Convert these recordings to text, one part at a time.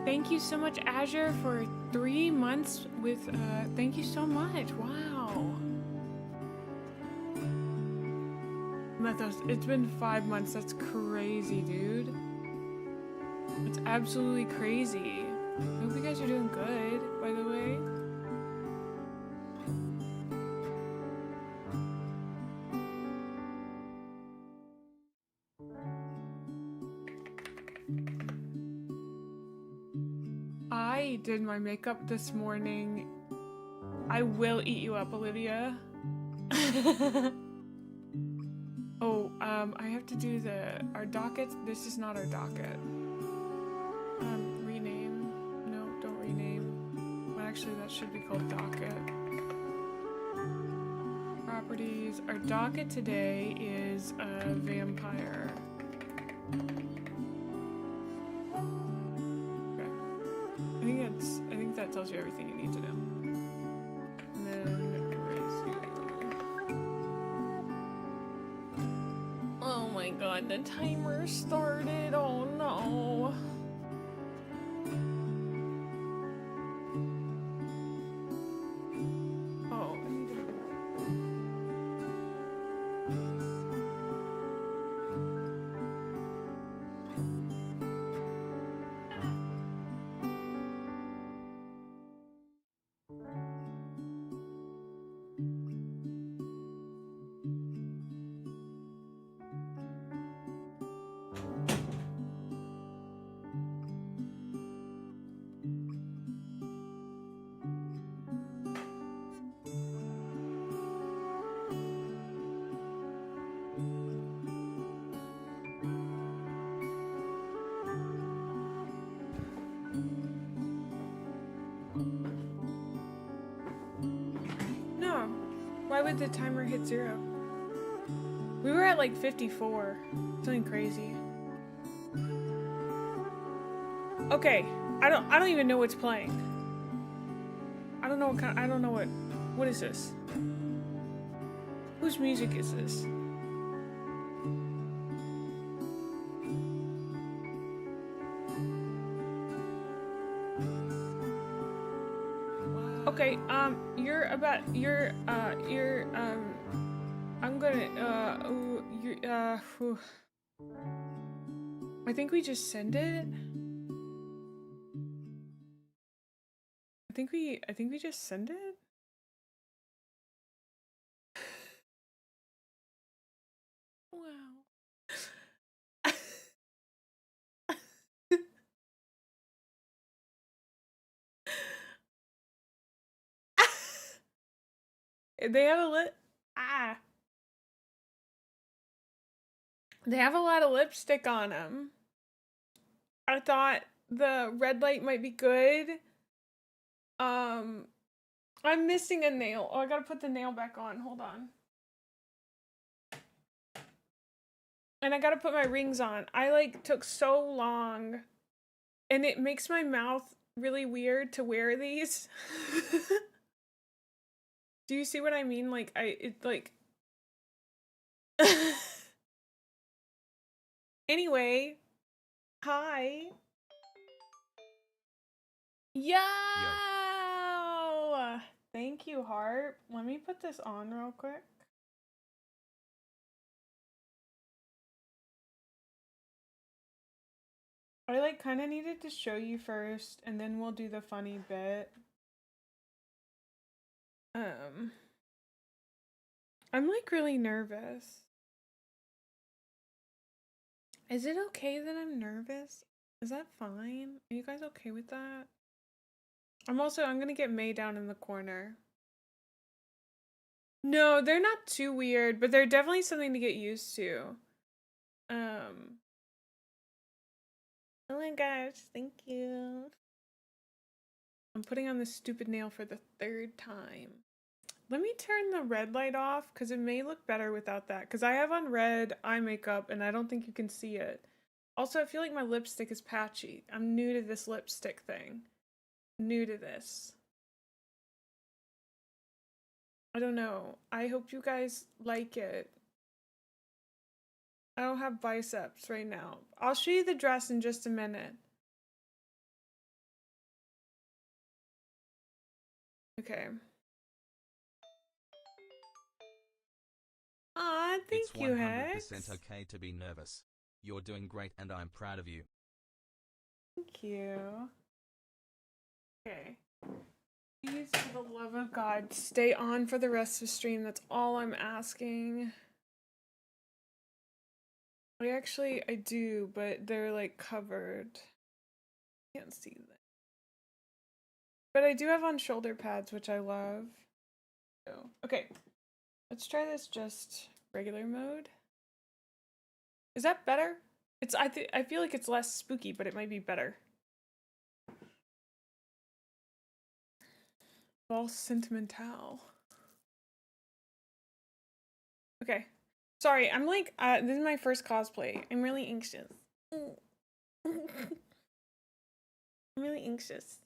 Thank you so much, Azure, for 3 months with, thank you so much. Wow. Mythos, it's been 5 months. That's crazy, dude. It's absolutely crazy. I hope you guys are doing good, by the way. I did my makeup this morning. I will eat you up, Olivia. Oh, I have to do our docket. This is not our docket. Rename. No, don't rename. Well, actually, that should be called docket. Properties. Our docket today is a vampire. I think that tells you everything you need to know. And then erase you. Oh my god, the timer started. Oh no. Oh, I need to... No. Why would the timer hit 0? We were at like 54. Something crazy. Okay. I don't even know what's playing. I don't know what kind. I don't know what is this? Whose music is this? Okay, I'm gonna, I think we just send it. I think we just send it. Wow. They have They have a lot of lipstick on them. I thought the red light might be good. I'm missing a nail. Oh, I gotta put the nail back on. Hold on. And I gotta put my rings on. I like took so long, and it makes my mouth really weird to wear these. Do you see what I mean? Like Anyway, hi. Yo! Thank you, Heart. Let me put this on real quick. I like kind of needed to show you first, and then we'll do the funny bit. I'm like really nervous. Is it okay that I'm nervous? Is that fine? Are you guys okay with that? I'm gonna get May down in the corner. No, they're not too weird, but they're definitely something to get used to. Oh my gosh, thank you. I'm putting on this stupid nail for the 3rd time. Let me turn the red light off because it may look better without that. Because I have on red eye makeup and I don't think you can see it. Also, I feel like my lipstick is patchy. I'm new to this lipstick thing. New to this. I don't know. I hope you guys like it. I don't have biceps right now. I'll show you the dress in just a minute. Okay. Aw, thank you, Hex. It's 100% okay to be nervous. You're doing great and I'm proud of you. Thank you. Okay. Please, for the love of God, stay on for the rest of the stream. That's all I'm asking. I do, but they're like covered. Can't see them. But I do have on shoulder pads, which I love. So, okay. Let's try this just regular mode. Is that better? I feel like it's less spooky, but it might be better. False sentimental. Okay. Sorry, I'm like, this is my first cosplay. I'm really anxious. I'm really anxious.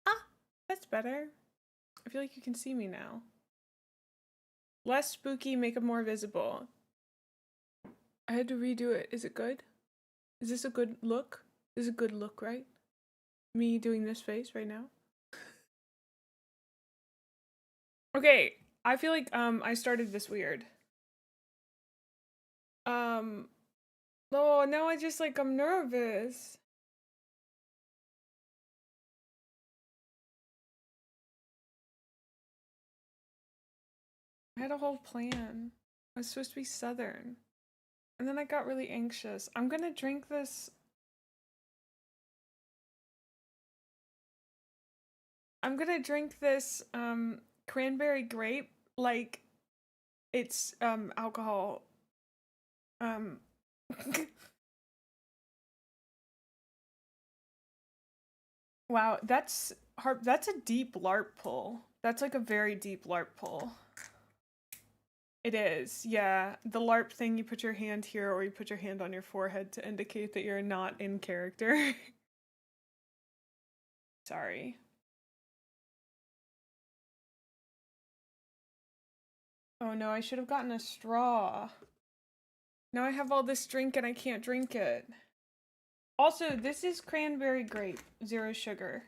Ah, that's better. I feel like you can see me now. Less spooky, make it more visible. I had to redo it. Is it good? Is this a good look? This is a good look, right? Me doing this face right now. Okay, I feel like I started this weird. Oh, now I just like I'm nervous. I had a whole plan. I was supposed to be Southern. And then I got really anxious. I'm gonna drink this. I'm gonna drink this cranberry grape like it's alcohol. Wow, that's a deep LARP pull. That's like a very deep LARP pull. It is, yeah. The LARP thing, you put your hand here or you put your hand on your forehead to indicate that you're not in character. Sorry. Oh no, I should have gotten a straw. Now I have all this drink and I can't drink it. Also, this is cranberry grape, 0 sugar.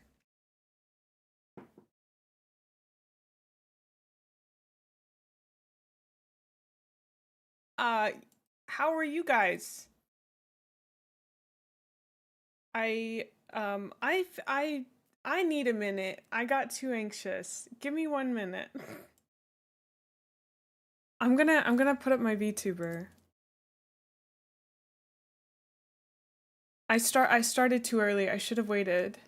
How are you guys? I need a minute. I got too anxious. Give me 1 minute. I'm gonna put up my VTuber. I started too early. I should have waited.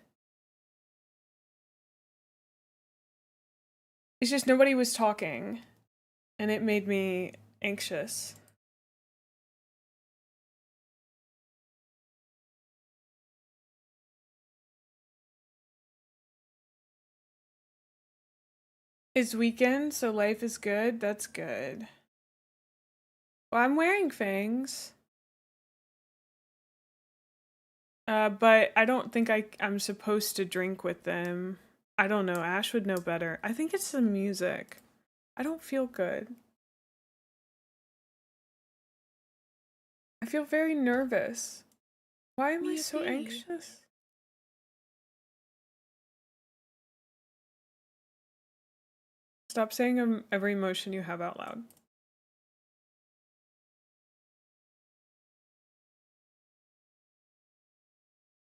It's just nobody was talking, and it made me anxious. It's weekend, so life is good. That's good. Well, I'm wearing fangs. But I don't think I'm supposed to drink with them. I don't know. Ash would know better. I think it's the music. I don't feel good. I feel very nervous. Why am I so Yippee. anxious? Stop saying every emotion you have out loud.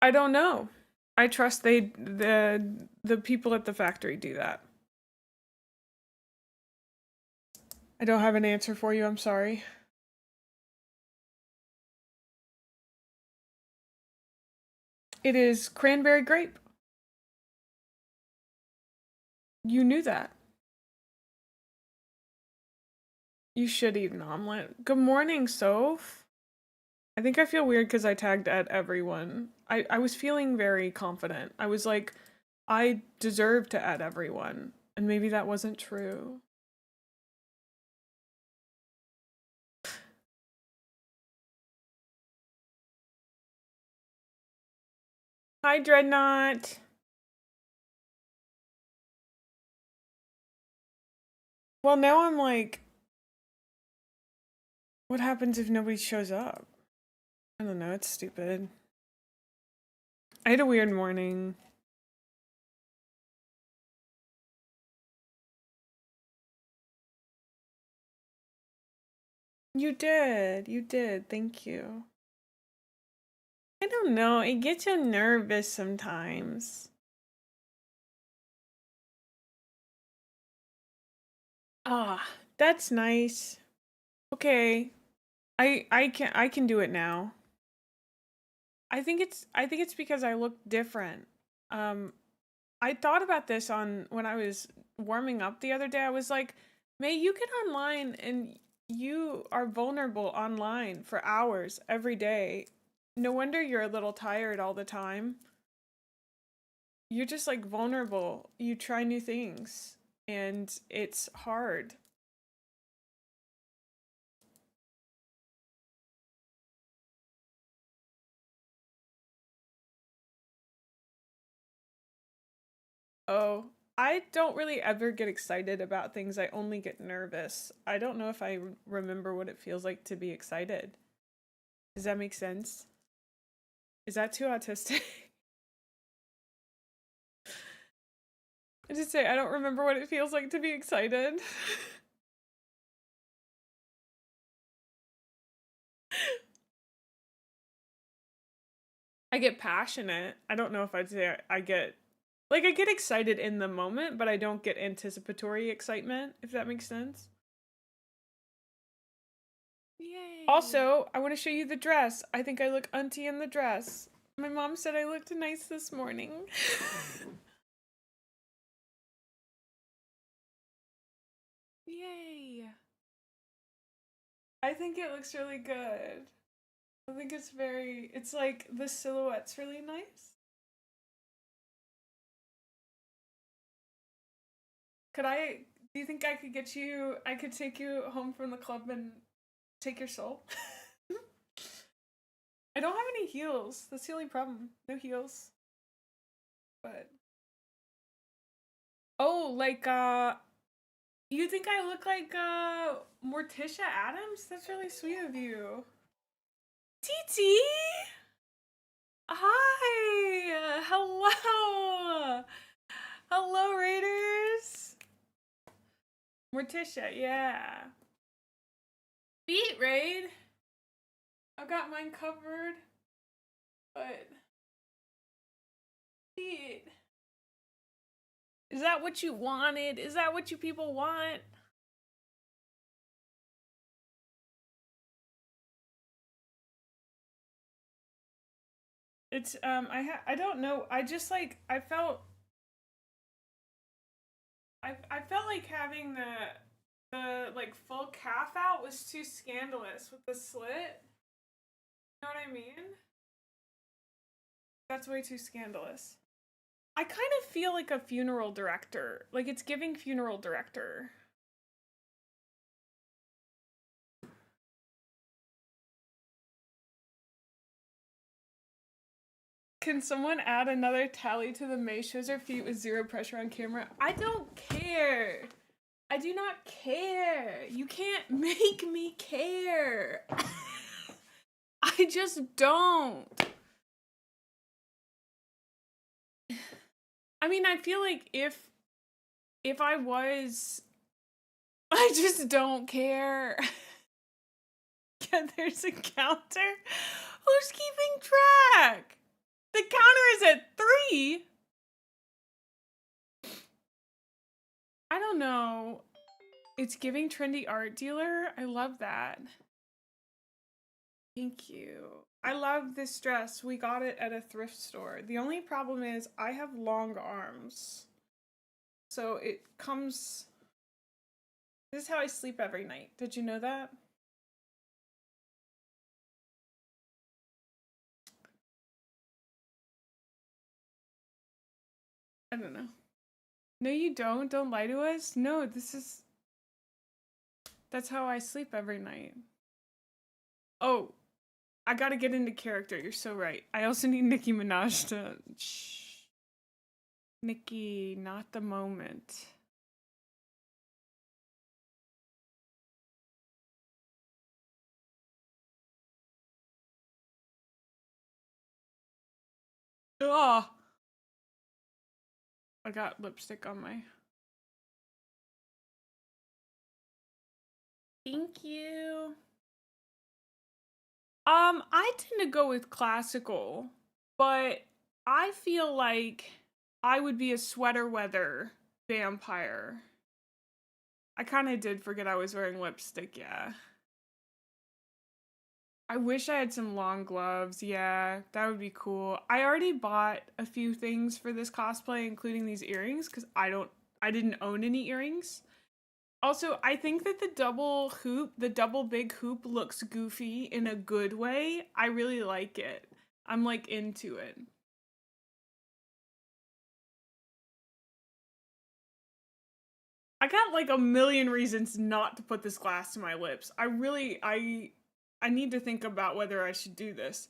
I don't know. I trust the people at the factory do that. I don't have an answer for you, I'm sorry. It is cranberry grape. You knew that. You should eat an omelet. Good morning, Soph. I think I feel weird because I tagged at everyone. I was feeling very confident. I was like, I deserve to add everyone. And maybe that wasn't true. Hi, Dreadnought. Well, now I'm like, what happens if nobody shows up? I don't know, it's stupid. I had a weird morning. You did, thank you. I don't know, it gets you nervous sometimes. Ah, that's nice. Okay. I can do it now. I think it's because I look different. I thought about this on when I was warming up the other day. I was like, May, you get online and you are vulnerable online for hours every day. No wonder you're a little tired all the time. You're just like vulnerable. You try new things and it's hard. Oh, I don't really ever get excited about things. I only get nervous. I don't know if I remember what it feels like to be excited. Does that make sense? Is that too autistic? I just say I don't remember what it feels like to be excited. I get passionate. I don't know if I'd say I get like I get excited in the moment, but I don't get anticipatory excitement, if that makes sense. Yay. Also, I want to show you the dress. I think I look auntie in the dress. My mom said I looked nice this morning. Yay. I think it looks really good. I think it's like the silhouette's really nice. Do you think I could take you home from the club and take your soul? I don't have any heels. That's the only problem. No heels. But. Oh, like, you think I look like, Morticia Adams? That's really sweet of you. TT! Hi! Hello! Hello, Raiders! Morticia, yeah. Beat raid! I got mine covered. But. Beat. Is that what you wanted? Is that what you people want? It's I don't know. I just like I felt like having the like full calf out was too scandalous with the slit. You know what I mean? That's way too scandalous. I kind of feel like a funeral director. Like it's giving funeral director. Can someone add another tally to the May shows her feet with zero pressure on camera? I don't care. I do not care. You can't make me care. I just don't. I mean, I feel like if I was, I just don't care. Yeah, there's a counter. Who's keeping track? The counter is at 3. I don't know. It's giving trendy art dealer. I love that. Thank you. I love this dress. We got it at a thrift store. The only problem is I have long arms. So it comes... This is how I sleep every night. Did you know that? I don't know. No, you don't. Don't lie to us. No, this is... That's how I sleep every night. Oh, I gotta get into character. You're so right. I also need Nicki Minaj to... Shh. Nicki, not the moment. Oh, I got lipstick on my... Thank you. I tend to go with classical, but I feel like I would be a sweater weather vampire. I kind of did forget I was wearing lipstick, yeah. I wish I had some long gloves, yeah, that would be cool. I already bought a few things for this cosplay, including these earrings, because I didn't own any earrings. Also, I think that the double big hoop looks goofy in a good way. I really like it. I'm like into it. I got like a million reasons not to put this glass to my lips. I need to think about whether I should do this.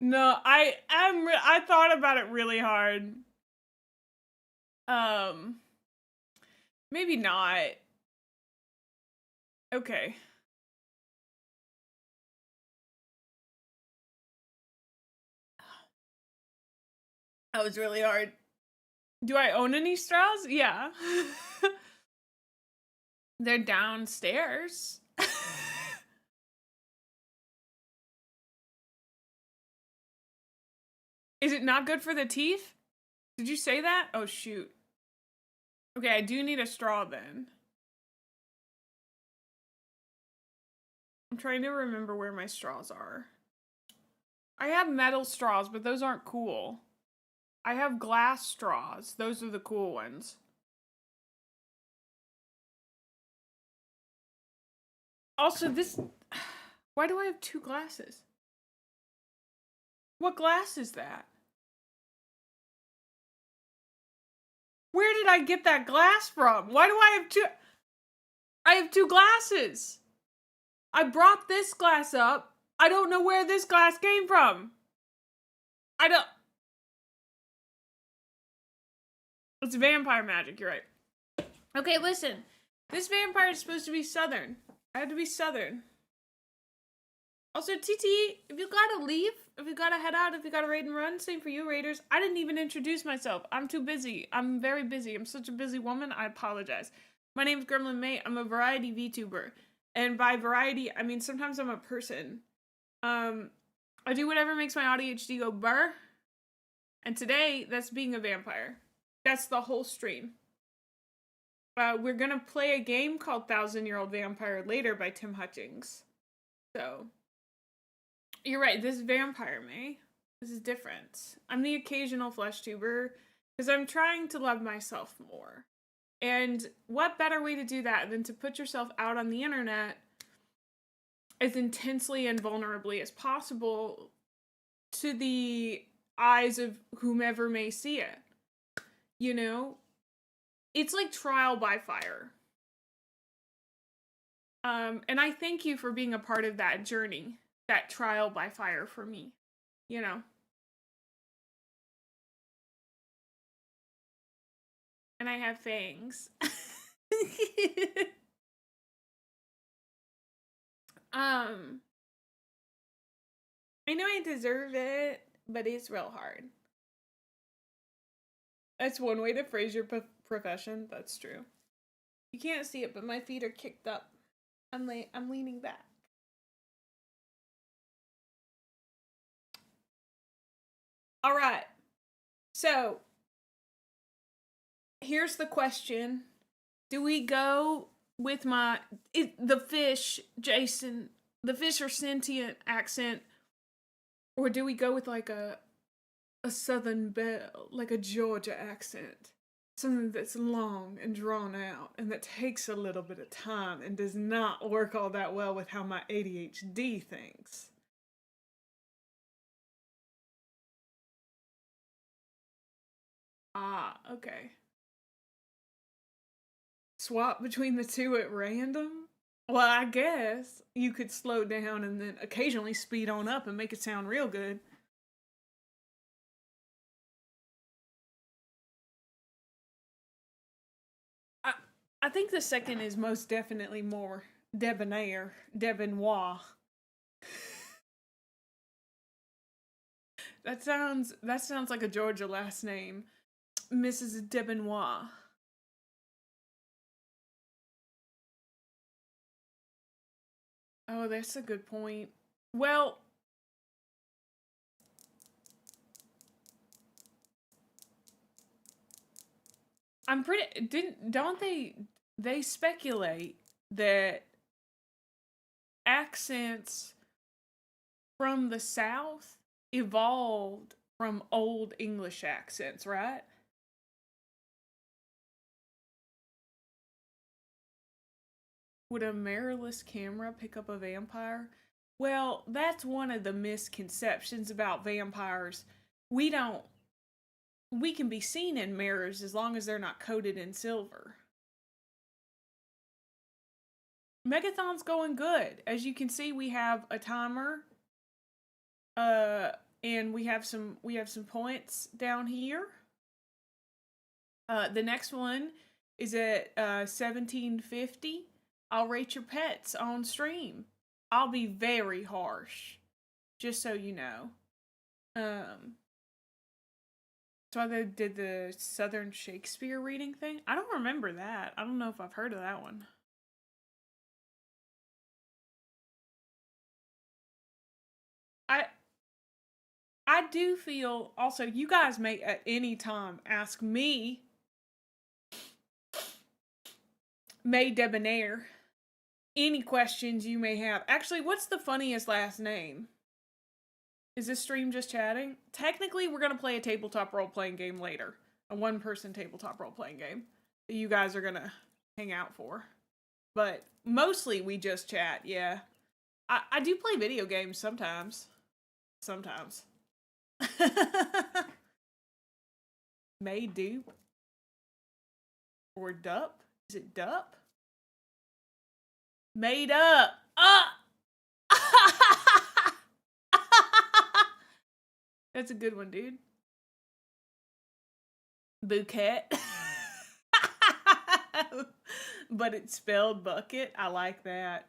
No, I thought about it really hard. Maybe not. Okay. That was really hard. Do I own any straws? Yeah. They're downstairs. Is it not good for the teeth? Did you say that? Oh, shoot. Okay, I do need a straw then. I'm trying to remember where my straws are. I have metal straws, but those aren't cool. I have glass straws. Those are the cool ones. Also, this... Why do I have 2 glasses? What glass is that? Where did I get that glass from? Why do I have 2? I have 2 glasses. I brought this glass up. I don't know where this glass came from. I don't... It's vampire magic, you're right. Okay, listen. This vampire is supposed to be southern. I had to be southern. Also, TT, if you gotta leave, if you gotta head out, if you gotta raid and run, same for you, raiders. I didn't even introduce myself. I'm too busy. I'm very busy. I'm such a busy woman. I apologize. My name's Gremlin May. I'm a variety VTuber. And by variety, I mean sometimes I'm a person. I do whatever makes my ADHD go burr. And today, that's being a vampire. That's the whole stream. We're gonna play a game called 1,000-Year-Old Vampire later by Tim Hutchings. So... You're right, this is vampire May. This is different. I'm the occasional flesh tuber because I'm trying to love myself more. And what better way to do that than to put yourself out on the internet as intensely and vulnerably as possible to the eyes of whomever may see it. You know? It's like trial by fire. And I thank you for being a part of that journey. That trial by fire for me, you know. I have fangs. I know I deserve it, but it's real hard. That's one way to phrase your profession. That's true. You can't see it, but my feet are kicked up. I'm leaning back. All right. So, here's the question. Do we go with the fish, Jason, the fish or sentient accent, or do we go with like a Southern belle, like a Georgia accent? Something that's long and drawn out and that takes a little bit of time and does not work all that well with how my ADHD thinks. Ah, okay. Swap between the two at random? Well, I guess you could slow down and then occasionally speed on up and make it sound real good. I think the second is most definitely more debonair, debonoir. That sounds like a Georgia last name, Mrs. Debonoir. Oh, that's a good point. Well, I'm pretty don't they speculate that accents from the South evolved from Old English accents, right? Would a mirrorless camera pick up a vampire? Well, that's one of the misconceptions about vampires. We don't we can be seen in mirrors as long as they're not coated in silver. Megathon's going good. As you can see, we have a timer. And we have some points down here. The next one is at 1750. I'll rate your pets on stream. I'll be very harsh, just so you know. So I did the Southern Shakespeare reading thing. I don't remember that. I don't know if I've heard of that one. I do feel also you guys may at any time ask me, May Debonair, any questions you may have. Actually, what's the funniest last name? Is this stream just chatting? Technically, we're gonna play a tabletop role-playing game later. A one-person tabletop role-playing game that you guys are gonna hang out for. But mostly we just chat, yeah. I do play video games sometimes. Sometimes. May dupe? Or dup? Is it dup? Made up. That's a good one, dude. Bouquet. But it's spelled bucket. I like that.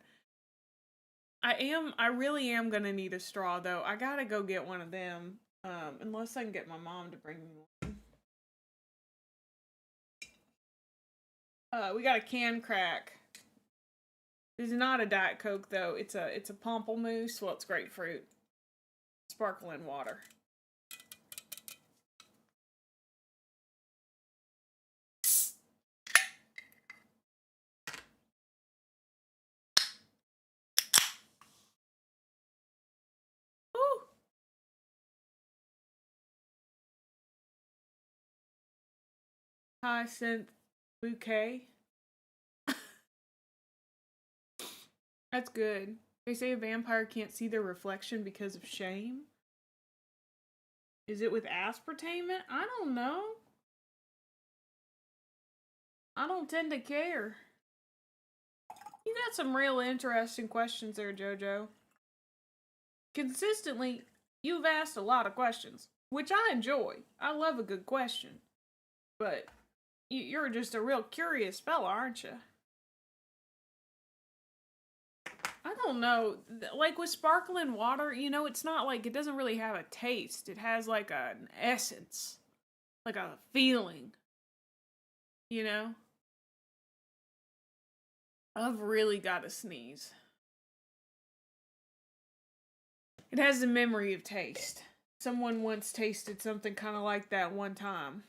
I really am gonna need a straw though. I gotta go get one of them. Unless I can get my mom to bring me one. We got a can crack. This is not a Diet Coke though. It's a pamplemousse. Well, it's grapefruit. Sparkling water. Woo! Hyacinth bouquet. That's good. They say a vampire can't see their reflection because of shame. Is it with aspartame? I don't know. I don't tend to care. You got some real interesting questions there, JoJo. Consistently, you've asked a lot of questions, which I enjoy. I love a good question. But You're just a real curious fella, aren't you? I don't know. Like with sparkling water, you know, it's not like it doesn't really have a taste. It has like an essence, like a feeling, you know? I've really got to sneeze. It has the memory of taste. Someone once tasted something kind of like that one time.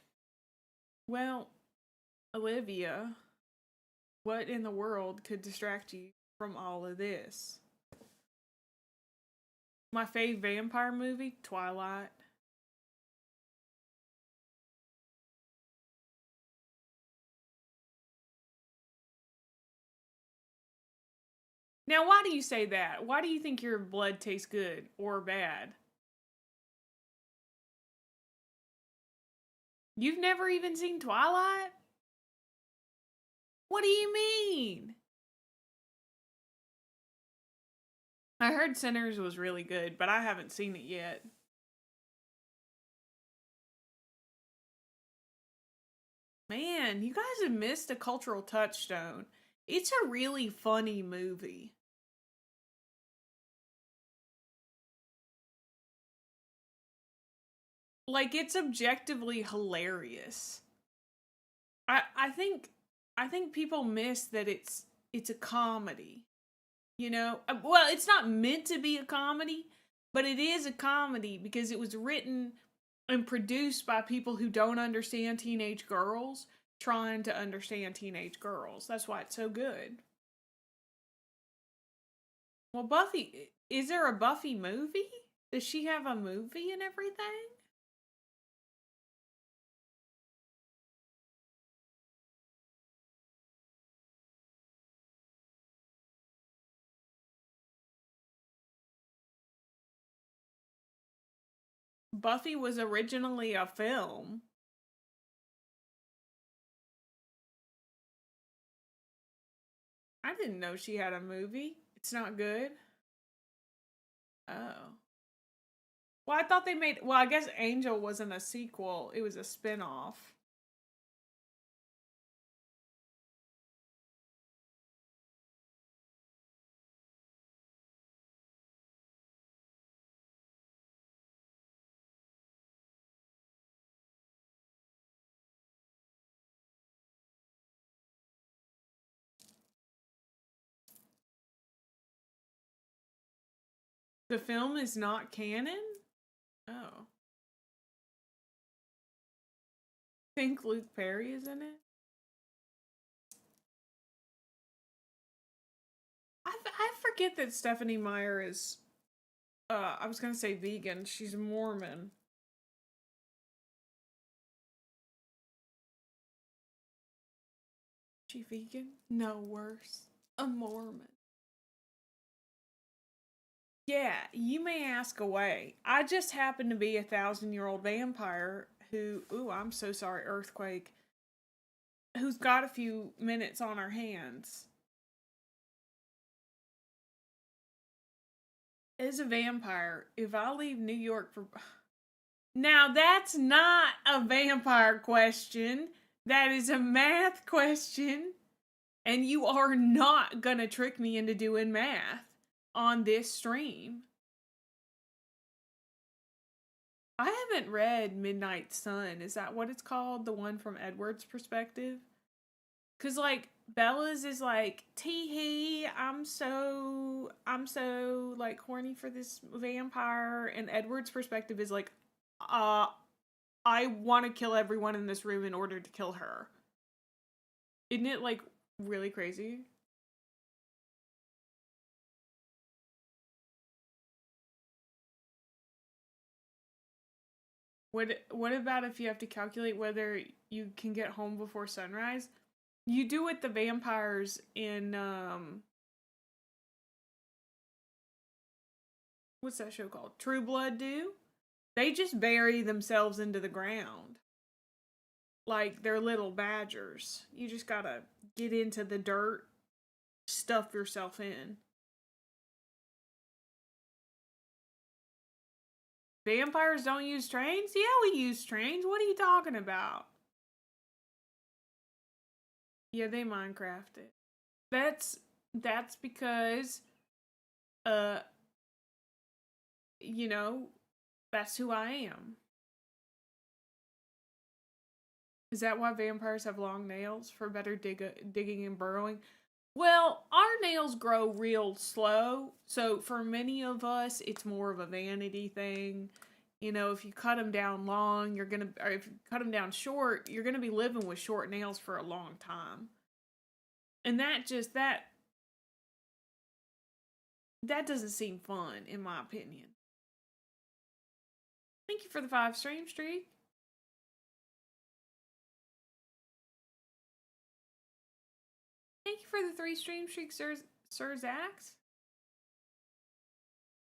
Well, Olivia, what in the world could distract you from all of this? My fave vampire movie, Twilight. Now, why do you say that? Why do you think your blood tastes good or bad? You've never even seen Twilight? What do you mean? I heard Sinners was really good, but I haven't seen it yet. Man, you guys have missed a cultural touchstone. It's a really funny movie. Like it's objectively hilarious. I think people miss that it's a comedy. You know, well, it's not meant to be a comedy, but it is a comedy because it was written and produced by people who don't understand teenage girls trying to understand teenage girls. That's why it's so good. Well, Buffy, is there a Buffy movie? Does she have a movie and everything? Buffy was originally a film. I didn't know she had a movie. It's not good. Oh. Well, I thought they made. Well, I guess Angel wasn't a sequel, it was a spin off. The film is not canon? Oh. Think Luke Perry is in it? I forget that Stephanie Meyer is, I was gonna say vegan. She's Mormon. She vegan? No, worse. A Mormon. Yeah, you may ask away. I just happen to be a 1,000-year-old vampire who, ooh, I'm so sorry, earthquake, who's got a few minutes on her hands. As a vampire, if I leave New York for. Now, that's not a vampire question. That is a math question. And you are not gonna trick me into doing math on this stream. I haven't read Midnight Sun. Is that what it's called? The one from Edward's perspective? Cause like Bella's is like, tee hee, I'm so like horny for this vampire, and Edward's perspective is like, I want to kill everyone in this room in order to kill her. Isn't it like really crazy? What about if you have to calculate whether you can get home before sunrise? You do what the vampires in what's that show called? True Blood do? They just bury themselves into the ground. Like they're little badgers. You just gotta get into the dirt, stuff yourself in. Vampires don't use trains? Yeah, we use trains. What are you talking about? Yeah, they Minecraft it. That's because you know, that's who I am. Is that why vampires have long nails? For better digging and burrowing? Well, our nails grow real slow, so for many of us, it's more of a vanity thing. You know, if you cut them down long, or if you cut them down short, you're gonna be living with short nails for a long time. And that doesn't seem fun, in my opinion. Thank you for the 5 stream streak. Thank you for the 3 stream streaks, Sir Zax.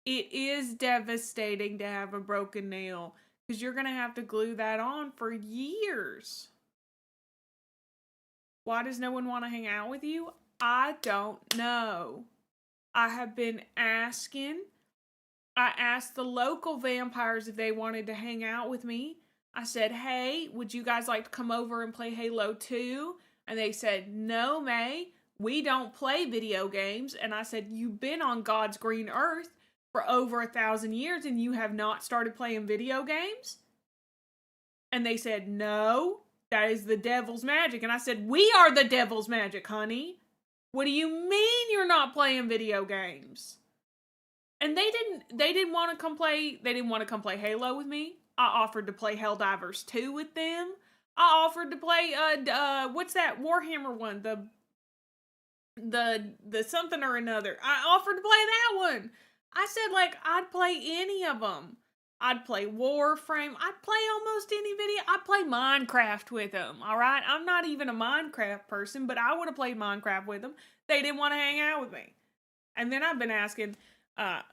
It is devastating to have a broken nail because you're going to have to glue that on for years. Why does no one want to hang out with you? I don't know. I have been asking. I asked the local vampires if they wanted to hang out with me. I said, hey, would you guys like to come over and play Halo 2? And they said, no, May, we don't play video games. And I said, you've been on God's green earth for over 1,000 years and you have not started playing video games? And they said, no, that is the devil's magic. And I said, we are the devil's magic, honey. What do you mean you're not playing video games? And they didn't want to come play, Halo with me. I offered to play Helldivers 2 with them. I offered to play what's that Warhammer one? The something or another. I offered to play that one. I said like I'd play any of them. I'd play Warframe. I'd play almost any video. I'd play Minecraft with them. All right, I'm not even a Minecraft person, but I would have played Minecraft with them. They didn't want to hang out with me. And then I've been asking the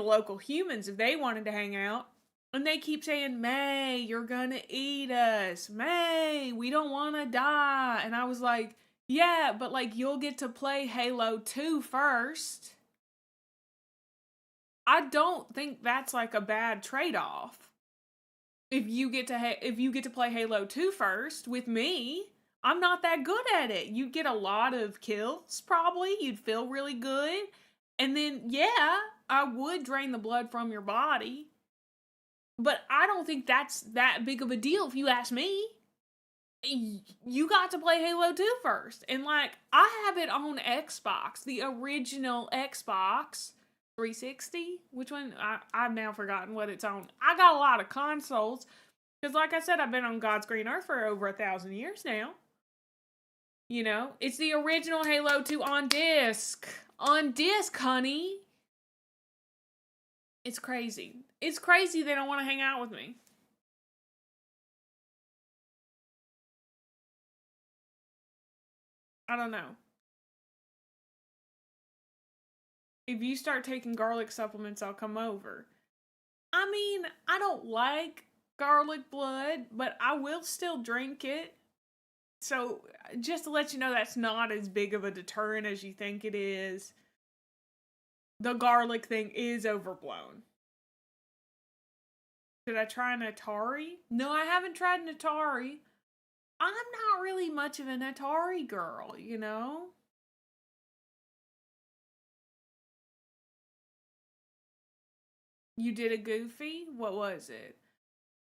local humans if they wanted to hang out. And they keep saying, May, you're gonna eat us. May, we don't want to die. And I was like, yeah, but like you'll get to play Halo 2 first. I don't think that's like a bad trade-off. If you get to play Halo 2 first with me, I'm not that good at it. You'd get a lot of kills probably. You'd feel really good. And then yeah, I would drain the blood from your body. But I don't think that's that big of a deal if you ask me. You got to play Halo 2 first. And like, I have it on Xbox, the original Xbox 360. Which one? I've now forgotten what it's on. I got a lot of consoles. Because like I said, I've been on God's green earth for over 1,000 years now. You know, it's the original Halo 2 on disc. On disc, honey. It's crazy. It's crazy they don't want to hang out with me. I don't know. If you start taking garlic supplements, I'll come over. I mean, I don't like garlic blood, but I will still drink it. So, just to let you know, that's not as big of a deterrent as you think it is. The garlic thing is overblown. Did I try an Atari? No, I haven't tried an Atari. I'm not really much of an Atari girl, you know? You did a Goofy? What was it?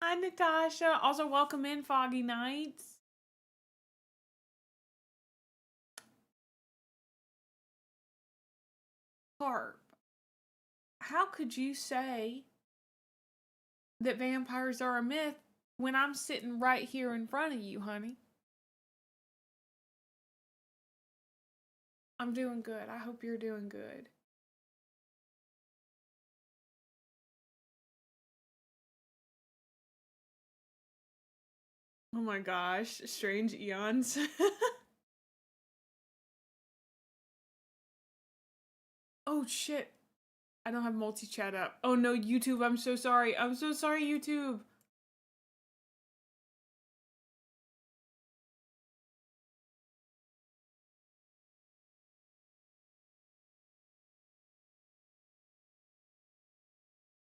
Hi, Natasha. Also, welcome in, Foggy Nights. Harp, how could you say that vampires are a myth when I'm sitting right here in front of you, honey? I'm doing good. I hope you're doing good. Oh my gosh, strange eons. Oh shit. I don't have multi-chat up. Oh no, YouTube, I'm so sorry. I'm so sorry, YouTube.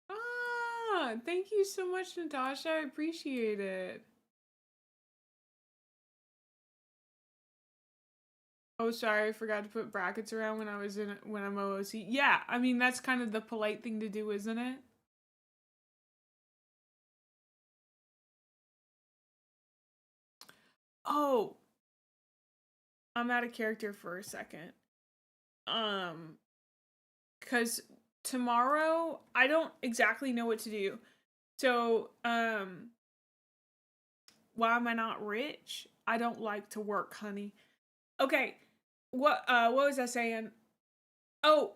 Ah, thank you so much, Natasha. I appreciate it. Oh, sorry, I forgot to put brackets around when I'm OOC. Yeah, I mean, that's kind of the polite thing to do, isn't it? Oh, I'm out of character for a second. Because tomorrow I don't exactly know what to do. So, why am I not rich? I don't like to work, honey. Okay, what was I saying? Oh,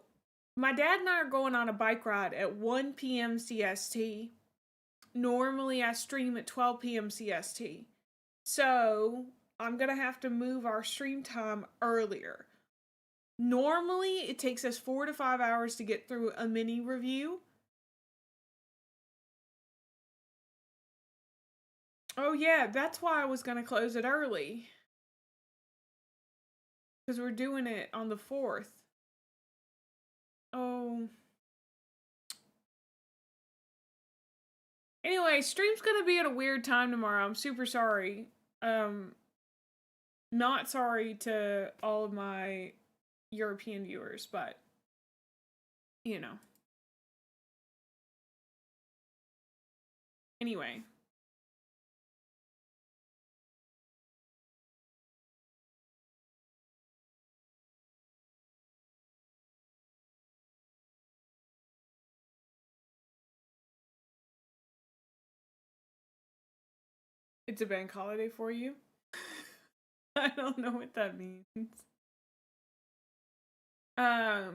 my dad and I are going on a bike ride at 1 p.m. CST. Normally I stream at 12 p.m. CST. So, I'm gonna have to move our stream time earlier. Normally, it takes us 4 to 5 hours to get through a mini review. Oh yeah, that's why I was gonna close it early. Because we're doing it on the 4th. Oh. Anyway, stream's gonna be at a weird time tomorrow. I'm super sorry. Not sorry to all of my European viewers, but you know. Anyway. It's a bank holiday for you? I don't know what that means. I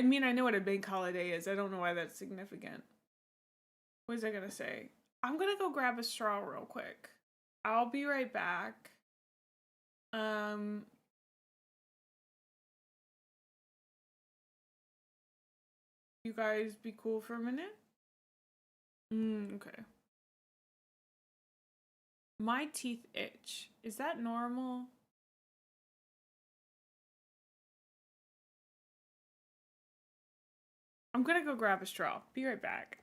mean, I know what a bank holiday is. I don't know why that's significant. What was I gonna say? I'm gonna go grab a straw real quick. I'll be right back. You guys be cool for a minute? Okay. My teeth itch. Is that normal? I'm gonna go grab a straw. Be right back.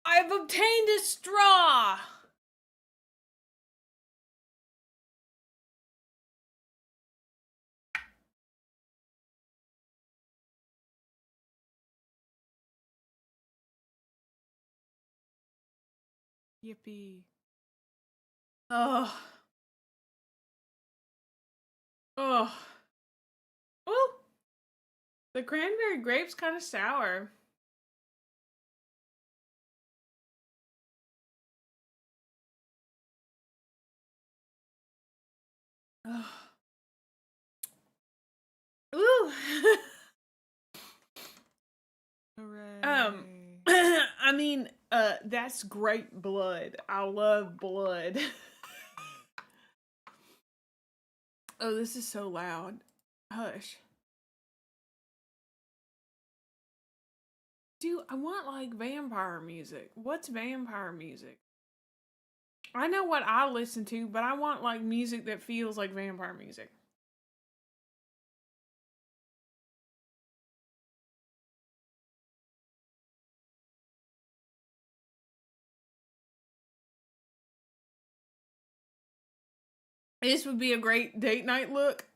I've obtained a straw! Yippee. Oh. Oh. Oh. The cranberry grape's kind of sour. Oh. Ooh. Hooray. I mean, that's great blood. I love blood. Oh, this is so loud. Hush. Dude, I want like vampire music. What's vampire music? I know what I listen to, but I want like music that feels like vampire music. This would be a great date night look.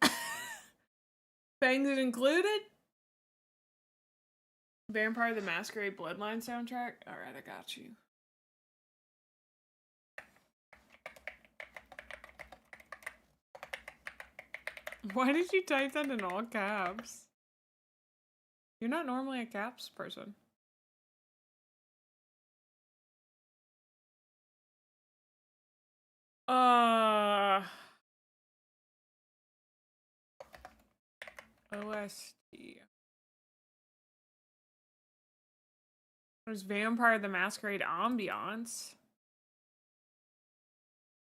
Fangs included. Vampire the Masquerade Bloodline soundtrack. Alright, I got you. Why did you type that in all caps? You're not normally a caps person. OST. There's Vampire the Masquerade Ambiance.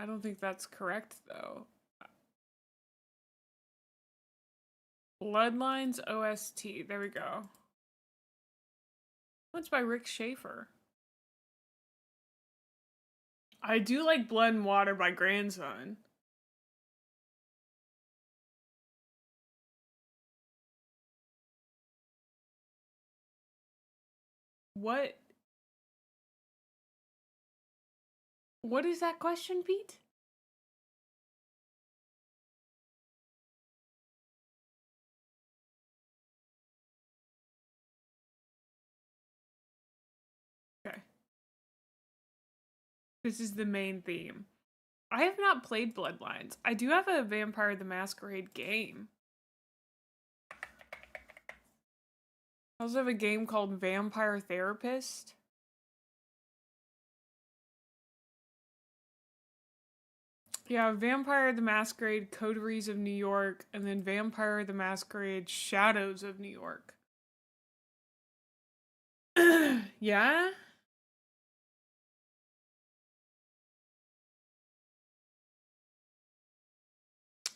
I don't think that's correct, though. Bloodlines OST. There we go. It's by Rick Schaefer. I do like Blood and Water by Grandson. What? What is that question, Pete? Okay. This is the main theme. I have not played Bloodlines. I do have a Vampire the Masquerade game. I also have a game called Vampire Therapist. Yeah, Vampire the Masquerade Coteries of New York, and then Vampire the Masquerade Shadows of New York. Yeah?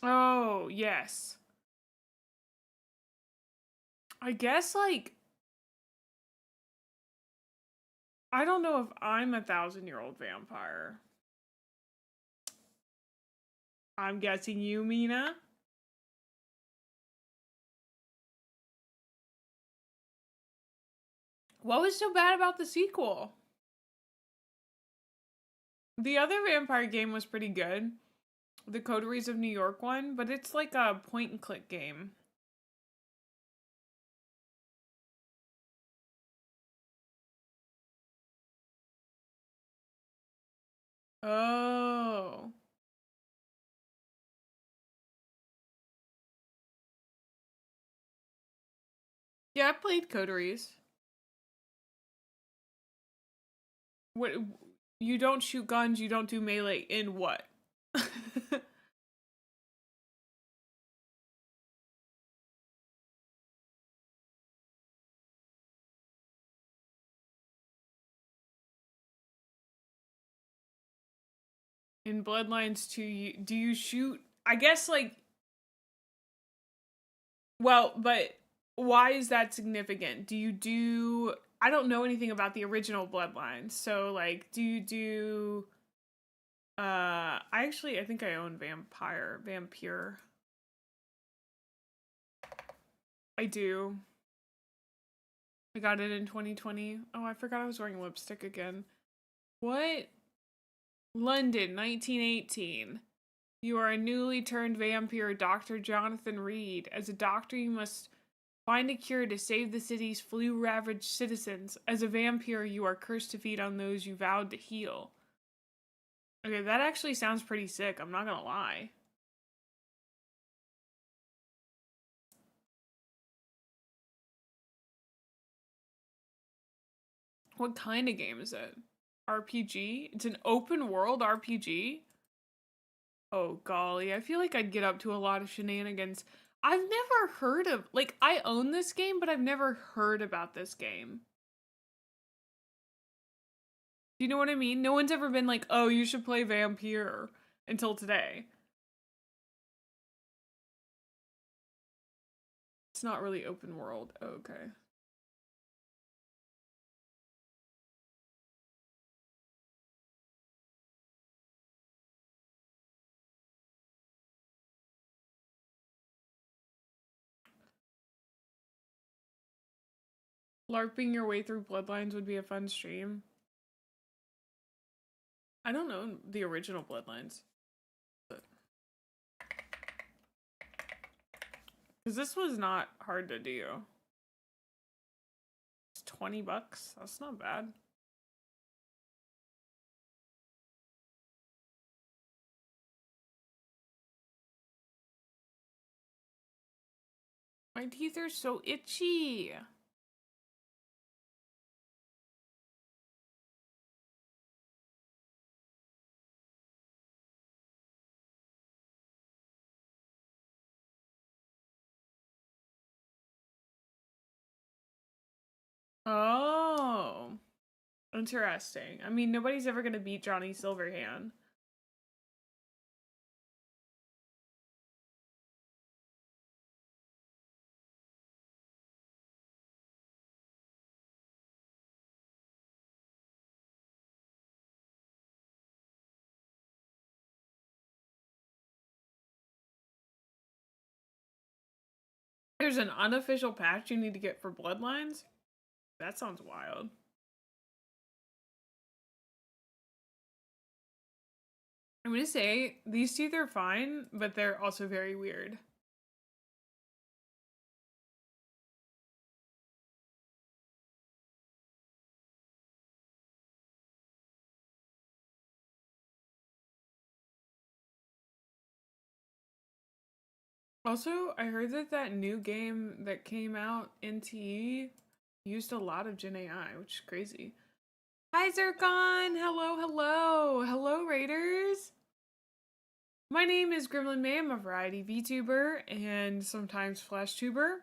Oh, yes. I guess, like, I don't know if I'm a 1,000-year-old vampire. I'm guessing you, Mina. What was so bad about the sequel? The other vampire game was pretty good. The Coteries of New York one, but it's like a point and click game. Oh. Yeah, I played Coteries. What? You don't shoot guns, you don't do melee in what? In Bloodlines 2, do you shoot? I guess, like, well, but why is that significant? Do you do... I don't know anything about the original Bloodlines, so, like, do you do... I think I own Vampire. I do. I got it in 2020. Oh, I forgot I was wearing lipstick again. What? London, 1918. You are a newly turned vampire, Dr. Jonathan Reed. As a doctor, you must find a cure to save the city's flu-ravaged citizens. As a vampire, you are cursed to feed on those you vowed to heal. Okay, that actually sounds pretty sick, I'm not gonna lie. What kind of game is it? RPG? It's an open world RPG? Oh golly, I feel like I'd get up to a lot of shenanigans. I've never heard of, like, I own this game, but I've never heard about this game. Do you know what I mean? No one's ever been like, oh, you should play Vampire until today. It's not really open world. Oh, okay. LARPing your way through Bloodlines would be a fun stream. I don't know the original Bloodlines. But Because this was not hard to do. It's $20. That's not bad. My teeth are so itchy. Oh, interesting. I mean, nobody's ever gonna beat Johnny Silverhand. There's an unofficial patch you need to get for bloodlines? That sounds wild. I'm gonna say, these teeth are fine, but they're also very weird. Also, I heard that that new game that came out, NTE, used a lot of Gen AI, which is crazy. Hi, Zircon! Hello, hello! Hello, Raiders! My name is Gremlin May. I'm a variety VTuber and sometimes FlashTuber.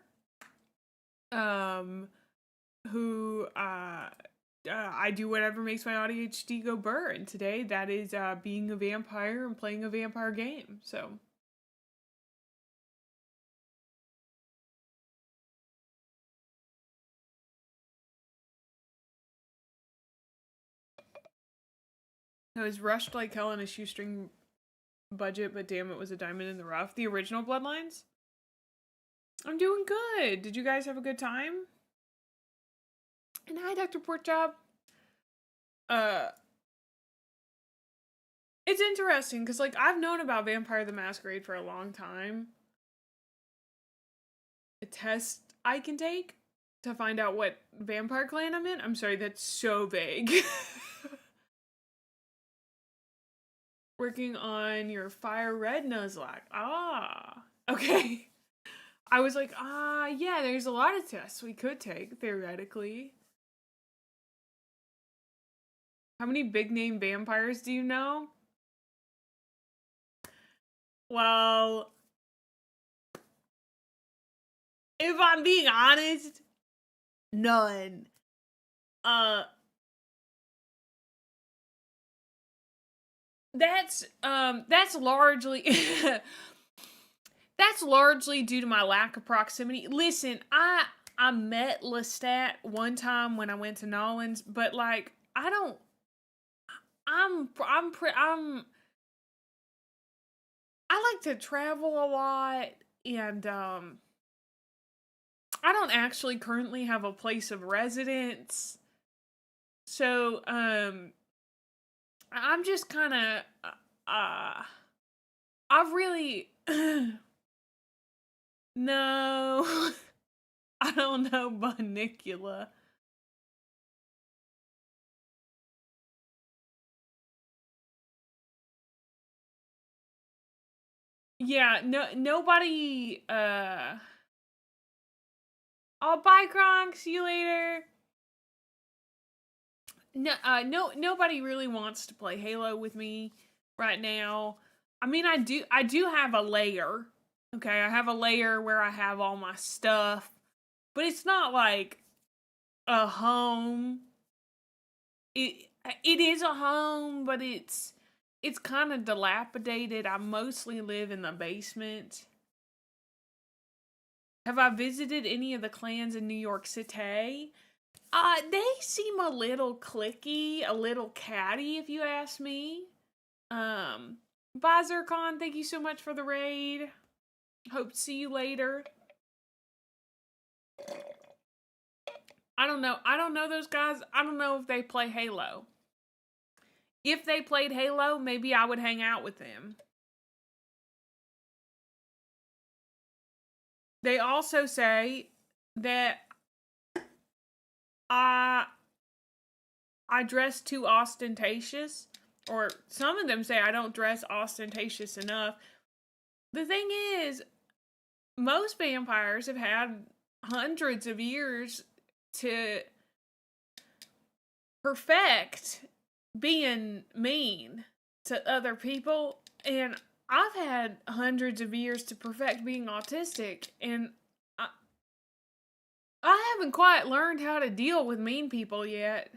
Who, I do whatever makes my ADHD go burr, and today that is, being a vampire and playing a vampire game, so... I was rushed like hell on a shoestring budget, but damn, it was a diamond in the rough. The original Bloodlines? I'm doing good. Did you guys have a good time? And hi, Dr. Porkchop. It's interesting, because, like, I've known about Vampire the Masquerade for a long time. A test I can take to find out what vampire clan I'm in? I'm sorry, that's so vague. Working on your fire red Nuzlocke. Ah, okay. I was like, yeah, there's a lot of tests we could take, theoretically. How many big name vampires do you know? Well, if I'm being honest, none. That's largely that's largely due to my lack of proximity. Listen, I met Lestat one time when I went to Nolans, but like I like to travel a lot, and I don't actually currently have a place of residence. So I'm just kind of I've really no. I don't know Bunnicula. Yeah, nobody oh, bye Kronk, see you later. Nobody really wants to play Halo with me right now. I mean, I do have a lair. Okay, I have a lair where I have all my stuff, but it's not like a home. It is a home, but it's kind of dilapidated. I mostly live in the basement. Have I visited any of the clans in New York City? They seem a little cliquey, a little catty, if you ask me. Bye, Zircon. Thank you so much for the raid. Hope to see you later. I don't know. I don't know those guys. I don't know if they play Halo. If they played Halo, maybe I would hang out with them. They also say that I dress too ostentatious, or some of them say I don't dress ostentatious enough. The thing is, most vampires have had hundreds of years to perfect being mean to other people, and I've had hundreds of years to perfect being autistic, and I haven't quite learned how to deal with mean people yet.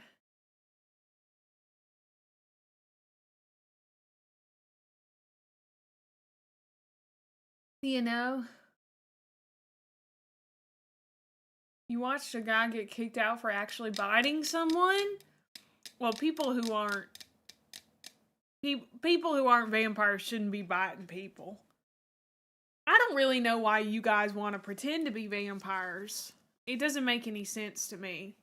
You know? You watched a guy get kicked out for actually biting someone? Well, people who aren't vampires shouldn't be biting people. I don't really know why you guys want to pretend to be vampires. It doesn't make any sense to me.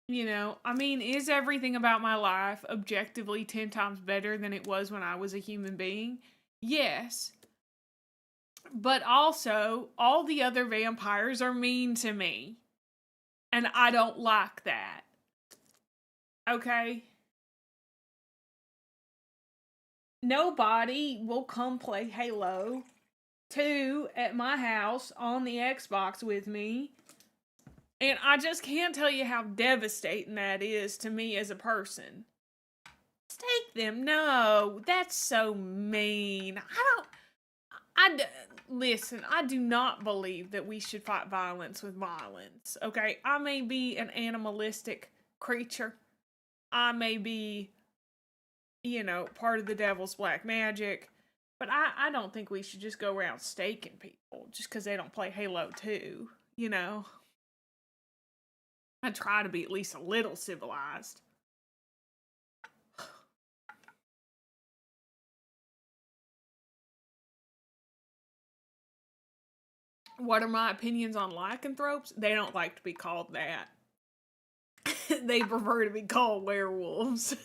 You know, I mean, is everything about my life objectively 10 times better than it was when I was a human being? Yes. But also, all the other vampires are mean to me. And I don't like that. Okay? Nobody will come play Halo 2 at my house on the Xbox with me. And I just can't tell you how devastating that is to me as a person. Stake them? No, that's so mean. Listen, I do not believe that we should fight violence with violence, okay? I may be an animalistic creature. I may be, part of the devil's black magic. But I don't think we should just go around staking people just because they don't play Halo 2, you know? I try to be at least a little civilized. What are my opinions on lycanthropes? They don't like to be called that. They prefer to be called werewolves.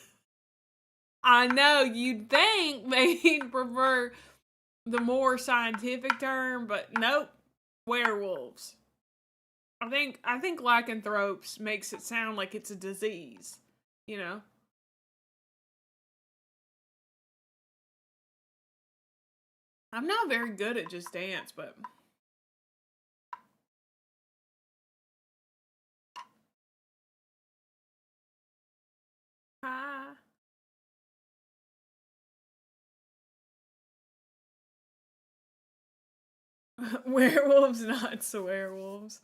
I know you'd think they'd prefer the more scientific term, but nope, werewolves. I think lycanthropes makes it sound like it's a disease, you know? I'm not very good at Just Dance, but hi. Werewolves, not so werewolves.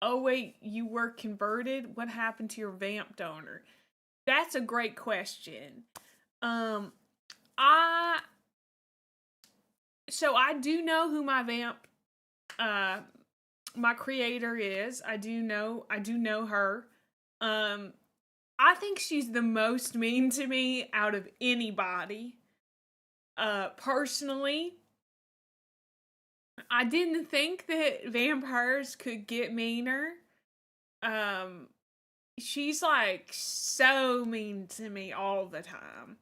Oh wait, you were converted? What happened to your vamp donor? That's a great question. I do know who my vamp my creator is. I do know her. I think she's the most mean to me out of anybody. Personally, I didn't think that vampires could get meaner. She's like so mean to me all the time.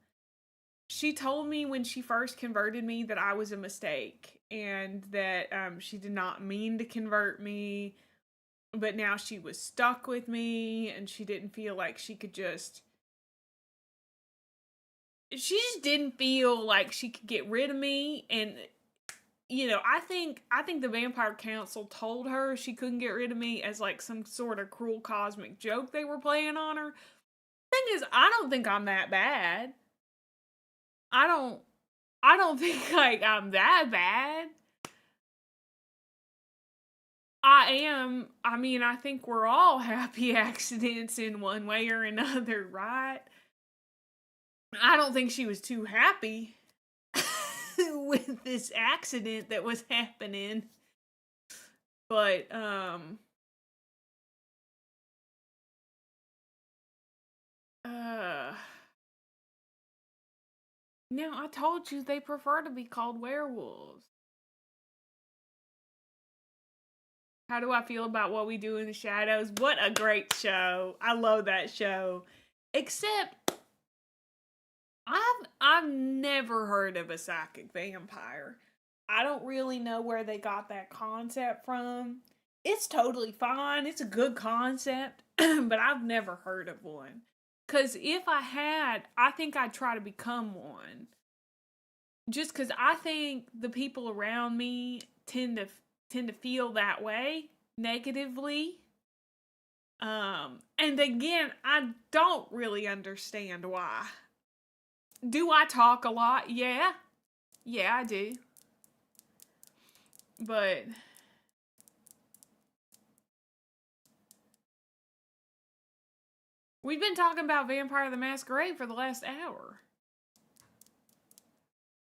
She told me when she first converted me that I was a mistake and that she did not mean to convert me, but now she was stuck with me and she didn't feel like she just didn't feel like she could get rid of me. And I think the Vampire Council told her she couldn't get rid of me as like some sort of cruel cosmic joke they were playing on her. Thing is, I don't think I'm that bad. I don't think like I'm that bad. I think we're all happy accidents in one way or another, right? I don't think she was too happy with this accident that was happening. But now I told you they prefer to be called werewolves. How do I feel about What We Do in the Shadows? What a great show. I love that show. Except I've never heard of a psychic vampire. I don't really know where they got that concept from. It's totally fine. It's a good concept, but I've never heard of one. Because if I had, I think I'd try to become one. Just because I think the people around me tend to feel that way negatively. And again, I don't really understand why. Do I talk a lot? Yeah. Yeah, I do. But we've been talking about Vampire the Masquerade for the last hour.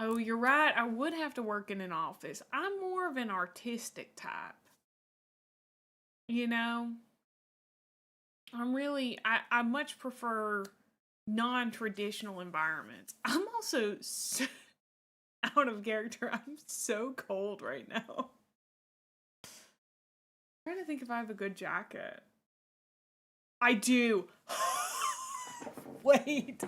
Oh, you're right. I would have to work in an office. I'm more of an artistic type. You know? I much prefer non-traditional environments. I'm also so out of character. I'm so cold right now. I'm trying to think if I have a good jacket. I do. Wait.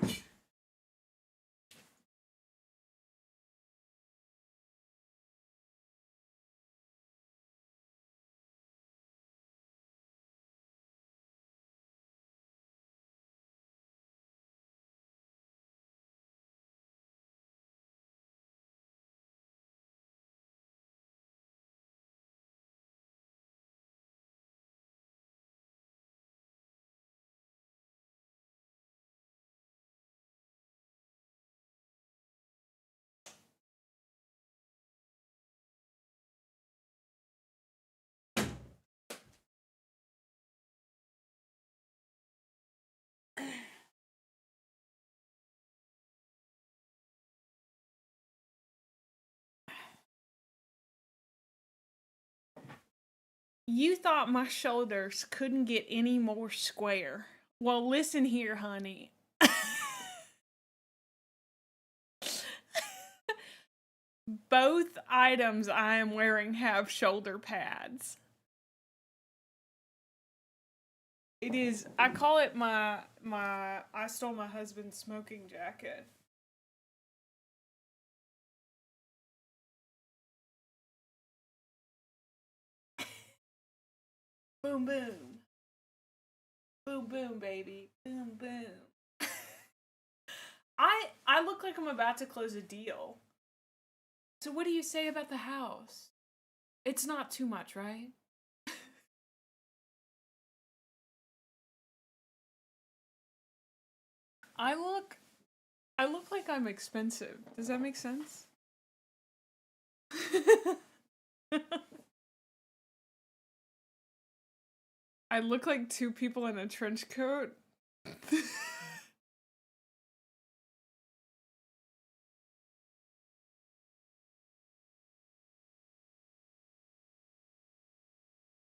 You thought my shoulders couldn't get any more square. Well, listen here, honey. Both items I am wearing have shoulder pads. It is, I call it I stole my husband's smoking jacket. Boom, boom. Boom, boom, baby. Boom, boom. I look like I'm about to close a deal. So what do you say about the house? It's not too much, right? I look like I'm expensive. Does that make sense? I look like two people in a trench coat.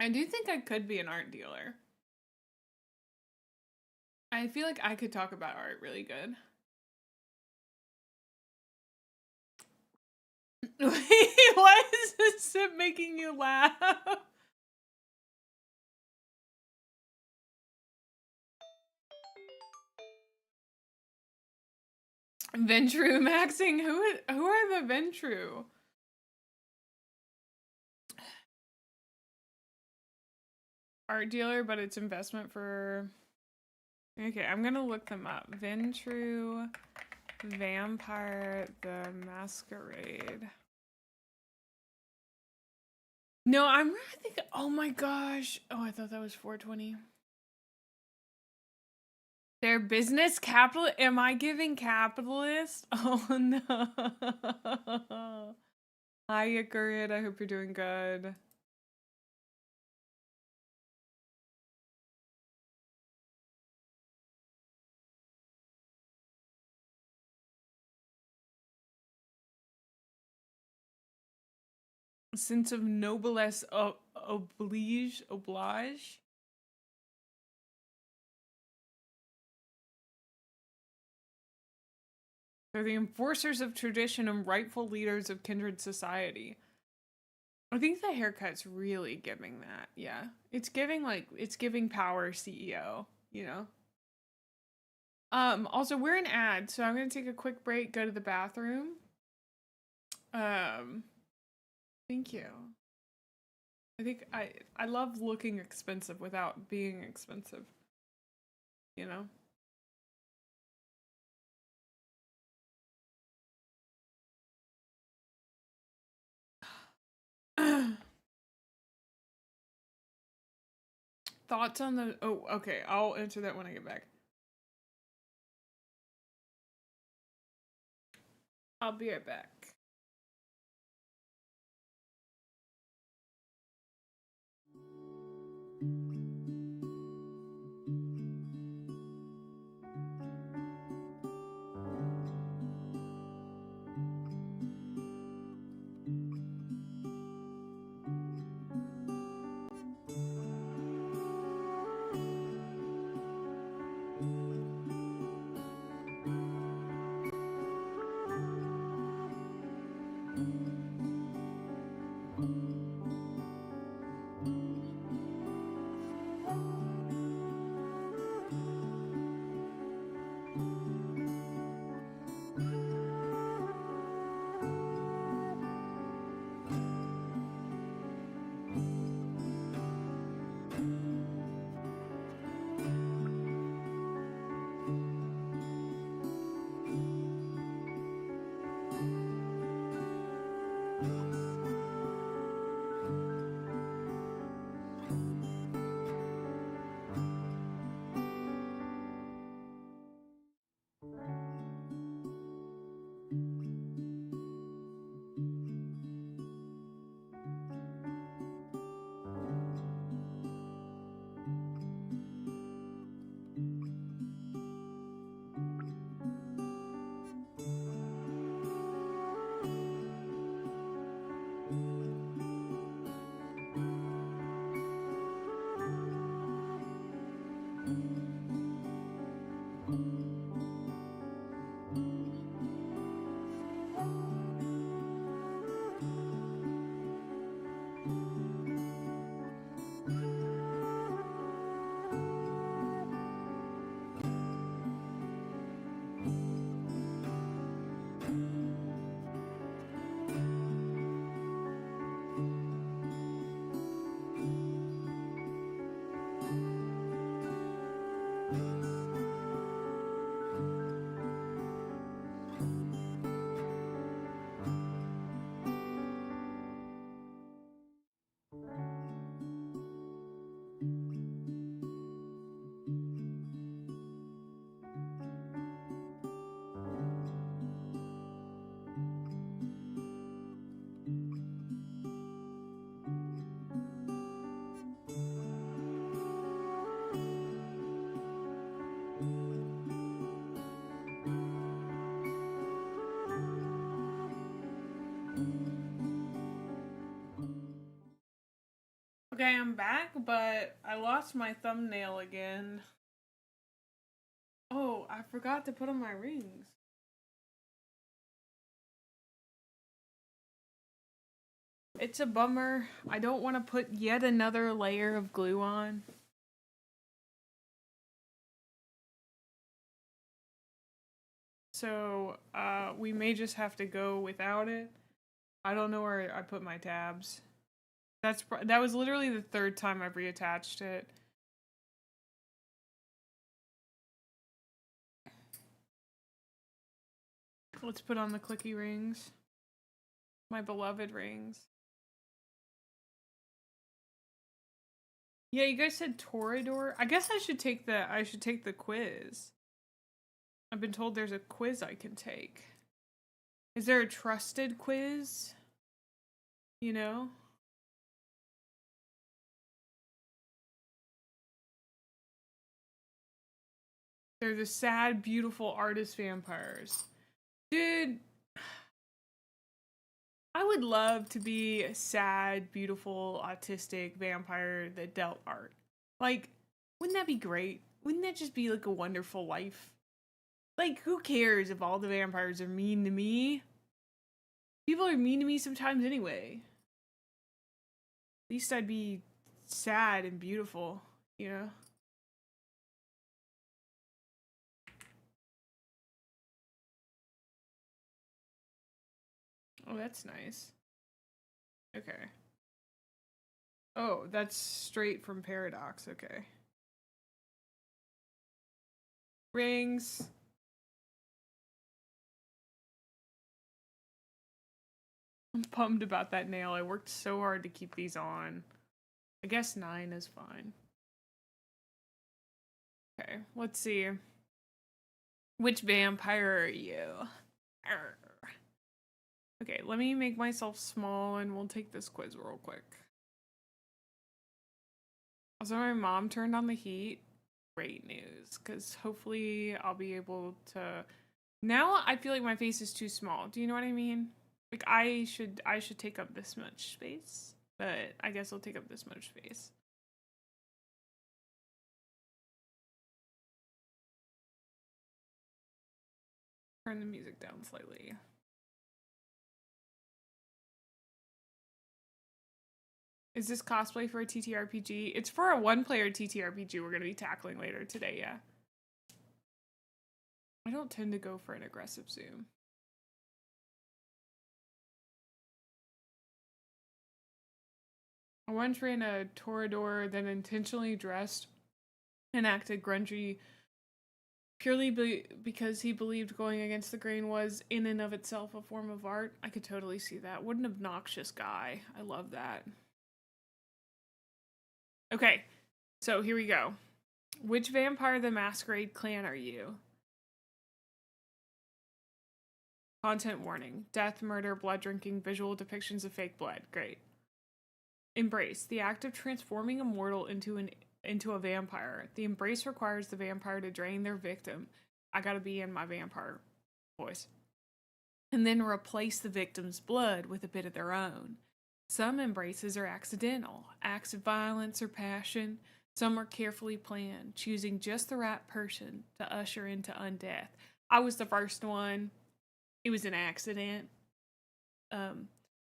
I do think I could be an art dealer. I feel like I could talk about art really good. Wait, why is this sip making you laugh? Ventru maxing? Who are the Ventru? Art dealer, but it's investment for... Okay, I'm gonna look them up. Ventru Vampire the Masquerade. No, I'm really thinking, oh my gosh. Oh, I thought that was 420. They're business capital. Am I giving capitalist? Oh no. Hi, Ikarid. I hope you're doing good. A sense of noblesse oblige. They're the enforcers of tradition and rightful leaders of kindred society. I think the haircut's really giving that. Yeah. It's giving power CEO, you know? Also we're an ad, so I'm gonna take a quick break, go to the bathroom. Thank you. I think I love looking expensive without being expensive. You know? Thoughts on the oh, okay, I'll answer that when I get back. I'll be right back. Okay, I'm back, but I lost my thumbnail again. Oh, I forgot to put on my rings. It's a bummer. I don't want to put yet another layer of glue on. So, we may just have to go without it. I don't know where I put my tabs. That was literally the third time I've reattached it. Let's put on the clicky rings. My beloved rings. Yeah, you guys said Torador. I guess I should take the quiz. I've been told there's a quiz I can take. Is there a trusted quiz? You know? They're the sad, beautiful artist vampires. Dude, I would love to be a sad, beautiful, autistic vampire that dealt art. Like, wouldn't that be great? Wouldn't that just be like a wonderful life? Like, who cares if all the vampires are mean to me? People are mean to me sometimes anyway. At least I'd be sad and beautiful, you know? Oh, that's nice. Okay. Oh, that's straight from Paradox. Okay. Rings. I'm bummed about that nail. I worked so hard to keep these on. I guess 9 is fine. Okay, let's see. Which vampire are you? Arr. Okay, let me make myself small and we'll take this quiz real quick. Also, my mom turned on the heat. Great news, because hopefully I'll be able to... Now I feel like my face is too small. Do you know what I mean? Like I should take up this much space, but I guess I'll take up this much space. Turn the music down slightly. Is this cosplay for a TTRPG? It's for a one-player TTRPG we're going to be tackling later today, yeah. I don't tend to go for an aggressive zoom. I once ran a Toreador, then intentionally dressed and acted grungy purely because he believed going against the grain was in and of itself a form of art. I could totally see that. What an obnoxious guy. I love that. Okay, so here we go. Which Vampire the Masquerade clan are you? Content warning. Death, murder, blood drinking, visual depictions of fake blood. Great. Embrace. The act of transforming a mortal into a vampire. The embrace requires the vampire to drain their victim. I gotta be in my vampire voice. And then replace the victim's blood with a bit of their own. Some embraces are accidental, acts of violence or passion. Some are carefully planned, choosing just the right person to usher into undeath. I was the first one. It was an accident.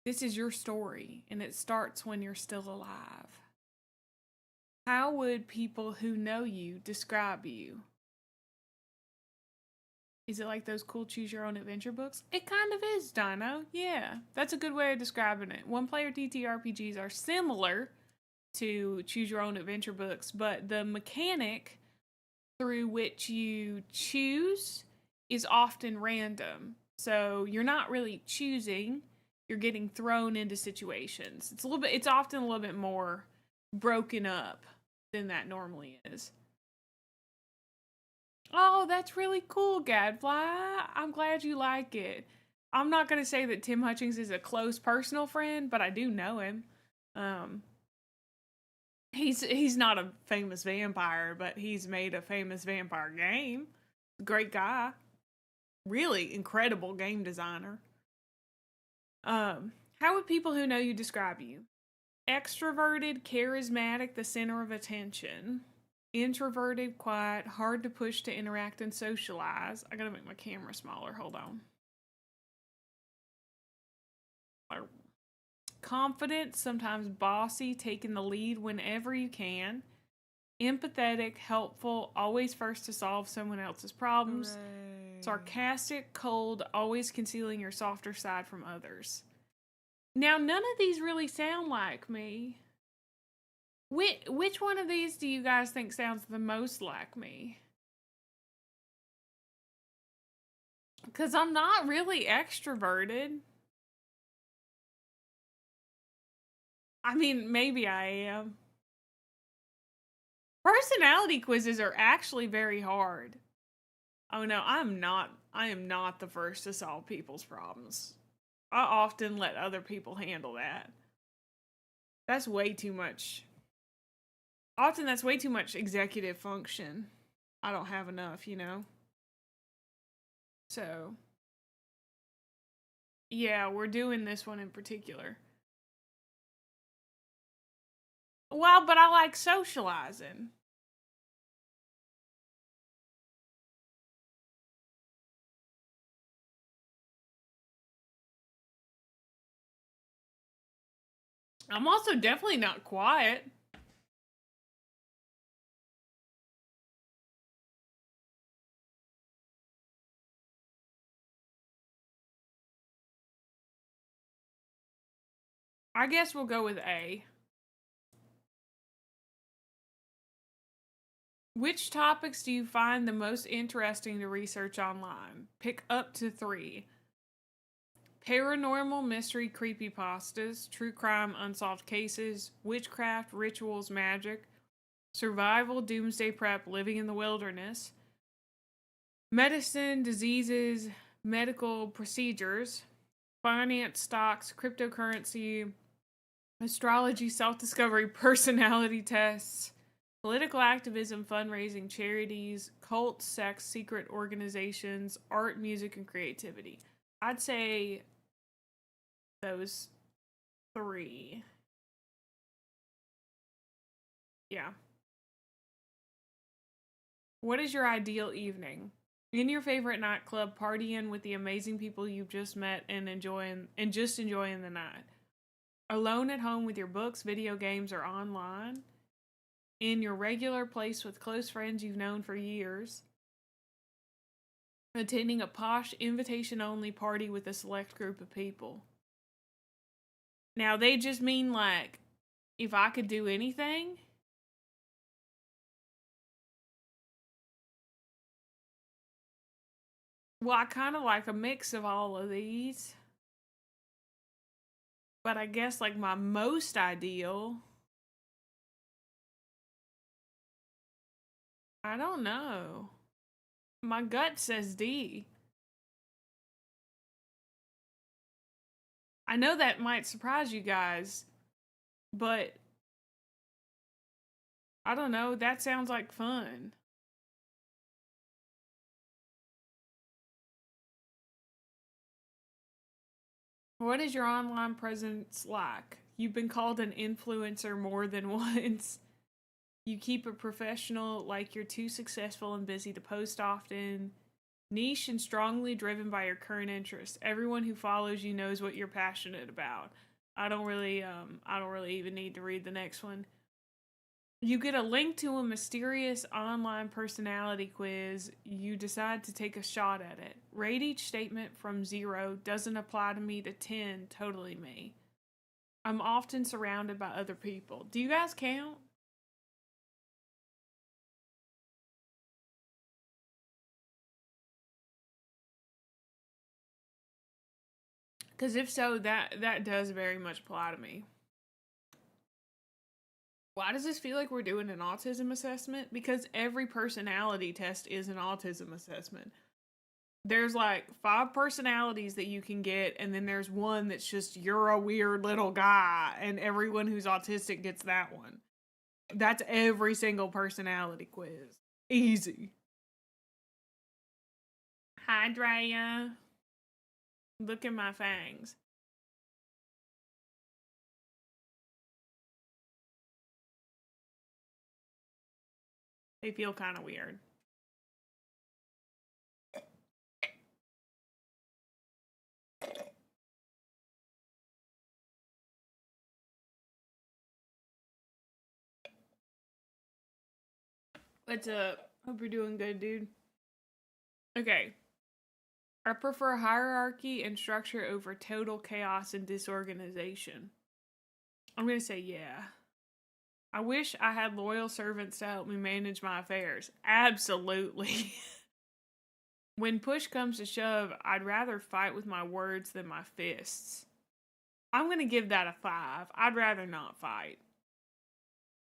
This is your story, and it starts when you're still alive. How would people who know you describe you? Is it like those cool choose your own adventure books? It kind of is, Dino. Yeah, that's a good way of describing it. One-player TTRPGs are similar to choose your own adventure books, but the mechanic through which you choose is often random. So you're not really choosing, you're getting thrown into situations. It's often a little bit more broken up than that normally is. Oh, that's really cool, Gadfly. I'm glad you like it. I'm not going to say that Tim Hutchings is a close personal friend, but I do know him. He's not a famous vampire, but he's made a famous vampire game. Great guy. Really incredible game designer. How would people who know you describe you? Extroverted, charismatic, the center of attention. Introverted, quiet, hard to push to interact and socialize. I gotta make my camera smaller. Hold on. Confident, sometimes bossy, taking the lead whenever you can. Empathetic, helpful, always first to solve someone else's problems. Hooray. Sarcastic, cold, always concealing your softer side from others. Now, none of these really sound like me. Which one of these do you guys think sounds the most like me? Because I'm not really extroverted. I mean, maybe I am. Personality quizzes are actually very hard. Oh no, I am not the first to solve people's problems. I often let other people handle that. That's way too much. Often that's way too much executive function. I don't have enough, you know? So, yeah, we're doing this one in particular. Well, but I like socializing. I'm also definitely not quiet. I guess we'll go with A. Which topics do you find the most interesting to research online? Pick up to 3. Paranormal, mystery, creepypastas, true crime, unsolved cases, witchcraft, rituals, magic, survival, doomsday prep, living in the wilderness, medicine, diseases, medical procedures, finance, stocks, cryptocurrency, astrology, self-discovery, personality tests, political activism, fundraising, charities, cults, sex, secret organizations, art, music, and creativity. I'd say those 3. Yeah. What is your ideal evening? In your favorite nightclub, partying with the amazing people you've just met and enjoying the night. Alone at home with your books, video games, or online. In your regular place with close friends you've known for years. Attending a posh invitation-only party with a select group of people. Now, they just mean, like, if I could do anything. Well, I kind of like a mix of all of these. But I guess, like, my most ideal, I don't know. My gut says D. I know that might surprise you guys, but I don't know. That sounds like fun. What is your online presence like? You've been called an influencer more than once. You keep it professional, like you're too successful and busy to post often. Niche and strongly driven by your current interests. Everyone who follows you knows what you're passionate about. I don't really even need to read the next one. You get a link to a mysterious online personality quiz. You decide to take a shot at it. Rate each statement from 0, doesn't apply to me, to 10, totally me. I'm often surrounded by other people. Do you guys count? Because if so, that does very much apply to me. Why does this feel like we're doing an autism assessment? Because every personality test is an autism assessment. There's like 5 personalities that you can get, and then there's one that's just you're a weird little guy, and everyone who's autistic gets that one. That's every single personality quiz. Easy. Hi, Drea. Look at my fangs. They feel kind of weird. What's up? Hope you're doing good, dude. Okay. I prefer hierarchy and structure over total chaos and disorganization. I'm going to say yeah. I wish I had loyal servants to help me manage my affairs. Absolutely. When push comes to shove, I'd rather fight with my words than my fists. I'm going to give that a 5. I'd rather not fight.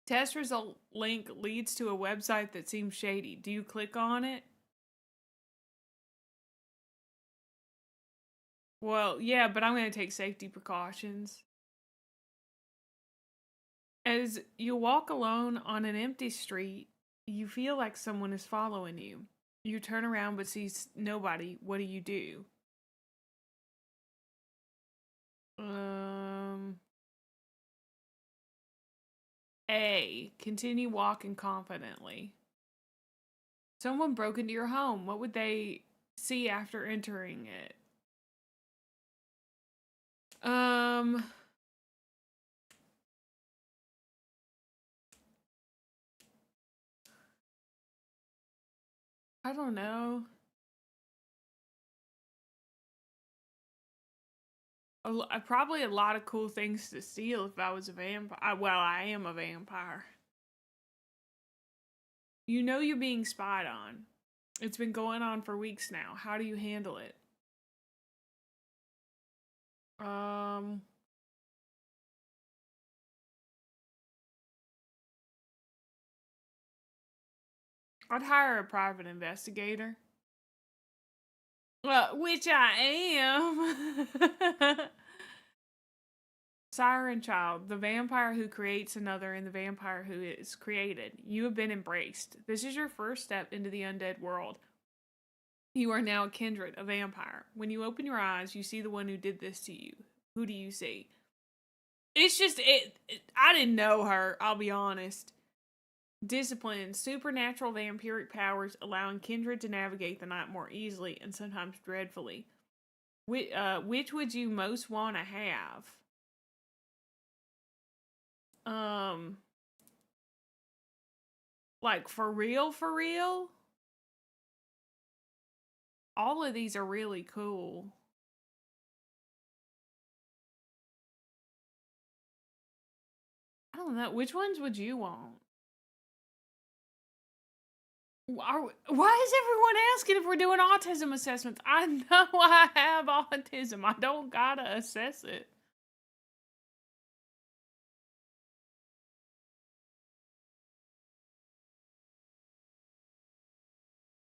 Test result link leads to a website that seems shady. Do you click on it? Well, yeah, but I'm going to take safety precautions. As you walk alone on an empty street, you feel like someone is following you. You turn around but see nobody. What do you do? A. Continue walking confidently. Someone broke into your home. What would they see after entering it? I don't know. Probably a lot of cool things to steal if I was a vampire. Well, I am a vampire. You know you're being spied on. It's been going on for weeks now. How do you handle it? I'd hire a private investigator. Which I am. Siren Child, the vampire who creates another and the vampire who is created. You have been embraced. This is your first step into the undead world. You are now a kindred, a vampire. When you open your eyes, you see the one who did this to you. Who do you see? It's just, I didn't know her, I'll be honest. Discipline, supernatural vampiric powers allowing kindred to navigate the night more easily and sometimes dreadfully. Which would you most want to have? Like for real, for real? All of these are really cool. I don't know. Which ones would you want? Why is everyone asking if we're doing autism assessments? I know I have autism. I don't gotta assess it.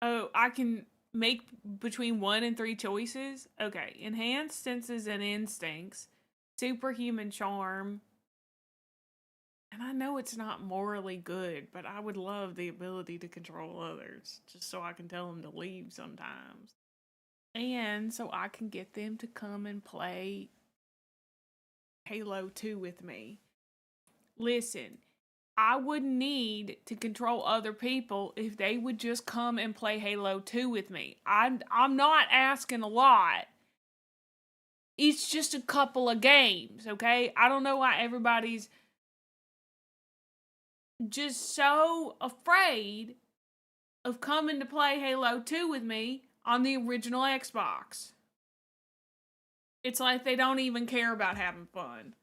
Oh, I can make between 1 and 3 choices? Okay. Enhanced senses and instincts. Superhuman charm. And I know it's not morally good, but I would love the ability to control others. Just so I can tell them to leave sometimes. And so I can get them to come and play Halo 2 with me. Listen, I wouldn't need to control other people if they would just come and play Halo 2 with me. I'm not asking a lot. It's just a couple of games, okay? I don't know why everybody's just so afraid of coming to play Halo 2 with me on the original Xbox. It's like they don't even care about having fun.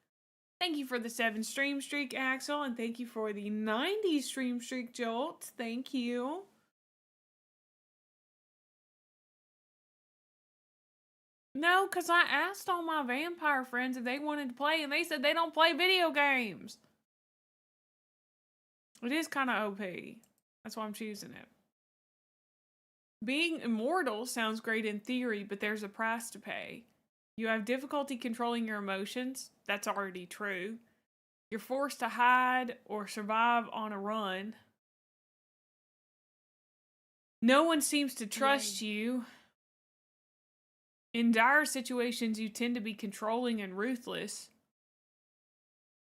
Thank you for the 7 stream streak, Axel, and thank you for the 90 stream streak, Jolt. Thank you. No, because I asked all my vampire friends if they wanted to play, and they said they don't play video games. It is kind of OP. That's why I'm choosing it. Being immortal sounds great in theory, but there's a price to pay. You have difficulty controlling your emotions. That's already true. You're forced to hide or survive on a run. No one seems to trust you. In dire situations, you tend to be controlling and ruthless.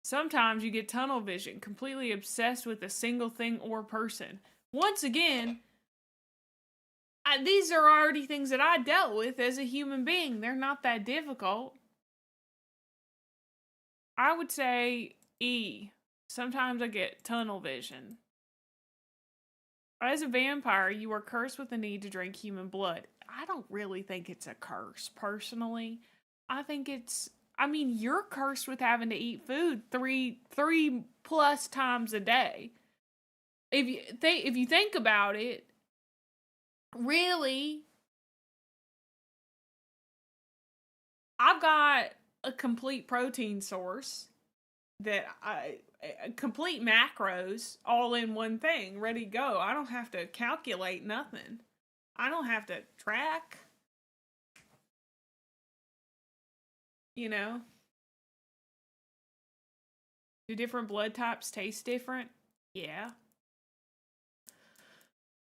Sometimes you get tunnel vision, completely obsessed with a single thing or person. Once again, these are already things that I dealt with as a human being. They're not that difficult. I would say E. Sometimes I get tunnel vision. As a vampire, you are cursed with the need to drink human blood. I don't really think it's a curse, personally. I think it's... I mean, you're cursed with having to eat food three plus times a day. If you think about it, really, I've got a complete protein source that complete macros all in one thing, ready to go. I don't have to calculate nothing. I don't have to track. You know? Do different blood types taste different? Yeah.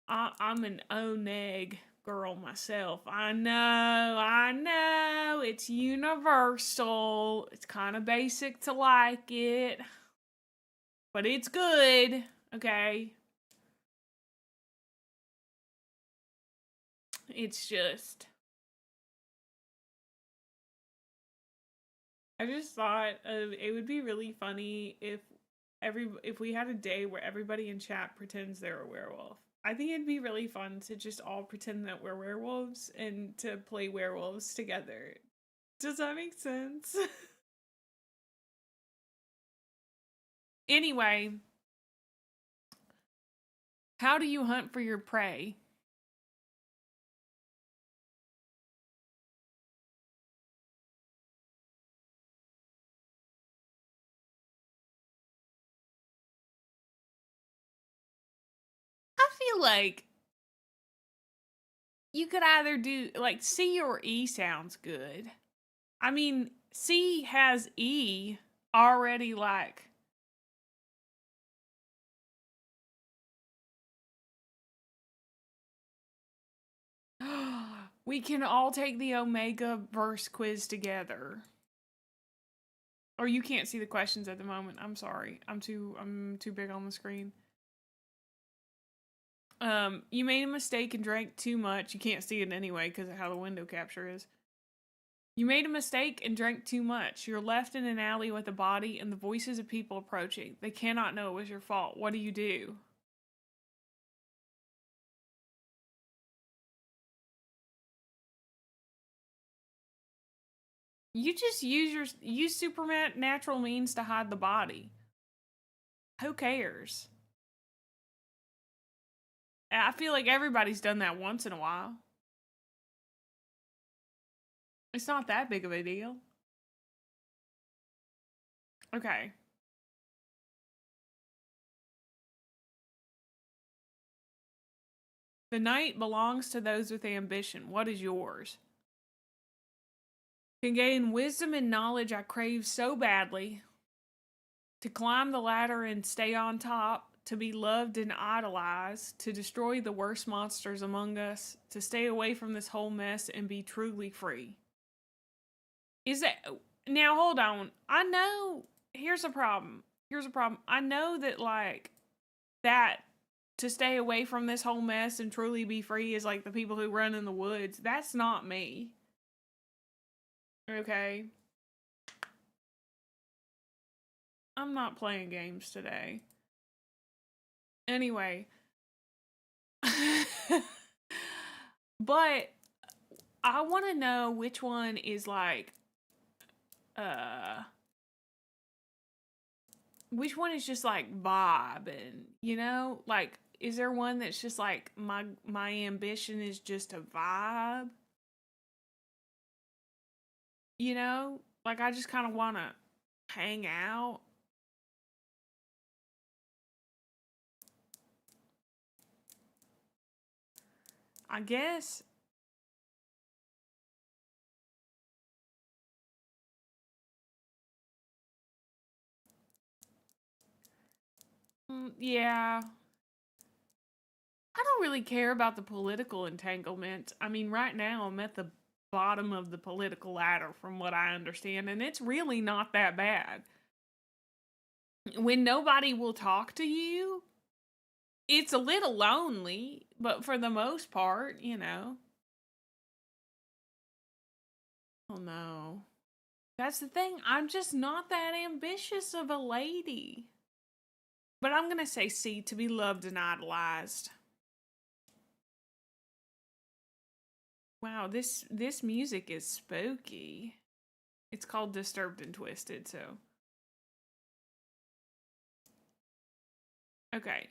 I'm an O-neg girl myself. I know. It's universal. It's kind of basic to like it. But it's good. Okay. It's just... I just thought it would be really funny if we had a day where everybody in chat pretends they're a werewolf. I think it'd be really fun to just all pretend that we're werewolves and to play werewolves together. Does that make sense? Anyway, how do you hunt for your prey? I feel like you could either do like C or E sounds good. I mean, C has E already like we can all take the Omega verse quiz together. Or you can't see the questions at the moment. I'm sorry. I'm too big on the screen. You made a mistake and drank too much. You can't see it anyway because of how the window capture is. You made a mistake and drank too much. You're left in an alley with a body and the voices of people approaching. They cannot know it was your fault. What do? You just use supernatural means to hide the body. Who cares? I feel like everybody's done that once in a while. It's not that big of a deal. Okay. The night belongs to those with ambition. What is yours? Can gain wisdom and knowledge I crave so badly. To climb the ladder and stay on top. To be loved and idolized. To destroy the worst monsters among us. To stay away from this whole mess and be truly free. Is that... Now, hold on. I know... Here's a problem. I know that, like, that to stay away from this whole mess and truly be free is like the people who run in the woods. That's not me. Okay. I'm not playing games today. Anyway. But I want to know which one is like which one is just like vibe and you know, like is there one that's just like my ambition is just a vibe? You know? Like I just kind of want to hang out. I guess. Yeah. I don't really care about the political entanglement. I mean, right now I'm at the bottom of the political ladder from what I understand, and it's really not that bad. When nobody will talk to you, it's a little lonely, but for the most part, you know. Oh no. That's the thing. I'm just not that ambitious of a lady. But I'm going to say C, to be loved and idolized. Wow, this music is spooky. It's called Disturbed and Twisted, so. Okay.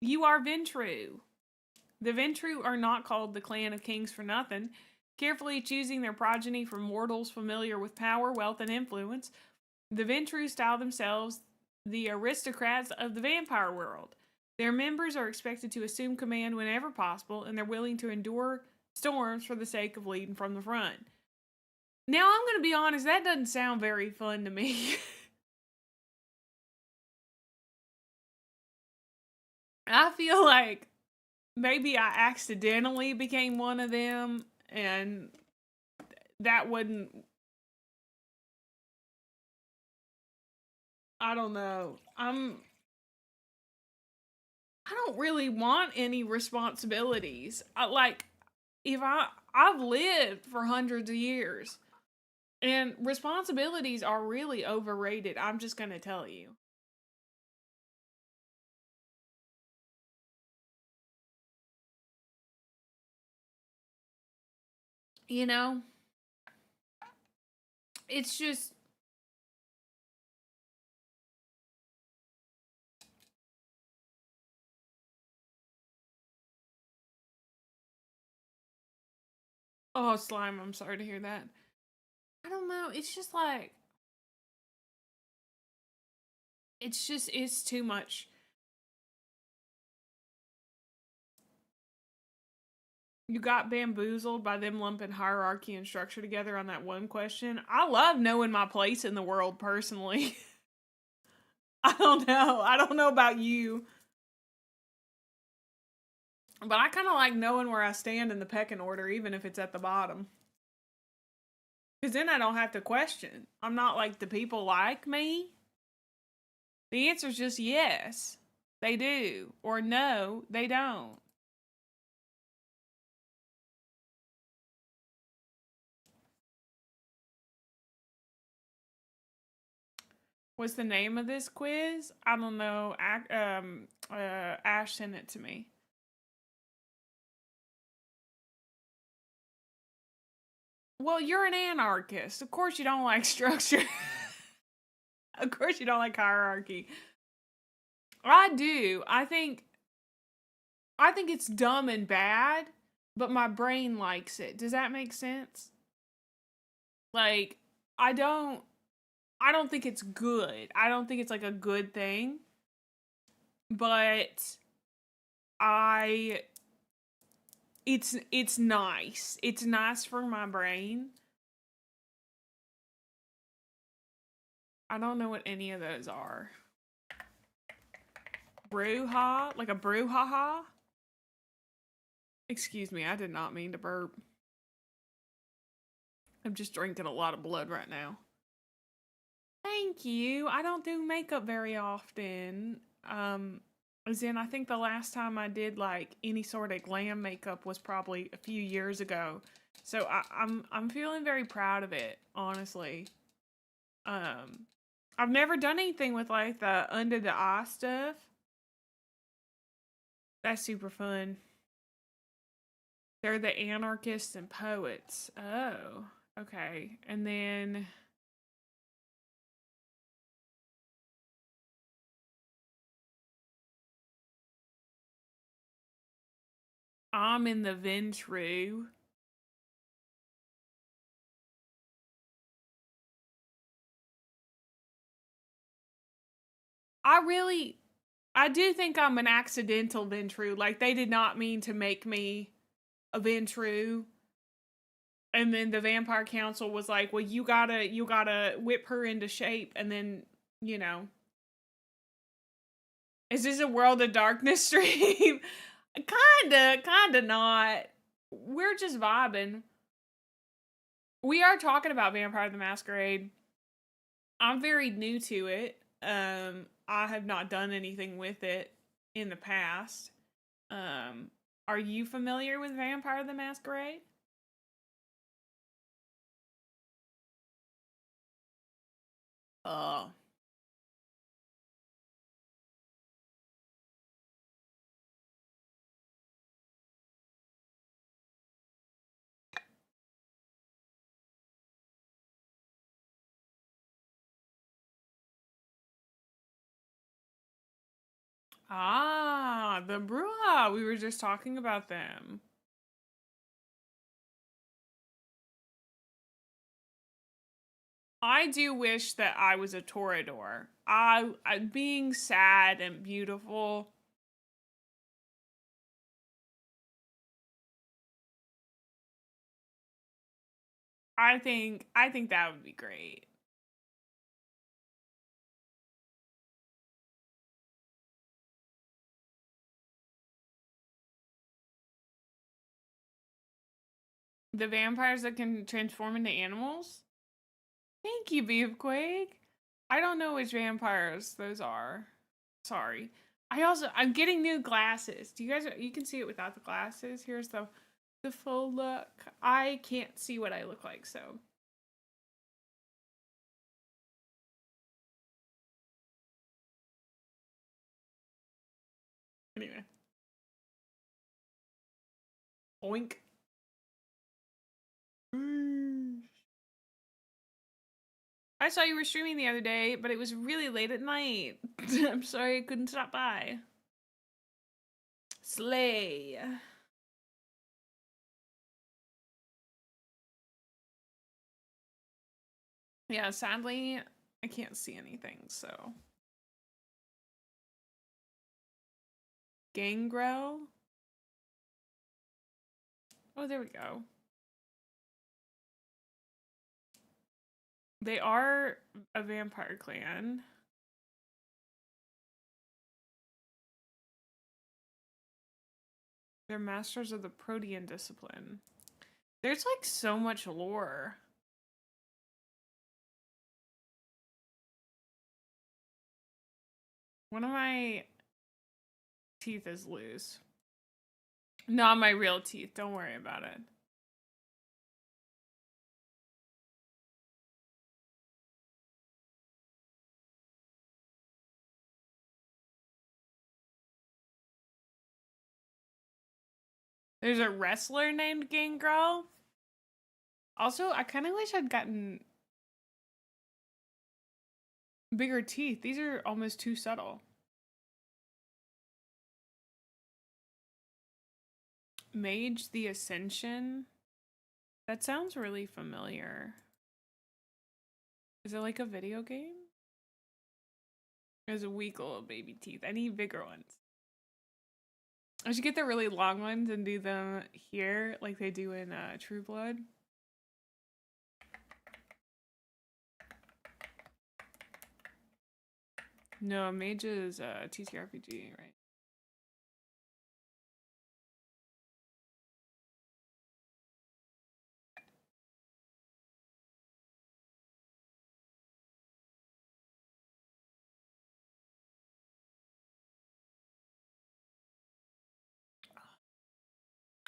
You are Ventru. The Ventru are not called the clan of kings for nothing, carefully choosing their progeny from mortals familiar with power, wealth, and influence. The Ventru style themselves the aristocrats of the vampire world. Their members are expected to assume command whenever possible, and they're willing to endure storms for the sake of leading from the front. Now, I'm going to be honest, that doesn't sound very fun to me. I feel like maybe I accidentally became one of them, and that wouldn't. I don't know. I don't really want any responsibilities. I've lived for hundreds of years, and responsibilities are really overrated. I'm just gonna tell you. You know, It's just... Oh, slime, I'm sorry to hear that. I don't know, it's just like... it's too much. You got bamboozled by them lumping hierarchy and structure together on that one question. I love knowing my place in the world, personally. I don't know. I don't know about you. But I kind of like knowing where I stand in the pecking order, even if it's at the bottom. Because then I don't have to question. I'm not like, do people like me? The answer's just yes, they do. Or no, they don't. What's the name of this quiz? I don't know. Ash sent it to me. Well, you're an anarchist. Of course you don't like structure. Of course you don't like hierarchy. I do. I think it's dumb and bad, but my brain likes it. Does that make sense? Like, I don't think it's good. I don't think it's like a good thing. But it's nice. It's nice for my brain. I don't know what any of those are. Brouhaha? Like a brouhaha? Excuse me, I did not mean to burp. I'm just drinking a lot of blood right now. Thank you. I don't do makeup very often. As in, I think the last time I did like any sort of glam makeup was probably a few years ago. So I'm feeling very proud of it, honestly. I've never done anything with like the under the eye stuff. That's super fun. They're the anarchists and poets. Oh, okay. And then I'm in the Ventrue. I do think I'm an accidental Ventrue. Like, they did not mean to make me a Ventrue. And then the Vampire Council was like, well, you gotta whip her into shape. And then, you know. Is this a World of Darkness stream? Kinda not. We're just vibing. We are talking about Vampire the Masquerade. I'm very new to it. I have not done anything with it in the past. Are you familiar with Vampire the Masquerade? Oh. Ah, the Bruja. We were just talking about them. I do wish that I was a Toreador. I being sad and beautiful. I think that would be great. The vampires that can transform into animals? Thank you, Beefquake. I don't know which vampires those are. Sorry. I'm getting new glasses. Do you guys, you can see it without the glasses. Here's the full look. I can't see what I look like, so. Anyway. Oink. I saw you were streaming the other day, but it was really late at night. I'm sorry I couldn't stop by. Slay. Yeah, sadly, I can't see anything, so. Gangrel? Oh, there we go. They are a vampire clan. They're masters of the Protean discipline. There's like so much lore. One of my teeth is loose. Not my real teeth. Don't worry about it. There's a wrestler named Gangrel. Also, I kind of wish I'd gotten bigger teeth. These are almost too subtle. Mage the Ascension? That sounds really familiar. Is it like a video game? There's a weak little baby teeth. I need bigger ones. I should get the really long ones and do them here like they do in True Blood. No, Mage is TTRPG, right?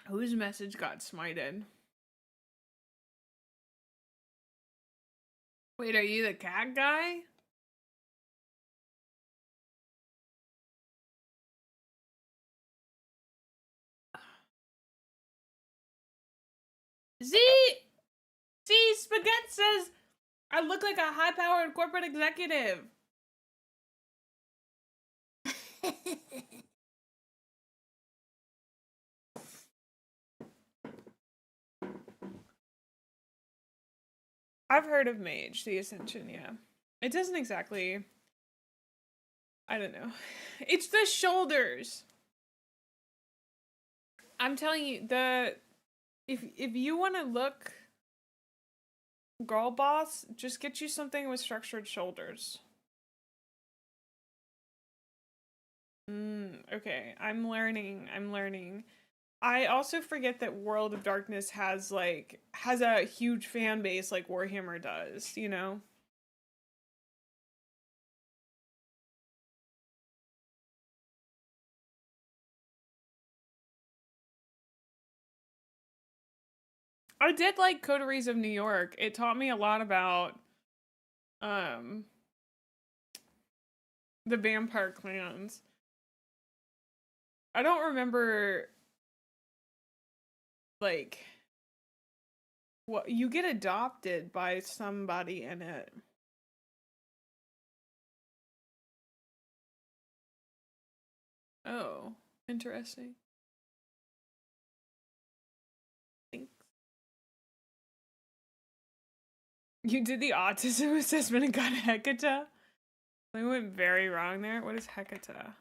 Whose message got smited? Wait, are you the cat guy? See, Spaghetti says I look like a high-powered corporate executive. I've heard of Mage the Ascension, yeah. It doesn't exactly, I don't know. It's the shoulders. I'm telling you, if you want to look girl boss, just get you something with structured shoulders. Okay, I'm learning. I also forget that World of Darkness has a huge fan base like Warhammer does, you know? I did like Coteries of New York. It taught me a lot about the vampire clans. I don't remember like what you get adopted by somebody in it. Oh, interesting. Thanks. You did the autism assessment and got Hecata? We went very wrong there. What is Hecata?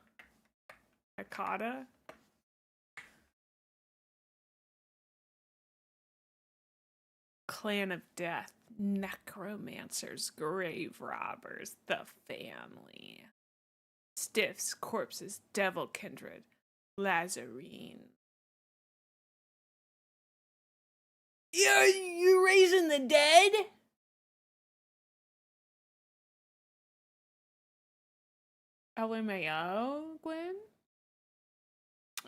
Hecata? Clan of Death, Necromancers, Grave Robbers, the Family. Stiffs, Corpses, Devil Kindred, Lazarine. You raising the dead? LMAO, Gwen?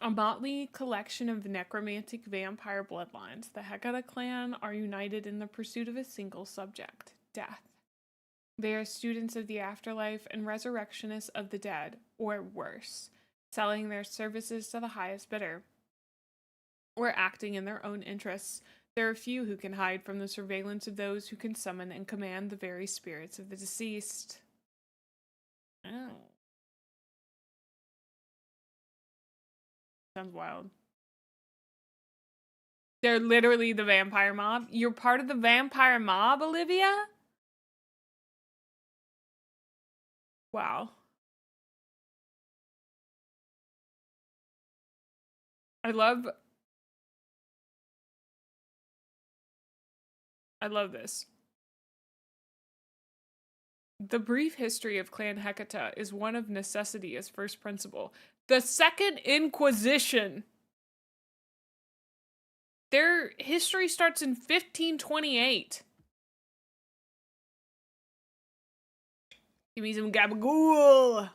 A motley collection of necromantic vampire bloodlines, the Hecata clan are united in the pursuit of a single subject, death. They are students of the afterlife and resurrectionists of the dead, or worse, selling their services to the highest bidder, or acting in their own interests There are few who can hide from the surveillance of those who can summon and command the very spirits of the deceased. Oh. Sounds wild. They're literally the vampire mob. You're part of the vampire mob, Olivia? Wow. I love this. The brief history of Clan Hecata is one of necessity as first principle. The Second Inquisition. Their history starts in 1528. Give me some gabagool.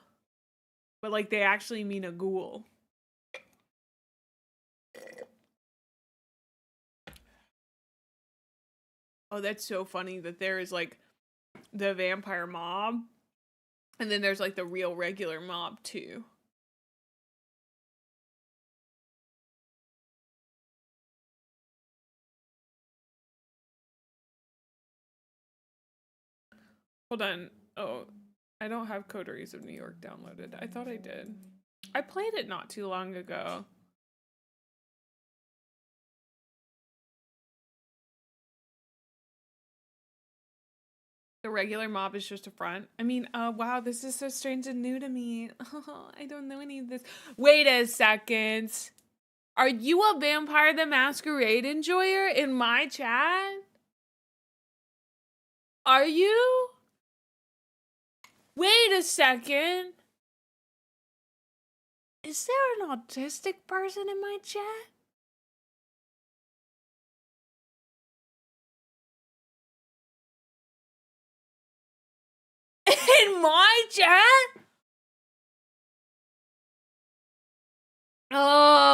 But like they actually mean a ghoul. Oh, that's so funny that there is like the vampire mob. And then there's like the real regular mob too. Hold on. Oh, I don't have Coteries of New York downloaded. I thought I did. I played it not too long ago. The regular mob is just a front. I mean, wow, this is so strange and new to me. Oh, I don't know any of this. Wait a second. Are you a Vampire the Masquerade enjoyer in my chat? Are you? Wait a second. Is there an autistic person in my chat? In my chat? Oh.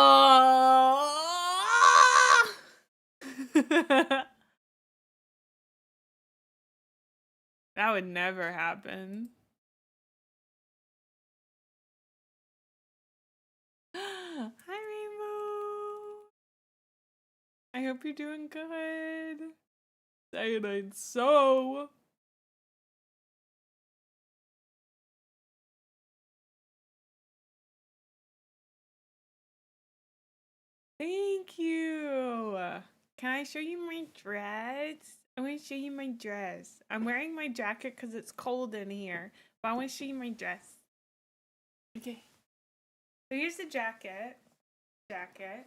That would never happen. Hi, Rainbow. I hope you're doing good. Cyanide so. Thank you. Can I show you my dress? I want to show you my dress. I'm wearing my jacket because it's cold in here, but I want to show you my dress. Okay. So here's the jacket. Okay.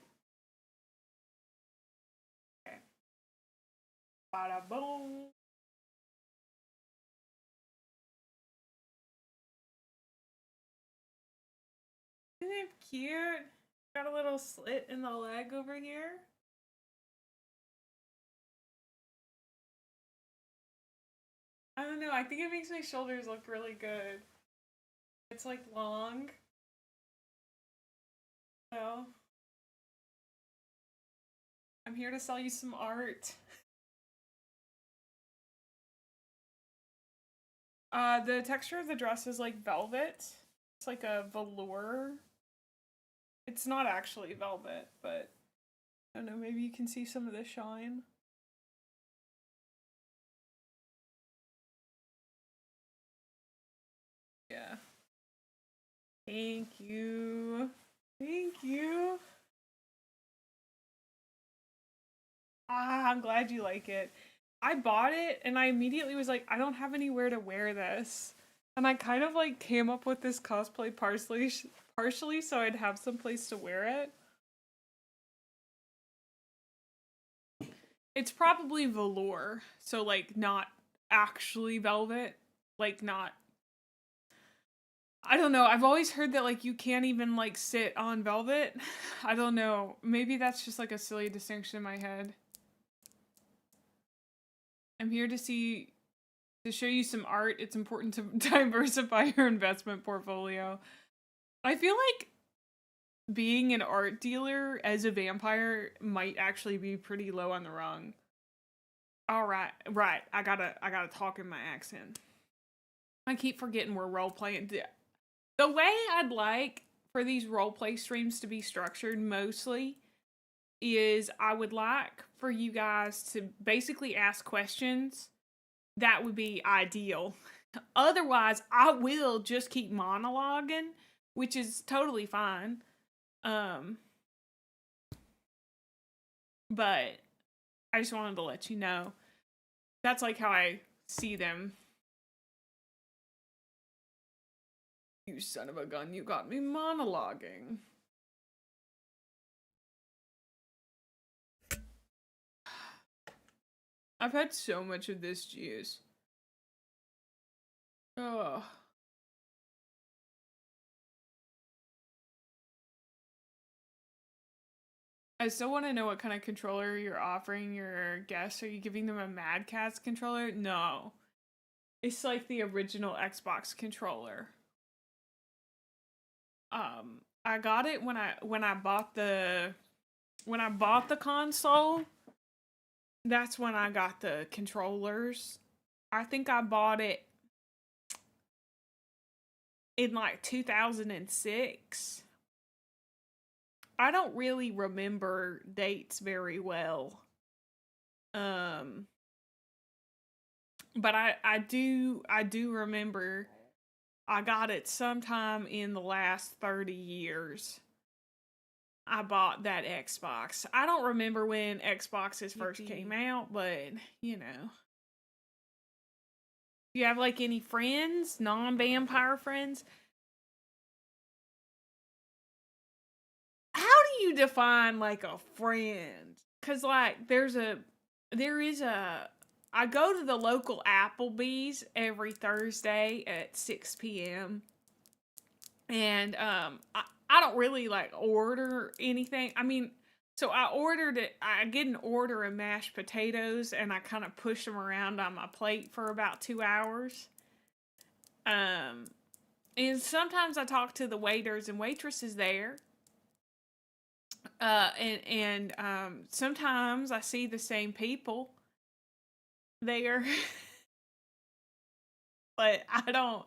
Bada boom. Isn't it cute? Got a little slit in the leg over here. I don't know. I think it makes my shoulders look really good. It's like long. So I'm here to sell you some art. The texture of the dress is like velvet. It's like a velour. It's not actually velvet, but I don't know, maybe you can see some of the shine. Yeah. Thank you. Thank you. Ah, I'm glad you like it. I bought it and I immediately was like, I don't have anywhere to wear this. And I kind of like came up with this cosplay partially so I'd have some place to wear it. It's probably velour, so like not actually velvet, like not. I don't know. I've always heard that like you can't even like sit on velvet. I don't know. Maybe that's just like a silly distinction in my head. I'm here to show you some art. It's important to diversify your investment portfolio. I feel like being an art dealer as a vampire might actually be pretty low on the rung. All right, right. I gotta talk in my accent. I keep forgetting we're role playing. The way I'd like for these role play streams to be structured mostly is I would like for you guys to basically ask questions. That would be ideal. Otherwise, I will just keep monologuing, which is totally fine. But I just wanted to let you know. That's like how I see them. You son of a gun, you got me monologuing. I've had so much of this juice. Oh. I still want to know what kind of controller you're offering your guests. Are you giving them a Mad Catz controller? No. It's like the original Xbox controller. I got it when I bought the console. That's when I got the controllers. I think I bought it in like 2006. I don't really remember dates very well. But I do remember I got it sometime in the last 30 years. I bought that Xbox. I don't remember when Xboxes first came out, but you know. Do you have like any friends, non-vampire friends? How do you define like a friend? Cause like there is a I go to the local Applebee's every Thursday at 6 p.m. And I don't really like order anything. I mean, so I get an order of mashed potatoes and I kind of push them around on my plate for about 2 hours. And sometimes I talk to the waiters and waitresses there. And sometimes I see the same people there. But I don't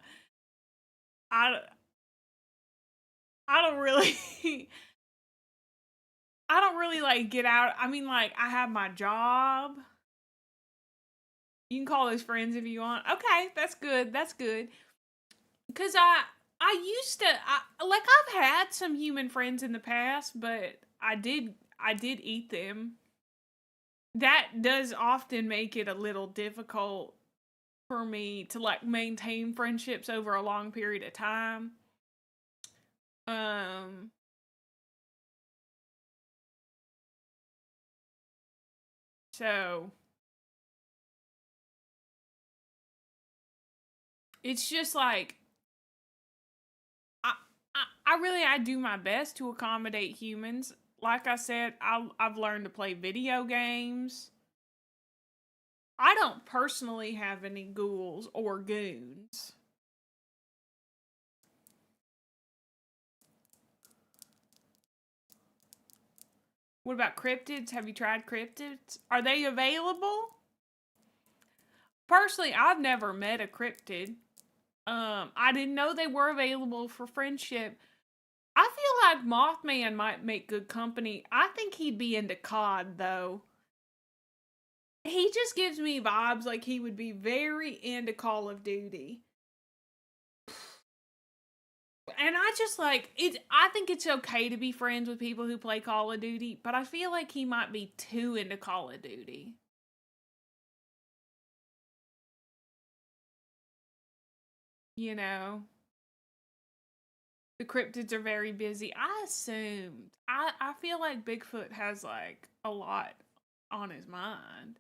really I don't really like get out. I mean, like, I have my job. You can call those friends if you want. Okay, that's good. That's good. Cause I used to I've had some human friends in the past, but I did eat them. That does often make it a little difficult for me to like maintain friendships over a long period of time. So it's just like I do my best to accommodate humans. Like I said, I've learned to play video games. I don't personally have any ghouls or goons. What about cryptids? Have you tried cryptids? Are they available? Personally, I've never met a cryptid. I didn't know they were available for friendship. I feel like Mothman might make good company. I think he'd be into COD, though. He just gives me vibes like he would be very into Call of Duty. And I just like it. I think it's okay to be friends with people who play Call of Duty, but I feel like he might be too into Call of Duty. You know, the cryptids are very busy. I assumed. I feel like Bigfoot has like a lot on his mind.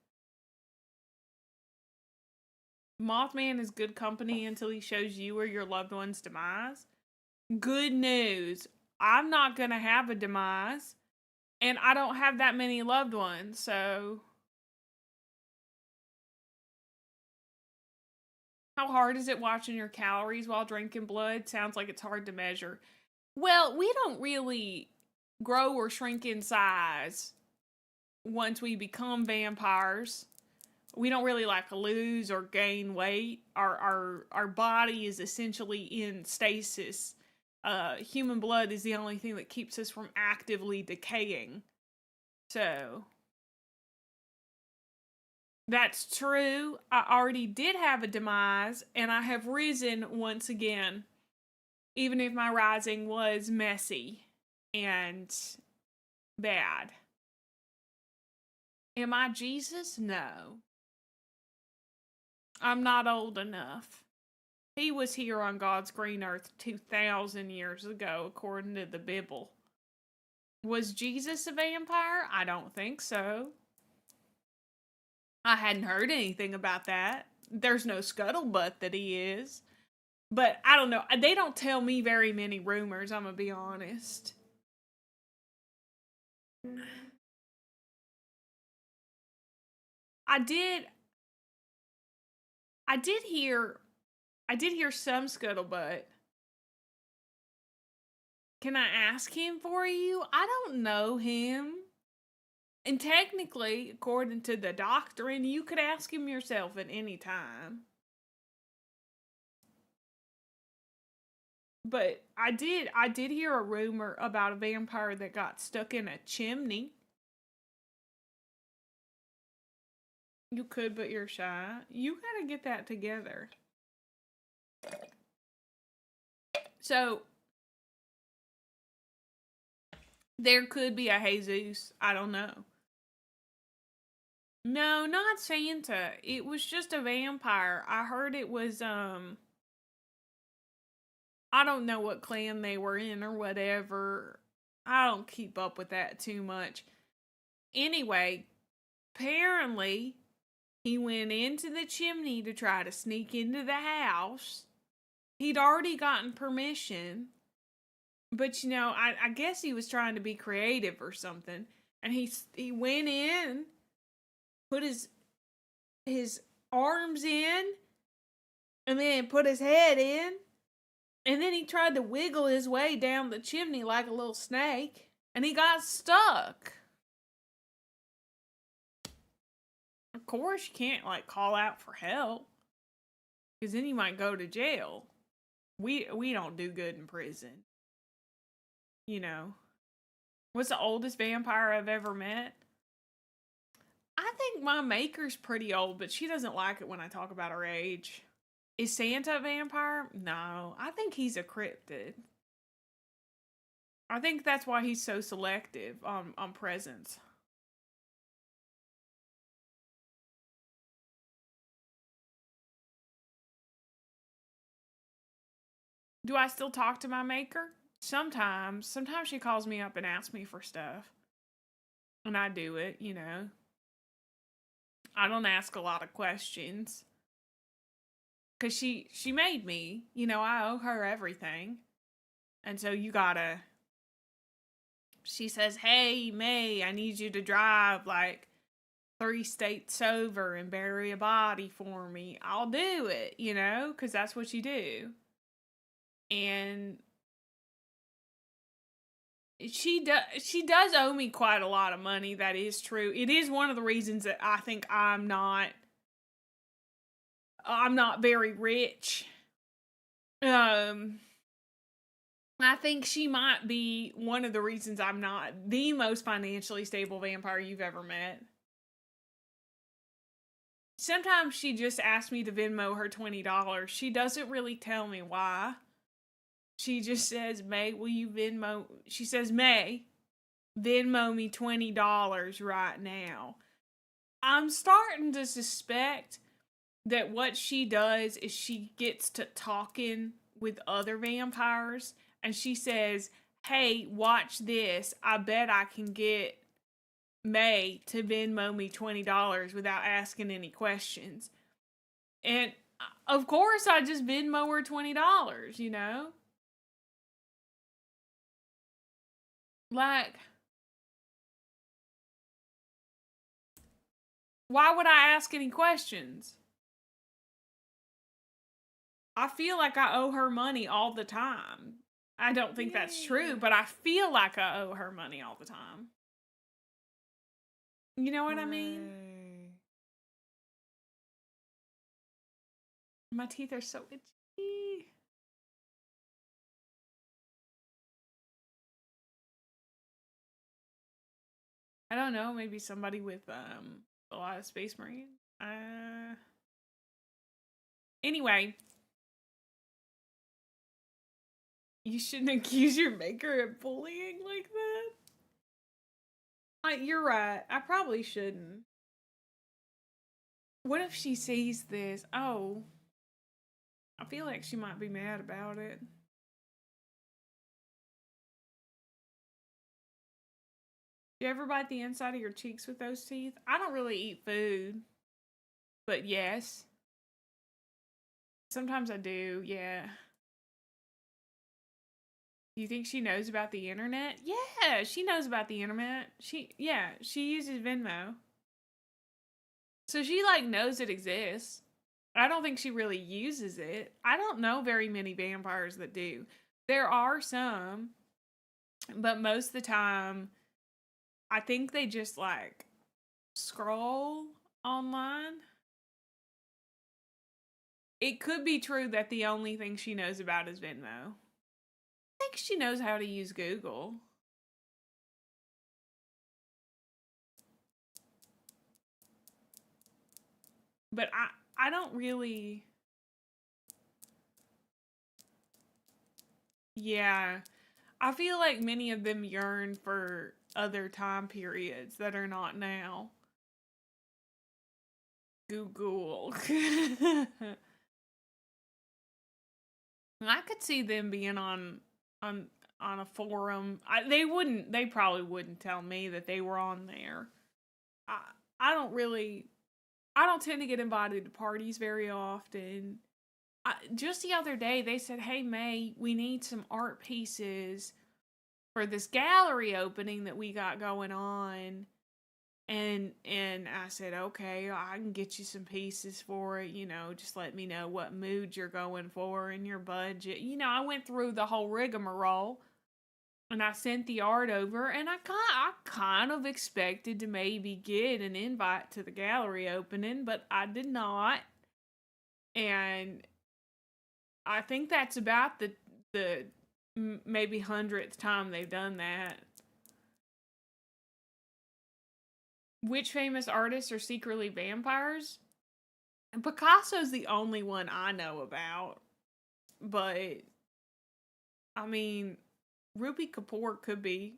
Mothman is good company until he shows you or your loved one's demise. Good news. I'm not going to have a demise. And I don't have that many loved ones, so. How hard is it watching your calories while drinking blood? Sounds like it's hard to measure. Well, we don't really grow or shrink in size once we become vampires. We don't really like lose or gain weight. Our body is essentially in stasis. Human blood is the only thing that keeps us from actively decaying. So that's true. I already did have a demise, and I have risen once again, even if my rising was messy and bad. Am I Jesus? No. I'm not old enough. He was here on God's green earth 2,000 years ago, according to the Bible. Was Jesus a vampire? I don't think so. I hadn't heard anything about that. There's no scuttlebutt that he is. But I don't know. They don't tell me very many rumors, I'm gonna be honest. I did hear some scuttlebutt. Can I ask him for you? I don't know him. And technically, according to the doctrine, you could ask him yourself at any time. But I did hear a rumor about a vampire that got stuck in a chimney. You could, but you're shy. You gotta get that together. So, there could be a Jesus. I don't know. No, not Santa. It was just a vampire. I heard it was, I don't know what clan they were in or whatever. I don't keep up with that too much. Anyway, apparently, he went into the chimney to try to sneak into the house. He'd already gotten permission. But, you know, I guess he was trying to be creative or something. And he went in, put his arms in, and then put his head in. And then he tried to wiggle his way down the chimney like a little snake. And he got stuck. Of course, you can't, like, call out for help. Because then you might go to jail. We don't do good in prison. You know. What's the oldest vampire I've ever met? I think my maker's pretty old, but she doesn't like it when I talk about her age. Is Santa a vampire? No, I think he's a cryptid. I think that's why he's so selective on presents. Do I still talk to my maker? Sometimes. Sometimes she calls me up and asks me for stuff. And I do it, you know. I don't ask a lot of questions. Because she made me. You know, I owe her everything. And so you gotta... She says, hey, May, I need you to drive like 3 states over and bury a body for me. I'll do it, you know, because that's what you do. And she does owe me quite a lot of money. That is true. It is one of the reasons that I think I'm not very rich. I think she might be one of the reasons I'm not the most financially stable vampire you've ever met. Sometimes she just asks me to Venmo her $20. She doesn't really tell me why. She just says, May, will you Venmo? She says, May, Venmo me $20 right now. I'm starting to suspect that what she does is she gets to talking with other vampires and she says, hey, watch this. I bet I can get May to Venmo me $20 without asking any questions. And of course I just Venmo her $20, you know? Like, why would I ask any questions? I feel like I owe her money all the time. I don't think that's true, but I feel like I owe her money all the time. You know what I mean? My teeth are so itchy. I don't know, maybe somebody with a lot of Space Marines. Anyway, you shouldn't accuse your maker of bullying like that. You're right. I probably shouldn't. What if she sees this? Oh, I feel like she might be mad about it. Do you ever bite the inside of your cheeks with those teeth? I don't really eat food, but yes. Sometimes I do, yeah. Do you think she knows about the internet? Yeah, she knows about the internet. She uses Venmo. So she like knows it exists. I don't think she really uses it. I don't know very many vampires that do. There are some, but most of the time I think they just like scroll online. It could be true that the only thing she knows about is Venmo. I think she knows how to use Google. But I don't really. Yeah. I feel like many of them yearn for other time periods that are not now. Google. I could see them being on a forum. They probably wouldn't tell me that they were on there. I don't tend to get invited to parties very often. Just the other day, they said, "Hey, May, we need some art pieces for this gallery opening that we got going on." And I said, "Okay, I can get you some pieces for it. Just let me know what mood you're going for and your budget." I went through the whole rigmarole, and I sent the art over, and I kind of expected to maybe get an invite to the gallery opening, but I did not. And I think that's about the maybe 100th time they've done that. Which famous artists are secretly vampires? Picasso's the only one I know about. But, I mean, Rupi Kapoor could be.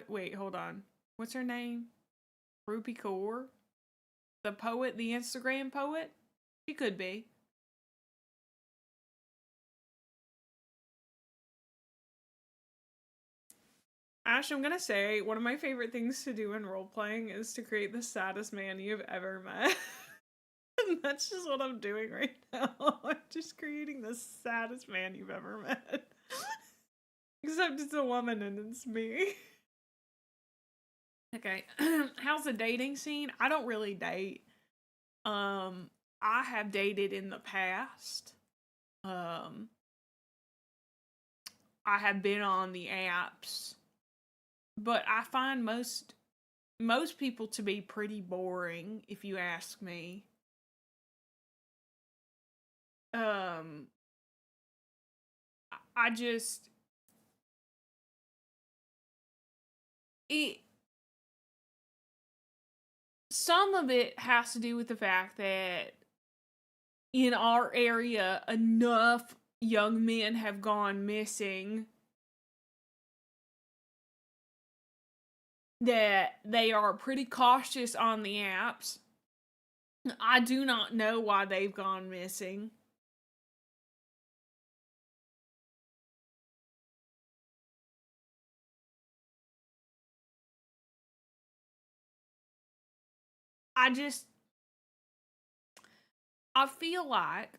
Wait, hold on. What's her name? Rupi Kaur? The poet, the Instagram poet? She could be. Ash, I'm gonna say one of my favorite things to do in role playing is to create the saddest man you've ever met. And that's just what I'm doing right now. I'm just creating the saddest man you've ever met. Except it's a woman and it's me. Okay. How's the dating scene? I don't really date. I have dated in the past. I have been on the apps. But I find most people to be pretty boring, if you ask me. I just some of it has to do with the fact that in our area enough young men have gone missing that they are pretty cautious on the apps. I do not know why they've gone missing. I feel like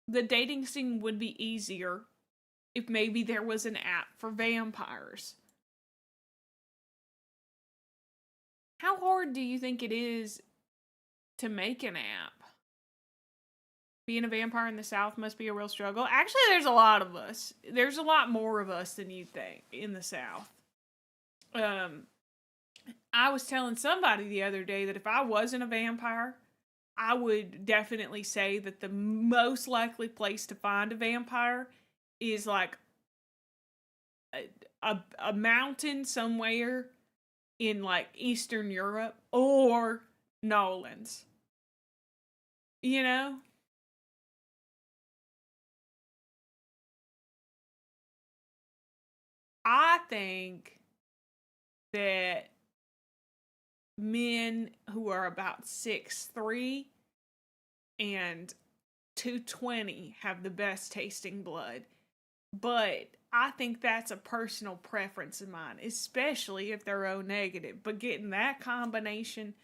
the dating scene would be easier if maybe there was an app for vampires. How hard do you think it is to make an app? Being a vampire in the South must be a real struggle. Actually, there's a lot of us. There's a lot more of us than you'd think in the South. I was telling somebody the other day that if I wasn't a vampire, I would definitely say that the most likely place to find a vampire is like a mountain somewhere in like Eastern Europe or Nolan's. You know? I think that men who are about 6'3" and 220 have the best tasting blood. But I think that's a personal preference of mine, especially if they're O negative. But getting that combination,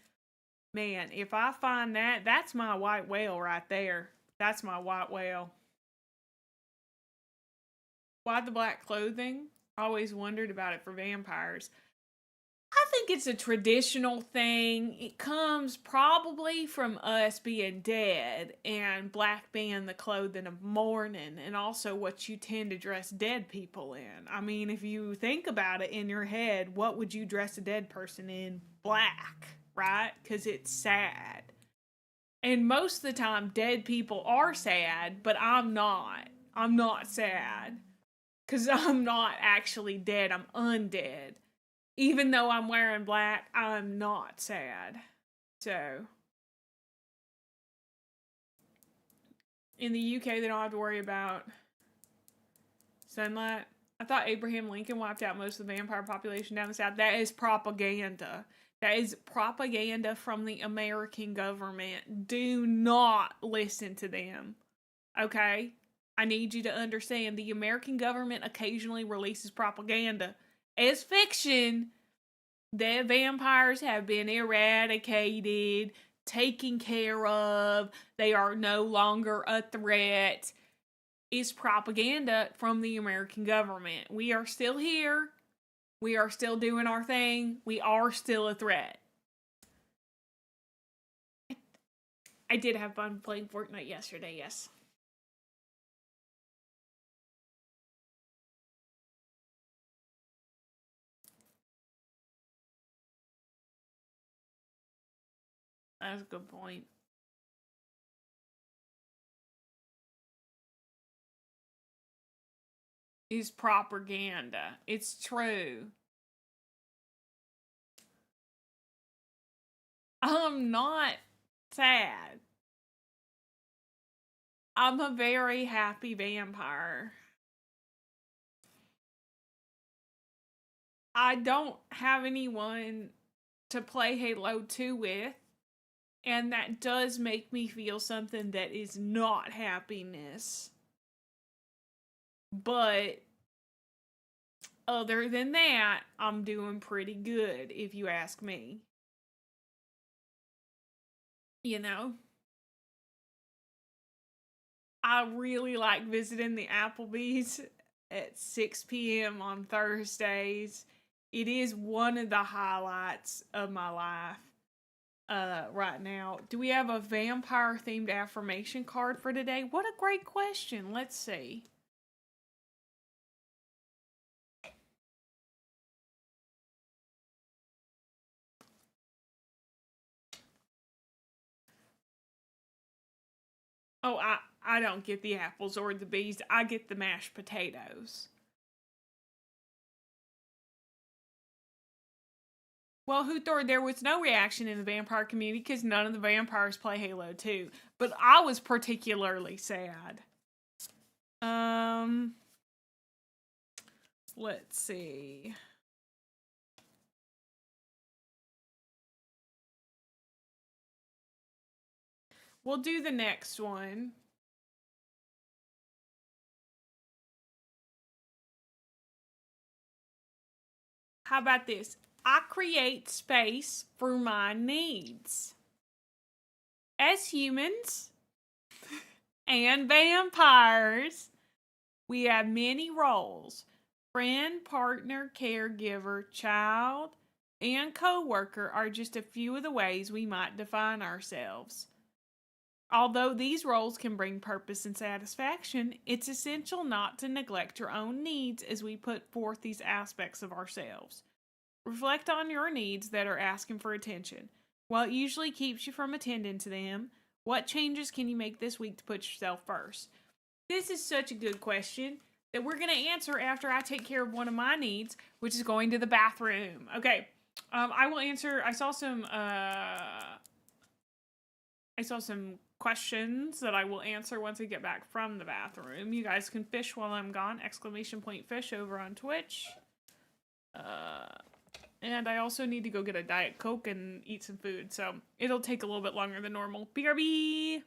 man, if I find that, that's my white whale right there. That's my white whale. Why the black clothing? I always wondered about it for vampires. I think it's a traditional thing. It comes probably from us being dead and black being the clothing of mourning, and also what you tend to dress dead people in. I mean, if you think about it in your head, what would you dress a dead person in? Black, right? Because it's sad. And most of the time, dead people are sad, but I'm not. I'm not sad. Because I'm not actually dead, I'm undead. Even though I'm wearing black, I'm not sad. So, in the UK, they don't have to worry about sunlight. I thought Abraham Lincoln wiped out most of the vampire population down the south. That is propaganda. That is propaganda from the American government. Do not listen to them. Okay? I need you to understand the American government occasionally releases propaganda as fiction that vampires have been eradicated, taken care of, they are no longer a threat. Is propaganda from the American government. We are still here. We are still doing our thing. We are still a threat. I did have fun playing Fortnite yesterday, yes. That's a good point. Is propaganda. It's true. I'm not sad. I'm a very happy vampire. I don't have anyone to play Halo 2 with, and that does make me feel something that is not happiness. But other than that, I'm doing pretty good, if you ask me. You know? I really like visiting the Applebee's at 6 p.m. on Thursdays. It is one of the highlights of my life right now. Do we have a vampire themed affirmation card for today? What a great question. Let's see. Oh, I don't get the apples or the bees. I get the mashed potatoes. Well, who thought there was no reaction in the vampire community because none of the vampires play Halo 2. But I was particularly sad. Let's see. We'll do the next one. How about this? I create space for my needs. As humans and vampires, we have many roles. Friend, partner, caregiver, child, and co-worker are just a few of the ways we might define ourselves. Although these roles can bring purpose and satisfaction, it's essential not to neglect your own needs as we put forth these aspects of ourselves. Reflect on your needs that are asking for attention. What usually keeps you from attending to them? What changes can you make this week to put yourself first? This is such a good question that we're going to answer after I take care of one of my needs, which is going to the bathroom. Okay, I will answer. I saw some questions that I will answer once I get back from the bathroom. You guys can fish while I'm gone. !fish over on Twitch. And I also need to go get a Diet Coke and eat some food, so it'll take a little bit longer than normal. BRB!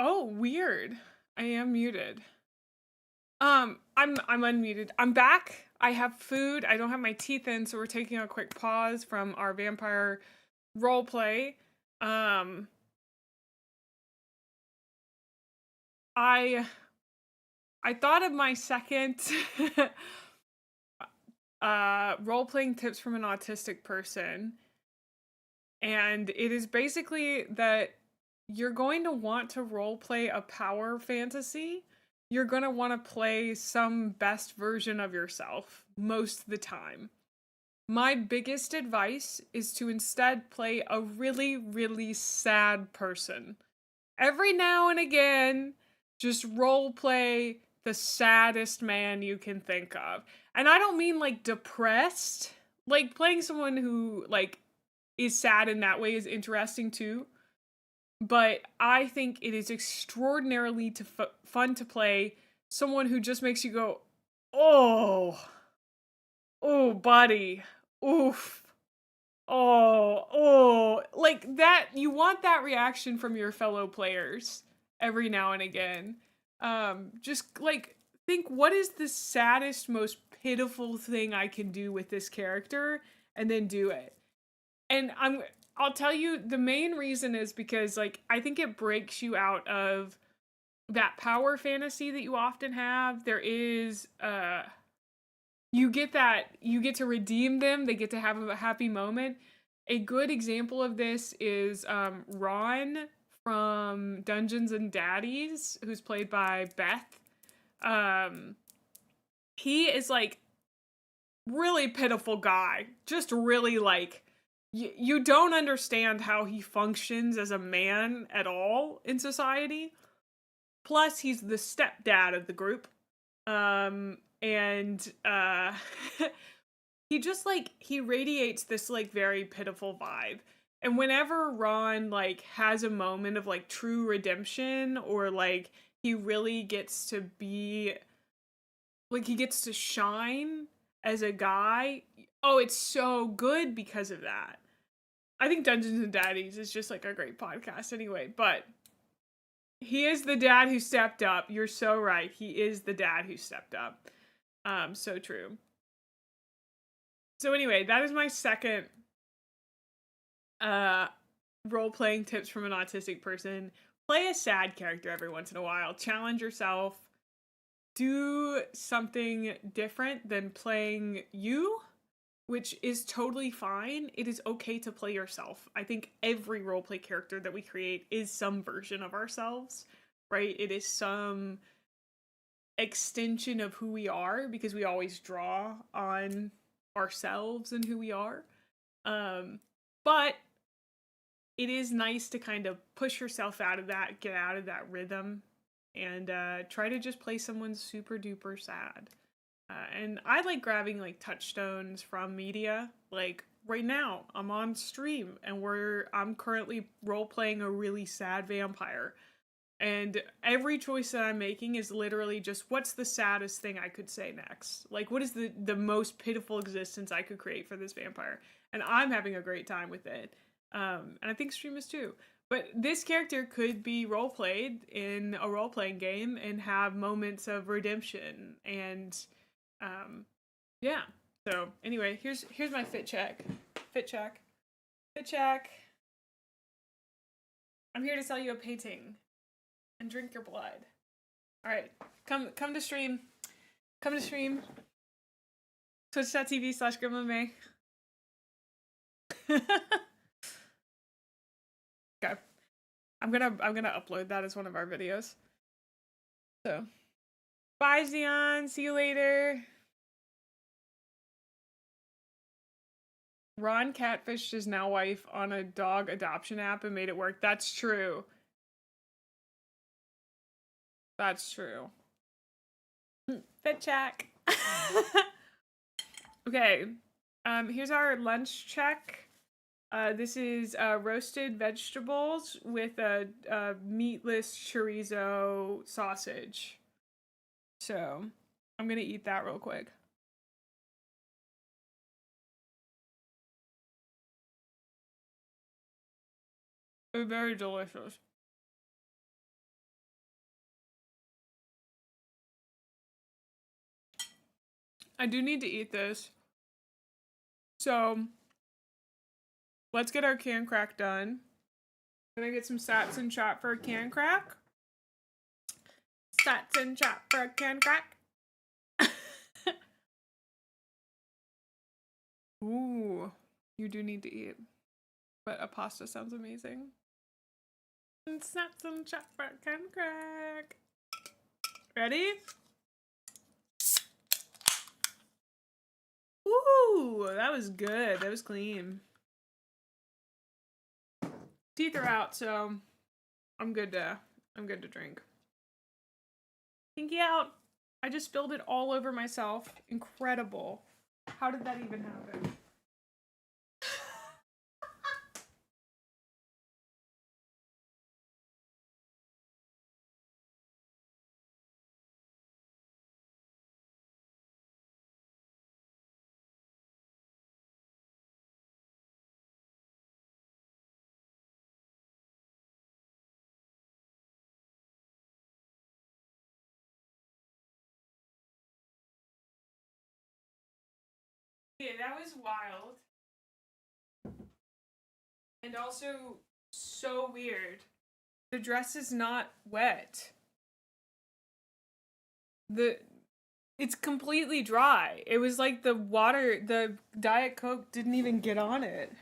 Oh, weird. I am muted. I'm unmuted. I'm back. I have food. I don't have my teeth in, so we're taking a quick pause from our vampire role play. I thought of my second role playing tips from an autistic person, and it is basically that you're going to want to role play a power fantasy. You're going to want to play some best version of yourself most of the time. My biggest advice is to instead play a really, really sad person. Every now and again, just role play the saddest man you can think of. And I don't mean like depressed. Like playing someone who like is sad in that way is interesting too. But I think it is extraordinarily fun to play someone who just makes you go, oh, oh, buddy, oof, oh, like that. You want that reaction from your fellow players every now and again. Just like think, what is the saddest, most pitiful thing I can do with this character, and then do it. And I'll tell you, the main reason is because like I think it breaks you out of that power fantasy that you often have. There is you get to redeem them, they get to have a happy moment. A good example of this is Ron from Dungeons and Daddies, who's played by Beth. He is like really pitiful guy, just really like you don't understand how he functions as a man at all in society. Plus, he's the stepdad of the group. And he just like he radiates this like very pitiful vibe. And whenever Ron like has a moment of like true redemption, or like he really gets to be like he gets to shine as a guy, oh, it's so good because of that. I think Dungeons and Daddies is just like a great podcast anyway, but he is the dad who stepped up. You're so right. He is the dad who stepped up. So true. So anyway, that is my second role-playing tips from an autistic person. Play a sad character every once in a while. Challenge yourself. Do something different than playing you, which is totally fine. It is okay to play yourself. I think every roleplay character that we create is some version of ourselves, right? It is some extension of who we are, because we always draw on ourselves and who we are. But it is nice to kind of push yourself out of that, get out of that rhythm, and try to just play someone super duper sad. And I like grabbing like touchstones from media. Like right now, I'm on stream and I'm currently role playing a really sad vampire. And every choice that I'm making is literally just, what's the saddest thing I could say next? Like, what is the most pitiful existence I could create for this vampire? And I'm having a great time with it. And I think stream is too. But this character could be role played in a role playing game and have moments of redemption. And yeah. So anyway, here's my fit check. Fit check. I'm here to sell you a painting and drink your blood. All right, come to stream. Come to stream. Twitch.tv/GrimmaMay. Okay. I'm gonna upload that as one of our videos. So bye, Zion. See you later. Ron catfished his now wife on a dog adoption app and made it work. That's true. That's true. Fit check. Okay. Here's our lunch check. This is roasted vegetables with a meatless chorizo sausage. So I'm gonna eat that real quick. It's very delicious. I do need to eat this. So let's get our can crack done. Can I get some sats and chat for a can crack? Sats and chat for a can crack. Ooh, you do need to eat. But a pasta sounds amazing. And sats and chat for a can crack. Ready? Ooh, that was good. That was clean. Teeth are out, so I'm good to drink. Pinky out. I just spilled it all over myself. Incredible. How did that even happen? Yeah, that was wild. And also so weird. The dress is not wet. It's completely dry. It was like the water, the Diet Coke didn't even get on it.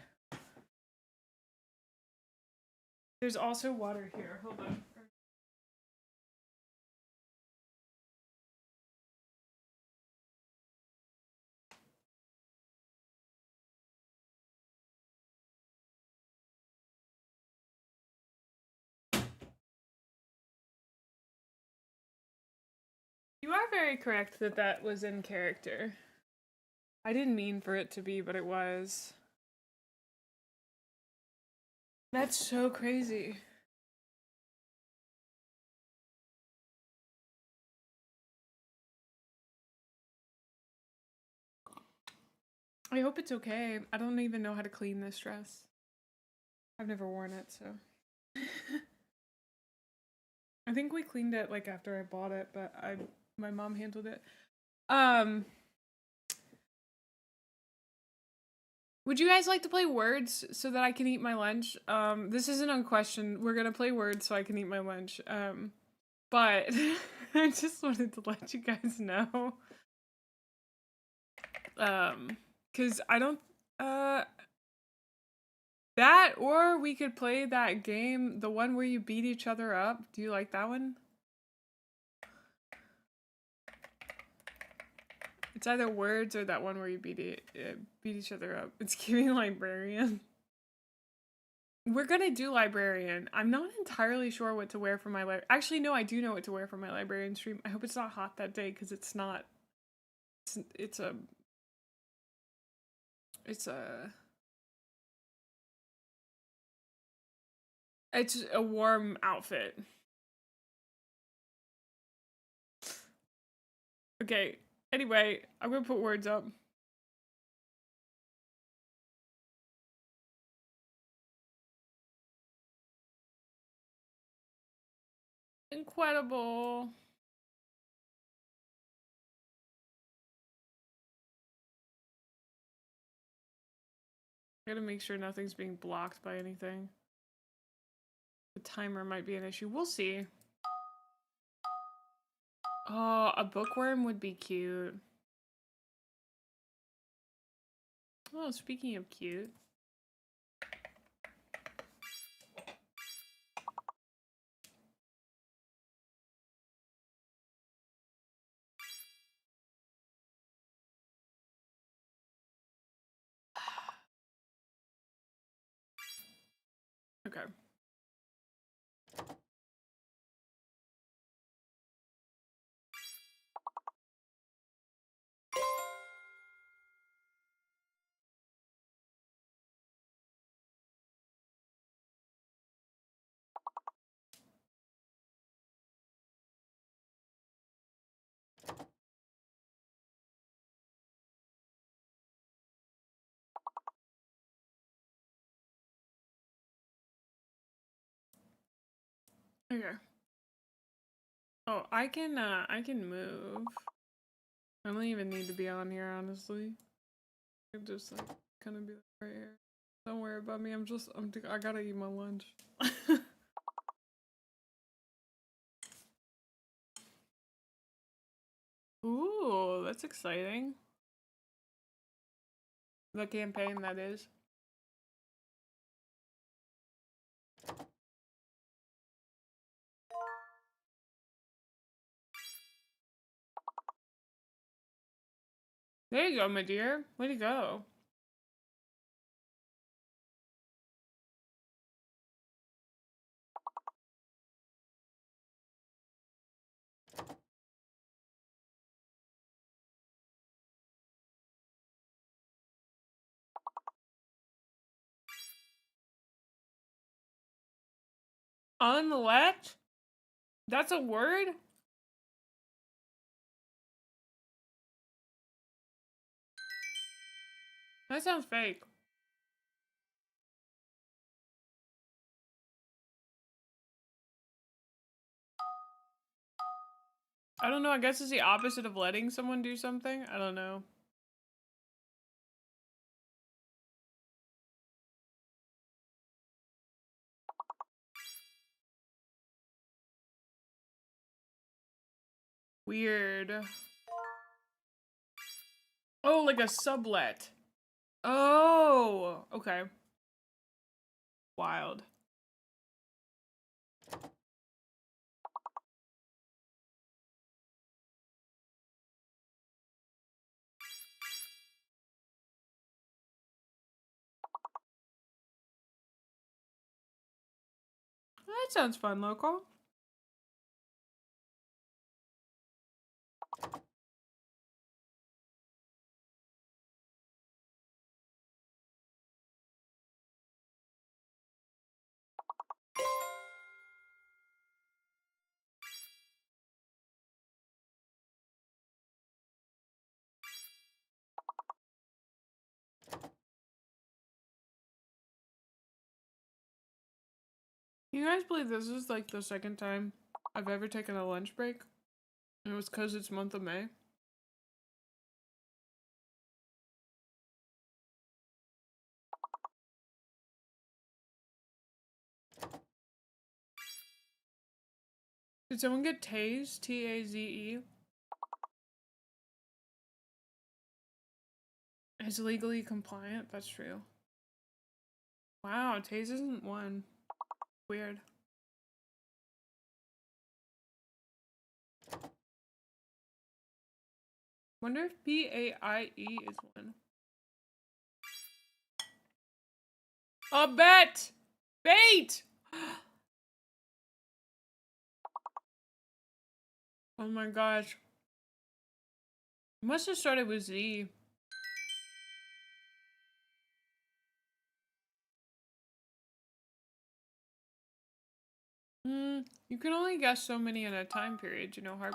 There's also water here. Hold on. You are very correct that that was in character. I didn't mean for it to be, but it was. That's so crazy. I hope it's okay. I don't even know how to clean this dress. I've never worn it, so. I think we cleaned it like after I bought it, but my mom handled it. Would you guys like to play words so that I can eat my lunch? This isn't a question. We're gonna play words so I can eat my lunch. But I just wanted to let you guys know. Cause I don't, that, or we could play that game, the one where you beat each other up. Do you like that one? It's either words or that one where you beat each other up. It's giving librarian. We're gonna do librarian. I'm not entirely sure what to wear for my actually, no, I do know what to wear for my librarian stream. I hope it's not hot that day because it's not. It's a warm outfit. Okay. Anyway, I'm gonna put words up. Incredible. I gotta make sure nothing's being blocked by anything. The timer might be an issue. We'll see. Oh, a bookworm would be cute. Oh, speaking of cute. Okay. Okay. Oh, I can move. I don't even need to be on here, honestly. I just like kind of be right here. Don't worry about me. I gotta eat my lunch. Ooh, that's exciting. The campaign, that is. There you go, my dear. Way to go. Unlet? That's a word? That sounds fake. I don't know, I guess it's the opposite of letting someone do something? I don't know. Weird. Oh, like a sublet. Oh, okay. Wild. That sounds fun, local. You guys believe this is like the second time I've ever taken a lunch break? And it was because it's month of May. Did someone get tased? T-A-Z-E? Is legally compliant? That's true. Wow, tase isn't one. Weird. Wonder if P-A-I-E is one. A bet! Bait! Oh my gosh. Must have started with Z. You can only guess so many in a time period, you know, Harp.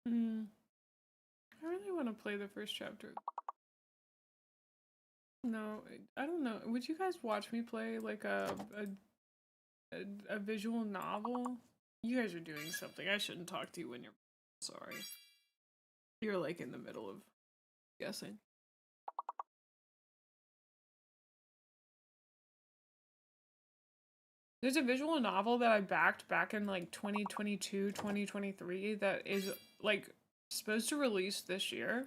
Hmm. I really want to play the first chapter. No, I don't know. Would you guys watch me play like a visual novel? You guys are doing something. I shouldn't talk to you when you're sorry. You're like in the middle of guessing. There's a visual novel that I backed back in like 2022, 2023 that is like supposed to release this year.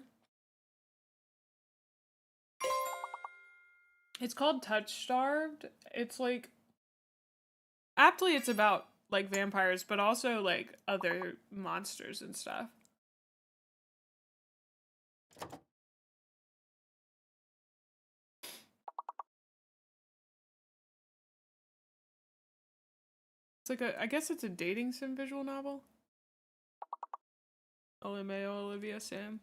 It's called Touch Starved. It's like aptly it's about like vampires, but also like other monsters and stuff. It's like I guess it's a dating sim visual novel. LMAO Olivia Sam.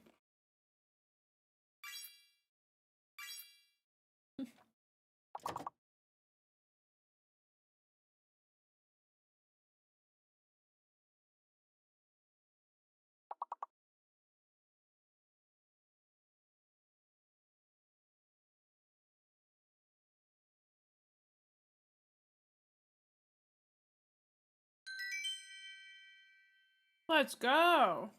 Let's go.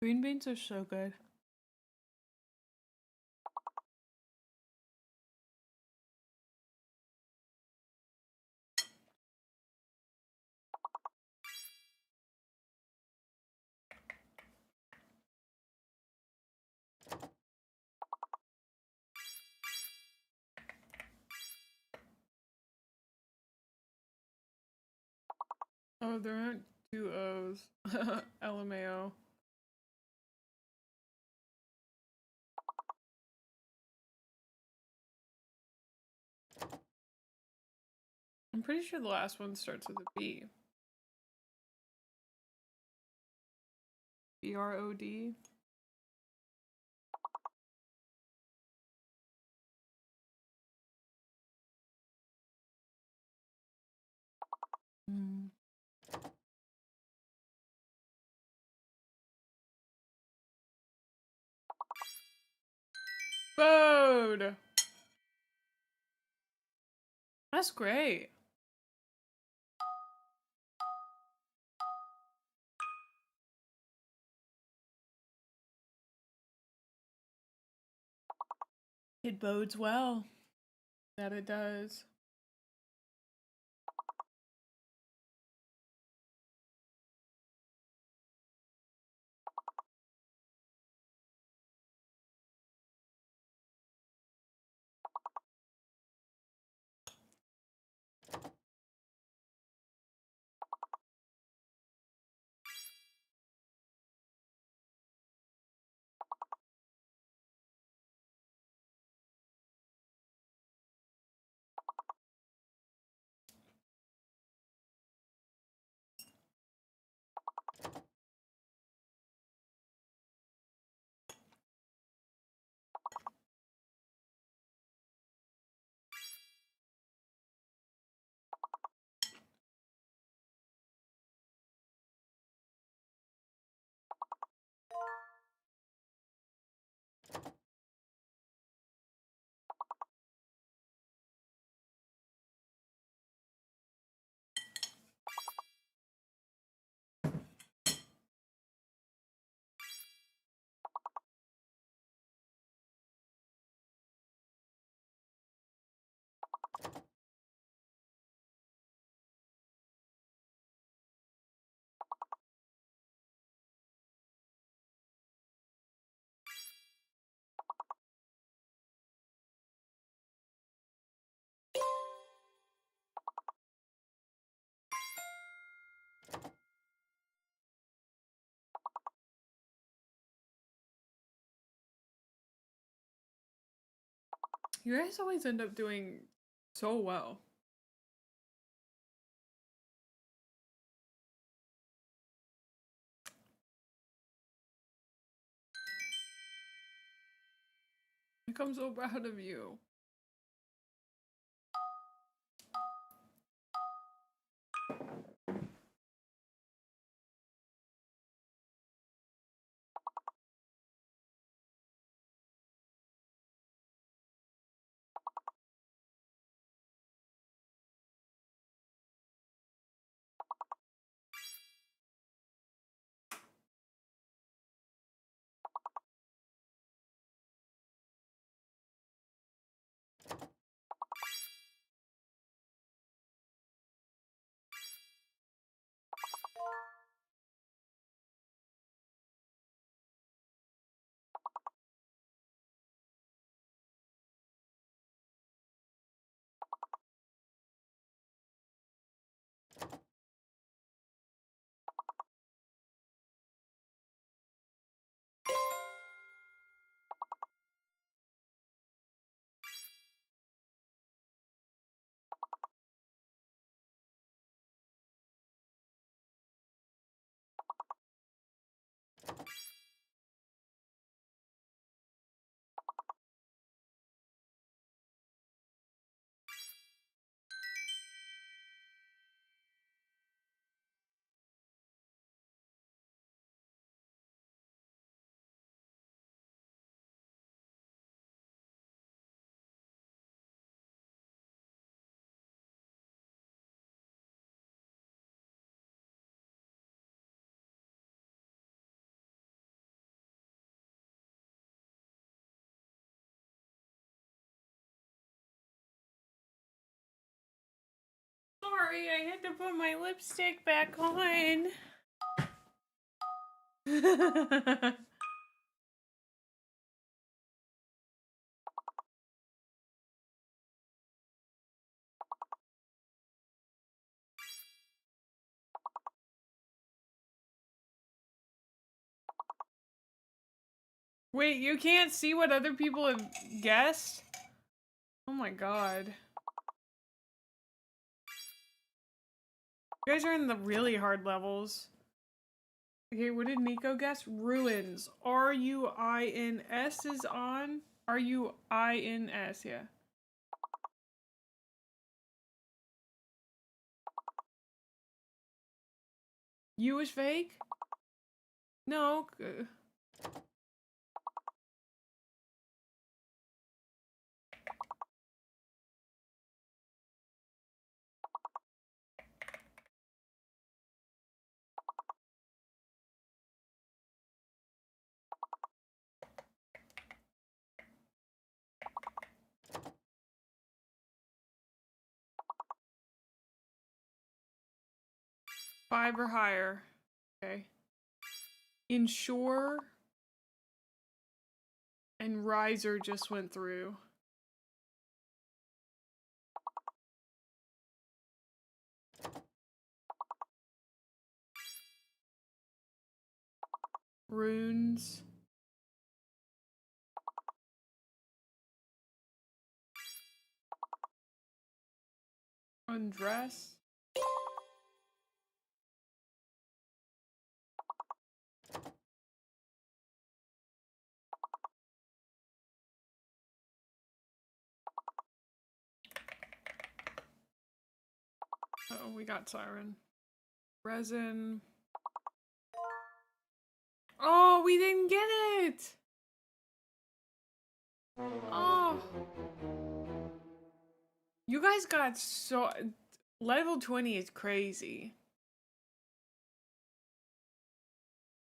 Green beans are so good. Oh, there aren't two O's. LMAO. I'm pretty sure the last one starts with a B. BROD. Mm. Bode! That's great. It bodes well. That it does. You guys always end up doing so well. I'm so proud of you. Sorry, I had to put my lipstick back on. Wait, you can't see what other people have guessed? Oh my god. You guys are in the really hard levels. Okay, what did Nico guess? Ruins. R-U-I-N-S is on. R-U-I-N-S, yeah. You is fake? No. Five or higher. Okay. Ensure and riser just went through. Runes. Undress. Oh, we got siren. Resin. Oh, we didn't get it! Oh. You guys got so... Level 20 is crazy.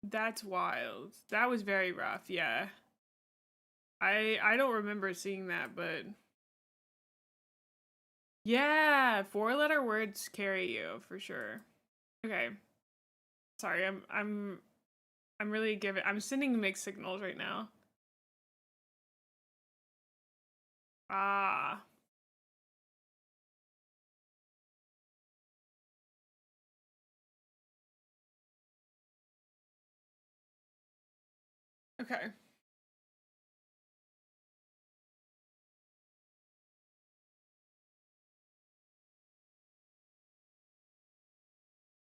That's wild. That was very rough, yeah. I don't remember seeing that, but... Yeah, 4-letter words carry you, for sure. Okay. Sorry, I'm really giving... I'm sending mixed signals right now. Ah. Okay.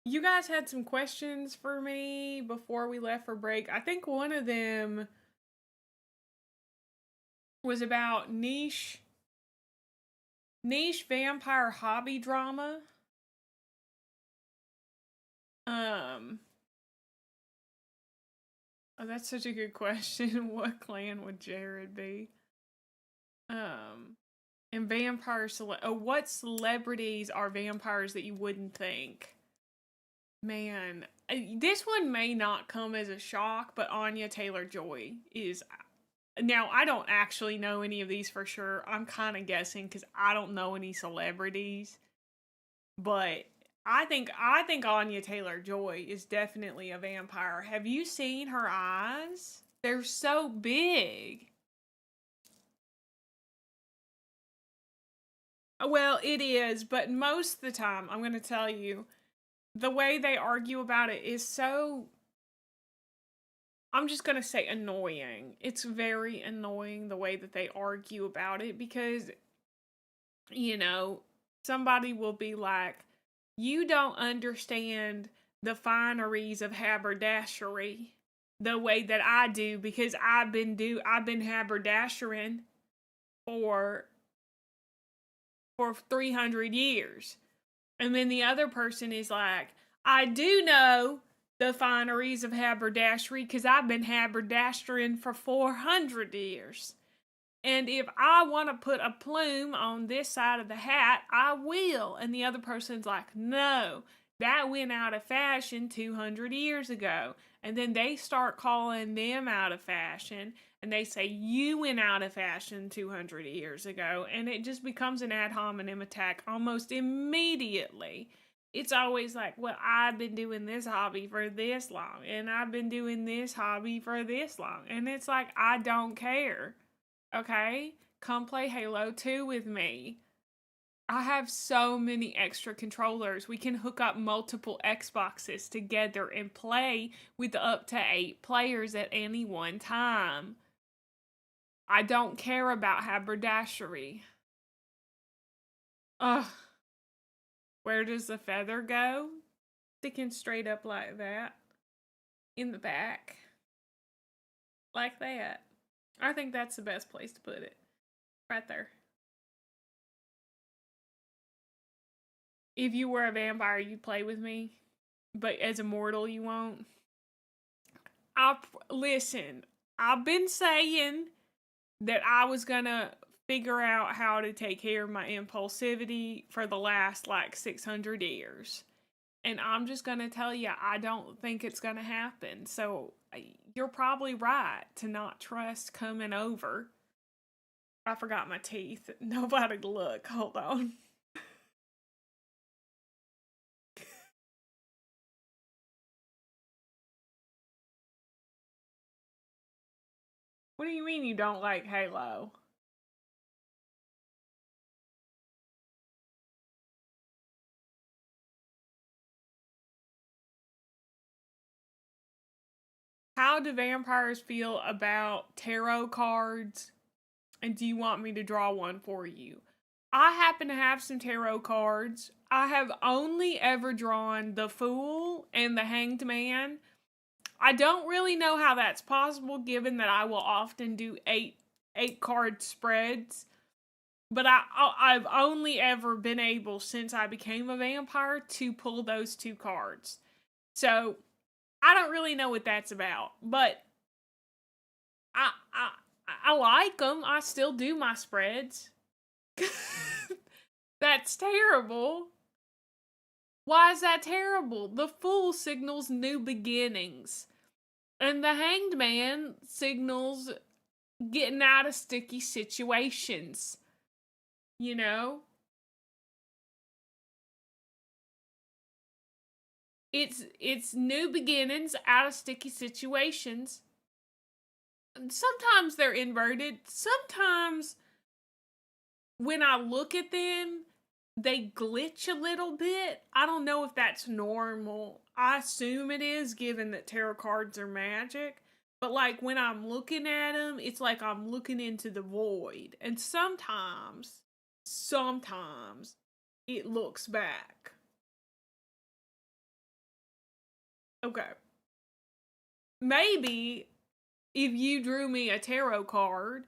You guys had some questions for me before we left for break. I think one of them was about niche vampire hobby drama. Oh, that's such a good question. What clan would Jared be? And what celebrities are vampires that you wouldn't think? Man, this one may not come as a shock, but Anya Taylor-Joy is. Now, I don't actually know any of these for sure. I'm kind of guessing because I don't know any celebrities. But I think Anya Taylor-Joy is definitely a vampire. Have you seen her eyes? They're so big. Well, it is, but most of the time, I'm going to tell you, the way they argue about it is so, I'm just going to say annoying. It's very annoying the way that they argue about it because, you know, somebody will be like, you don't understand the fineries of haberdashery the way that I do because I've been haberdashering for 300 years. And then the other person is like, I do know the fineries of haberdashery because I've been haberdashering for 400 years. And if I want to put a plume on this side of the hat, I will. And the other person's like, no, that went out of fashion 200 years ago. And then they start calling them out of fashion. And they say, you went out of fashion 200 years ago. And it just becomes an ad hominem attack almost immediately. It's always like, well, I've been doing this hobby for this long. And I've been doing this hobby for this long. And it's like, I don't care. Okay? Come play Halo 2 with me. I have so many extra controllers. We can hook up multiple Xboxes together and play with up to 8 players at any one time. I don't care about haberdashery. Ugh. Where does the feather go? Sticking straight up like that. In the back. Like that. I think that's the best place to put it. Right there. If you were a vampire, you'd play with me. But as a mortal, you won't. Listen, I've been saying that I was gonna figure out how to take care of my impulsivity for the last like 600 years. And I'm just gonna tell you, I don't think it's gonna happen. So you're probably right to not trust coming over. I forgot my teeth. Nobody look. Hold on. What do you mean you don't like Halo? How do vampires feel about tarot cards? And do you want me to draw one for you? I happen to have some tarot cards. I have only ever drawn the Fool and the Hanged Man. I don't really know how that's possible given that I will often do eight card spreads. But I've only ever been able since I became a vampire to pull those 2 cards. So I don't really know what that's about, but I like them. I still do my spreads. That's terrible. Why is that terrible? The Fool signals new beginnings. And the Hanged Man signals getting out of sticky situations. You know? It's new beginnings out of sticky situations. Sometimes they're inverted. Sometimes when I look at them, they glitch a little bit. I don't know if that's normal. I assume it is, given that tarot cards are magic. But like when I'm looking at them, it's like I'm looking into the void. And sometimes it looks back. Okay. Maybe if you drew me a tarot card,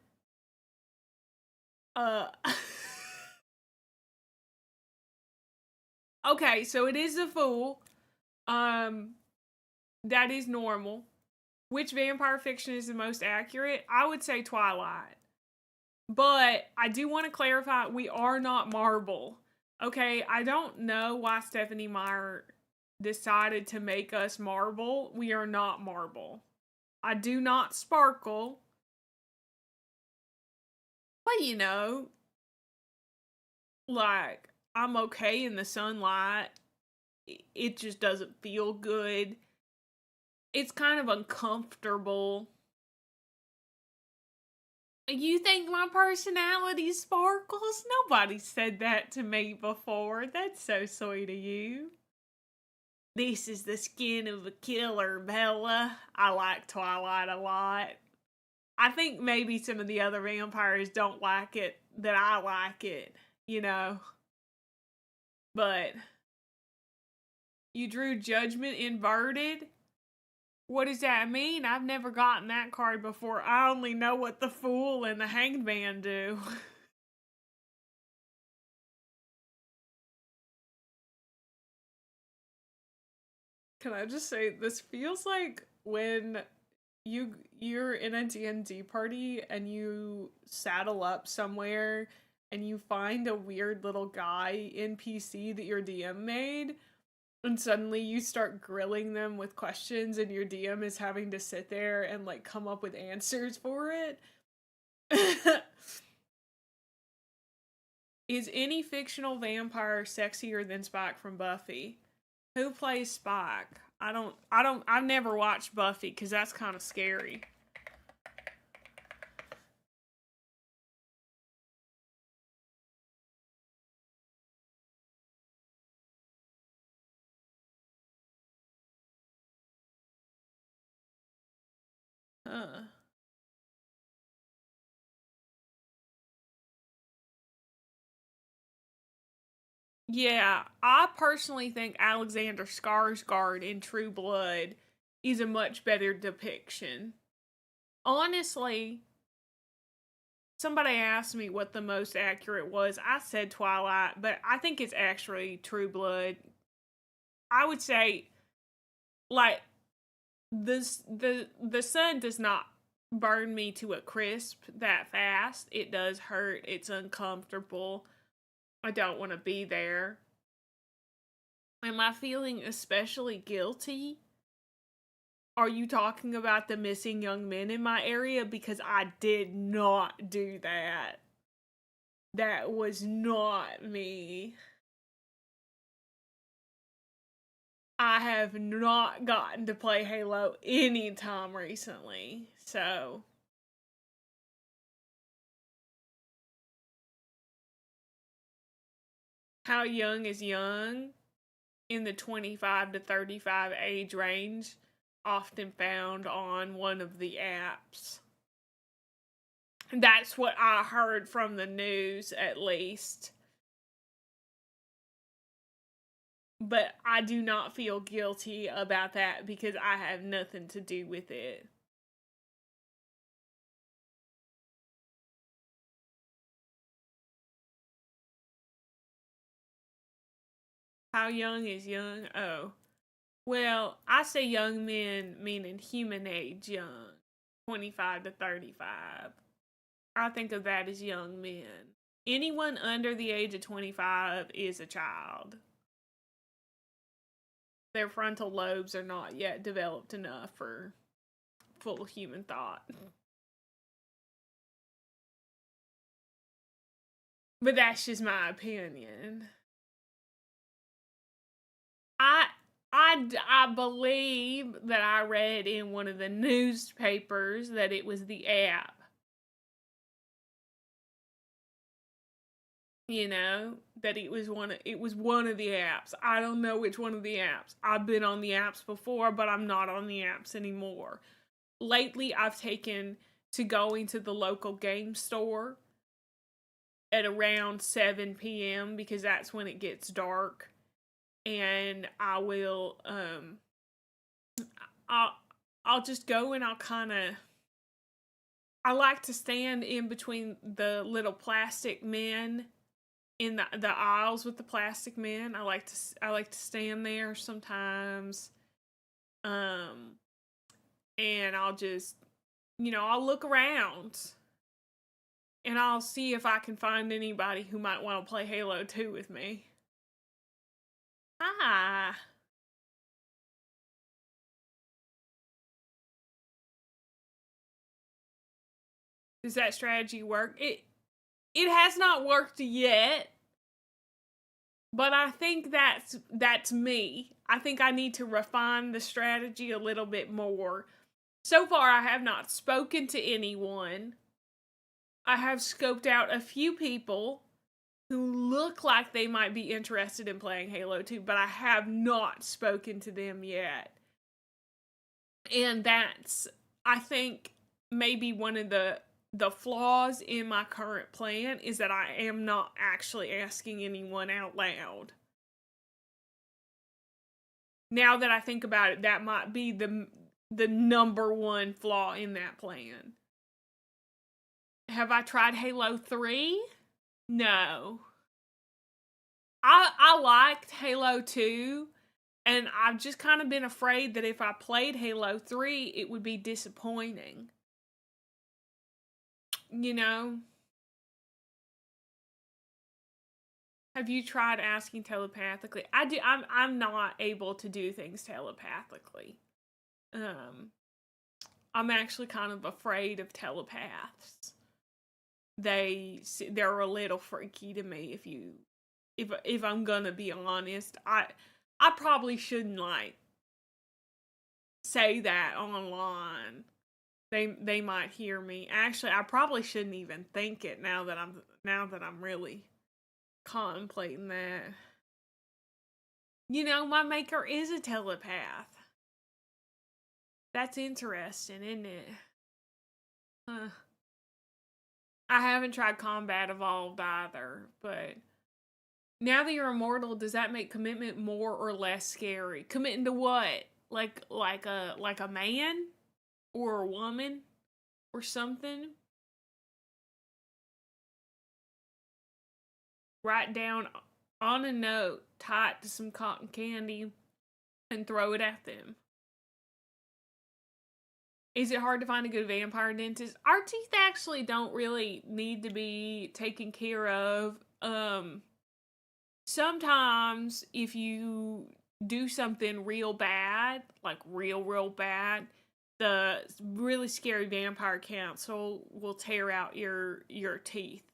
okay, so it is the Fool. That is normal. Which vampire fiction is the most accurate? I would say Twilight. But I do want to clarify, we are not Marvel. Okay, I don't know why Stephanie Meyer decided to make us Marvel. We are not Marvel. I do not sparkle. But you know, like, I'm okay in the sunlight. It just doesn't feel good. It's kind of uncomfortable. You think my personality sparkles? Nobody said that to me before. That's so sweet of you. This is the skin of a killer, Bella. I like Twilight a lot. I think maybe some of the other vampires don't like it that I like it, you know. But you drew Judgment inverted? What does that mean? I've never gotten that card before. I only know what the Fool and the Hanged Man do. Can I just say, this feels like when you're in a D&D party and you saddle up somewhere and you find a weird little guy NPC that your DM made, and suddenly you start grilling them with questions and your DM is having to sit there and like come up with answers for it. Is any fictional vampire sexier than Spike from Buffy? Who plays Spike? I've never watched Buffy because that's kind of scary. Huh. Yeah, I personally think Alexander Skarsgård in True Blood is a much better depiction. Honestly, somebody asked me what the most accurate was. I said Twilight, but I think it's actually True Blood. I would say, like, the sun does not burn me to a crisp that fast. It does hurt. It's uncomfortable. I don't want to be there. Am I feeling especially guilty? Are you talking about the missing young men in my area? Because I did not do that. That was not me. I have not gotten to play Halo anytime recently, so. How young is young? In the 25 to 35 age range, often found on one of the apps. That's what I heard from the news, at least. But I do not feel guilty about that because I have nothing to do with it. How young is young? Oh. Well, I say young men meaning human age young. 25 to 35. I think of that as young men. Anyone under the age of 25 is a child. Their frontal lobes are not yet developed enough for full human thought. But that's just my opinion. I I believe that I read in one of the newspapers that it was the app. You know, that it was one of the apps. I don't know which one of the apps. I've been on the apps before, but I'm not on the apps anymore. Lately, I've taken to going to the local game store at around 7 p.m. because that's when it gets dark. And I will I'll just go and I like to stand in between the little plastic men in the aisles with the plastic men. I like to stand there sometimes. And I'll just, I'll look around and I'll see if I can find anybody who might want to play Halo 2 with me. Ah. Does that strategy work? It has not worked yet. But I think that's me. I think I need to refine the strategy a little bit more. So far, I have not spoken to anyone. I have scoped out a few people who look like they might be interested in playing Halo 2, but I have not spoken to them yet. And that's, I think, maybe one of the flaws in my current plan is that I am not actually asking anyone out loud. Now that I think about it, that might be the number one flaw in that plan. Have I tried Halo 3? No. I liked Halo 2, and I've just kind of been afraid that if I played Halo 3, it would be disappointing. Have you tried asking telepathically? I'm not able to do things telepathically. I'm actually kind of afraid of telepaths. They're a little freaky to me if I'm gonna be honest. I probably shouldn't say that online. They might hear me. Actually, I probably shouldn't even think it now that I'm really contemplating that. My maker is a telepath. That's interesting, isn't it? I haven't tried Combat Evolved either, but now that you're immortal, does that make commitment more or less scary? Committing to what? Like a man? Or a woman? Or something? Write down on a note, tie it to some cotton candy, and throw it at them. Is it hard to find a good vampire dentist? Our teeth actually don't really need to be taken care of. Sometimes if you do something real bad, like real bad, the really scary vampire council will tear out your teeth.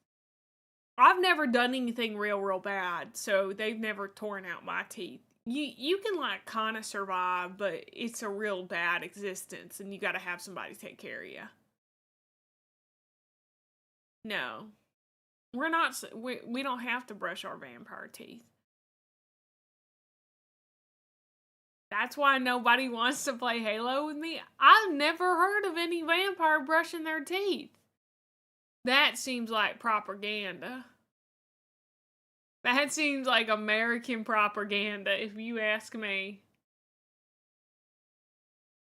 I've never done anything real bad, so they've never torn out my teeth. You can kind of survive, but it's a real bad existence, and you got to have somebody take care of you. No, we're not. We don't have to brush our vampire teeth. That's why nobody wants to play Halo with me. I've never heard of any vampire brushing their teeth. That seems like propaganda. That seems like American propaganda, if you ask me.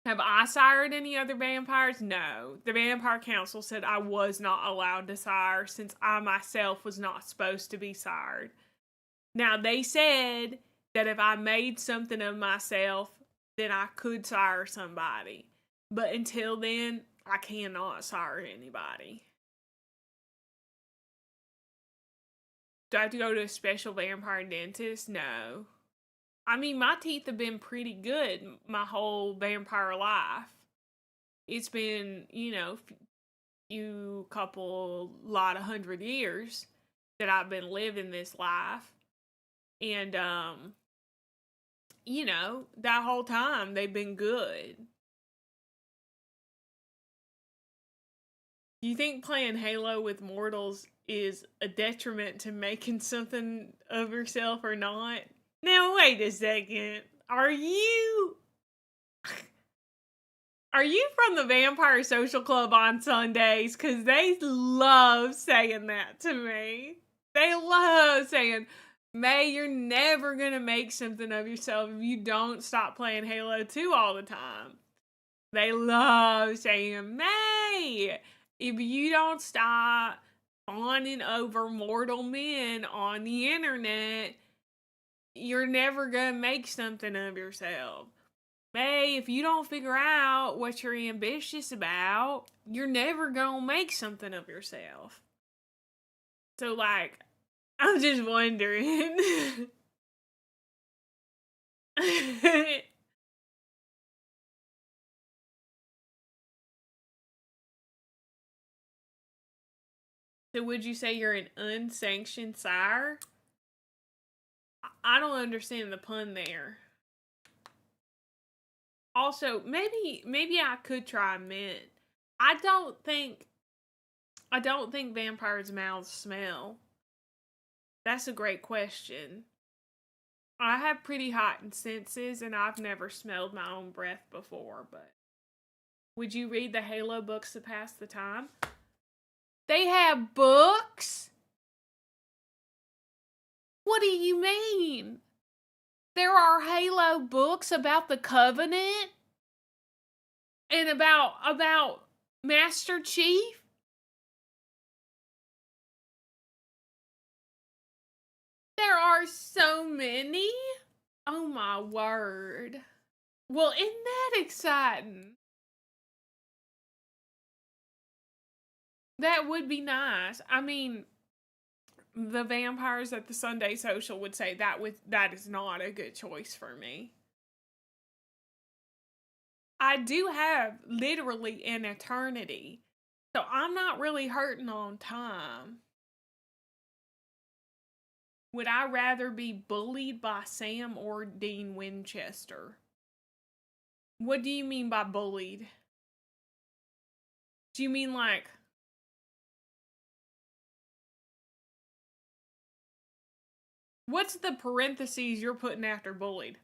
Have I sired any other vampires? No. The Vampire Council said I was not allowed to sire since I myself was not supposed to be sired. Now, they said that if I made something of myself, then I could sire somebody. But until then, I cannot sire anybody. Do I have to go to a special vampire dentist? No. I mean, my teeth have been pretty good my whole vampire life. It's been, lot of 100 years that I've been living this life. And, that whole time they've been good. Do you think playing Halo with mortals is a detriment to making something of yourself or not? Now, wait a second. Are you from the Vampire Social Club on Sundays? Because they love saying that to me. They love saying, May, you're never gonna make something of yourself if you don't stop playing Halo 2 all the time. They love saying, May, if you don't stop fawning over mortal men on the internet, you're never gonna make something of yourself. May, if you don't figure out what you're ambitious about, you're never gonna make something of yourself. So, like, I'm just wondering. So would you say you're an unsanctioned sire? I don't understand the pun there. Also, maybe I could try mint. I don't think vampires' mouths smell. That's a great question. I have pretty heightened senses, and I've never smelled my own breath before, but would you read the Halo books to pass the time? They have books? What do you mean? There are Halo books about the Covenant? And about Master Chief? There are so many? Oh my word. Well, isn't that exciting? That would be nice. I mean, the vampires at the Sunday Social would say that is not a good choice for me. I do have literally an eternity, so I'm not really hurting on time. Would I rather be bullied by Sam or Dean Winchester? What do you mean by bullied? Do you mean like... What's the parentheses you're putting after bullied?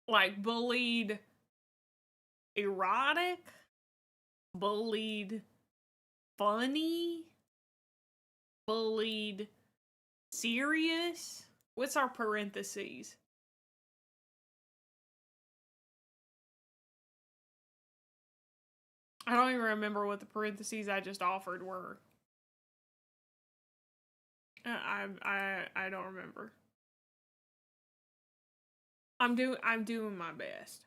Like bullied erotic? Bullied funny? Bullied serious? What's our parentheses? I don't even remember what the parentheses I just offered were. I don't remember. I'm doing my best.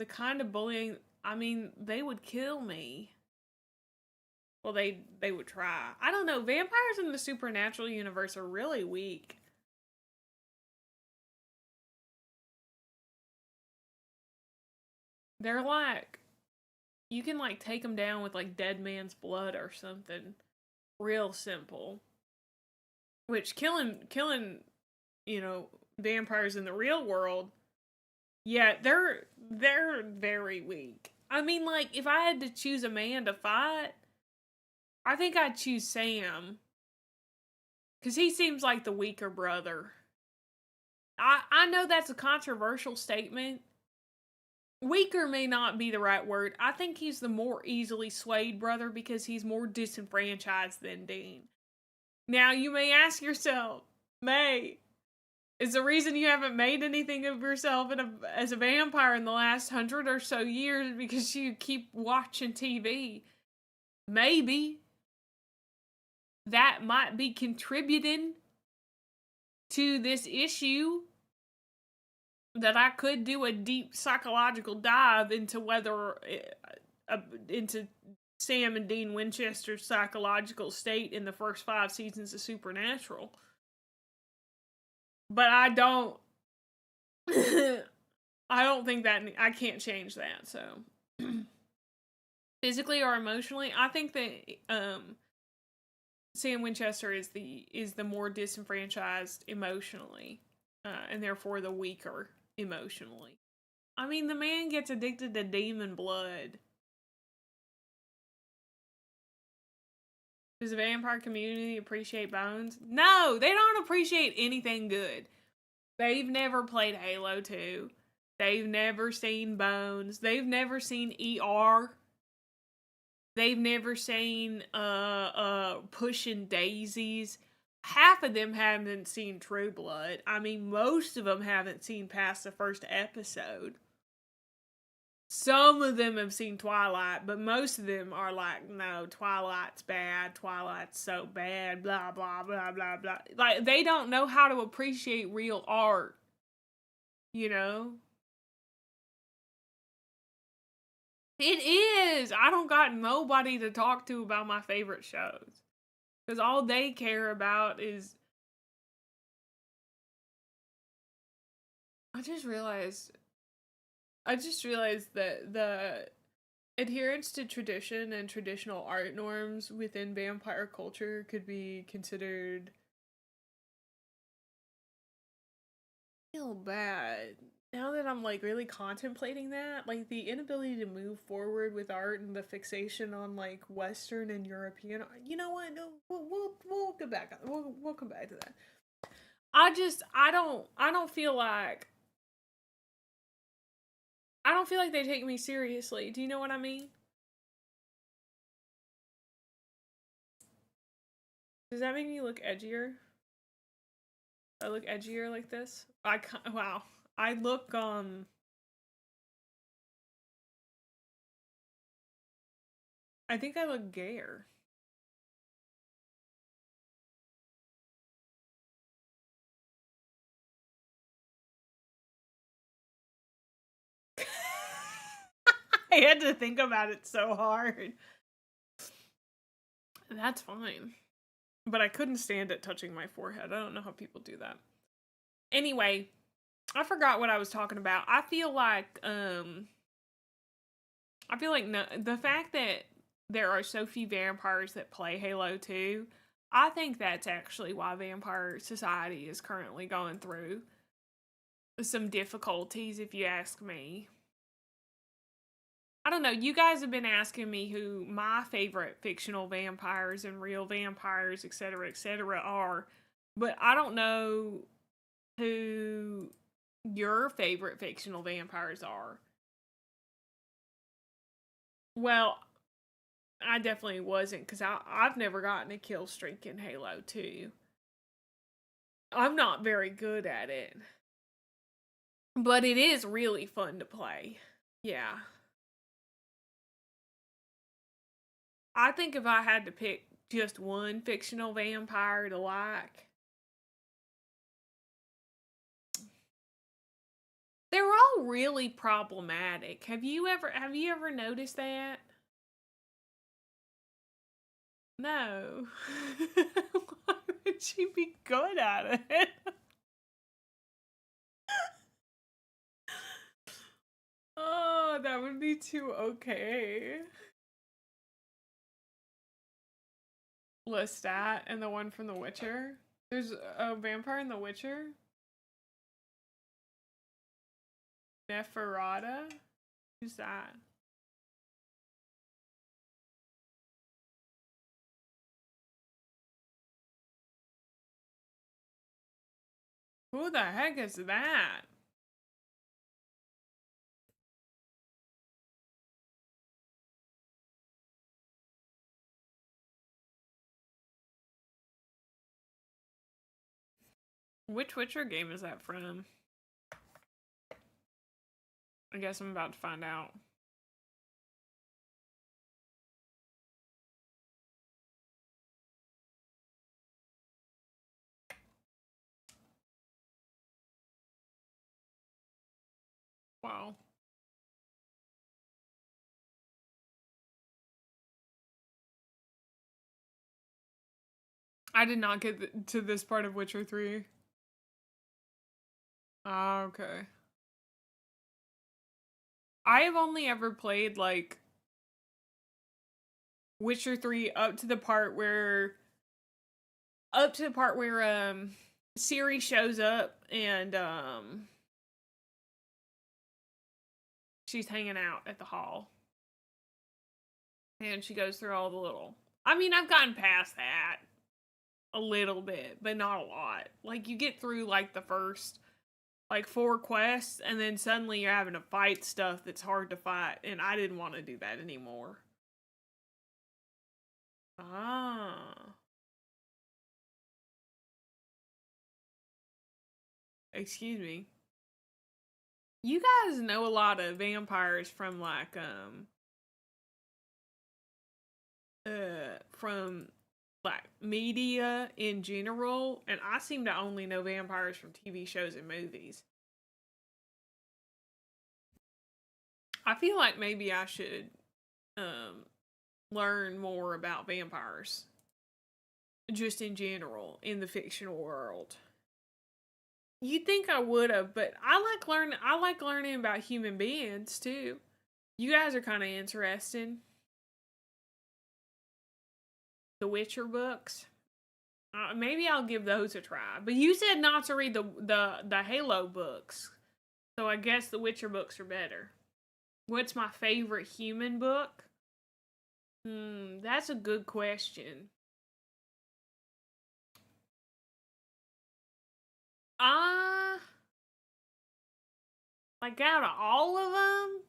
The kind of bullying, I mean, they would kill me. Well, they would try. I don't know. Vampires in the supernatural universe are really weak. They're like, you can like take them down with like dead man's blood or something real simple. Which killing, you know, vampires in the real world, yeah, they're very weak. I mean, like, if I had to choose a man to fight, I think I'd choose Sam. Because he seems like the weaker brother. I know that's a controversial statement. Weaker may not be the right word. I think he's the more easily swayed brother because he's more disenfranchised than Dean. Now, you may ask yourself, May, is the reason you haven't made anything of yourself as a vampire in the last 100 or so years because you keep watching TV? Maybe. That might be contributing to this issue that I could do a deep psychological dive into into Sam and Dean Winchester's psychological state in the first 5 seasons of Supernatural. But I don't I don't think that I can't change that, so physically or emotionally, I think that Sam Winchester is the more disenfranchised emotionally, and therefore the weaker emotionally. I mean, the man gets addicted to demon blood. Does the vampire community appreciate Bones? No, they don't appreciate anything good. They've never played Halo 2. They've never seen Bones. They've never seen ER. They've never seen Pushing Daisies. Half of them haven't seen True Blood. I mean, most of them haven't seen past the first episode. Some of them have seen Twilight, but most of them are like, no, Twilight's bad. Twilight's so bad. Blah, blah, blah, blah, blah. Like, they don't know how to appreciate real art. You know? It is. I don't got nobody to talk to about my favorite shows. Because all they care about is. I just realized that the adherence to tradition and traditional art norms within vampire culture could be considered. I feel bad. Now that I'm like really contemplating that, like the inability to move forward with art and the fixation on like Western and European, you know what? No, we'll get back. We'll come back to that. I don't feel like they take me seriously. Do you know what I mean? Does that make me look edgier? I look edgier like this? Wow. I look I think I look gayer. I had to think about it so hard. That's fine. But I couldn't stand it touching my forehead. I don't know how people do that. Anyway, I forgot what I was talking about. I feel like the fact that there are so few vampires that play Halo 2, I think that's actually why Vampire Society is currently going through some difficulties, if you ask me. I don't know, you guys have been asking me who my favorite fictional vampires and real vampires, etc., are, but I don't know who your favorite fictional vampires are. Well, I definitely wasn't, because I've never gotten a kill streak in Halo 2. I'm not very good at it. But it is really fun to play. Yeah. I think if I had to pick just one fictional vampire to like, they're all really problematic. Have you ever noticed that? No. Why would she be good at it? Oh, that would be too okay. Lestat and the one from The Witcher. There's a vampire in The Witcher. Neferata? Who's that? Who the heck is that? Which Witcher game is that from? I guess I'm about to find out. Wow. I did not get to this part of Witcher 3. Ah, okay. I have only ever played, like, Witcher 3 up to the part where Ciri shows up and she's hanging out at the hall. And she goes through all the little, I mean, I've gotten past that a little bit, but not a lot. Like, you get through like the first like 4 quests and then suddenly you're having to fight stuff that's hard to fight, and I didn't want to do that anymore. Ah. Excuse me. You guys know a lot of vampires from like from like media in general, and I seem to only know vampires from TV shows and movies. I feel like maybe I should learn more about vampires just in general in the fictional world. You'd think I would have, but I like learning about human beings too. You guys are kind of interesting. The Witcher books. Maybe I'll give those a try. But you said not to read the Halo books, so I guess the Witcher books are better. What's my favorite human book? That's a good question. Like out of all of them,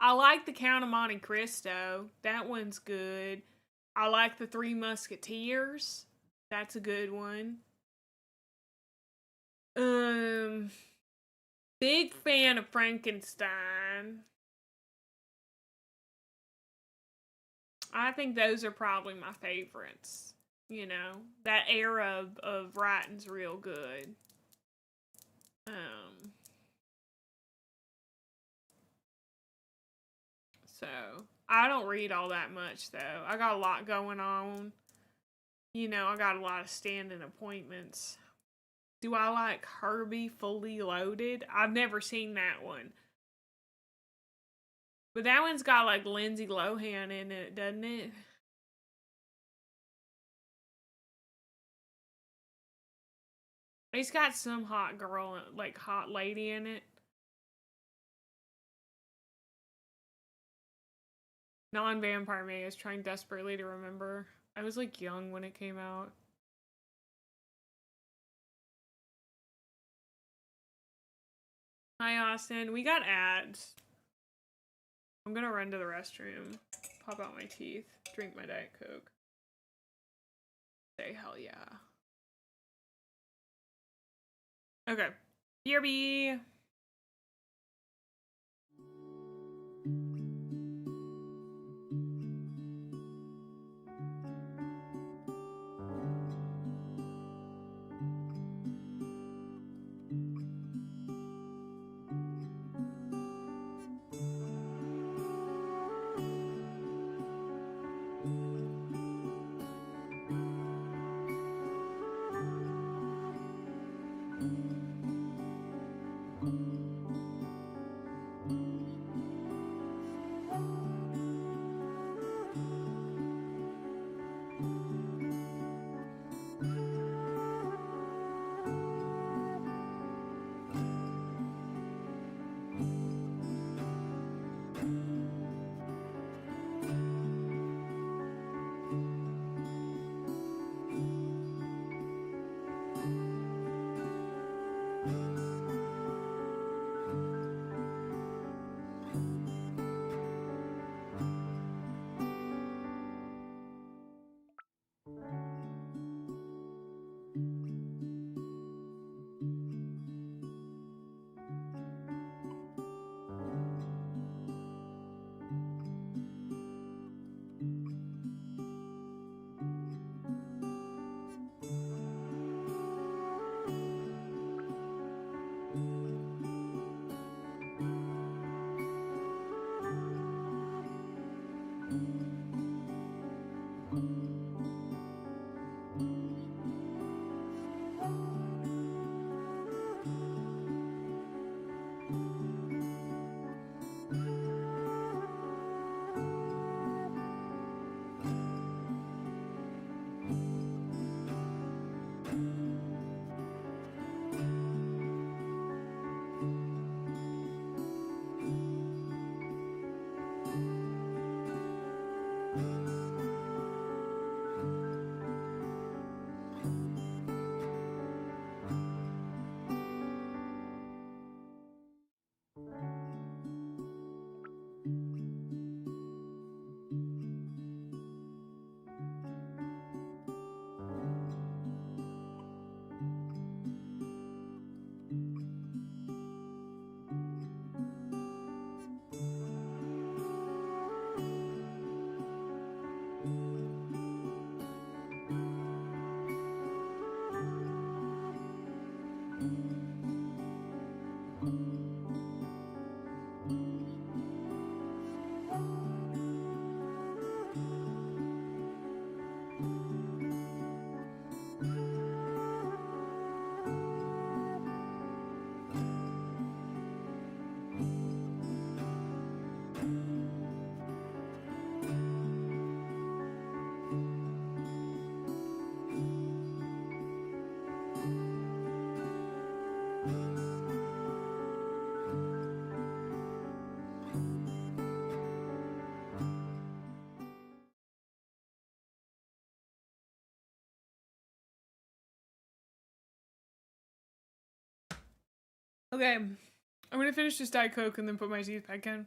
I like the Count of Monte Cristo. That one's good. I like the Three Musketeers. That's a good one. Big fan of Frankenstein. I think those are probably my favorites. You know, that era of writing's real good. So I don't read all that much though. I got a lot going on. You know, I got a lot of standing appointments. Do I like Herbie Fully Loaded? I've never seen that one. But that one's got like Lindsay Lohan in it, doesn't it? It's got some hot girl, like hot lady in it. Non-vampire May is trying desperately to remember. I was like young when it came out. Hi Austin, we got ads. I'm gonna run to the restroom, pop out my teeth, drink my Diet Coke. Say hell yeah. Okay. BRB. Okay, I'm gonna finish this Diet Coke and then put my teeth back in.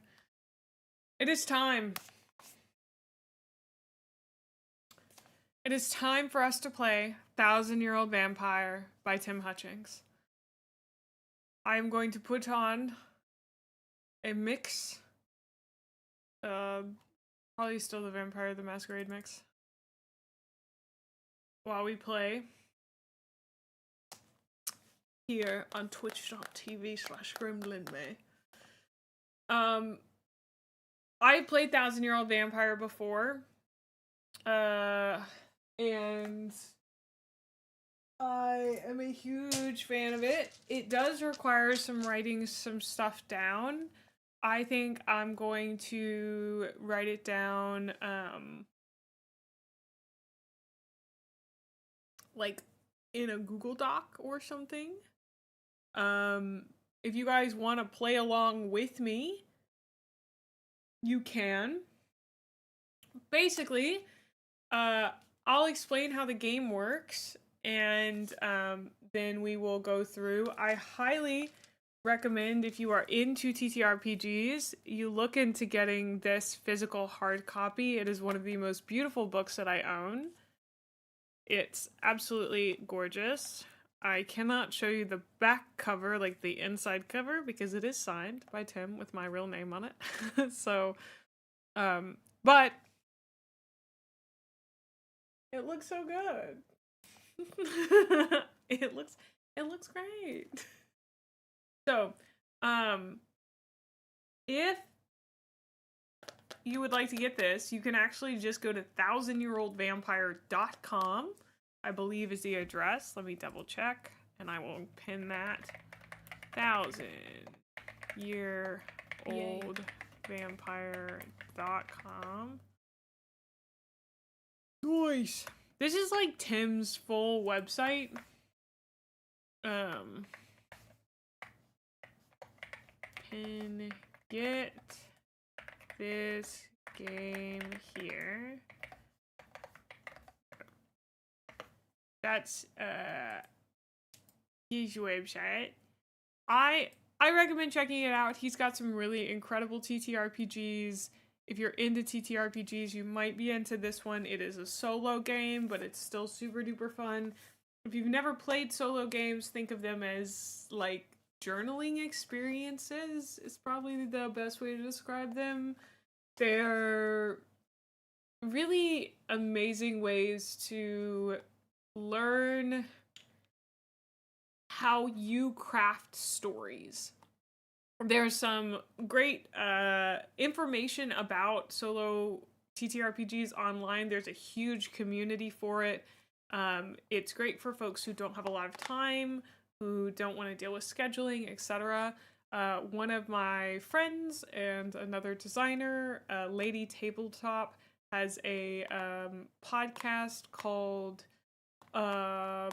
It is time. It is time for us to play 1,000-Year-Old Vampire by Tim Hutchings. I am going to put on a mix. Probably still the Vampire the Masquerade mix. While we play here on twitch.tv/grimlinmay. I played 1,000-Year-Old Vampire before. And I am a huge fan of it. It does require some writing some stuff down. I think I'm going to write it down, like in a Google Doc or something. If you guys want to play along with me, you can. Basically, I'll explain how the game works, and then we will go through. I highly recommend, if you are into TTRPGs, you look into getting this physical hard copy. It is one of the most beautiful books that I own. It's absolutely gorgeous. I cannot show you the back cover, like the inside cover, because it is signed by Tim with my real name on it. So, but it looks so good. It looks great. So, if you would like to get this, you can actually just go to 1000yearoldvampire.com, I believe is the address. Let me double check, and I will pin that. 1000yearoldvampire.com. Nice. This is like Tim's full website. Can get this game here. That's his website. I recommend checking it out. He's got some really incredible TTRPGs. If you're into TTRPGs, you might be into this one. It is a solo game, but it's still super duper fun. If you've never played solo games, think of them as like journaling experiences is probably the best way to describe them. They're really amazing ways to learn how you craft stories. There's some great information about solo TTRPGs online. There's a huge community for it. It's great for folks who don't have a lot of time, who don't want to deal with scheduling, etc. One of my friends and another designer, Lady Tabletop, has a podcast called oh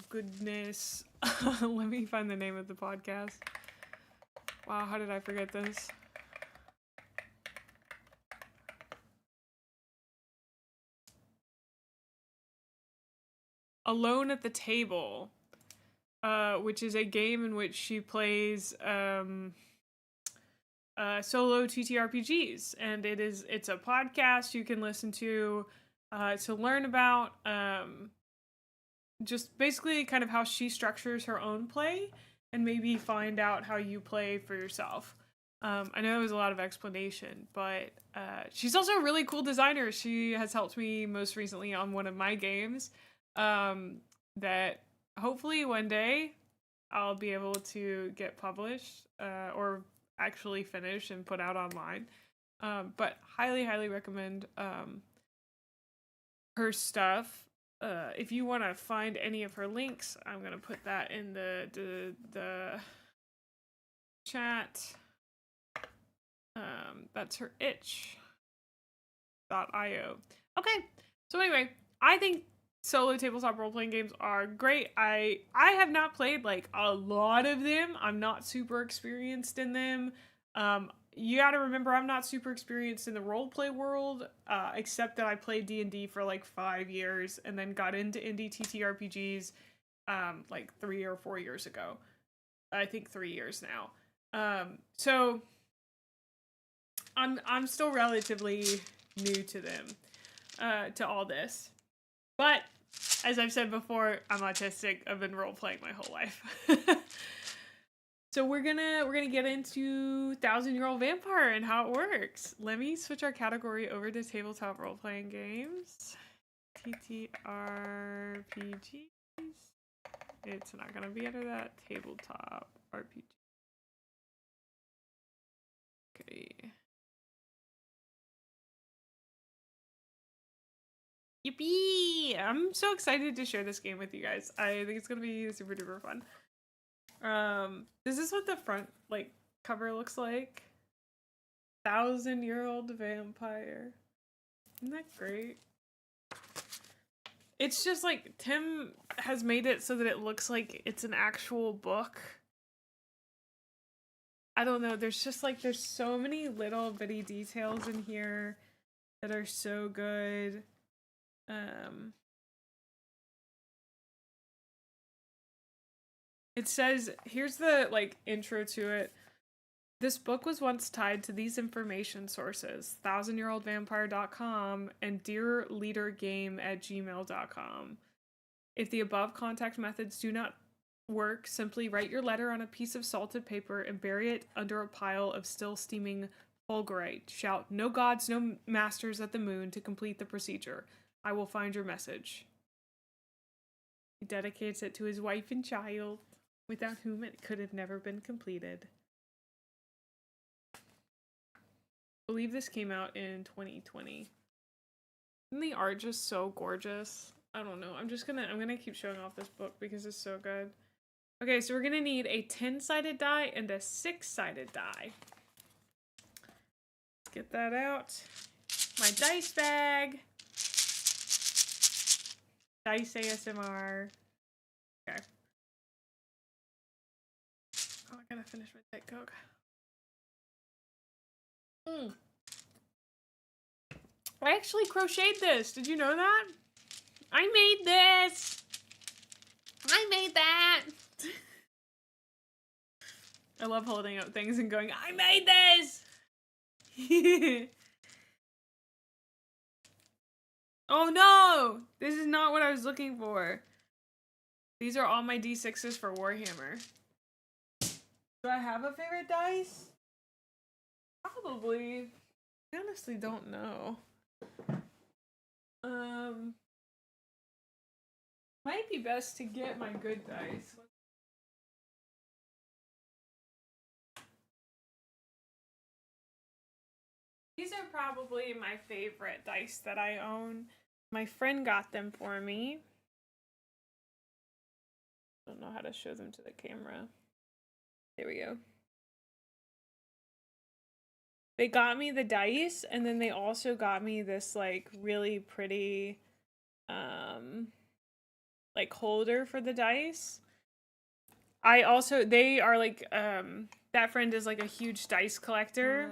goodness. Let me find the name of the podcast. Wow, how did I forget this? Alone at the Table, which is a game in which she plays solo TTRPGs, and it's a podcast you can listen to learn about just basically kind of how she structures her own play, and maybe find out how you play for yourself. I know it was a lot of explanation, but she's also a really cool designer. She has helped me most recently on one of my games that hopefully one day I'll be able to get published or actually finish and put out online. But highly recommend her stuff. If you want to find any of her links, I'm gonna put that in the chat. That's her itch.io. Okay, so anyway, I think solo tabletop role-playing games are great. I have not played like a lot of them. I'm not super experienced in them. You gotta remember, I'm not super experienced in the roleplay world, except that I played D&D for like 5 years and then got into indie TTRPGs like 3 or 4 years ago. I think 3 years now. So I'm still relatively new to them, to all this. But as I've said before, I'm autistic. I've been role playing my whole life. So we're gonna get into 1,000-Year-Old Vampire and how it works. Let me switch our category over to tabletop role playing games. TTRPGs. It's not gonna be under that tabletop RPG. Okay. Yippee! I'm so excited to share this game with you guys. I think it's gonna be super duper fun. This is what the front like cover looks like. 1,000-Year-Old Vampire. Isn't that great? It's just like Tim has made it so that it looks like it's an actual book. I don't know, there's just like there's so many little bitty details in here that are so good. It says, here's the like intro to it. This book was once tied to these information sources, 1000yearoldvampire.com and dearleadergame@gmail.com. If the above contact methods do not work, simply write your letter on a piece of salted paper and bury it under a pile of still steaming fulgurite. Shout, "No gods, no masters" at the moon to complete the procedure. I will find your message. He dedicates it to his wife and child, without whom it could have never been completed. I believe this came out in 2020. And the art just so gorgeous. I don't know. I'm gonna keep showing off this book because it's so good. Okay, so we're gonna need a 10-sided die and a 6-sided die. Let's get that out. My dice bag. Dice ASMR. Okay. Oh, I gotta finish my Diet Coke. I actually crocheted this. Did you know that? I made this. I made that. I love holding up things and going, I made this. Oh no, this is not what I was looking for. These are all my D6s for Warhammer. Do I have a favorite dice? Probably. I honestly don't know. Might be best to get my good dice. These are probably my favorite dice that I own. My friend got them for me. I don't know how to show them to the camera. There we go. They got me the dice, and then they also got me this like really pretty like holder for the dice. They are like that friend is like a huge dice collector.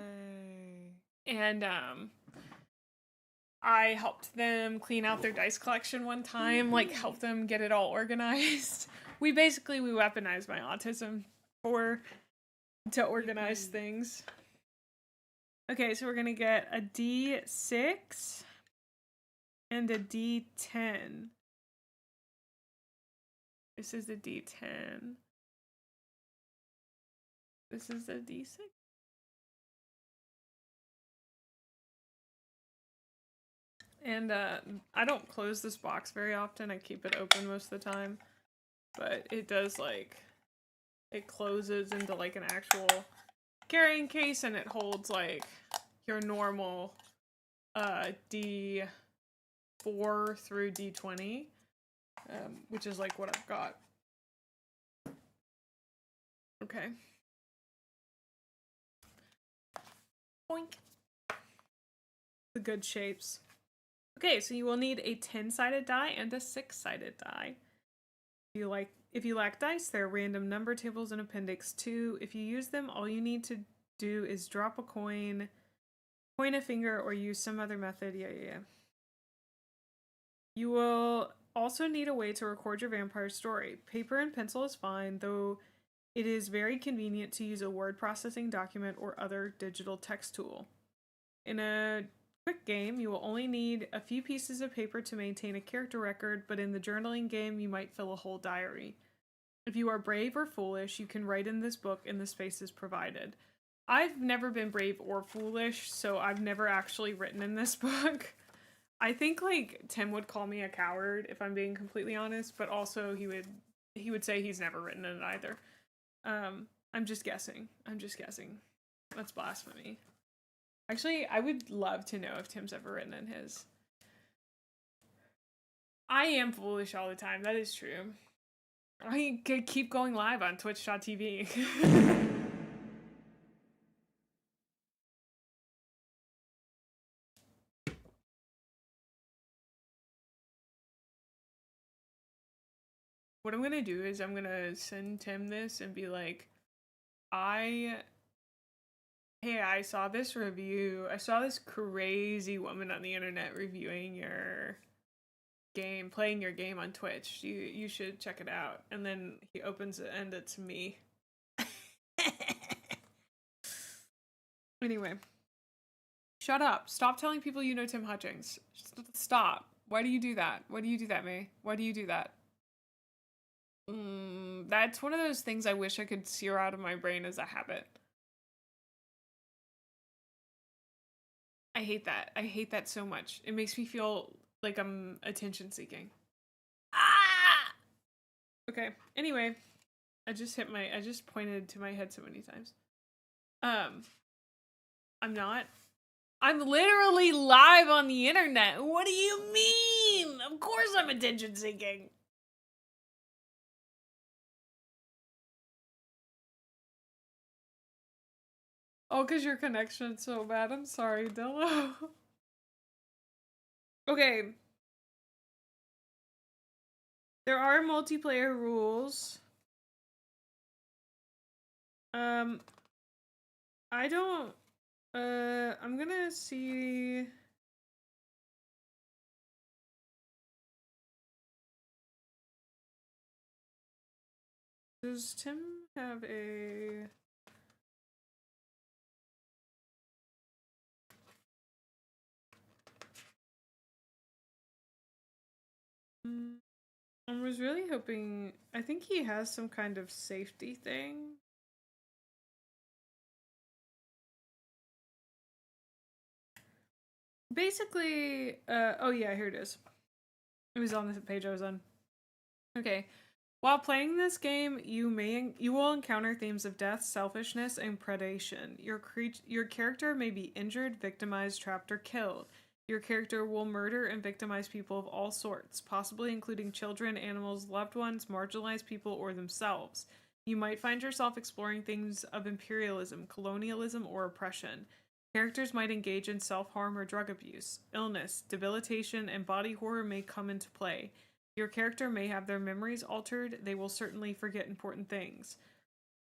And I helped them clean out their dice collection one time, like help them get it all organized. We weaponized my autism to organize things. Okay, so we're gonna get a D6 and a D10. This is the D10. This is the D6. And I don't close this box very often. I keep it open most of the time. But it does like, it closes into like an actual carrying case, and it holds like your normal D4 through D20, which is like what I've got. Okay. Boink. The good shapes. Okay, so you will need a 10-sided die and a 6-sided die. If you lack dice, there are random number tables in Appendix 2. If you use them, all you need to do is drop a coin, point a finger, or use some other method. Yeah. You will also need a way to record your vampire story. Paper and pencil is fine, though It is very convenient to use a word processing document or other digital text tool. In a quick game, you will only need a few pieces of paper to maintain a character record, but in the journaling game, you might fill a whole diary. If you are brave or foolish, you can write in this book in the spaces provided. I've never been brave or foolish, so I've never actually written in this book. I think like Tim would call me a coward if I'm being completely honest, but also he would say he's never written in it either. I'm just guessing. That's blasphemy. Actually, I would love to know if Tim's ever written in his. I am foolish all the time. That is true. I could keep going live on twitch.tv. What I'm gonna do is I'm gonna send Tim this and be like, hey, I saw this review. I saw this crazy woman on the internet reviewing your game, playing your game on Twitch. You should check it out. And then he opens it and it's me. Anyway. Shut up. Stop telling people you know Tim Hutchings. Stop. Why do you do that? Why do you do that, May? Why do you do that? That's one of those things I wish I could sear out of my brain as a habit. I hate that. I hate that so much. It makes me feel like I'm attention seeking. Ah! Okay. Anyway, I just pointed to my head so many times. I'm not. I'm literally live on the internet. What do you mean? Of course I'm attention seeking. Oh, because your connection's so bad. I'm sorry, Dillo. Okay. There are multiplayer rules. I don't... I'm gonna see... Does Tim have a... I was really hoping... I think he has some kind of safety thing. Basically, oh yeah, here it is. It was on the page I was on. Okay. While playing this game, you will encounter themes of death, selfishness, and predation. Your character may be injured, victimized, trapped, or killed. Your character will murder and victimize people of all sorts, possibly including children, animals, loved ones, marginalized people, or themselves. You might find yourself exploring themes of imperialism, colonialism, or oppression. Characters might engage in self-harm or drug abuse. Illness, debilitation, and body horror may come into play. Your character may have their memories altered. They will certainly forget important things.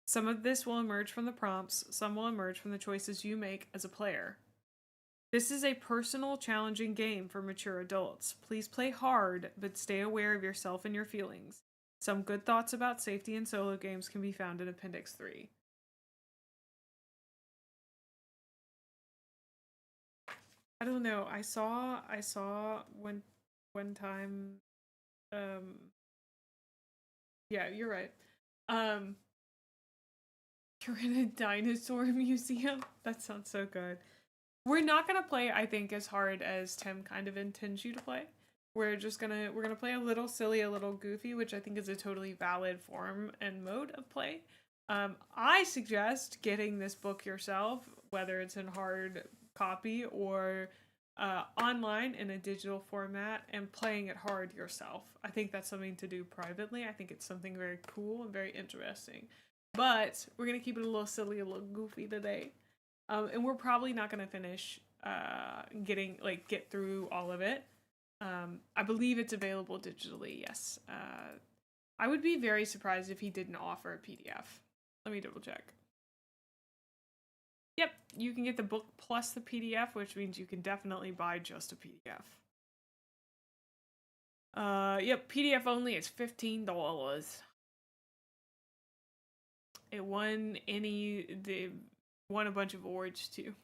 Some of this will emerge from the prompts. Some will emerge from the choices you make as a player. This is a personal, challenging game for mature adults. Please play hard, but stay aware of yourself and your feelings. Some good thoughts about safety in solo games can be found in Appendix 3. I don't know. I saw one time yeah, you're right. You're in a dinosaur museum? That sounds so good. We're not gonna play, I think, as hard as Tim kind of intends you to play. We're gonna play a little silly, a little goofy, which I think is a totally valid form and mode of play. I suggest getting this book yourself, whether it's in hard copy or online in a digital format, and playing it hard yourself. I think that's something to do privately. I think it's something very cool and very interesting. But we're gonna keep it a little silly, a little goofy today. And we're probably not gonna finish get through all of it. I believe it's available digitally, yes. I would be very surprised if he didn't offer a PDF. Let me double check. Yep, you can get the book plus the PDF, which means you can definitely buy just a PDF. Yep, PDF only is $15. It won a bunch of awards too.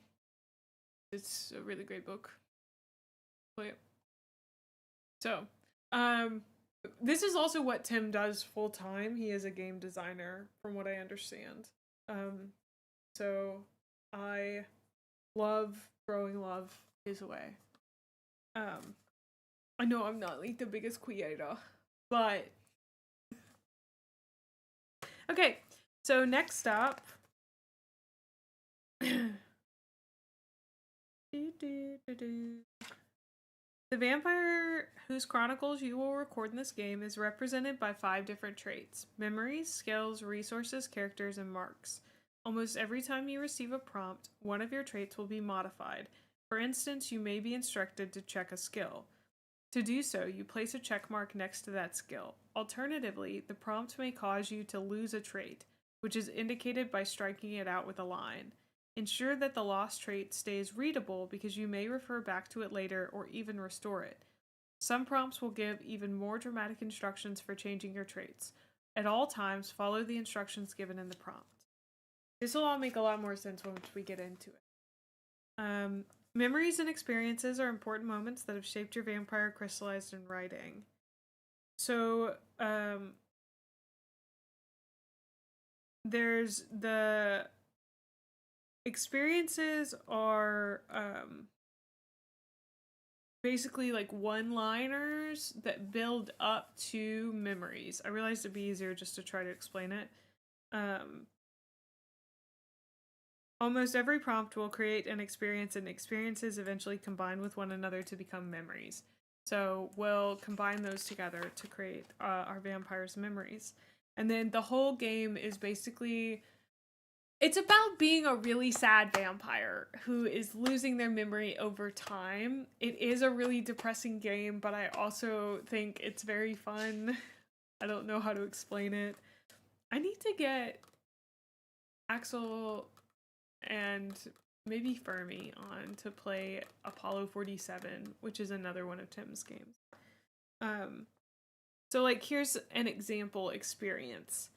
It's a really great book. Play it. So, this is also what Tim does full time. He is a game designer, from what I understand. So I love throwing love his way. I know I'm not like the biggest creator, but okay. So next up, the vampire whose chronicles you will record in this game is represented by 5 different traits: memories, skills, resources, characters, and marks. Almost every time you receive a prompt, one of your traits will be modified. For instance, you may be instructed to check a skill. To do so, you place a check mark next to that skill. Alternatively, the prompt may cause you to lose a trait, which is indicated by striking it out with a line. Ensure that the lost trait stays readable because you may refer back to it later or even restore it. Some prompts will give even more dramatic instructions for changing your traits. At all times, follow the instructions given in the prompt. This will all make a lot more sense once we get into it. Memories and experiences are important moments that have shaped your vampire crystallized in writing. So, there's the experiences are basically like one-liners that build up to memories. I realized it'd be easier just to try to explain it. Almost every prompt will create an experience, and experiences eventually combine with one another to become memories. So we'll combine those together to create our vampire's memories. And then the whole game is basically, it's about being a really sad vampire who is losing their memory over time. It is a really depressing game, but I also think it's very fun. I don't know how to explain it. I need to get Axel and maybe Fermi on to play Apollo 47, which is another one of Tim's games. So like here's an example experience.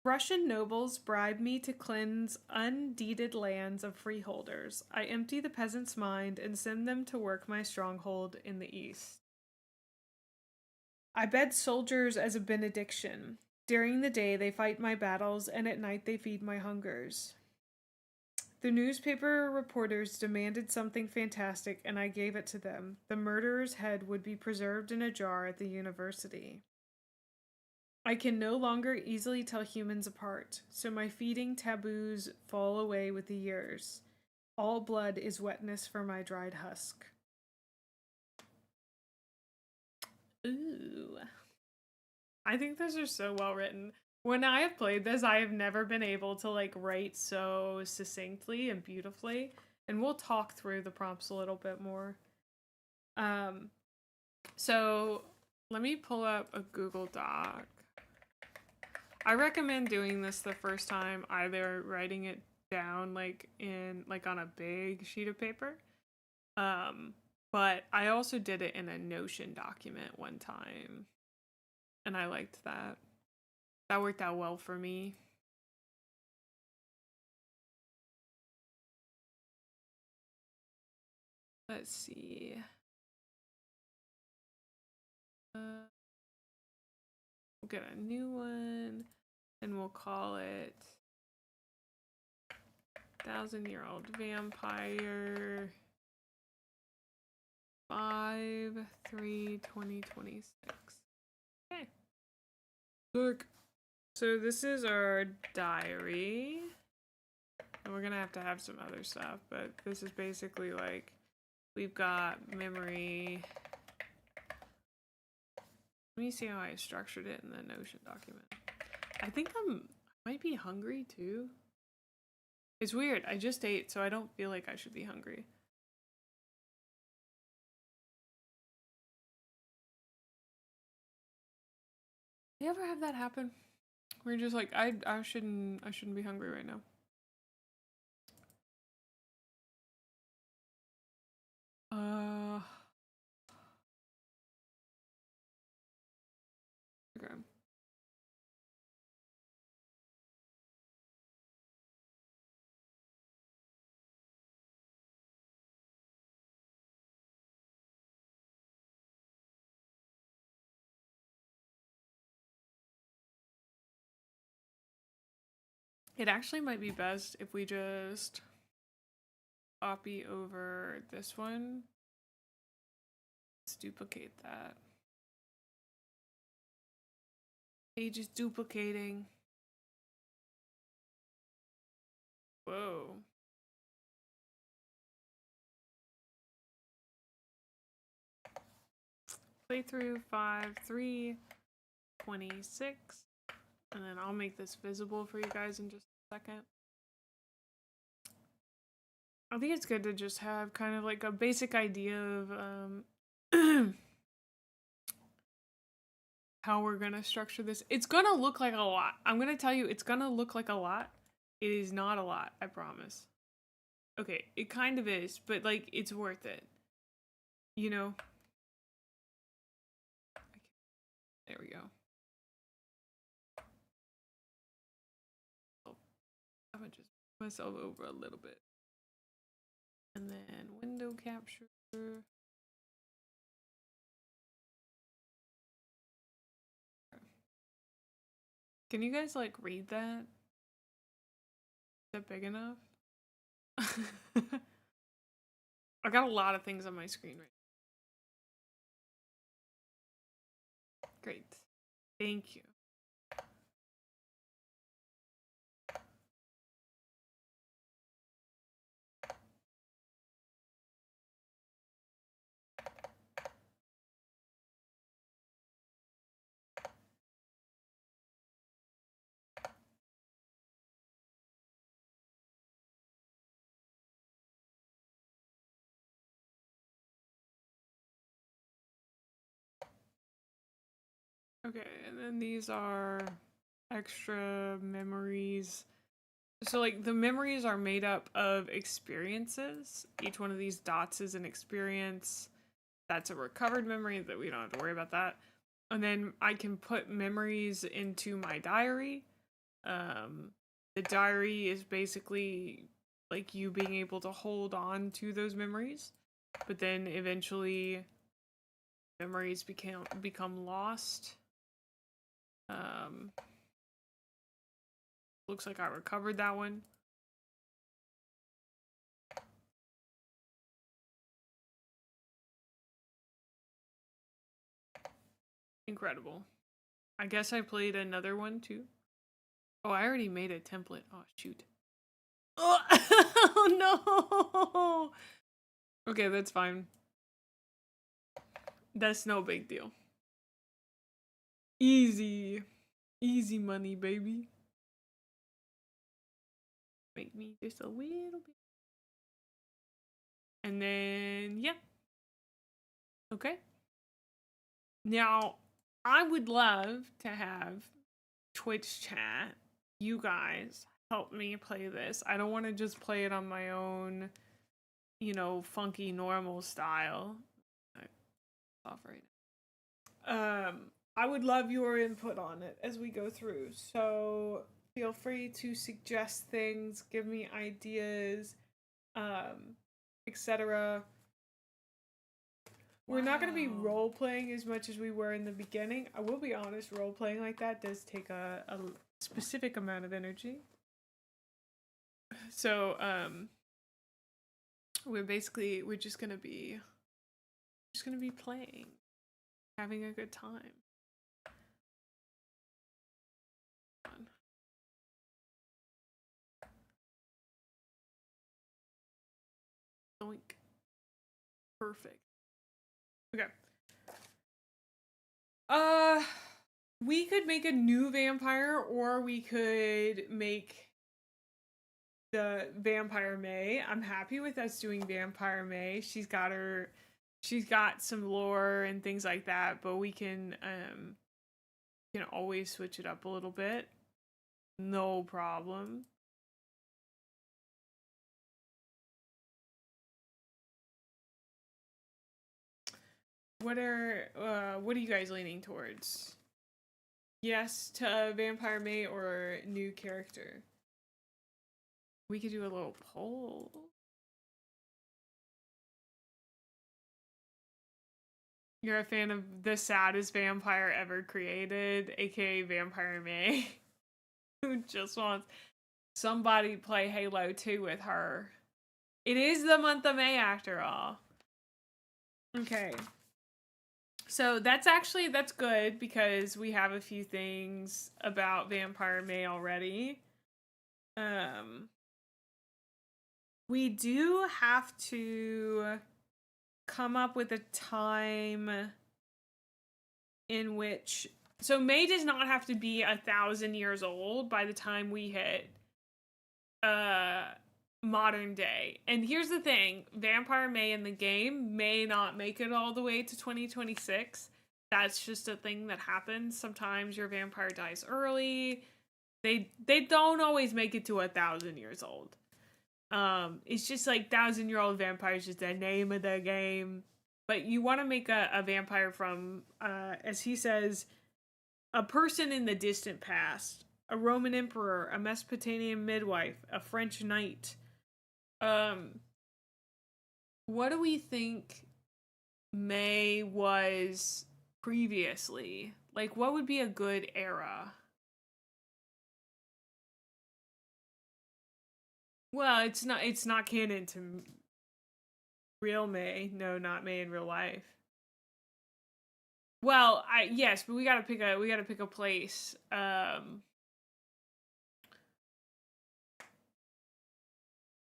Russian nobles bribe me to cleanse undeeded lands of freeholders. I empty the peasant's mind and send them to work my stronghold in the east. I bed soldiers as a benediction. During the day they fight my battles, and at night they feed my hungers. The newspaper reporters demanded something fantastic, and I gave it to them. The murderer's head would be preserved in a jar at the university. I can no longer easily tell humans apart, so my feeding taboos fall away with the years. All blood is wetness for my dried husk. Ooh. I think those are so well written. When I have played this, I have never been able to like write so succinctly and beautifully. And we'll talk through the prompts a little bit more. So let me pull up a Google Doc. I recommend doing this the first time, either writing it down like on a big sheet of paper. But I also did it in a Notion document one time. And I liked that. That worked out well for me. Let's see. We'll get a new one, and we'll call it 1,000-Year-Old Vampire 5/3/2026. Okay. Look. So this is our diary. And we're gonna have some other stuff, but this is basically like, we've got memory. Let me see how I structured it in the Notion document. I think I might be hungry too. It's weird. I just ate, so I don't feel like I should be hungry. You ever have that happen? Where you're just like, I shouldn't be hungry right now. Okay. It actually might be best if we just copy over this one. Let's duplicate that. Page is duplicating. Whoa. Playthrough 5.3.26. And then I'll make this visible for you guys in just a second. I think it's good to just have kind of like a basic idea of how we're gonna structure this. It's gonna look like a lot. I'm gonna tell you, it's gonna look like a lot. It is not a lot, I promise. Okay, it kind of is, but like it's worth it. You know? There we go. Oh, I'm gonna just move myself over a little bit. And then window capture. Can you guys like read that? Is that big enough? I got a lot of things on my screen right now. Great. Thank you. Okay, and then these are extra memories. So like the memories are made up of experiences. Each one of these dots is an experience. That's a recovered memory that we don't have to worry about that. And then I can put memories into my diary. The diary is basically like you being able to hold on to those memories, but then eventually memories become lost. Looks like I recovered that one. Incredible. I guess I played another one too. Oh, I already made a template. Oh, shoot. Oh, no. Okay, that's fine. That's no big deal. Easy. Easy money, baby. Make me just a little bit. And then, yeah. Okay. Now, I would love to have Twitch chat, you guys, help me play this. I don't want to just play it on my own, you know, funky normal style. Off right now. I would love your input on it as we go through. So feel free to suggest things, give me ideas, etc. We're not going to be role playing as much as we were in the beginning. I will be honest, role playing like that does take a specific amount of energy. So, we're just going to be playing, having a good time. Doink. Perfect. Okay. We could make a new vampire, or we could make the Vampire May. I'm happy with us doing Vampire May. She's got some lore and things like that, but we can always switch it up a little bit. No problem. What are you guys leaning towards? Yes to Vampire May or new character? We could do a little poll. You're a fan of the saddest vampire ever created, aka Vampire May, who just wants somebody play Halo 2 with her. It is the month of May after all. Okay. So that's good because we have a few things about Vampire May already. We do have to come up with a time in which, so May does not have to be 1,000 years old by the time we hit modern day. And here's the thing, Vampire May in the game may not make it all the way to 2026. That's just a thing that happens. Sometimes your vampire dies early. They don't always make it to 1,000 years old. It's just like 1,000-year-old vampire is just the name of the game. But you want to make a vampire from, as he says, a person in the distant past, a Roman emperor, a Mesopotamian midwife, a French knight. What do we think May was previously? Like, what would be a good era? Well, it's not canon to real May. No, not May in real life. Well, yes, but we gotta pick a place. I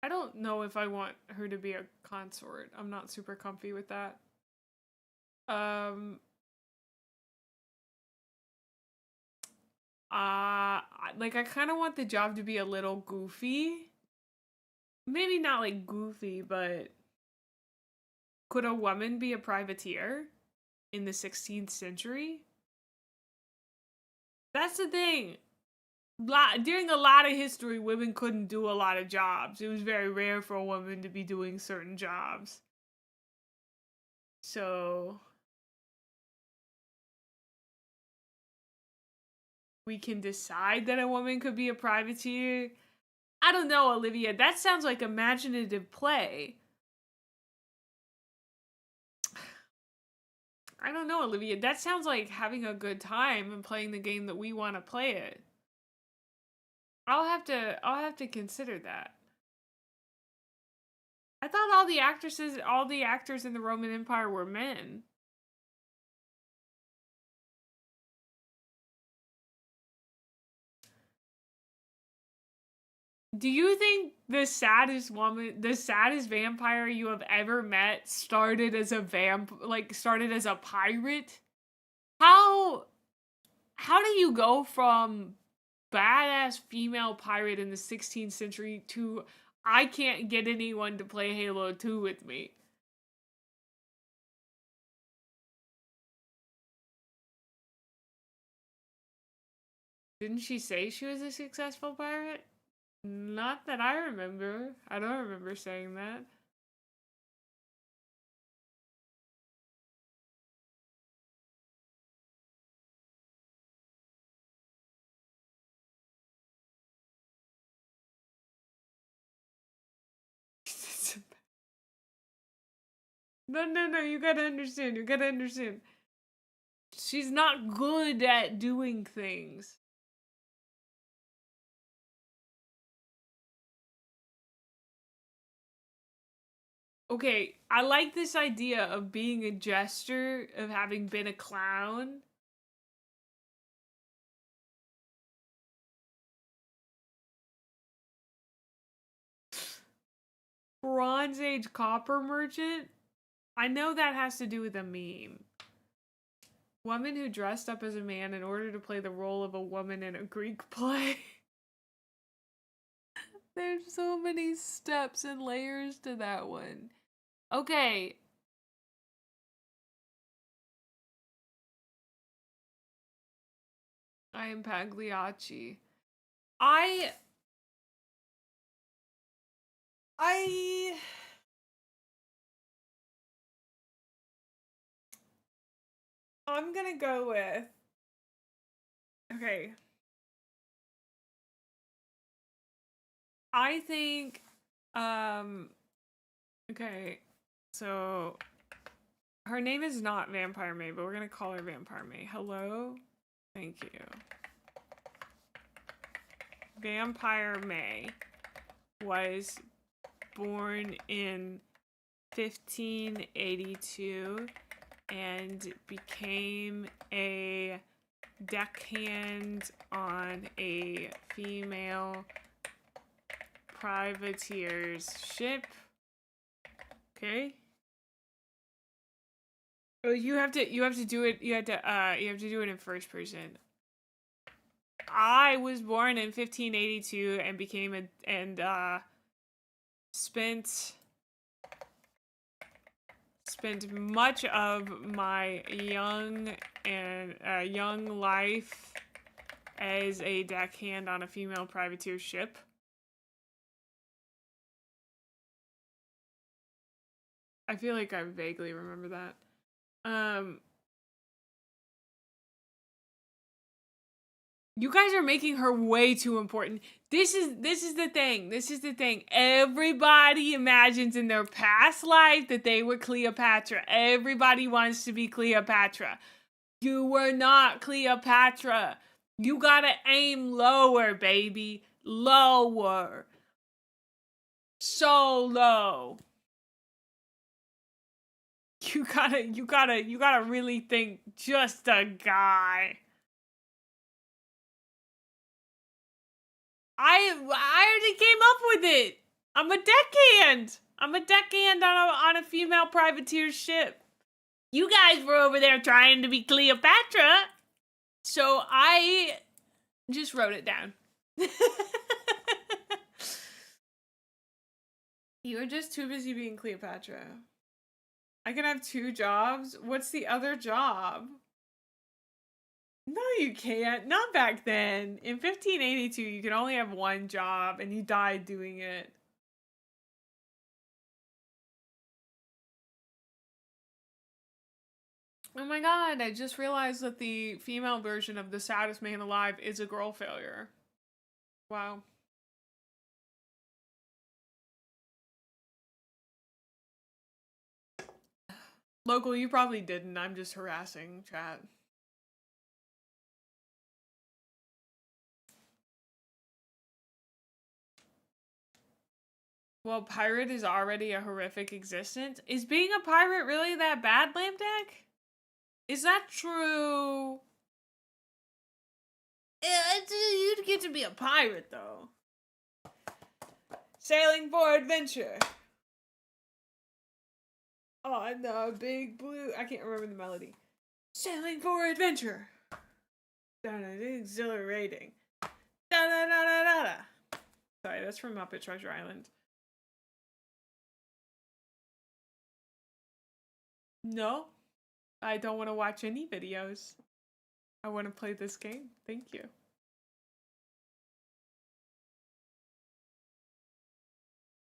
don't know if I want her to be a consort. I'm not super comfy with that. Like, I kind of want the job to be a little goofy. Maybe not like goofy, but could a woman be a privateer in the 16th century? That's the thing. During a lot of history, women couldn't do a lot of jobs. It was very rare for a woman to be doing certain jobs. So we can decide that a woman could be a privateer. I don't know, Olivia. That sounds like imaginative play. I don't know, Olivia. That sounds like having a good time and playing the game that we want to play it. I'll have to consider that. I thought all the actors in the Roman Empire were men. Do you think the saddest vampire you have ever met started as a pirate? How do you go from badass female pirate in the 16th century to I can't get anyone to play Halo 2 with me? Didn't she say she was a successful pirate? Not that I remember. I don't remember saying that. No, you gotta understand. She's not good at doing things. Okay, I like this idea of being a jester, of having been a clown. Bronze Age copper merchant? I know that has to do with a meme. Woman who dressed up as a man in order to play the role of a woman in a Greek play. There's so many steps and layers to that one. Okay. I am Pagliacci. I'm gonna go with, okay. I think, okay, so her name is not Vampire May, but we're gonna call her Vampire May. Hello? Thank you. Vampire May was born in 1582 and became a deckhand on a female privateer's ship. Okay. Oh, you have to do it. You have to do it in first person. I was born in 1582 and became spent much of my young life as a deckhand on a female privateer ship. I feel like I vaguely remember that. You guys are making her way too important. This is the thing. This is the thing. Everybody imagines in their past life that they were Cleopatra. Everybody wants to be Cleopatra. You were not Cleopatra. You gotta aim lower, baby. Lower. So low. You gotta really think just a guy. I already came up with it. I'm a deckhand. I'm a deckhand on a female privateer ship. You guys were over there trying to be Cleopatra. So I just wrote it down. You were just too busy being Cleopatra. I can have 2 jobs? What's the other job? No, you can't. Not back then. In 1582, you could only have 1 job, and you died doing it. Oh my god, I just realized that the female version of The Saddest Man Alive is a girl failure. Wow. Local, you probably didn't. I'm just harassing chat. Well, pirate is already a horrific existence. Is being a pirate really that bad, Lambdeck? Is that true? You'd get to be a pirate, though. Sailing for adventure. On the big blue. I can't remember the melody. Sailing for adventure. Exhilarating. Da-da-da-da-da-da. Sorry, that's from Muppet Treasure Island. No, I don't want to watch any videos. I want to play this game. Thank you.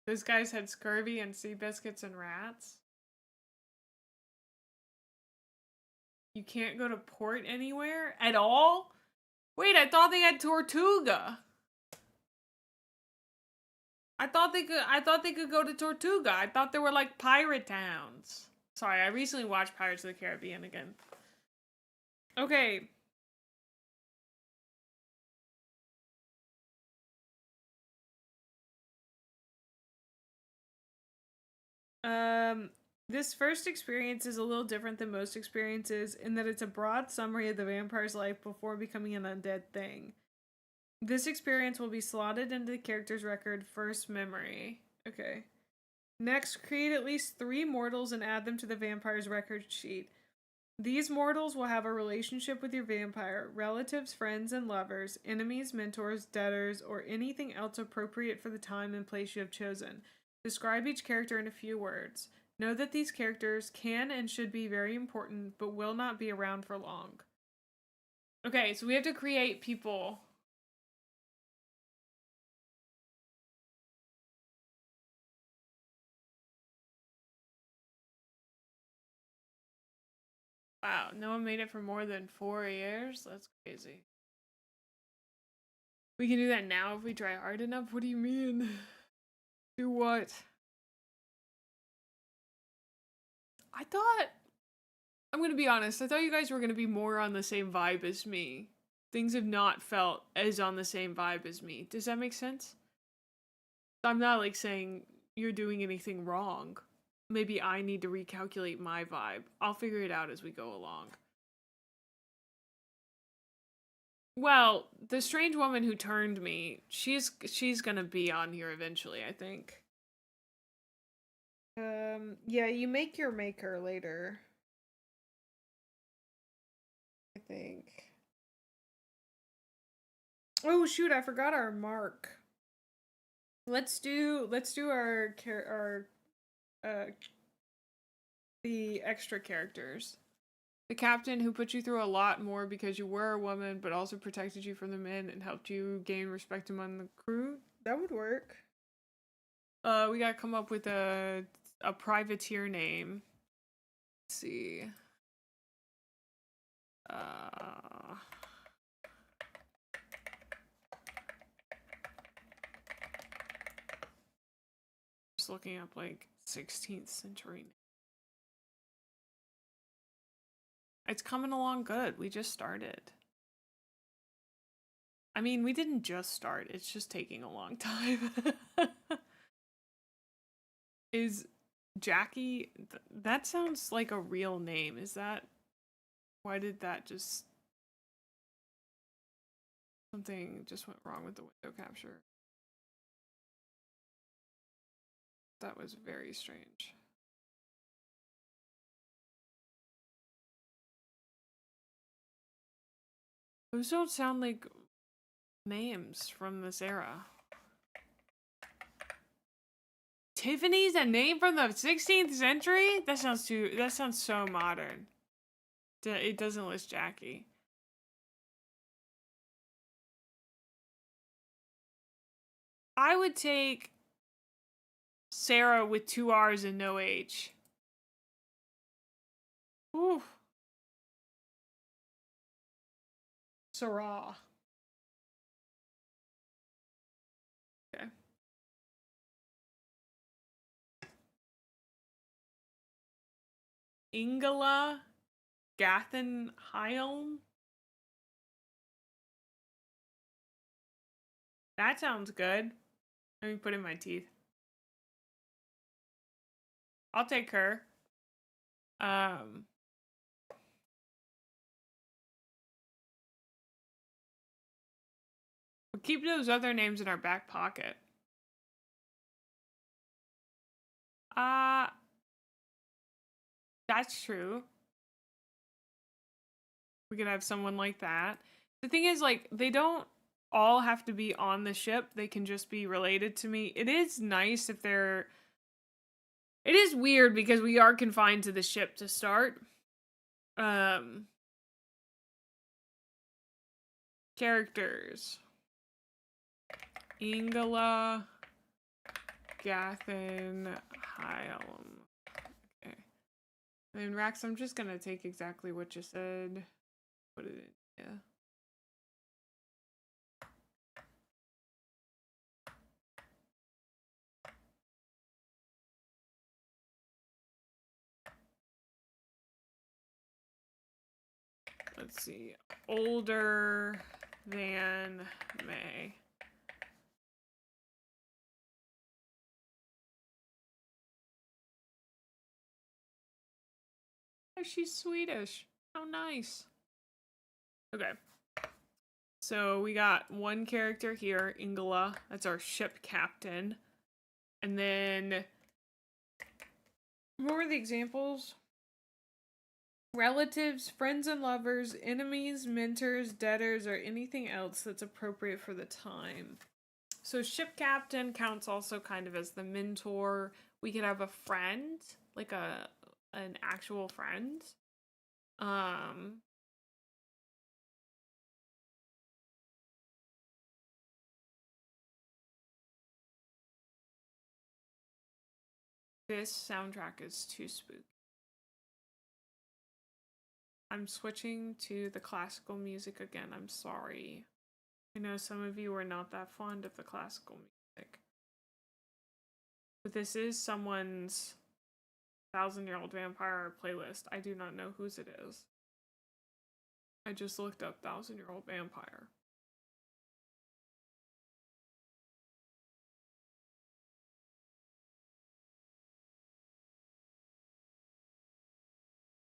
Those guys had scurvy and sea biscuits and rats. You can't go to port anywhere at all? Wait, I thought they had Tortuga. I thought they could go to Tortuga. I thought there were like pirate towns. Sorry, I recently watched Pirates of the Caribbean again. Okay. This first experience is a little different than most experiences in that it's a broad summary of the vampire's life before becoming an undead thing. This experience will be slotted into the character's record first memory. Okay. Next, create at least 3 mortals and add them to the vampire's record sheet. These mortals will have a relationship with your vampire, relatives, friends, and lovers, enemies, mentors, debtors, or anything else appropriate for the time and place you have chosen. Describe each character in a few words. Know that these characters can and should be very important, but will not be around for long. Okay, so we have to create people. Wow, no one made it for more than 4 years? That's crazy. We can do that now if we try hard enough? What do you mean? Do what? I thought... I'm gonna be honest, I thought you guys were gonna be more on the same vibe as me. Things have not felt as on the same vibe as me. Does that make sense? I'm not like saying you're doing anything wrong. Maybe I need to recalculate my vibe. I'll figure it out as we go along. Well, the strange woman who turned me, she's gonna be on here eventually, I think. Yeah, you make your maker later. I think. Oh shoot, I forgot our mark. Let's do our the extra characters. The captain who put you through a lot more because you were a woman, but also protected you from the men and helped you gain respect among the crew. That would work. We gotta come up with a privateer name. Let's see. Just looking up like 16th century. It's coming along good. We just started. I mean, we didn't just start. It's just taking a long time. Is Jackie... that sounds like a real name. Is that... why did that just... something just went wrong with the window capture. That was very strange. Those don't sound like names from this era. Tiffany's a name from the 16th century? That sounds so modern. It doesn't list Jackie. I would take Sarah with 2 R's and no H. Ooh. Sarah. Okay. Ingela Gathenheim. That sounds good. Let me put in my teeth. I'll take her. We'll keep those other names in our back pocket. That's true. We could have someone like that. The thing is, like, they don't all have to be on the ship. They can just be related to me. It is nice if they're... it is weird because we are confined to the ship to start. Characters. Ingela Gathenheim. Okay. And Rax, I'm just gonna take exactly what you said. Put it in, yeah. Let's see. Older than May. Oh, she's Swedish. How nice. Okay. So we got one character here, Ingela. That's our ship captain. And then... what were the examples? Relatives, friends and lovers, enemies, mentors, debtors, or anything else that's appropriate for the time. So ship captain counts also kind of as the mentor. We could have a friend, like an actual friend. This soundtrack is too spooky. I'm switching to the classical music again. I'm sorry. I know some of you are not that fond of the classical music. But this is someone's 1,000-Year-Old Vampire playlist. I do not know whose it is. I just looked up 1,000-year-old vampire.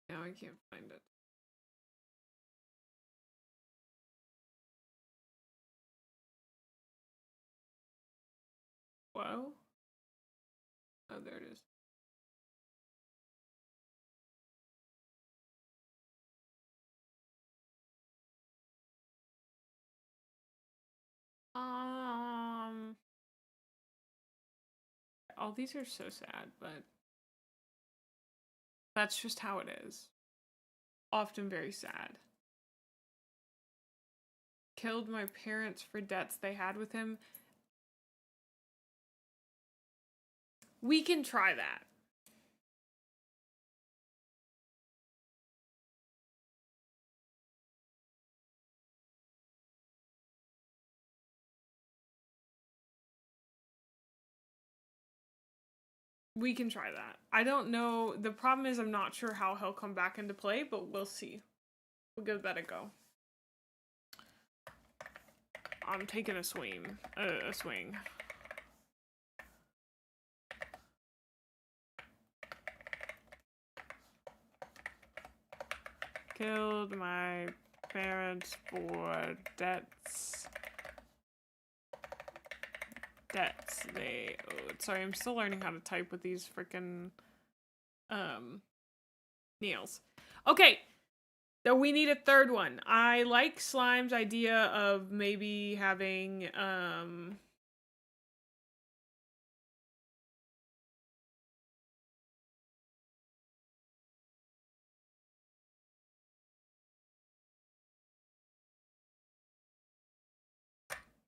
Now I can't find it. Whoa. Oh, there it is. All these are so sad, but that's just how it is. Often very sad. Killed my parents for debts they had with him. We can try that. We can try that. I don't know. The problem is I'm not sure how he'll come back into play, but we'll see. We'll give that a go. I'm taking a swing. Killed my parents for debts. They owed. Sorry, I'm still learning how to type with these freaking nails. Okay. So we need a third one. I like Slime's idea of maybe having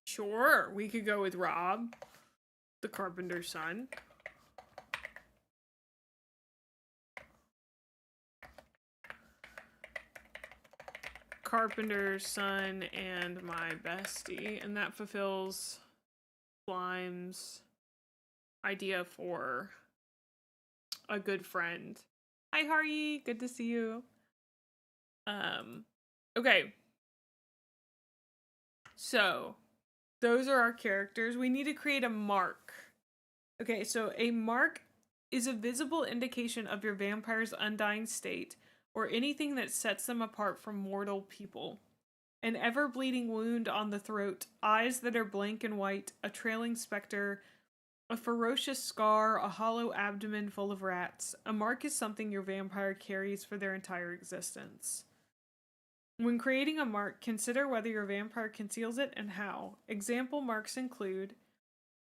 sure, we could go with Rob, the carpenter's son. Carpenter's son and my bestie, and that fulfills Slime's idea for a good friend. Hi Harry, good to see you. Okay. So, those are our characters. We need to create a mark. Okay, so a mark is a visible indication of your vampire's undying state, or anything that sets them apart from mortal people. An ever-bleeding wound on the throat, eyes that are blank and white, a trailing specter, a ferocious scar, a hollow abdomen full of rats. A mark is something your vampire carries for their entire existence. When creating a mark, consider whether your vampire conceals it and how. Example marks include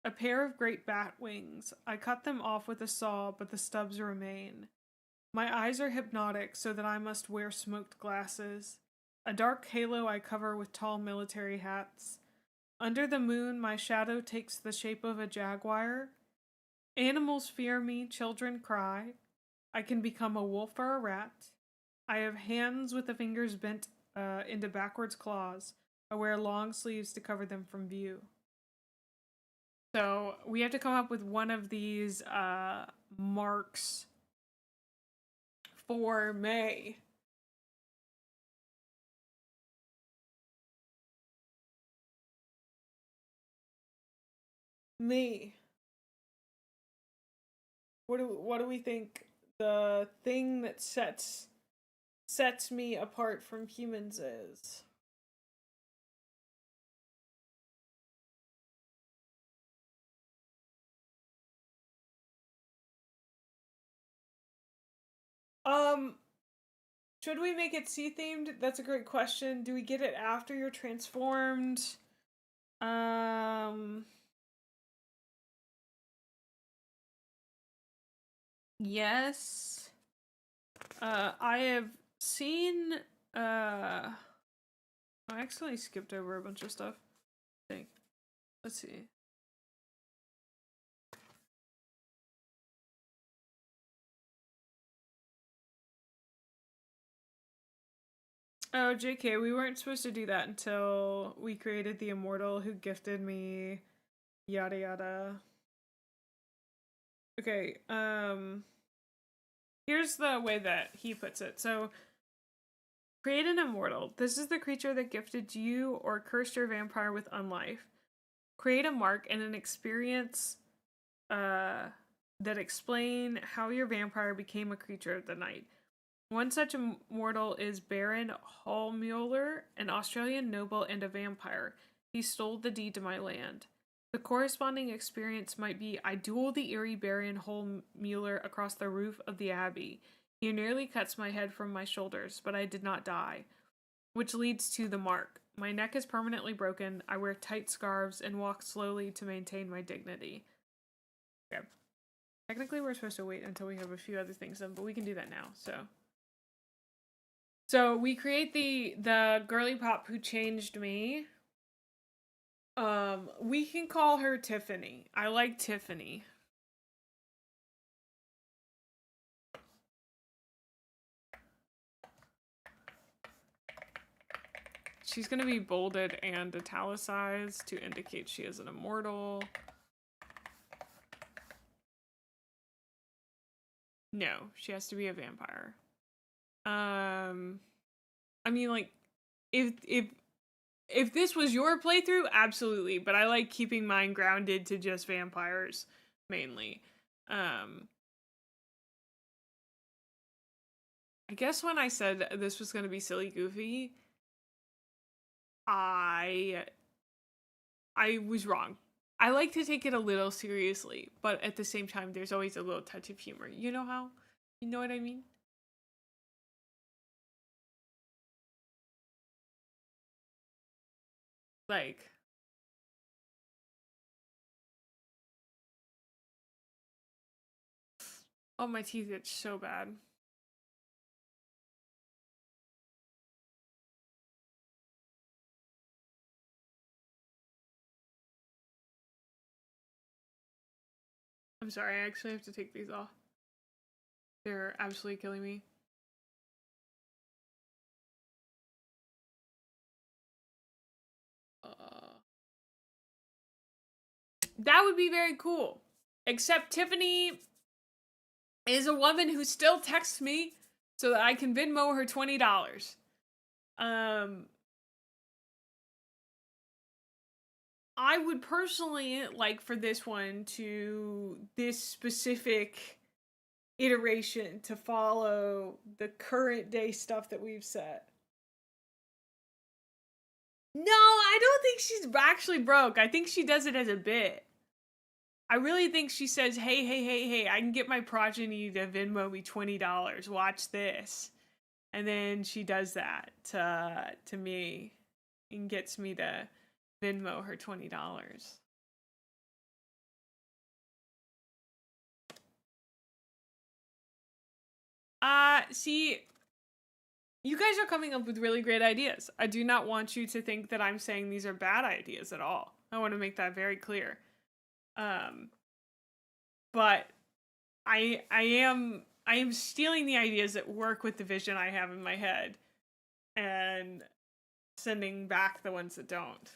a pair of great bat wings. I cut them off with a saw, but the stubs remain. My eyes are hypnotic, so that I must wear smoked glasses. A dark halo I cover with tall military hats. Under the moon, my shadow takes the shape of a jaguar. Animals fear me, children cry. I can become a wolf or a rat. I have hands with the fingers bent into backwards claws. I wear long sleeves to cover them from view. So we have to come up with one of these marks for May. Me. What do we think the thing that sets me apart from humans is? Should we make it sea themed? That's a great question. Do we get it after you're transformed? Yes. I have seen I accidentally skipped over a bunch of stuff. I think. Let's see. Oh, JK, we weren't supposed to do that until we created the immortal who gifted me yada yada. Okay, here's the way that he puts it. So Create an immortal. This is the creature that gifted you or cursed your vampire with unlife. Create a mark and an experience that explain how your vampire became a creature of the night. One such immortal is Baron Hallmuller, an Australian noble and a vampire. He stole the deed to my land. The corresponding experience might be, I duel the eerie Baron Hallmuller across the roof of the abbey. He nearly cuts my head from my shoulders, but I did not die. Which leads to the mark. My neck is permanently broken. I wear tight scarves and walk slowly to maintain my dignity. Okay. Technically, we're supposed to wait until we have a few other things done, but we can do that now, So we create the girly pop who changed me. We can call her Tiffany. I like Tiffany. She's gonna be bolded and italicized to indicate she is an immortal. No, she has to be a vampire. I mean, like, if this was your playthrough, absolutely, but I like keeping mine grounded to just vampires, mainly. I guess when I said this was gonna be silly goofy, I was wrong. I like to take it a little seriously, but at the same time, there's always a little touch of humor. You know how? You know what I mean? Like, oh, my teeth itch so bad. I'm sorry, I actually have to take these off. They're absolutely killing me. That would be very cool. Except Tiffany is a woman who still texts me so that I can Venmo her $20. I would personally like for this one to, this specific iteration to follow the current day stuff that we've set. No, I don't think she's actually broke. I think she does it as a bit. I really think she says, hey, I can get my progeny to Venmo me $20. Watch this. And then she does that to me and gets me to Venmo her $20. See, you guys are coming up with really great ideas. I do not want you to think that I'm saying these are bad ideas at all. I want to make that very clear. But I am stealing the ideas that work with the vision I have in my head and sending back the ones that don't.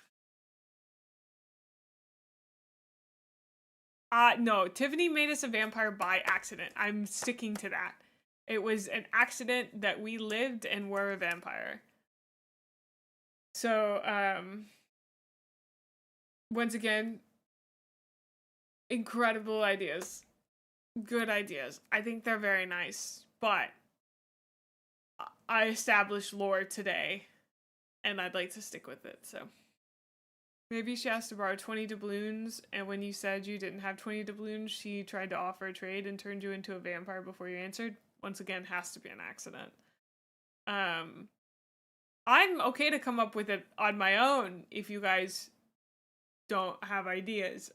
No, Tiffany made us a vampire by accident. I'm sticking to that. It was an accident that we lived and were a vampire. So, once again, incredible ideas. Good ideas. I think they're very nice, but I established lore today, and I'd like to stick with it, so. Maybe she asked to borrow 20 doubloons, and when you said you didn't have 20 doubloons, she tried to offer a trade and turned you into a vampire before you answered. Once again, has to be an accident. I'm okay to come up with it on my own if you guys don't have ideas.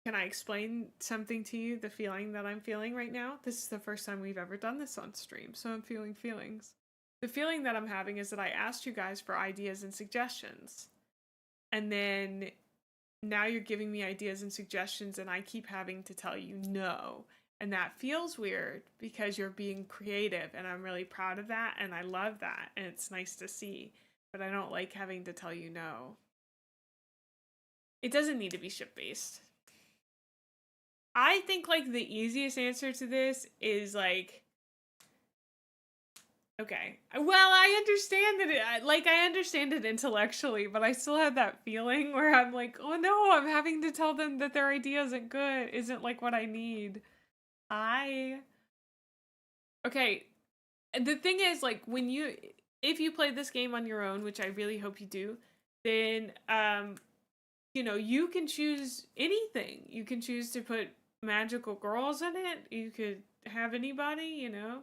Can I explain something to you? The feeling that I'm feeling right now? This is the first time we've ever done this on stream, so I'm feeling feelings. The feeling that I'm having is that I asked you guys for ideas and suggestions. And then now you're giving me ideas and suggestions and I keep having to tell you no. And that feels weird because you're being creative and I'm really proud of that and I love that and it's nice to see. But I don't like having to tell you no. It doesn't need to be ship-based. I think like the easiest answer to this is like, okay. Well, I understand that I understand it intellectually, but I still have that feeling where I'm like, oh no, I'm having to tell them that their idea isn't good, isn't like what I need. Okay. The thing is, like, if you play this game on your own, which I really hope you do, then, you know, you can choose anything. You can choose to put magical girls in it. You could have anybody, you know.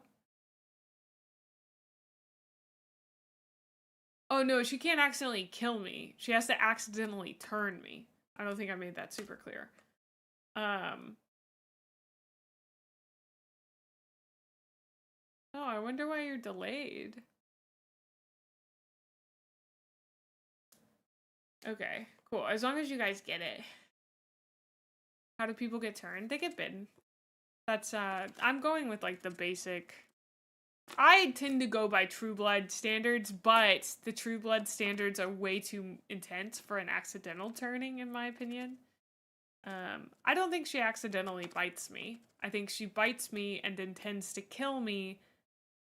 Oh no, she can't accidentally kill me. She has to accidentally turn me. I don't think I made that super clear. Oh, I wonder why you're delayed. Okay, cool. As long as you guys get it. How do people get turned? They get bitten. That's, I'm going with, like, the basic... I tend to go by True Blood standards, but the True Blood standards are way too intense for an accidental turning, in my opinion. I don't think she accidentally bites me. I think she bites me and intends to kill me.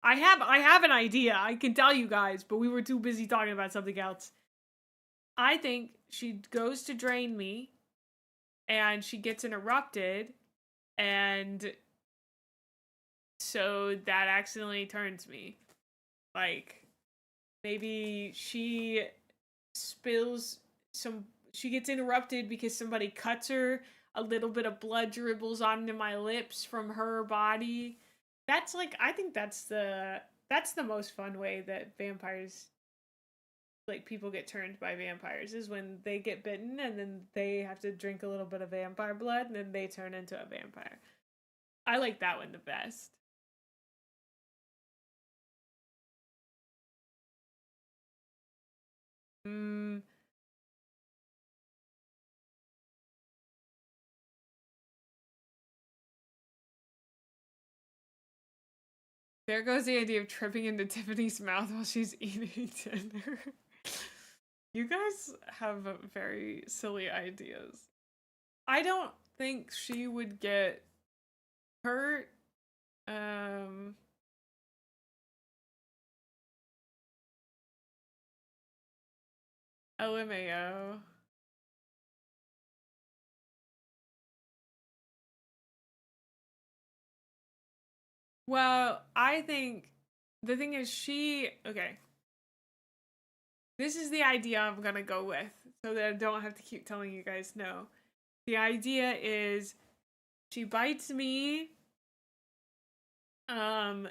I have an idea, I can tell you guys, but we were too busy talking about something else. I think she goes to drain me, and she gets interrupted, and so that accidentally turns me. Like, maybe she spills she gets interrupted because somebody cuts her, a little bit of blood dribbles onto my lips from her body. That's like, I think that's the most fun way that vampires, like, people get turned by vampires, is when they get bitten and then they have to drink a little bit of vampire blood and then they turn into a vampire. I like that one the best. There goes the idea of tripping into Tiffany's mouth while she's eating dinner. You guys have very silly ideas. I don't think she would get hurt. LMAO. Well, I think the thing is okay. This is the idea I'm gonna go with, so that I don't have to keep telling you guys no. The idea is she bites me, and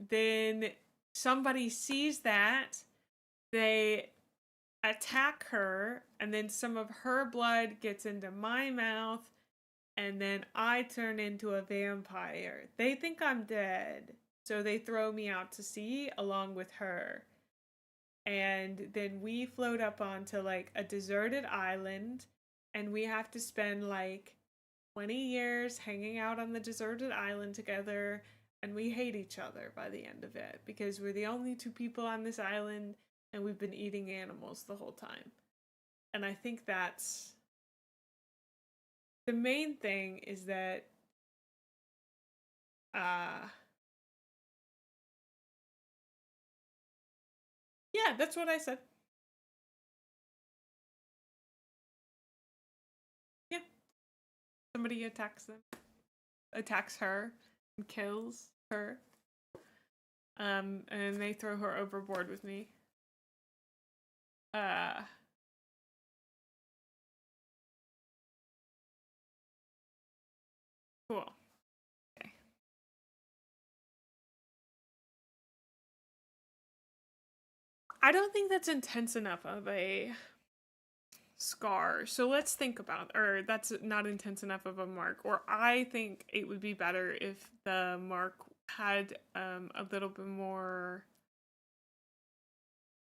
then somebody sees that, they attack her, and then some of her blood gets into my mouth, and then I turn into a vampire. They think I'm dead, so they throw me out to sea along with her. And then we float up onto like a deserted island, and we have to spend like 20 years hanging out on the deserted island together, and we hate each other by the end of it because we're the only two people on this island and we've been eating animals the whole time. And I think that's the main thing, is that yeah, that's what I said. Yeah. Somebody attacks her and kills her. And they throw her overboard with me. Cool. Okay. I don't think that's intense enough of a scar. So let's think about, or that's not intense enough of a mark. Or I think it would be better if the mark had a little bit more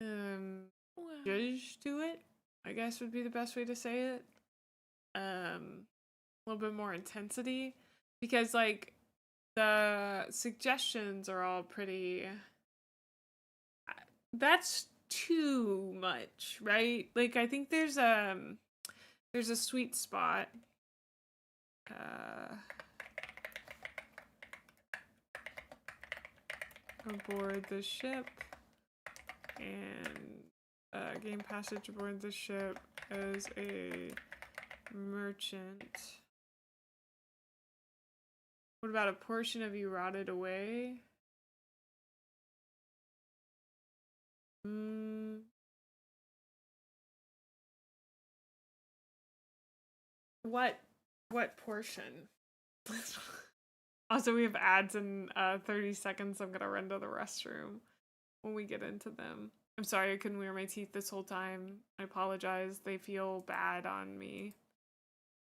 zhuzh to it, I guess would be the best way to say it. A little bit more intensity, because like the suggestions are all pretty, that's too much, right? Like, I think there's a sweet spot, aboard the ship and gain passage aboard the ship as a merchant. What about a portion of you rotted away? What portion? Also, we have ads in 30 seconds. I'm gonna run to the restroom when we get into them. I'm sorry I couldn't wear my teeth this whole time. I apologize. They feel bad on me.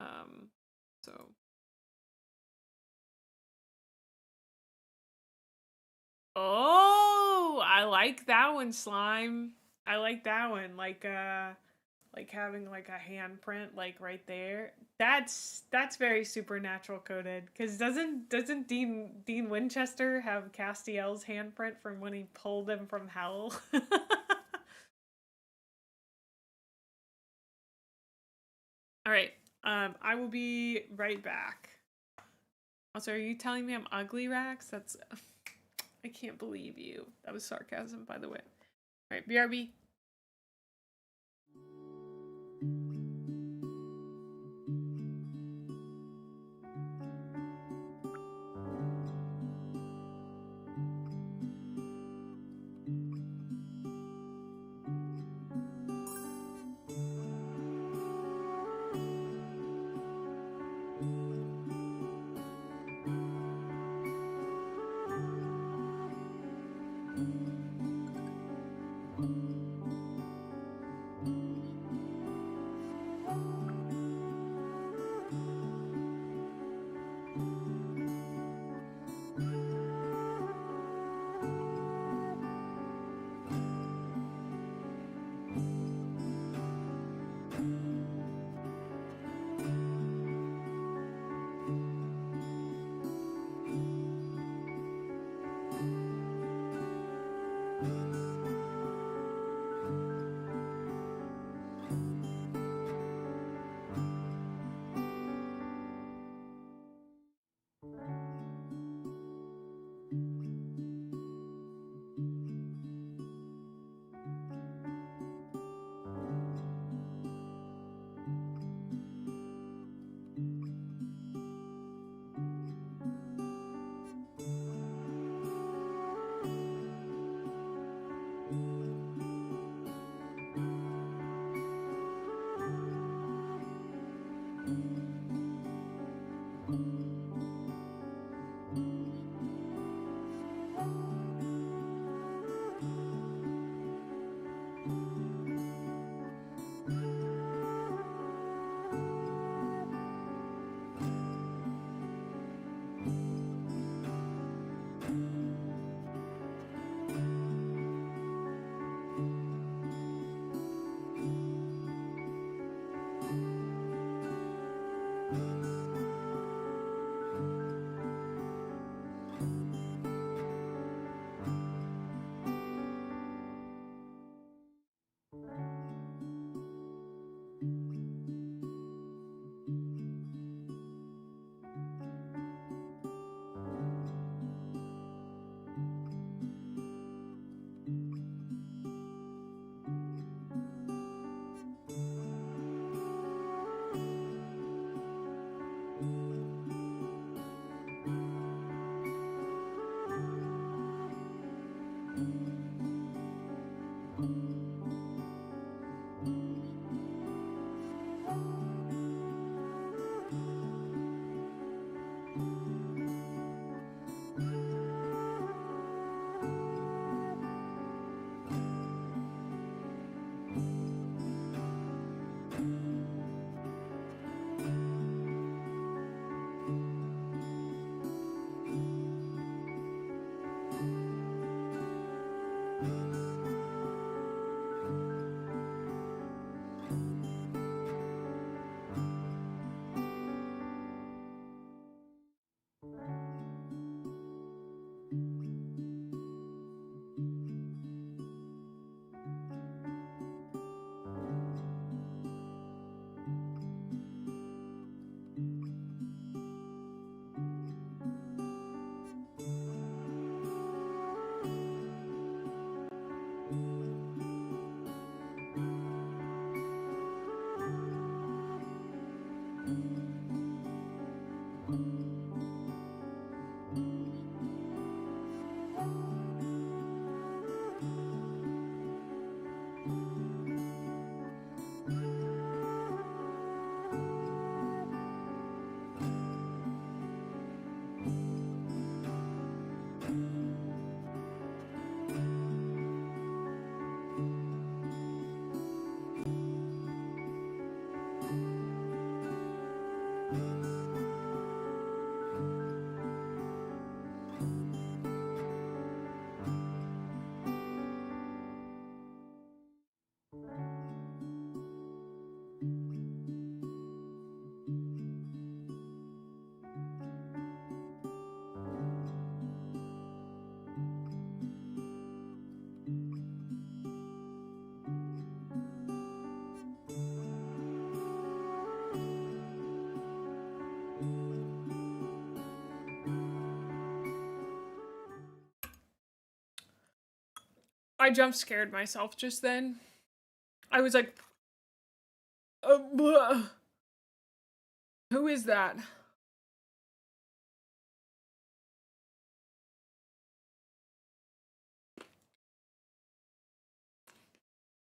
So. Oh, I like that one, Slime. I like that one. Like having like a handprint like right there. That's very supernatural coded. Cause doesn't Dean Winchester have Castiel's handprint from when he pulled him from hell? All right. I will be right back. Also, are you telling me I'm ugly, Rax? That's I can't believe you. That was sarcasm, by the way. All right, BRB. I jump scared myself just then. I was like, who is that?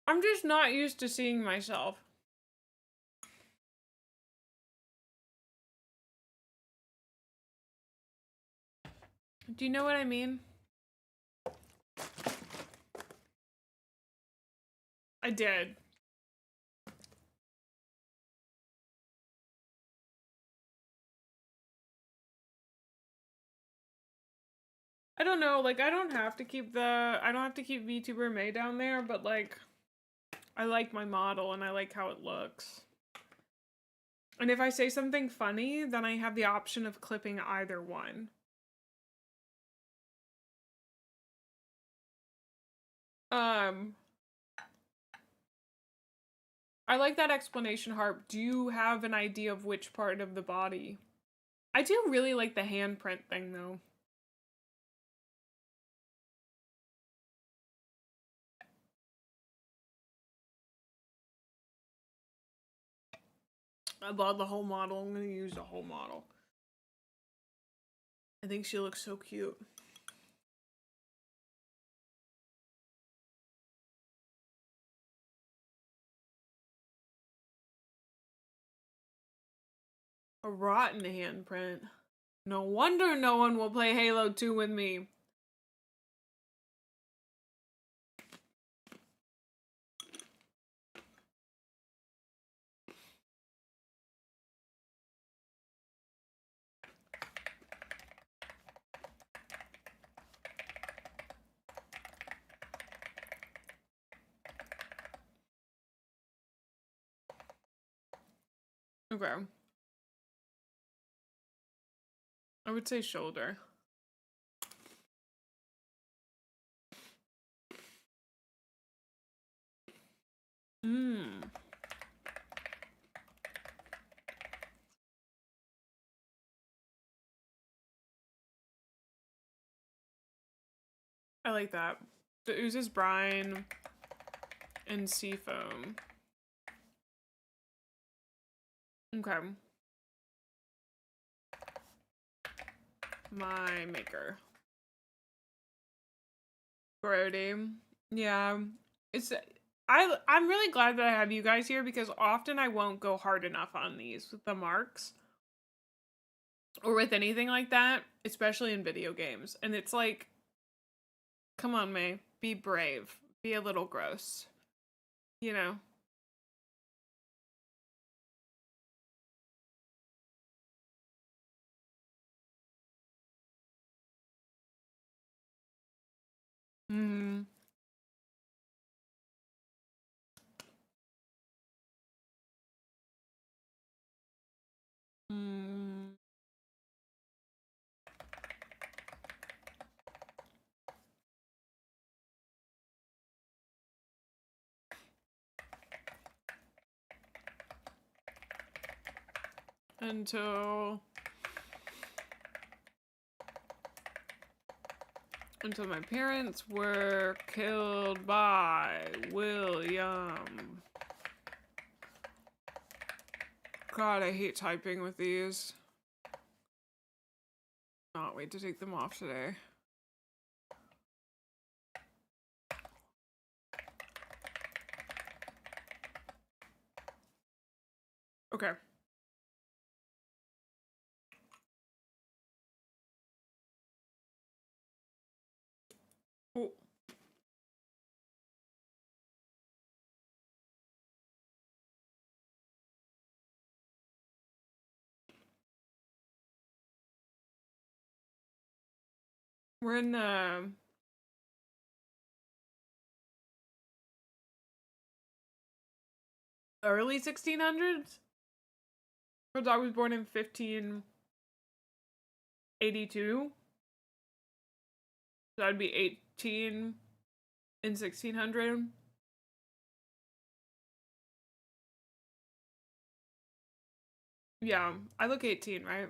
I'm just not used to seeing myself. Do you know what I mean? I did. I don't know, like, I don't have to keep VTuber May down there, but, like, I like my model and I like how it looks. And if I say something funny, then I have the option of clipping either one. I like that explanation, Harp. Do you have an idea of which part of the body? I do really like the handprint thing, though. I bought the whole model. I'm gonna use the whole model. I think she looks so cute. A rotten handprint. No wonder no one will play Halo 2 with me. Okay. I would say shoulder. I like that. The oozes brine and sea foam. Okay. My maker. Brody. Yeah. I'm really glad that I have you guys here because often I won't go hard enough on these with the marks. Or with anything like that, especially in video games. And it's like, come on, May. Be brave. Be a little gross. You know? Mm. Mm. Until my parents were killed by William. God, I hate typing with these. Not wait to take them off today. Okay. Oh. We're in the early 1600s? Because I was born in 1582. So that'd be 18 in 1600. Yeah, I look 18, right?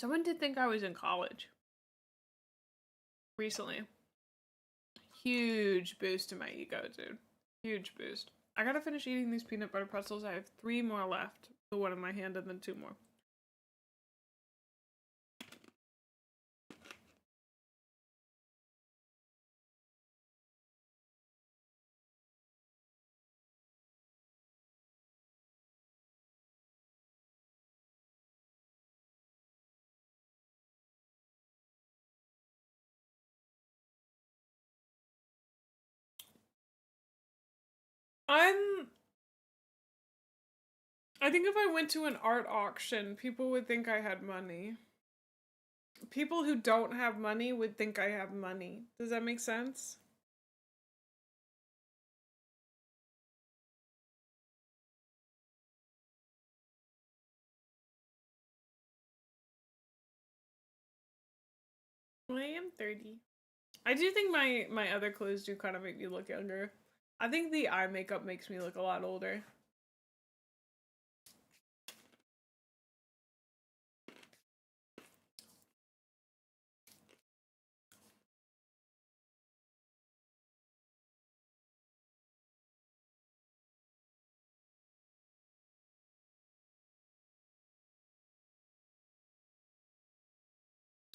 Someone did think I was in college recently. Huge boost to my ego, dude. Huge boost. I gotta finish eating these peanut butter pretzels. I have 3 more left. The one in my hand and then 2 more. I think if I went to an art auction, people would think I had money. People who don't have money would think I have money. Does that make sense? Well, I am 30. I do think my other clothes do kind of make me look younger. I think the eye makeup makes me look a lot older.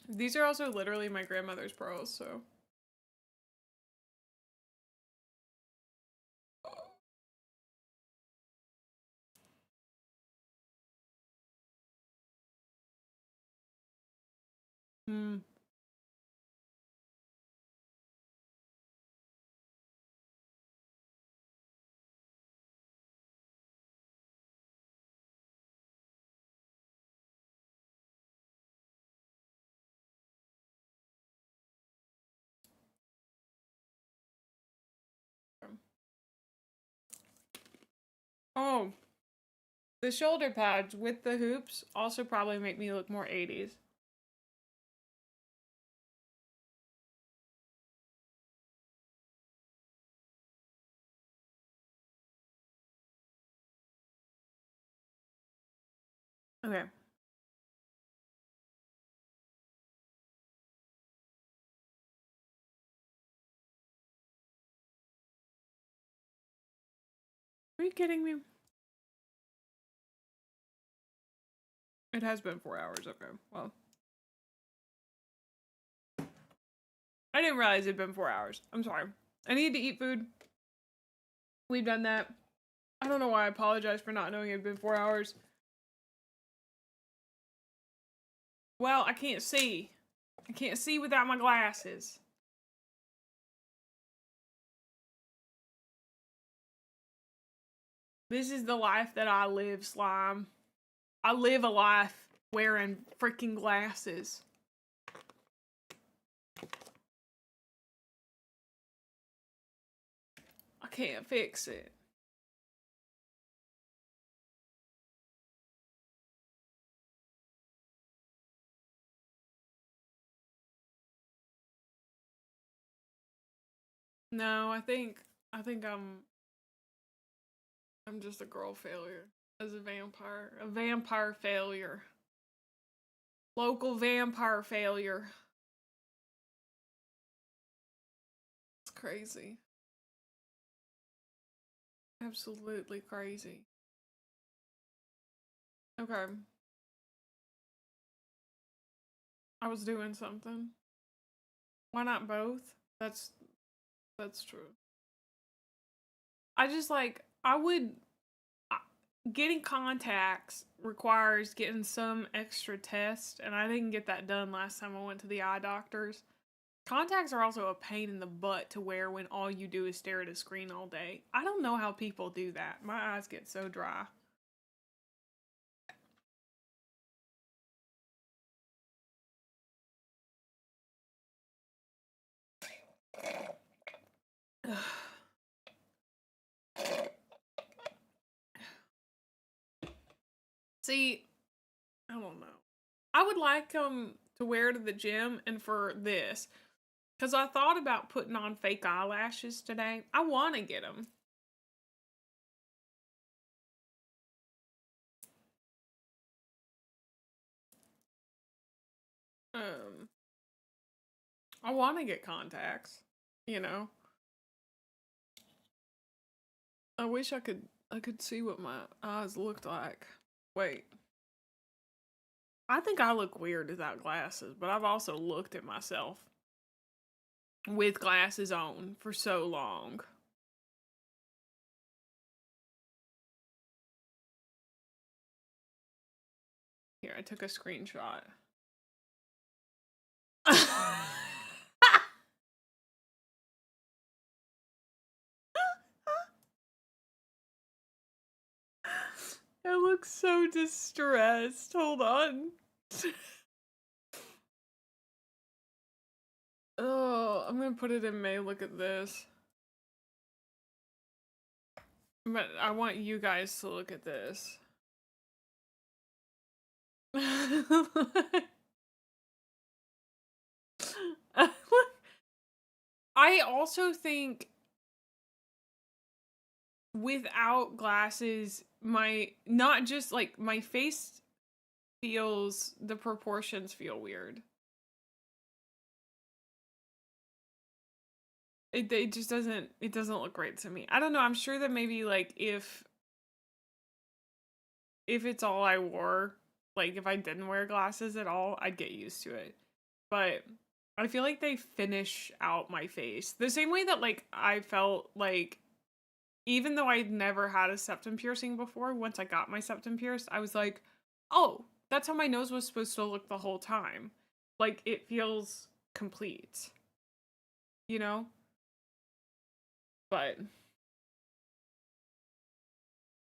These are also literally my grandmother's pearls, so. Hmm. Oh, the shoulder pads with the hoops also probably make me look more 80s. Okay. Are you kidding me? It has been 4 hours. Okay, well. I didn't realize it'd been 4 hours. I'm sorry. I need to eat food. We've done that. I don't know why I apologize for not knowing it'd been 4 hours. Well, I can't see. I can't see without my glasses. This is the life that I live, slime. I live a life wearing freaking glasses. I can't fix it. No, I think I'm just a girl failure as a vampire failure. Local vampire failure. It's crazy. Absolutely crazy. Okay. I was doing something. Why not both? That's true. I just like getting contacts requires getting some extra test, and I didn't get that done last time I went to the eye doctors. Contacts are also a pain in the butt to wear when all you do is stare at a screen all day. I don't know how people do that. My eyes get so dry. See, I don't know. I would like them to wear to the gym and for this. Because I thought about putting on fake eyelashes today. I want to get them. I want to get contacts, you know. I wish I could see what my eyes looked like. Wait. I think I look weird without glasses, but I've also looked at myself with glasses on for so long. Here, I took a screenshot. I look so distressed. Hold on. Oh, I'm gonna put it in May. Look at this. But I want you guys to look at this. I also think without glasses, not just like my face feels, the proportions feel weird. It just doesn't look great to me. I don't know. I'm sure that maybe like if it's all I wore, like if I didn't wear glasses at all, I'd get used to it. But I feel like they finish out my face the same way that like I felt like, even though I'd never had a septum piercing before, once I got my septum pierced, I was like, oh, that's how my nose was supposed to look the whole time. Like it feels complete, you know? But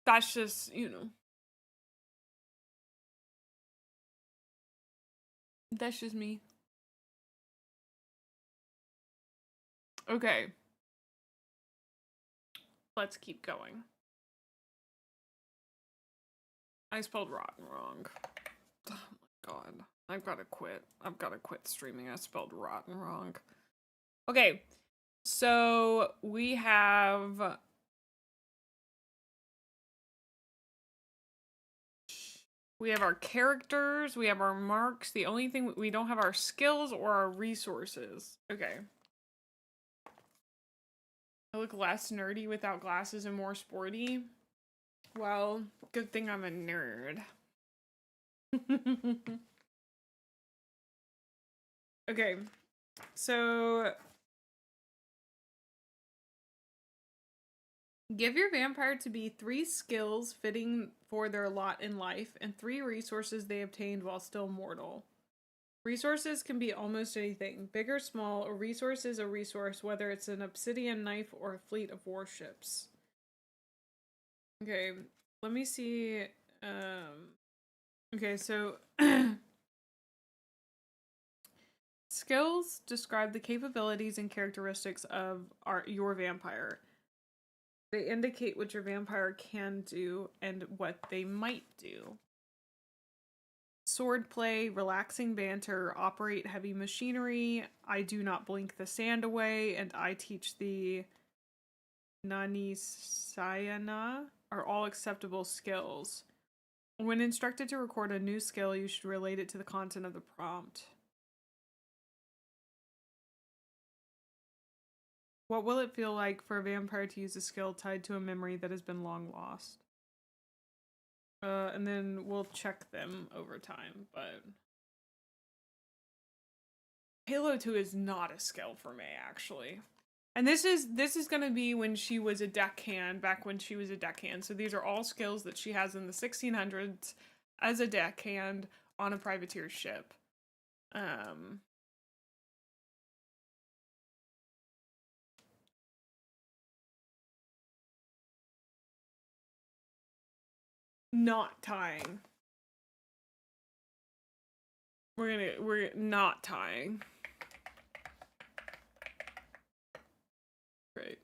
that's just, that's just me. Okay. Let's keep going. I spelled rotten wrong. Oh my god. I've gotta quit. I've gotta quit streaming. I spelled rotten wrong. Okay. So we have our characters, we have our marks. The only thing we don't have our skills or our resources. Okay. I look less nerdy without glasses and more sporty. Well, good thing I'm a nerd. Okay. So give your vampire to be 3 skills fitting for their lot in life and 3 resources they obtained while still mortal. Resources can be almost anything, big or small. A resource is a resource, whether it's an obsidian knife or a fleet of warships. Okay, let me see. Okay, so skills describe the capabilities and characteristics of your vampire. They indicate what your vampire can do and what they might do. Swordplay, relaxing banter, operate heavy machinery, I do not blink the sand away, and I teach the Nani Sayana are all acceptable skills. When instructed to record a new skill, you should relate it to the content of the prompt. What will it feel like for a vampire to use a skill tied to a memory that has been long lost? And then we'll check them over time, but Halo 2 is not a skill for me, actually. And this is gonna be when she was a deckhand, back when she was a deckhand. So these are all skills that she has in the 1600s as a deckhand on a privateer ship. Not tying. We're not tying. Great.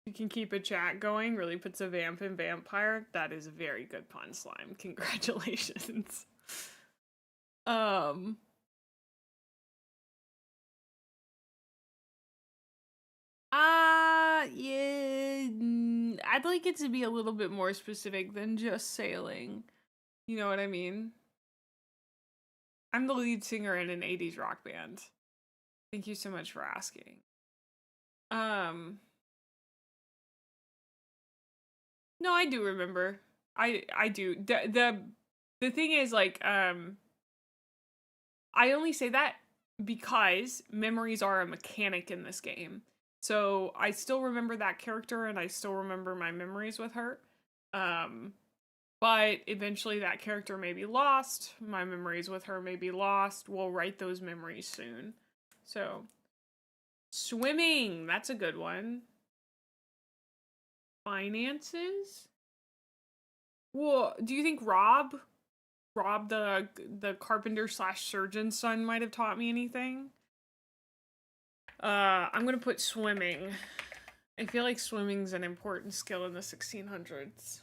You can keep a chat going, really puts a vamp in vampire. That is a very good pun, Slime. Congratulations. Yeah, I'd like it to be a little bit more specific than just sailing. You know what I mean? I'm the lead singer in an 80s rock band. Thank you so much for asking. No, I do remember. I do. The thing is, like, I only say that because memories are a mechanic in this game. So I still remember that character and I still remember my memories with her. But eventually that character may be lost. My memories with her may be lost. We'll write those memories soon. So, swimming, that's a good one. Finances? Well, do you think Rob, the carpenter slash surgeon's son, might have taught me anything? I'm gonna put swimming. I feel like swimming's an important skill in the 1600s.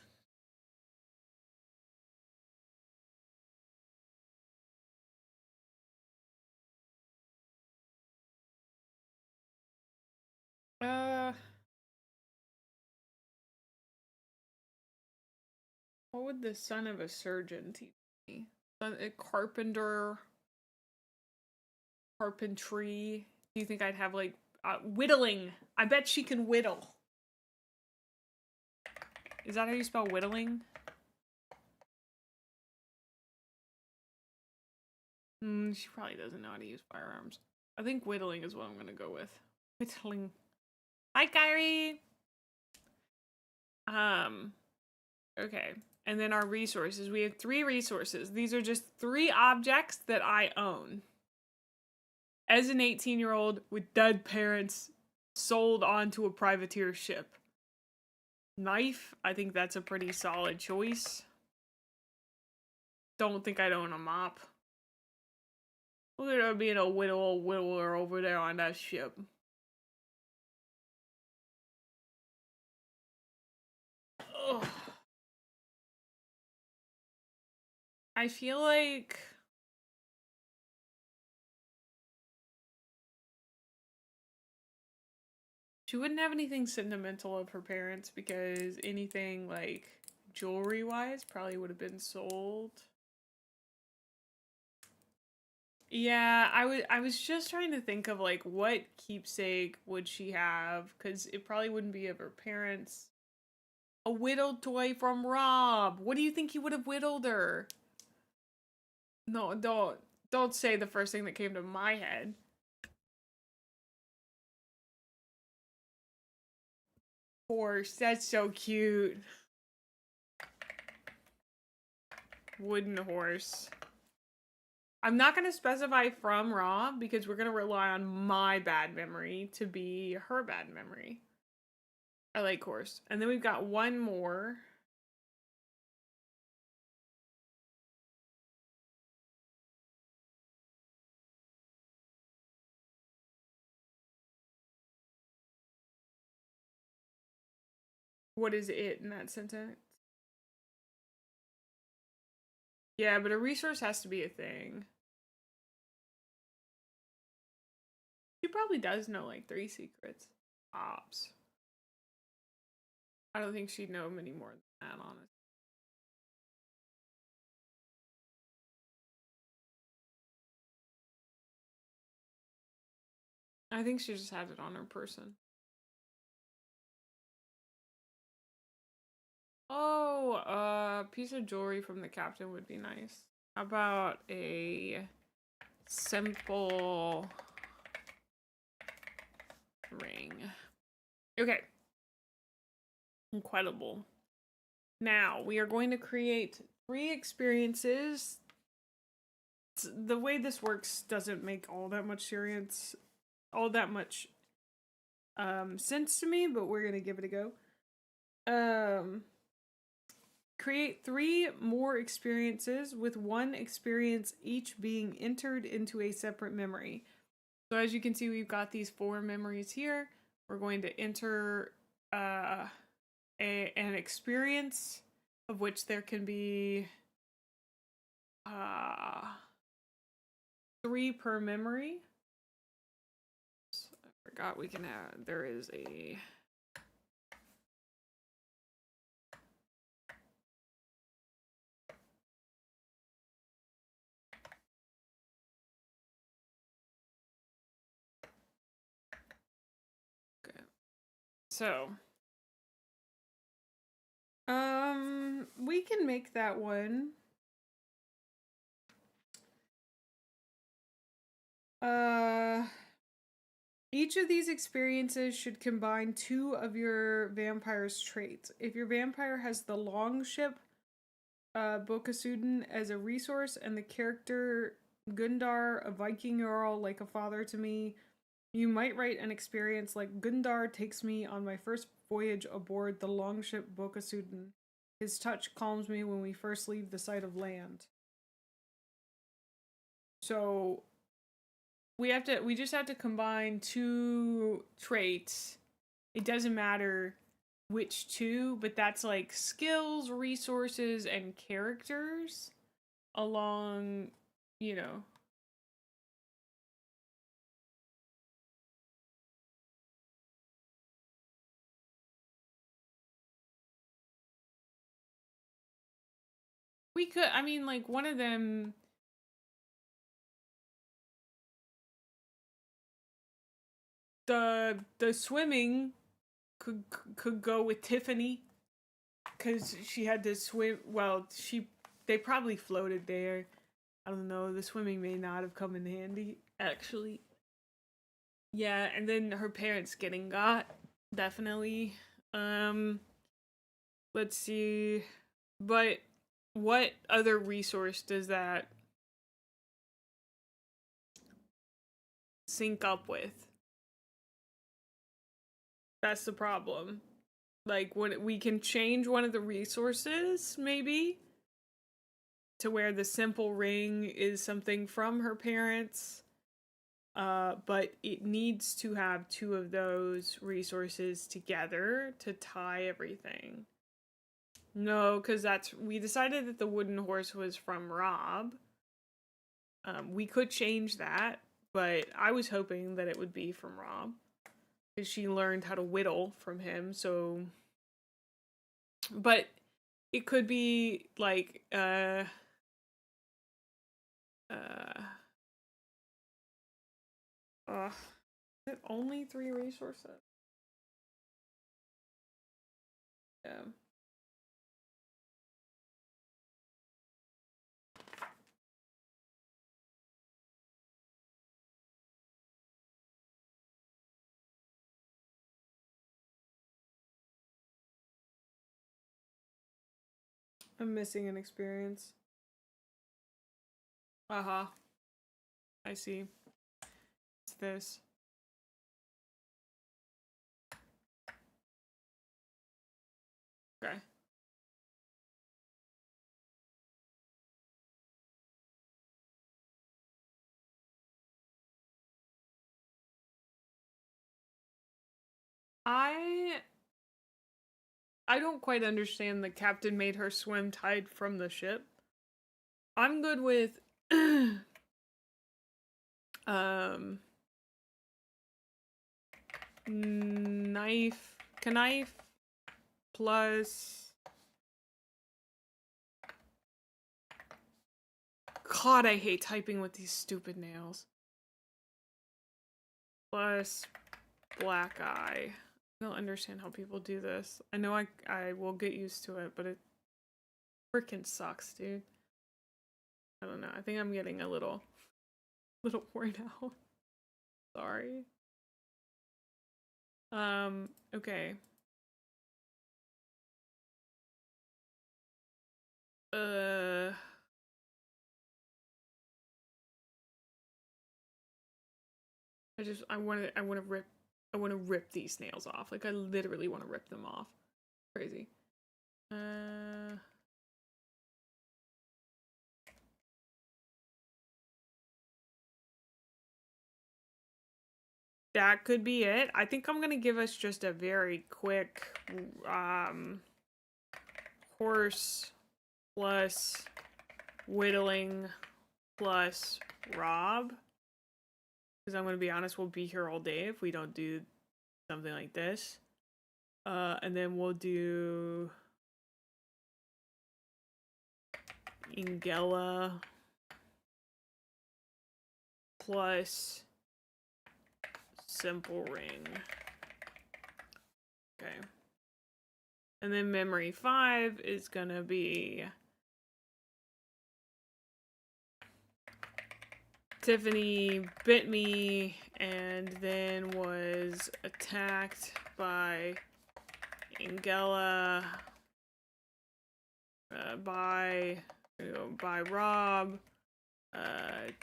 What would the son of a surgeon teach me? A carpenter, carpentry. Do you think I'd have like whittling? I bet she can whittle. Is that how you spell whittling? She probably doesn't know how to use firearms. I think whittling is what I'm gonna go with. Whittling. Hi, Kyrie. Okay. And then our resources. We have 3 resources. These are just 3 objects that I own. As an 18-year-old with dead parents, sold onto a privateer ship. Knife, I think that's a pretty solid choice. Don't think I'd own a mop. Look at her being a whittler over there on that ship. Ugh. I feel like she wouldn't have anything sentimental of her parents because anything like jewelry wise probably would have been sold. Yeah, I was just trying to think of like what keepsake would she have because it probably wouldn't be of her parents. A whittled toy from Rob. What do you think he would have whittled her? No, don't say the first thing that came to my head. Horse, that's so cute. Wooden horse. I'm not going to specify from Rob because we're going to rely on my bad memory to be her bad memory. I like horse. And then we've got one more. What is it in that sentence? Yeah, but a resource has to be a thing. She probably does know like 3 secrets. Ops. I don't think she'd know many more than that, honestly. I think she just has it on her person. Oh, a piece of jewelry from the captain would be nice. How about a simple ring? Okay. Incredible. Now, we are going to create 3 experiences. The way this works doesn't make all that much sense to me, but we're going to give it a go. Create 3 more experiences with 1 experience each being entered into a separate memory. So as you can see, we've got these 4 memories here. We're going to enter an experience of which there can be 3 per memory. I forgot we can have, there is a So, we can make that one. Each of these experiences should combine 2 of your vampire's traits. If your vampire has the longship, Bokasuden as a resource, and the character Gundar, a Viking Jarl like a father to me, you might write an experience like Gundar takes me on my first voyage aboard the longship Bokasuden. His touch calms me when we first leave the sight of land. So we just have to combine 2 traits. It doesn't matter which 2, but that's like skills, resources, and characters along, you know. We could, I mean, like, one of them. The swimming could go with Tiffany, because she had to swim. Well, they probably floated there. I don't know. The swimming may not have come in handy, actually. Yeah, and then her parents getting got, definitely. Let's see. But what other resource does that sync up with? That's the problem. Like, when we can change one of the resources, maybe, to where the simple ring is something from her parents. But it needs to have 2 of those resources together to tie everything. No, because we decided that the wooden horse was from Rob. We could change that, but I was hoping that it would be from Rob, because she learned how to whittle from him, so. But it could be like, is it only 3 resources? Yeah. I'm missing an experience. Uh-huh. I see. It's this. Okay. I don't quite understand the captain made her swim tied from the ship. I'm good with knife plus, God, I hate typing with these stupid nails. Plus black eye. I don't understand how people do this. I know I will get used to it, but it freaking sucks, dude. I don't know. I think I'm getting a little worn out. Sorry. Okay. I want to rip these nails off. Like, I literally want to rip them off. Crazy. That could be it. I think I'm gonna give us just a very quick, horse plus whittling plus Rob. Because I'm gonna be honest, we'll be here all day if we don't do something like this. And then we'll do Ingella plus simple ring. Okay. And then memory 5 is gonna be Tiffany bit me and then was attacked by Angela, by Rob,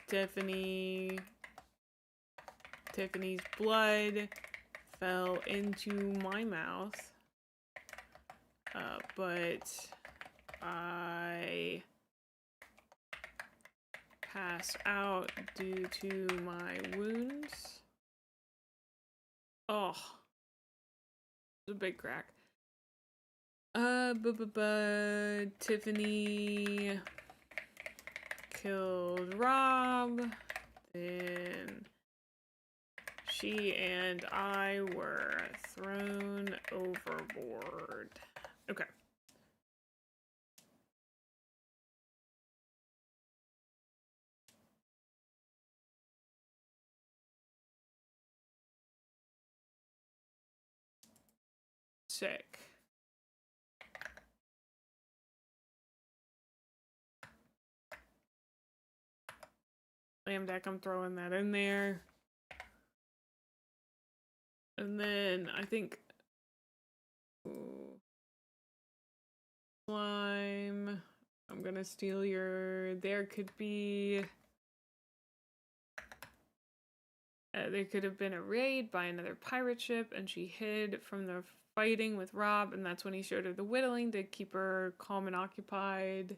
Tiffany's blood fell into my mouth, but I pass out due to my wounds. Oh, it's a big crack. Tiffany killed Rob, then she and I were thrown overboard. Okay. Sick. Slam deck, I'm throwing that in there. And then I think slime. I'm gonna steal your. There could be. There could have been a raid by another pirate ship, and she hid from the fighting with Rob, and that's when he showed her the whittling to keep her calm and occupied.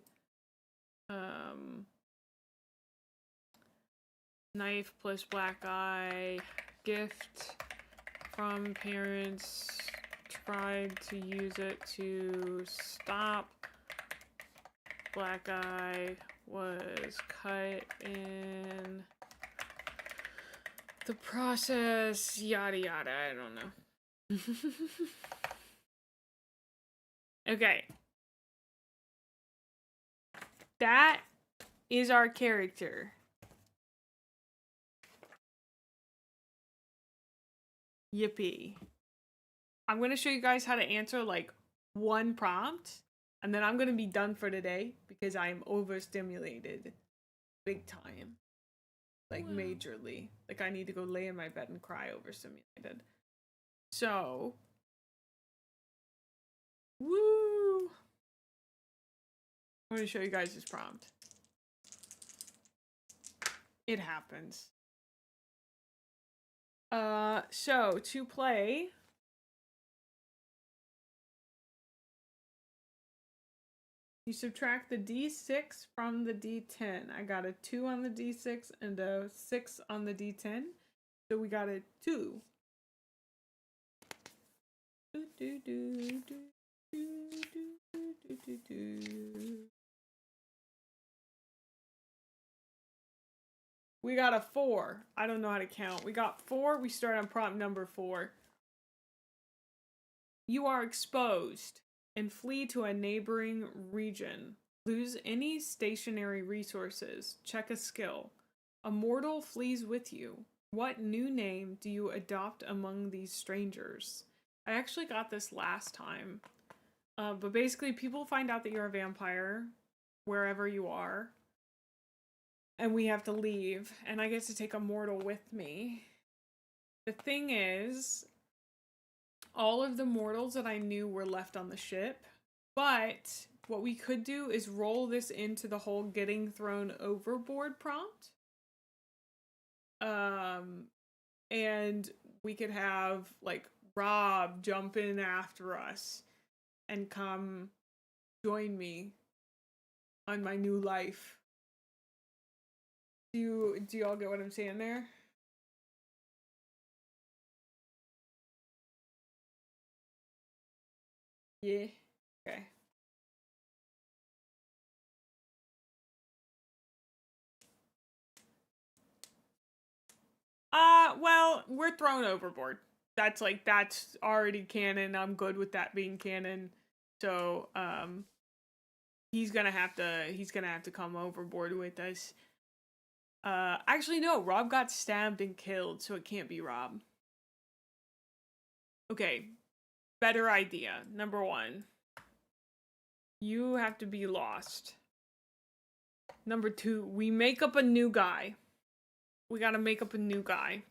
Knife plus black eye. Gift from parents. Tried to use it to stop. Black eye was cut in the process. Yada yada. I don't know. Okay. That is our character. Yippee. I'm going to show you guys how to answer like one prompt, and then I'm going to be done for today because I am overstimulated. Big time. Like majorly. Like I need to go lay in my bed and cry overstimulated. So. Woo! I'm going to show you guys this prompt. It happens. So to play, you subtract the D6 from the D10. I got a 2 on the D6 and a 6 on the D10. So we got a 2. We got a 4. I don't know how to count. We got 4. We start on prompt number 4. You are exposed and flee to a neighboring region. Lose any stationary resources. Check a skill. A mortal flees with you. What new name do you adopt among these strangers? I actually got this last time. But basically, people find out that you're a vampire wherever you are. And we have to leave. And I get to take a mortal with me. The thing is, all of the mortals that I knew were left on the ship. But what we could do is roll this into the whole getting thrown overboard prompt. And we could have, like, Rob jump in after us and come join me on my new life. Do y'all get what I'm saying there? Yeah. Okay. Well, we're thrown overboard. That's already canon. I'm good with that being canon. So, he's gonna have to come overboard with us. Actually, no, Rob got stabbed and killed, so it can't be Rob. Okay, better idea. Number one, you have to be lost. Number two, we make up a new guy. We gotta make up a new guy.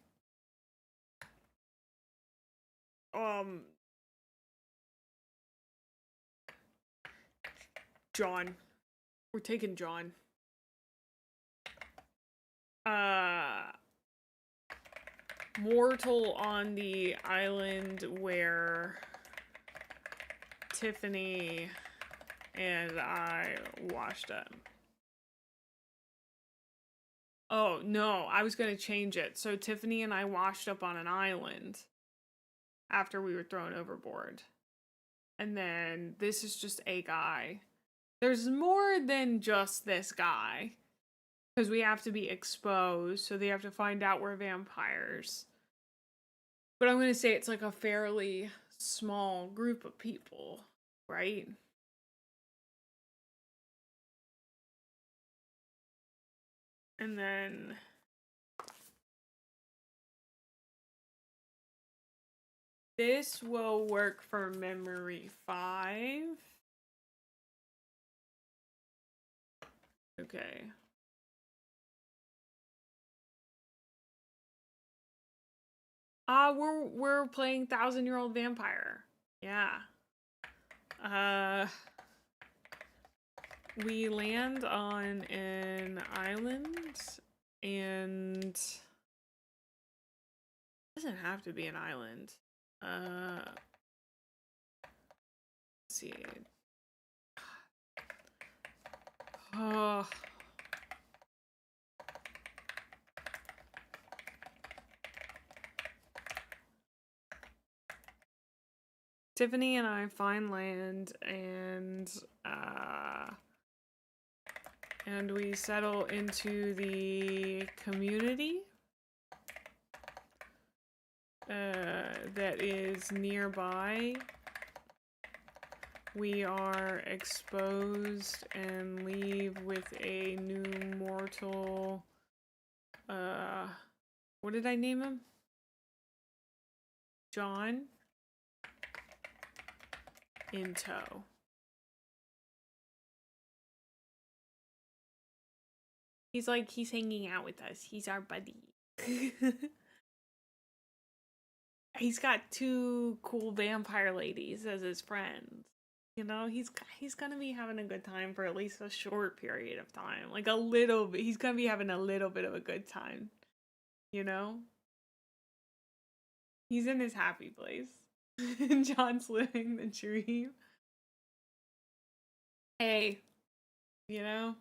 John. We're taking John. Mortal on the island where Tiffany and I washed up. Oh, no, I was gonna change it. So Tiffany and I washed up on an island after we were thrown overboard. And then this is just a guy. There's more than just this guy. Because we have to be exposed, so they have to find out we're vampires. But I'm gonna say it's like a fairly small group of people, right? And then this will work for memory 5. Okay. We're playing 1,000-year-old vampire. Yeah. We land on an island, and it doesn't have to be an island. Let's see. Oh. Tiffany and I find land, and we settle into the community that is nearby. We are exposed and leave with a new mortal. What did I name him? John. In tow. He's hanging out with us. He's our buddy. He's got 2 cool vampire ladies as his friends. You know, he's gonna be having a good time for at least a short period of time. Like a little bit. He's gonna be having a little bit of a good time. You know? He's in his happy place. John's living the dream. Hey, you know?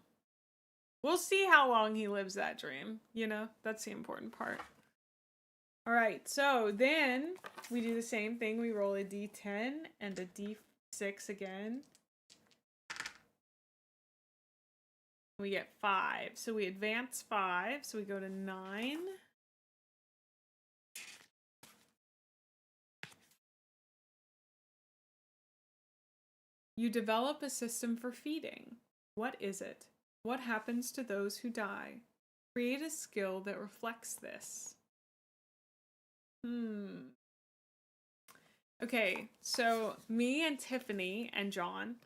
We'll see how long he lives that dream. You know? That's the important part. Alright, so then we do the same thing. We roll a d10 and a d6 again. We get 5. So we advance 5. So we go to 9. You develop a system for feeding. What is it? What happens to those who die? Create a skill that reflects this. Okay, so me and Tiffany and John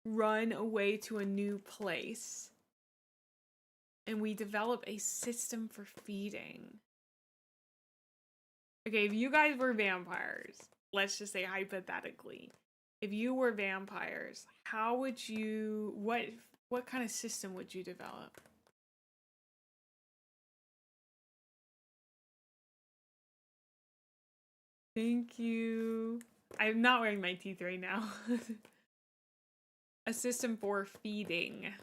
run away to a new place. And we develop a system for feeding. Okay, if you guys were vampires, let's just say hypothetically, if you were vampires, how would you, what kind of system would you develop? Thank you. I'm not wearing my teeth right now. A system for feeding.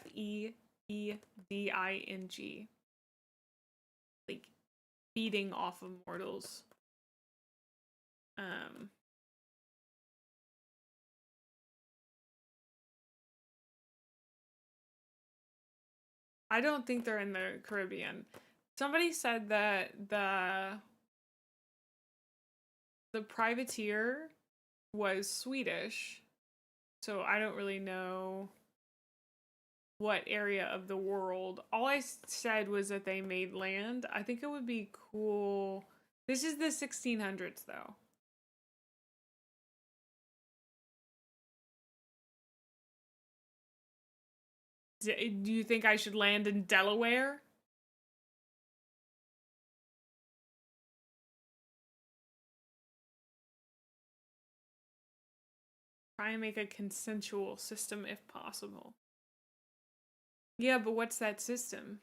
Feeding. Like feeding off of mortals. I don't think they're in the Caribbean. Somebody said that the privateer was Swedish, so I don't really know what area of the world. All I said was that they made land. I think it would be cool. This is the 1600s though. Do you think I should land in Delaware? Try and make a consensual system if possible. Yeah, but what's that system?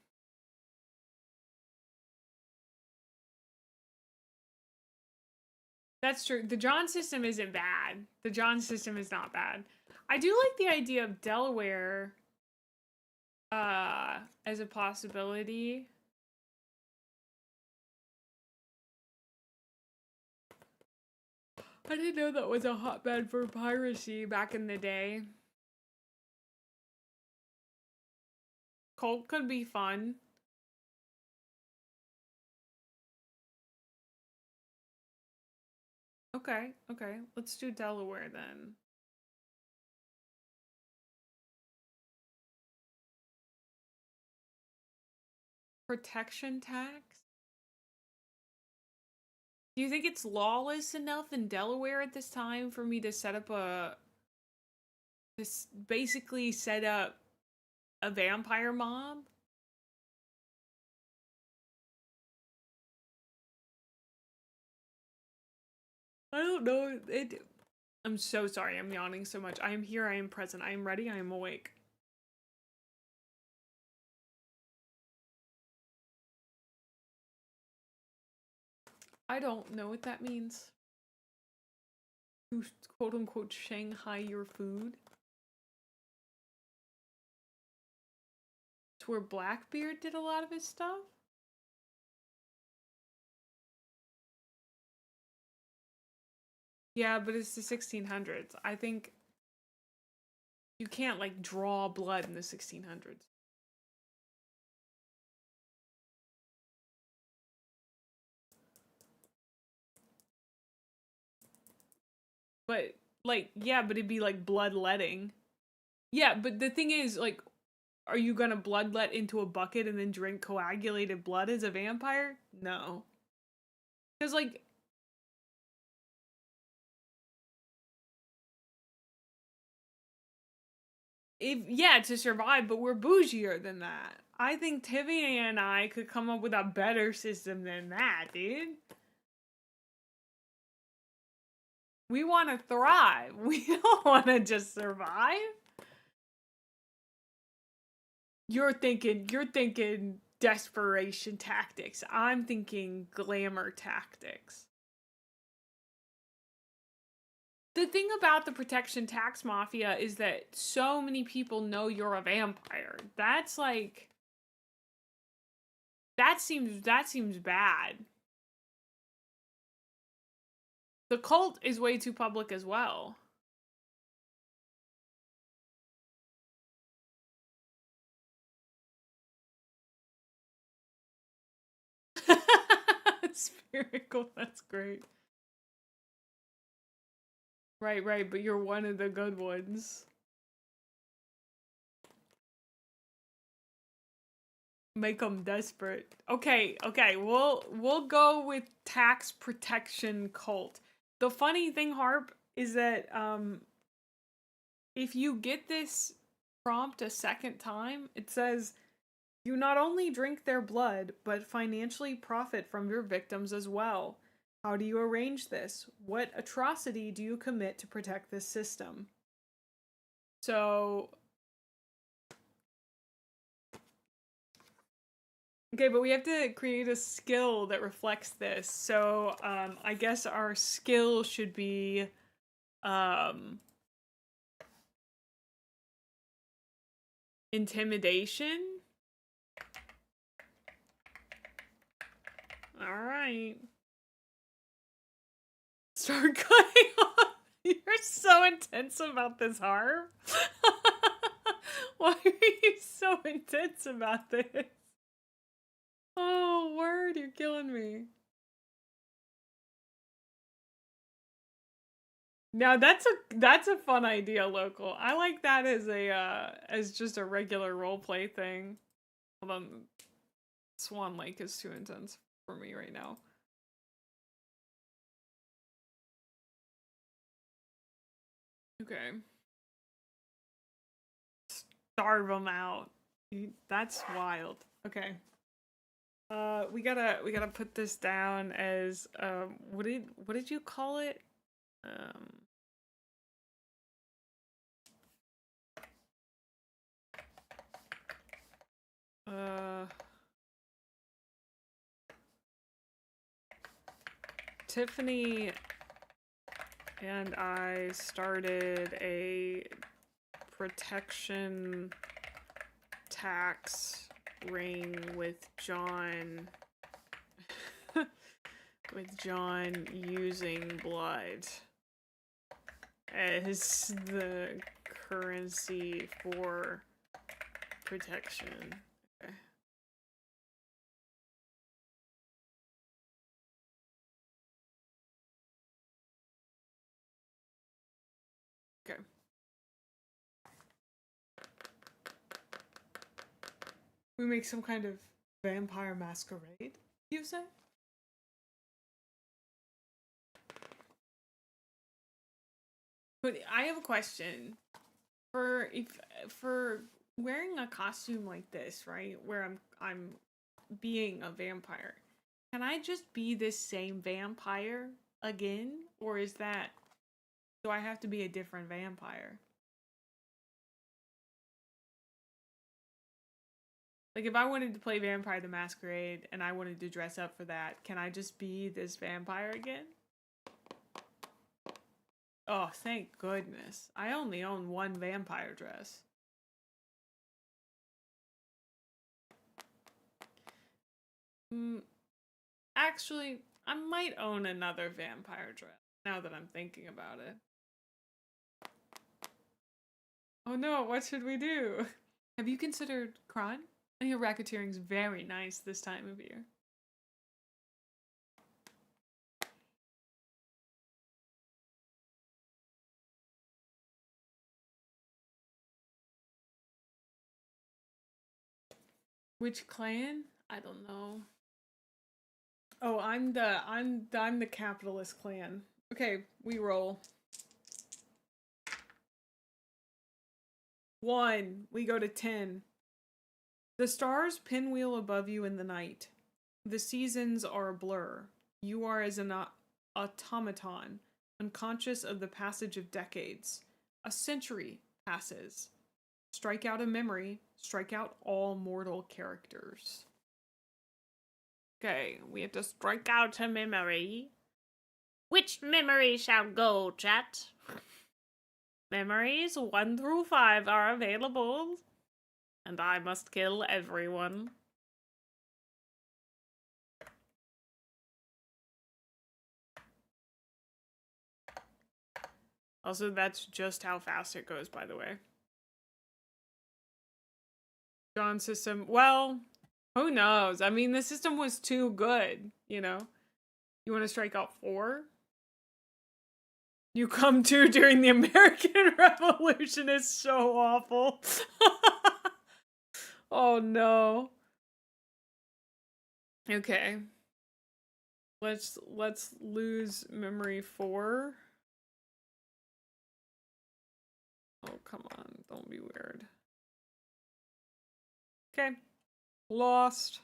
That's true. The John system isn't bad. The John system is not bad. I do like the idea of Delaware as a possibility. I didn't know that was a hotbed for piracy back in the day. Cult could be fun. Okay, okay. Let's do Delaware then. Protection tax? Do you think it's lawless enough in Delaware at this time for me to set up basically set up a vampire mob? I don't know. I'm so sorry. I'm yawning so much. I am here. I am present. I am ready. I am awake. I don't know what that means. To quote unquote Shanghai your food. It's where Blackbeard did a lot of his stuff. Yeah, but it's the 1600s. I think you can't like draw blood in the 1600s. But like, yeah, but it'd be like bloodletting. Yeah, but the thing is, like, are you gonna bloodlet into a bucket and then drink coagulated blood as a vampire? No. Because, like, yeah, to survive, but we're bougier than that. I think Tiffany and I could come up with a better system than that, dude. We want to thrive. We don't want to just survive. You're thinking desperation tactics. I'm thinking glamour tactics. The thing about the protection tax mafia is that so many people know you're a vampire. That's like that seems bad. The cult is way too public as well. Spherical, that's great. Right, but you're one of the good ones. Make them desperate. Okay, we'll go with tax protection cult. The funny thing, Harp, is that if you get this prompt a second time, it says you not only drink their blood, but financially profit from your victims as well. How do you arrange this? What atrocity do you commit to protect this system? So, okay, but we have to create a skill that reflects this. So, I guess our skill should be, intimidation. All right. Start cutting off. You're so intense about this, Harv. Why are you so intense about this? Oh, word, you're killing me. Now that's a fun idea, local. I like that as just a regular roleplay thing. Hold on. Swan Lake is too intense for me right now. Okay. starve them out. That's wild. Okay. We gotta put this down as what did you call it? Tiffany and I started a protection tax ring with John with John using blood as the currency for protection. Okay. Okay. We make some kind of vampire masquerade, you say? But I have a question. For wearing a costume like this, right? Where I'm being a vampire. Can I just be this same vampire again? Or do I have to be a different vampire? Like, if I wanted to play Vampire the Masquerade and I wanted to dress up for that, can I just be this vampire again? Oh, thank goodness. I only own one vampire dress. Actually, I might own another vampire dress now that I'm thinking about it. Oh no, what should we do? Have you considered crime? I hear racketeering's very nice this time of year. Which clan? I don't know. Oh, I'm the capitalist clan. Okay, we roll. 1. We go to 10. The stars pinwheel above you in the night. The seasons are a blur. You are as an automaton, unconscious of the passage of decades. A century passes. Strike out a memory. Strike out all mortal characters. Okay, we have to strike out a memory. Which memory shall go, chat? Memories 1 through 5 are available. And I must kill everyone. Also, that's just how fast it goes, by the way. John's system, well, who knows? I mean, the system was too good, you know? You want to strike out 4? You come to during the American Revolution is so awful. Oh no. Okay. Let's lose memory 4. Oh, come on. Don't be weird. Okay. Lost.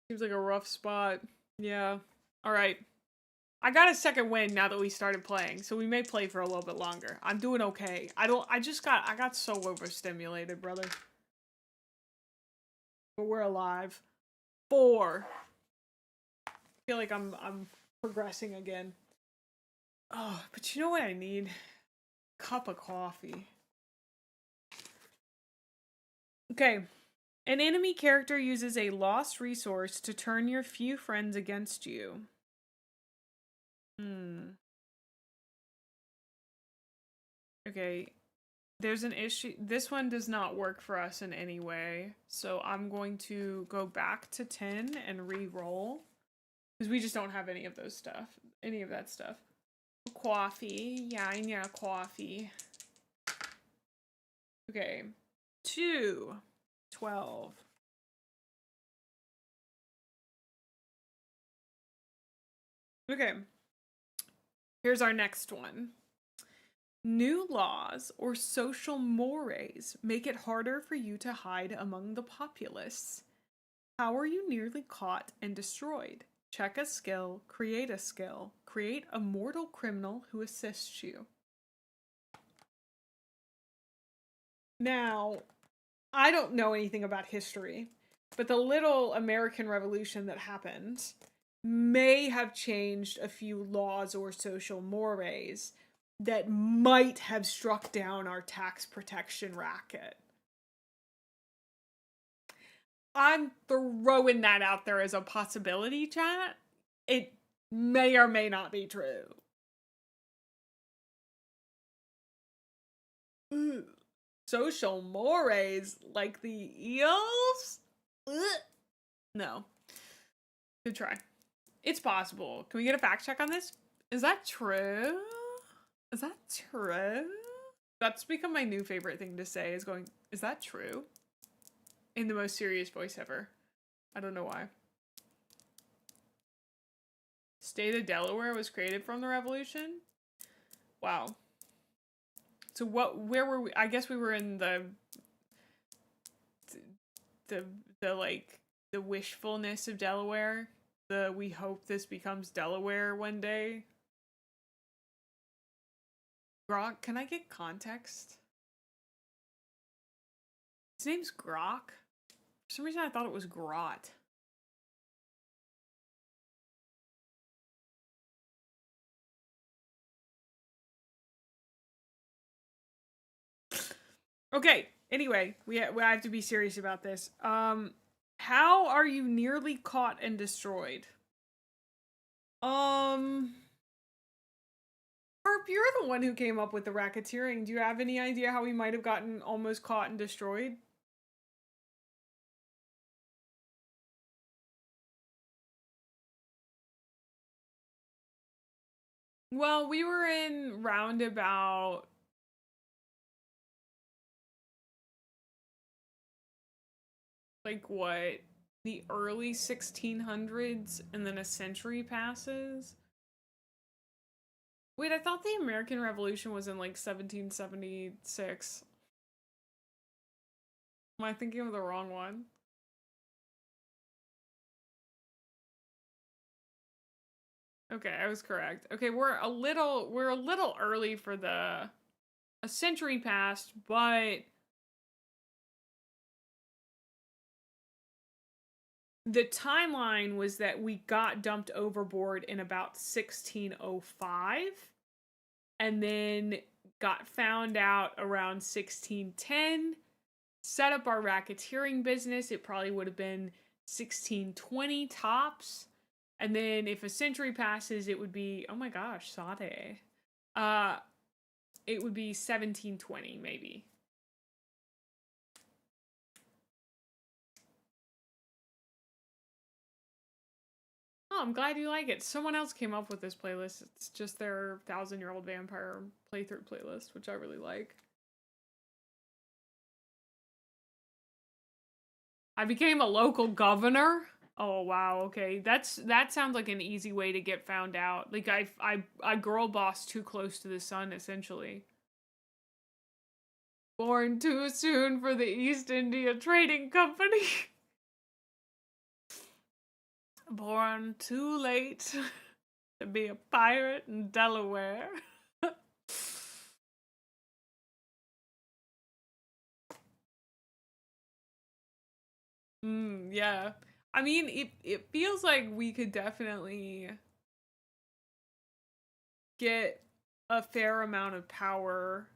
Seems like a rough spot. Yeah. Alright. I got a second win now that we started playing, so we may play for a little bit longer. I'm doing okay. I got so overstimulated, brother. But we're alive. 4. I feel like I'm progressing again. Oh, but you know what I need? Cup of coffee. Okay. An enemy character uses a lost resource to turn your few friends against you. Okay. There's an issue. This one does not work for us in any way. So I'm going to go back to 10 and re-roll. Because we just don't have any of those stuff. Any of that stuff. Coffee. Yeah, I need a coffee. Okay. 2. 12. Okay. Here's our next one. New laws or social mores make it harder for you to hide among the populace. How are you nearly caught and destroyed? Check a skill, create a mortal criminal who assists you. Now, I don't know anything about history, but the little American Revolution that happened may have changed a few laws or social mores that might have struck down our tax protection racket. I'm throwing that out there as a possibility, chat. It may or may not be true. Ugh. Social mores like the eels? Ugh. No. Good try. It's possible. Can we get a fact check on this? Is that true? Is that true? That's become my new favorite thing to say, is going, is that true? In the most serious voice ever. I don't know why. State of Delaware was created from the Revolution? Wow. So where were we? I guess we were in the like, the wishfulness of Delaware. We hope this becomes Delaware one day. Grok, can I get context? His name's Grok. For some reason I thought it was Grot. Okay, anyway, we have to be serious about this. How are you nearly caught and destroyed? Harp, you're the one who came up with the racketeering. Do you have any idea how we might have gotten almost caught and destroyed? Well, we were in roundabout like what? The early 1600s, and then a century passes. Wait, I thought the American Revolution was in like 1776. Am I thinking of the wrong one? Okay, I was correct. Okay, we're a little early for a century passed, but the timeline was that we got dumped overboard in about 1605 and then got found out around 1610, set up our racketeering business. It probably would have been 1620 tops. And then if a century passes, it would be, oh my gosh, Sade. It would be 1720 maybe. Oh, I'm glad you like it. Someone else came up with this playlist. It's just their 1,000-year-old vampire playthrough playlist, which I really like. I became a local governor. Oh wow, okay. That sounds like an easy way to get found out. Like I girl boss too close to the sun, essentially. Born too soon for the East India Trading Company. Born too late to be a pirate in Delaware. Yeah. I mean, it feels like we could definitely get a fair amount of power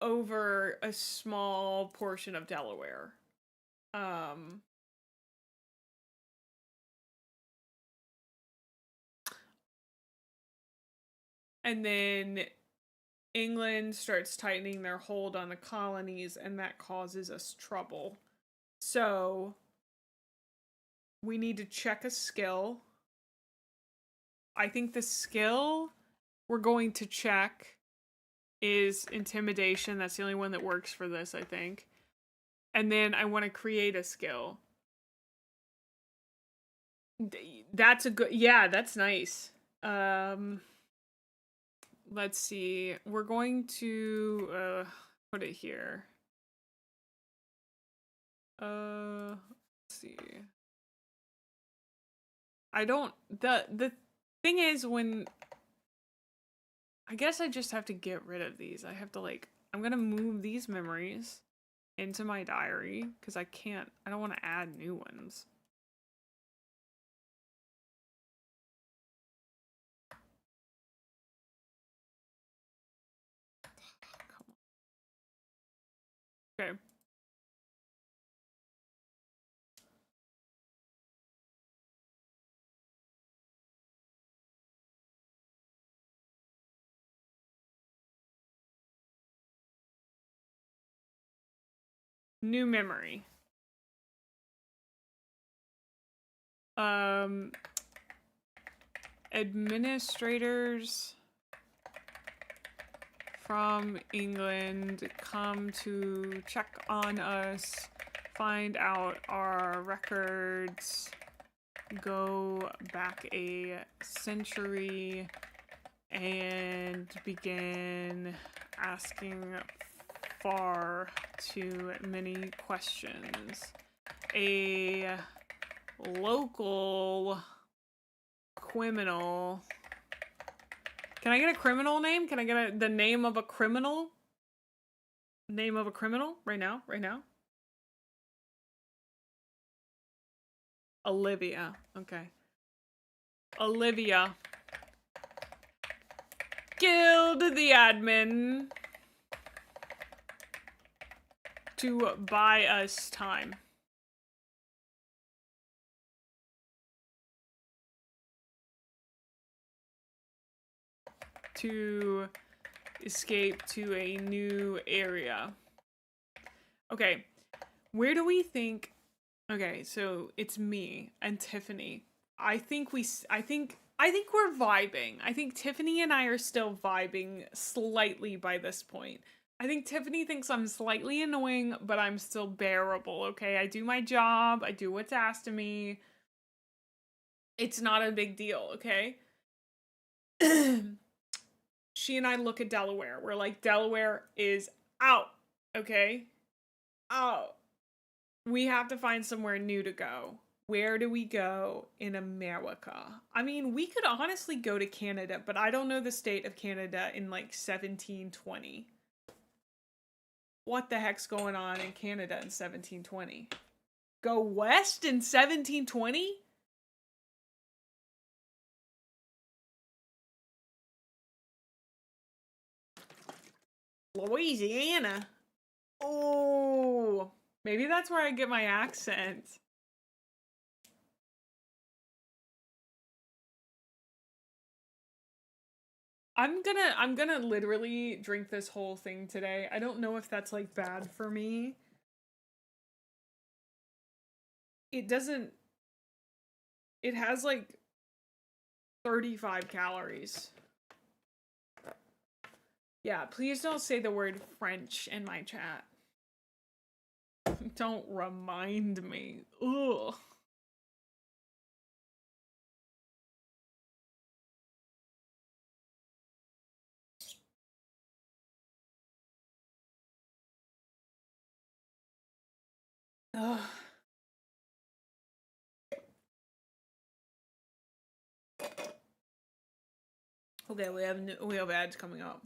over a small portion of Delaware. And then England starts tightening their hold on the colonies, and that causes us trouble. So we need to check a skill. I think the skill we're going to check is intimidation. That's the only one that works for this, I think. And then I want to create a skill. That's a good, yeah, that's nice. let's see. We're going to put it here. Let's see. I don't the thing is when I guess I just have to get rid of these. I have to like I'm gonna move these memories into my diary because I don't want to add new ones. Okay. New memory. Administrators from England come to check on us, find out our records, go back a century, and begin asking far too many questions. A local criminal. Can I get a criminal name? Can I get the name of a criminal? Name of a criminal? Right now? Right now? Olivia. Okay. Olivia. Killed the admin to buy us time. To escape to a new area. Okay, where do we think? Okay, so it's me and Tiffany. I think we're vibing. I think Tiffany and I are still vibing slightly by this point. I think Tiffany thinks I'm slightly annoying, but I'm still bearable, okay? I do my job. I do what's asked of me. It's not a big deal, okay? She and I look at Delaware. We're like, Delaware is out, okay? Out. We have to find somewhere new to go. Where do we go in America? I mean, we could honestly go to Canada, but I don't know the state of Canada in like 1720. What the heck's going on in Canada in 1720? Go west in 1720? Louisiana. Oh, maybe that's where I get my accent. I'm gonna literally drink this whole thing today. I don't know if that's like bad for me. It doesn't. It has like 35 calories. Yeah, please don't say the word French in my chat. Don't remind me. Ugh. Ugh. Okay, we have ads coming up.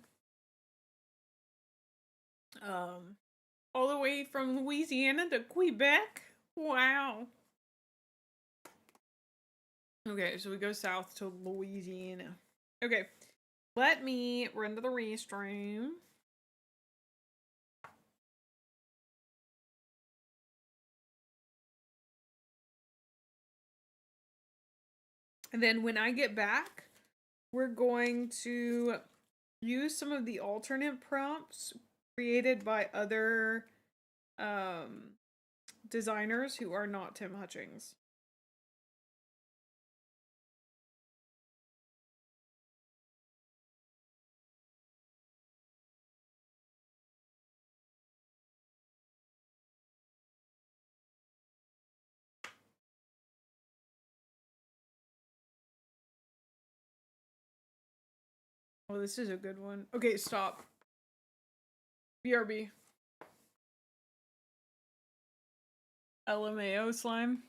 All the way from Louisiana to Quebec. Wow. Okay, so we go south to Louisiana. Okay, let me run to the restroom. And then when I get back, we're going to use some of the alternate prompts created by other designers who are not Tim Hutchings. Oh, this is a good one. Okay, stop. BRB. LMAO slime.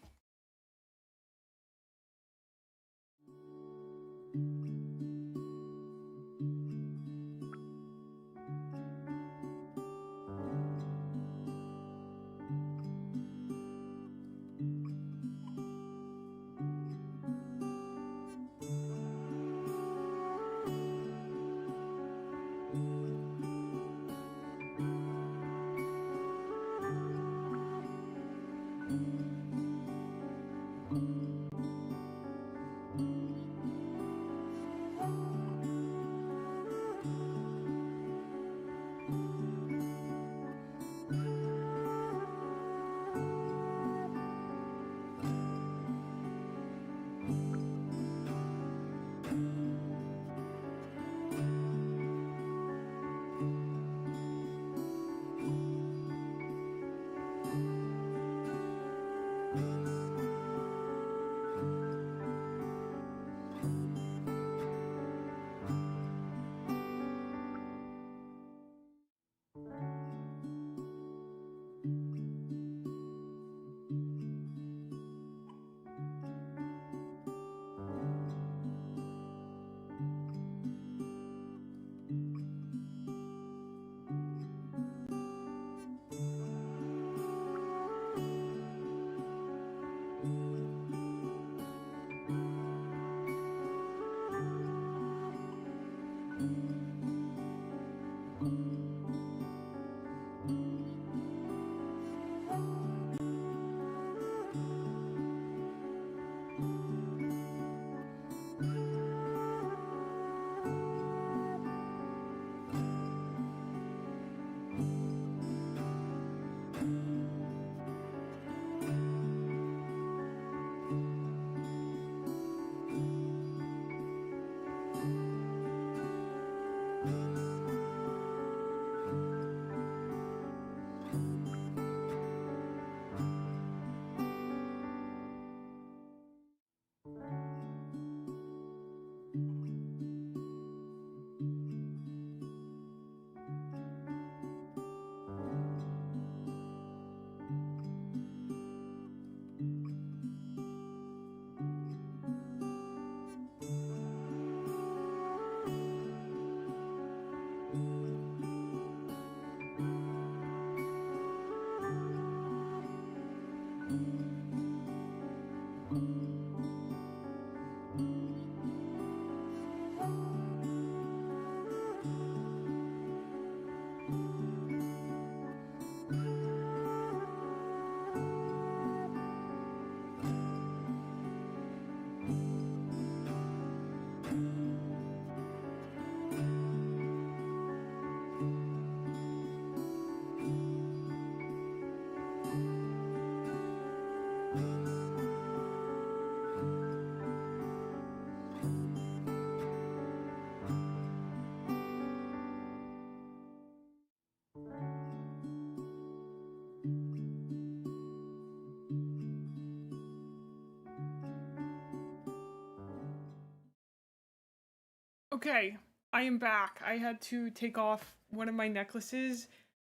Okay, I am back. I had to take off one of my necklaces,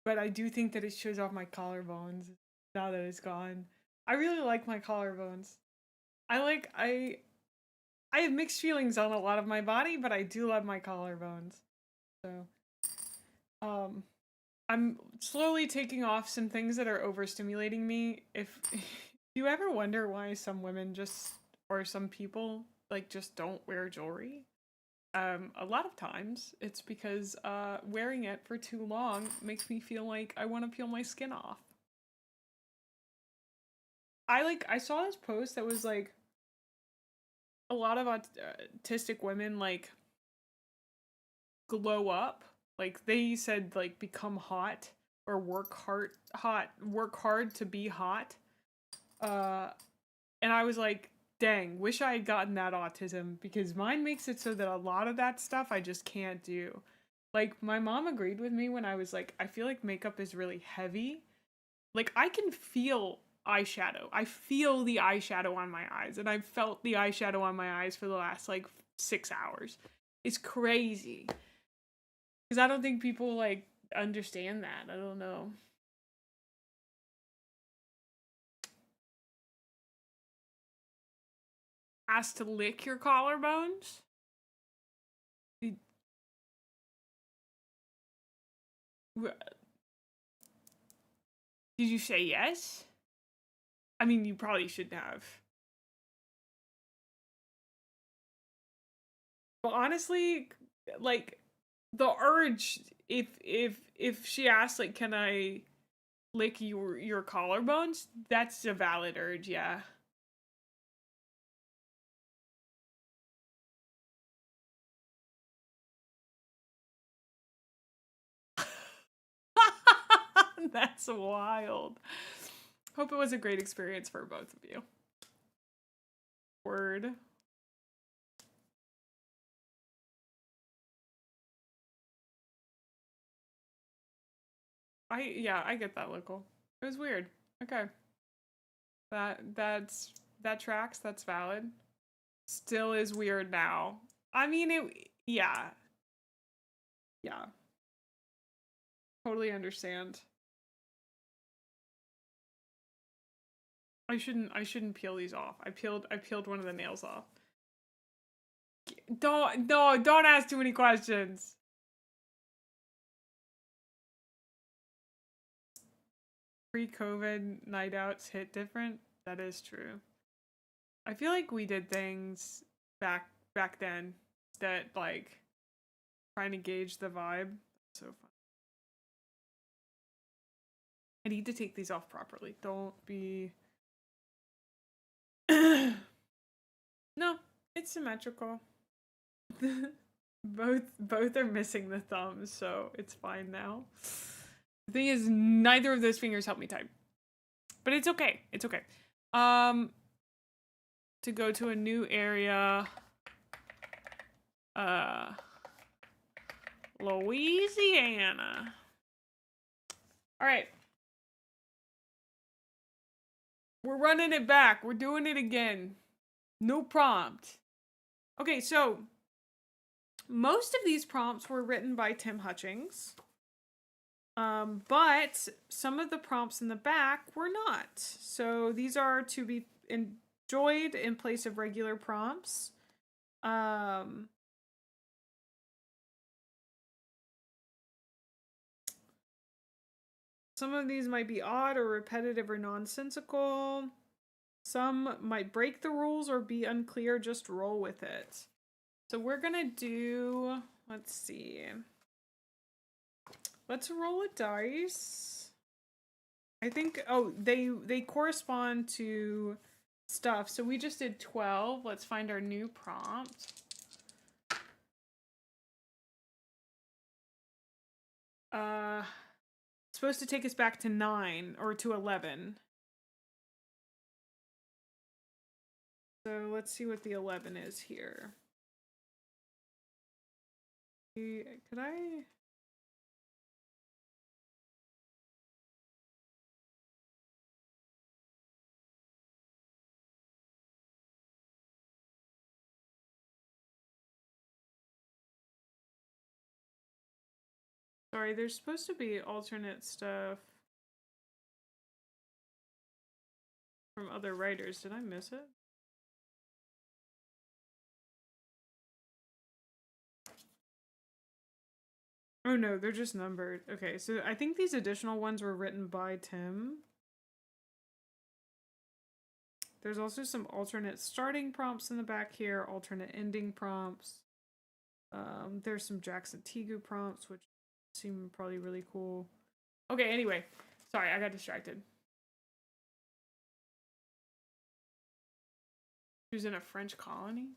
but I do think that it shows off my collarbones now that it's gone. I really like my collarbones. I have mixed feelings on a lot of my body, but I do love my collarbones. So, um I'm slowly taking off some things that are overstimulating me. If you ever wonder why some women just or some people like just don't wear jewelry, a lot of times it's because wearing it for too long makes me feel like I want to peel my skin off. I saw this post that was like a lot of autistic women like glow up. Like they said like become hot or work hard to be hot. Uh and I was like, dang, wish I had gotten that autism because mine makes it so that a lot of that stuff I just can't do. Like my mom agreed with me when I was like, I feel like makeup is really heavy. Like I can feel eyeshadow. I feel the eyeshadow on my eyes and I've felt the eyeshadow on my eyes for the last like 6 hours. is crazy. Because I don't think people, like, understand that. I don't know. Asked to lick your collarbones? Did you say yes? I mean, you probably should have. But honestly, like, the urge, if she asks, like, can I lick your collarbones, that's a valid urge, yeah. That's wild. Hope it was a great experience for both of you. Word. I get that, Local. It was weird. Okay. That tracks, that's valid. Still is weird now. I mean, yeah. Yeah. Totally understand. I shouldn't peel these off. I peeled one of the nails off. Don't ask too many questions. Pre-COVID night outs hit different. That is true. I feel like we did things back then that, like, trying to gauge the vibe. So fun. I need to take these off properly. Don't be. No, it's symmetrical. both are missing the thumbs, so it's fine now. The thing is, neither of those fingers help me type. But it's okay. It's okay. To go to a new area. Louisiana. All right. We're running it back. We're doing it again. No prompt. Okay, so most of these prompts were written by Tim Hutchings. But some of the prompts in the back were not. So these are to be enjoyed in place of regular prompts. Some of these might be odd or repetitive or nonsensical. Some might break the rules or be unclear, just roll with it. So we're gonna do, let's see. Let's roll a dice. I think, oh, they correspond to stuff. So we just did 12. Let's find our new prompt. Supposed to take us back to 9 or to 11. So let's see what the 11 is here. Could I? Sorry, there's supposed to be alternate stuff from other writers. Did I miss it? Oh no, they're just numbered. Okay, so I think these additional ones were written by Tim. There's also some alternate starting prompts in the back here, alternate ending prompts. There's some Jackson Tegu prompts, which seem probably really cool. Okay, anyway. Sorry, I got distracted. She was in a French colony?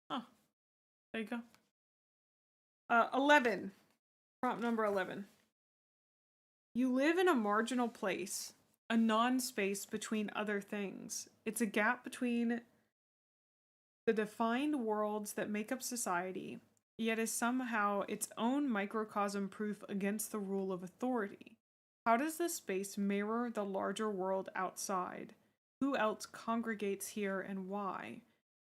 Oh, there you go. 11. Prompt number 11. You live in a marginal place, a non-space between other things. It's a gap between the defined worlds that make up society, yet is somehow its own microcosm proof against the rule of authority. How does this space mirror the larger world outside? Who else congregates here and why?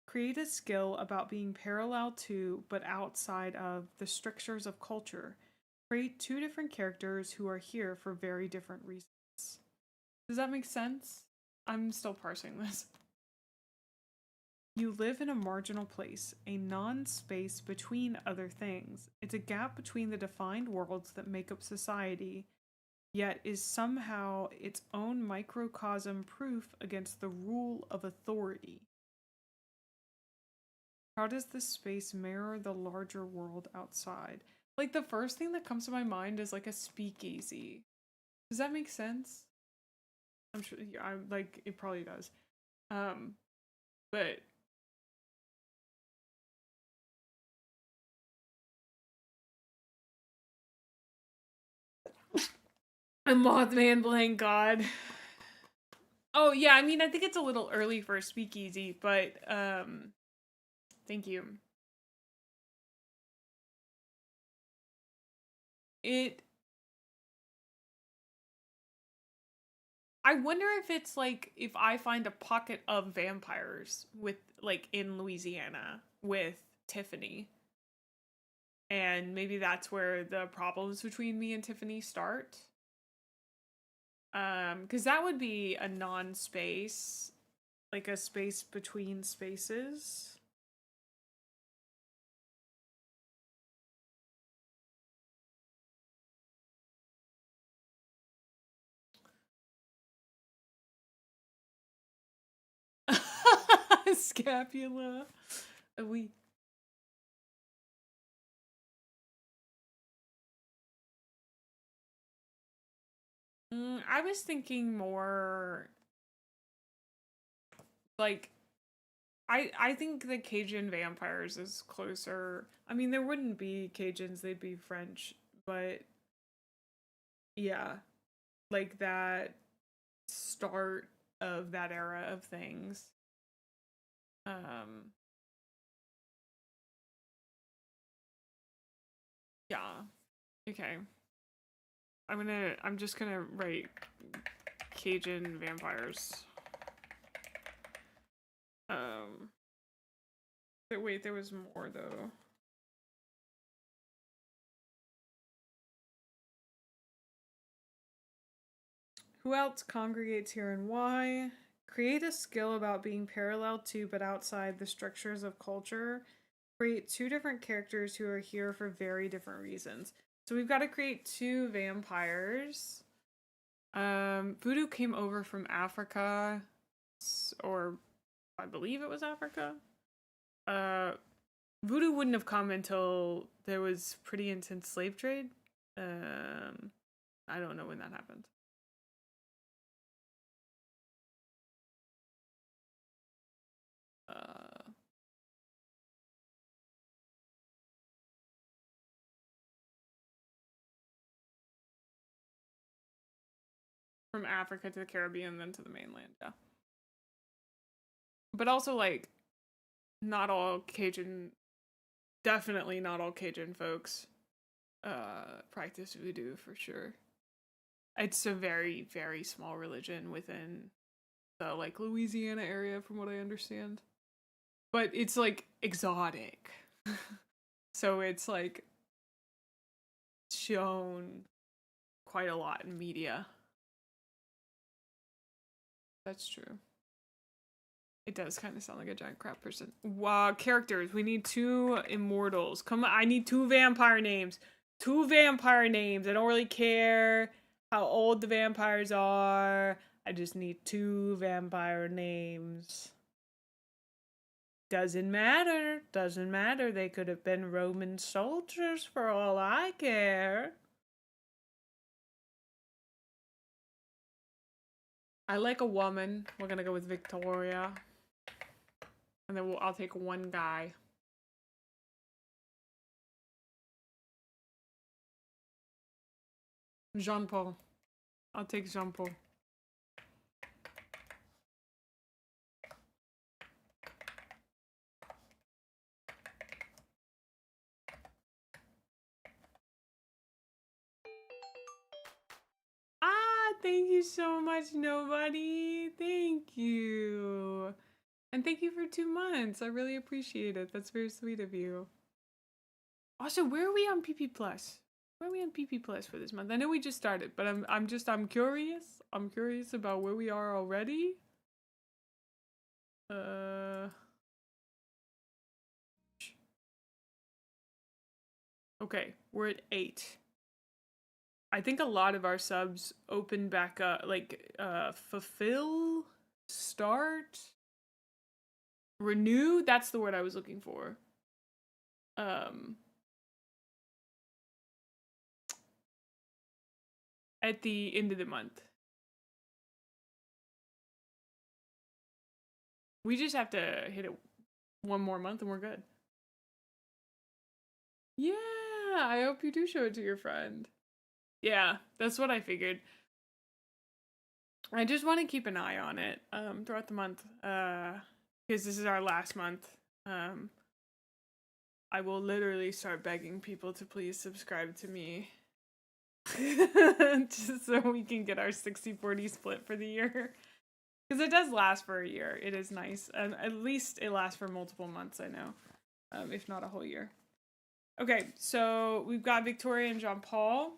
Create a skill about being parallel to, but outside of, the strictures of culture. Create 2 different characters who are here for very different reasons. Does that make sense? I'm still parsing this. You live in a marginal place, a non-space between other things. It's a gap between the defined worlds that make up society, yet is somehow its own microcosm proof against the rule of authority. How does this space mirror the larger world outside? Like, the first thing that comes to my mind is like a speakeasy. Does that make sense? I'm sure, yeah, I'm like, it probably does. But a Mothman playing God. Oh yeah, I mean, I think it's a little early for a speakeasy, but thank you. I wonder if it's like if I find a pocket of vampires with like in Louisiana with Tiffany. And maybe that's where the problems between me and Tiffany start. Because that would be a non-space, like a space between spaces. Scapula. We. I was thinking more like I think the Cajun vampires is closer. I mean, there wouldn't be Cajuns, they'd be French, but yeah, like that start of that era of things. Yeah. Okay. I'm just gonna write Cajun vampires. Wait, there was more though. Who else congregates here and why? Create a skill about being parallel to but outside the structures of culture. Create 2 different characters who are here for very different reasons. So we've got to create 2 vampires. Voodoo came over from Africa, or I believe it was Africa. Voodoo wouldn't have come until there was pretty intense slave trade. I don't know when that happened. From Africa to the Caribbean, then to the mainland, yeah. But also, like, not all Cajun, definitely not all Cajun folks practice voodoo for sure. It's a very, very small religion within the, like, Louisiana area, from what I understand. But it's, like, exotic. So it's, like, shown quite a lot in media. That's true. It does kind of sound like a giant crap person. Wow, characters. We need 2 immortals. Come on, I need 2 vampire names. 2 vampire names. I don't really care how old the vampires are. I just need 2 vampire names. Doesn't matter. Doesn't matter. They could have been Roman soldiers for all I care. I like a woman. We're gonna go with Victoria. And then I'll take 1 guy. Jean-Paul. I'll take Jean-Paul. Thank you so much, nobody. Thank you. And thank you for 2 months. I really appreciate it. That's very sweet of you. Also, where are we on PP Plus? Where are we on PP Plus for this month? I know we just started, but I'm curious. I'm curious about where we are already. Okay, we're at 8. I think a lot of our subs open back up, like, fulfill, start, renew. That's the word I was looking for. At the end of the month. We just have to hit it one more month and we're good. Yeah, I hope you do show it to your friend. Yeah, that's what I figured. I just want to keep an eye on it throughout the month because this is our last month. I will literally start begging people to please subscribe to me just so we can get our 60-40 split for the year. Because it does last for a year. It is nice. And at least it lasts for multiple months, I know. If not a whole year. Okay, so we've got Victoria and Jean Paul.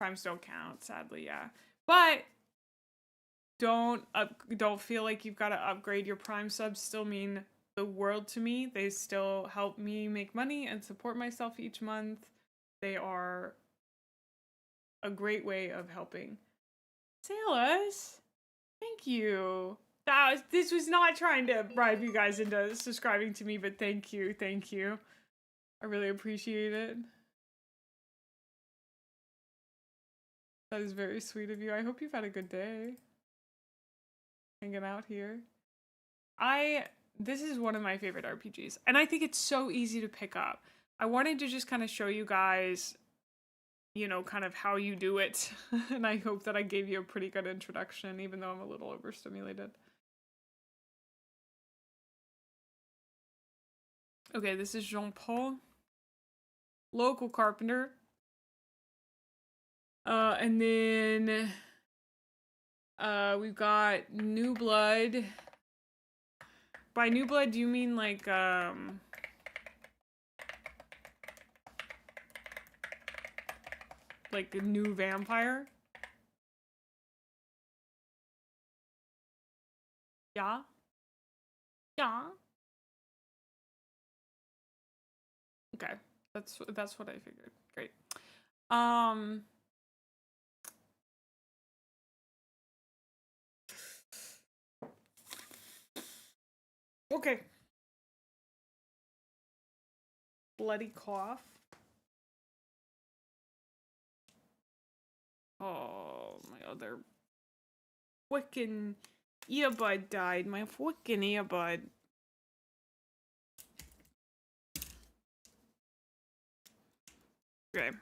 Primes don't count, sadly, yeah. But don't feel like you've got to upgrade. Your Prime subs still mean the world to me. They still help me make money and support myself each month. They are a great way of helping. Sailors, thank you. This was not trying to bribe you guys into subscribing to me, but thank you, thank you. I really appreciate it. That is very sweet of you. I hope you've had a good day hanging out here. This is one of my favorite RPGs, and I think it's so easy to pick up. I wanted to just kind of show you guys, you know, kind of how you do it, and I hope that I gave you a pretty good introduction, even though I'm a little overstimulated. Okay, this is Jean-Paul, local carpenter. And then we've got New Blood. By New Blood, do you mean like a new vampire? Yeah? Yeah? Okay, that's what I figured. Great. Okay. Bloody cough. Oh, my other frickin' earbud died. My frickin' earbud. Okay.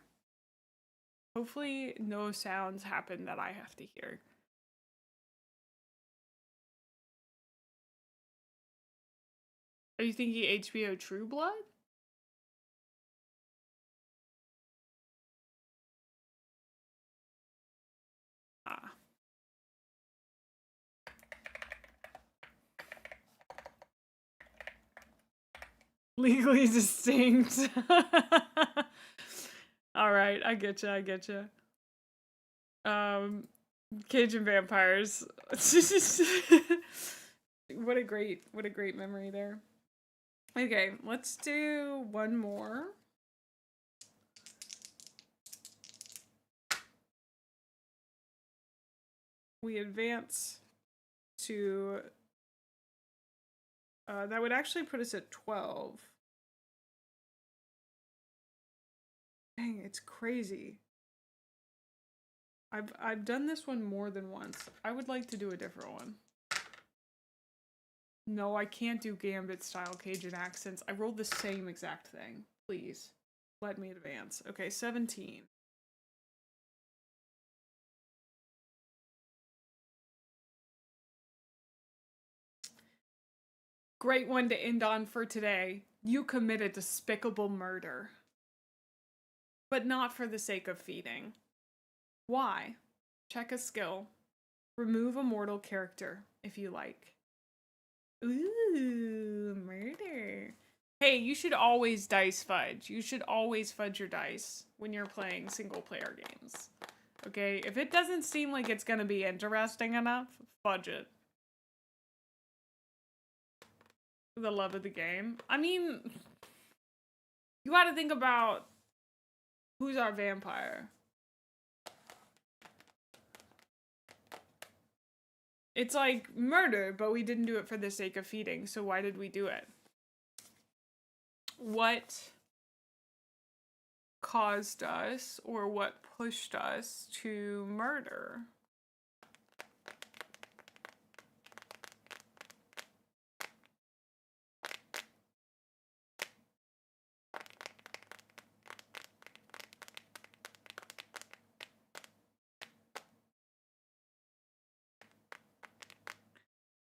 Hopefully no sounds happen that I have to hear. Are you thinking HBO True Blood? Ah. Legally distinct. Alright, I getcha, I getcha. Cajun vampires. What a great memory there. Okay, let's do one more. We advance to that would actually put us at 12. Dang, it's crazy. I've done this one more than once. I would like to do a different one. No, I can't do Gambit style Cajun accents. I rolled the same exact thing. Please, let me advance. Okay, 17. Great one to end on for today. You committed despicable murder. But not for the sake of feeding. Why? Check a skill. Remove a mortal character if you like. Ooh, murder. Hey, you should always dice fudge. You should always fudge your dice when you're playing single player games. Okay? If it doesn't seem like it's gonna be interesting enough, fudge it. The love of the game. I mean, you gotta think about who's our vampire. It's like murder, but we didn't do it for the sake of feeding, so why did we do it? What caused us or what pushed us to murder?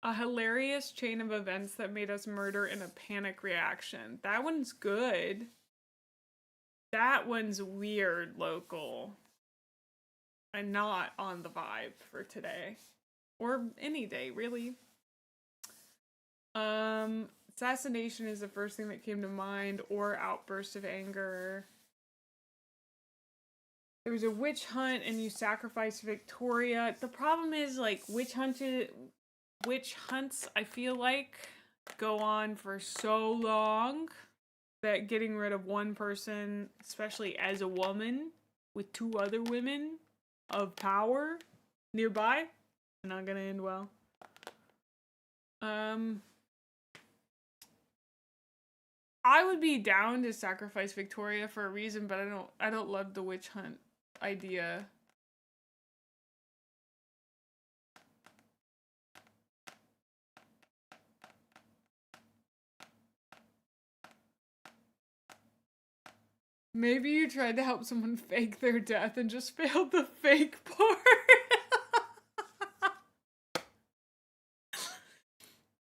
A hilarious chain of events that made us murder in a panic reaction. That one's good. That one's weird, local. And not on the vibe for today. Or any day, really. Assassination is the first thing that came to mind, or outburst of anger. There was a witch hunt and you sacrificed Victoria. The problem is, like, witch hunts, I feel like, go on for so long that getting rid of one person, especially as a woman, with two other women of power nearby, not gonna end well. I would be down to sacrifice Victoria for a reason, but I don't love the witch hunt idea. Maybe you tried to help someone fake their death and just failed the fake part.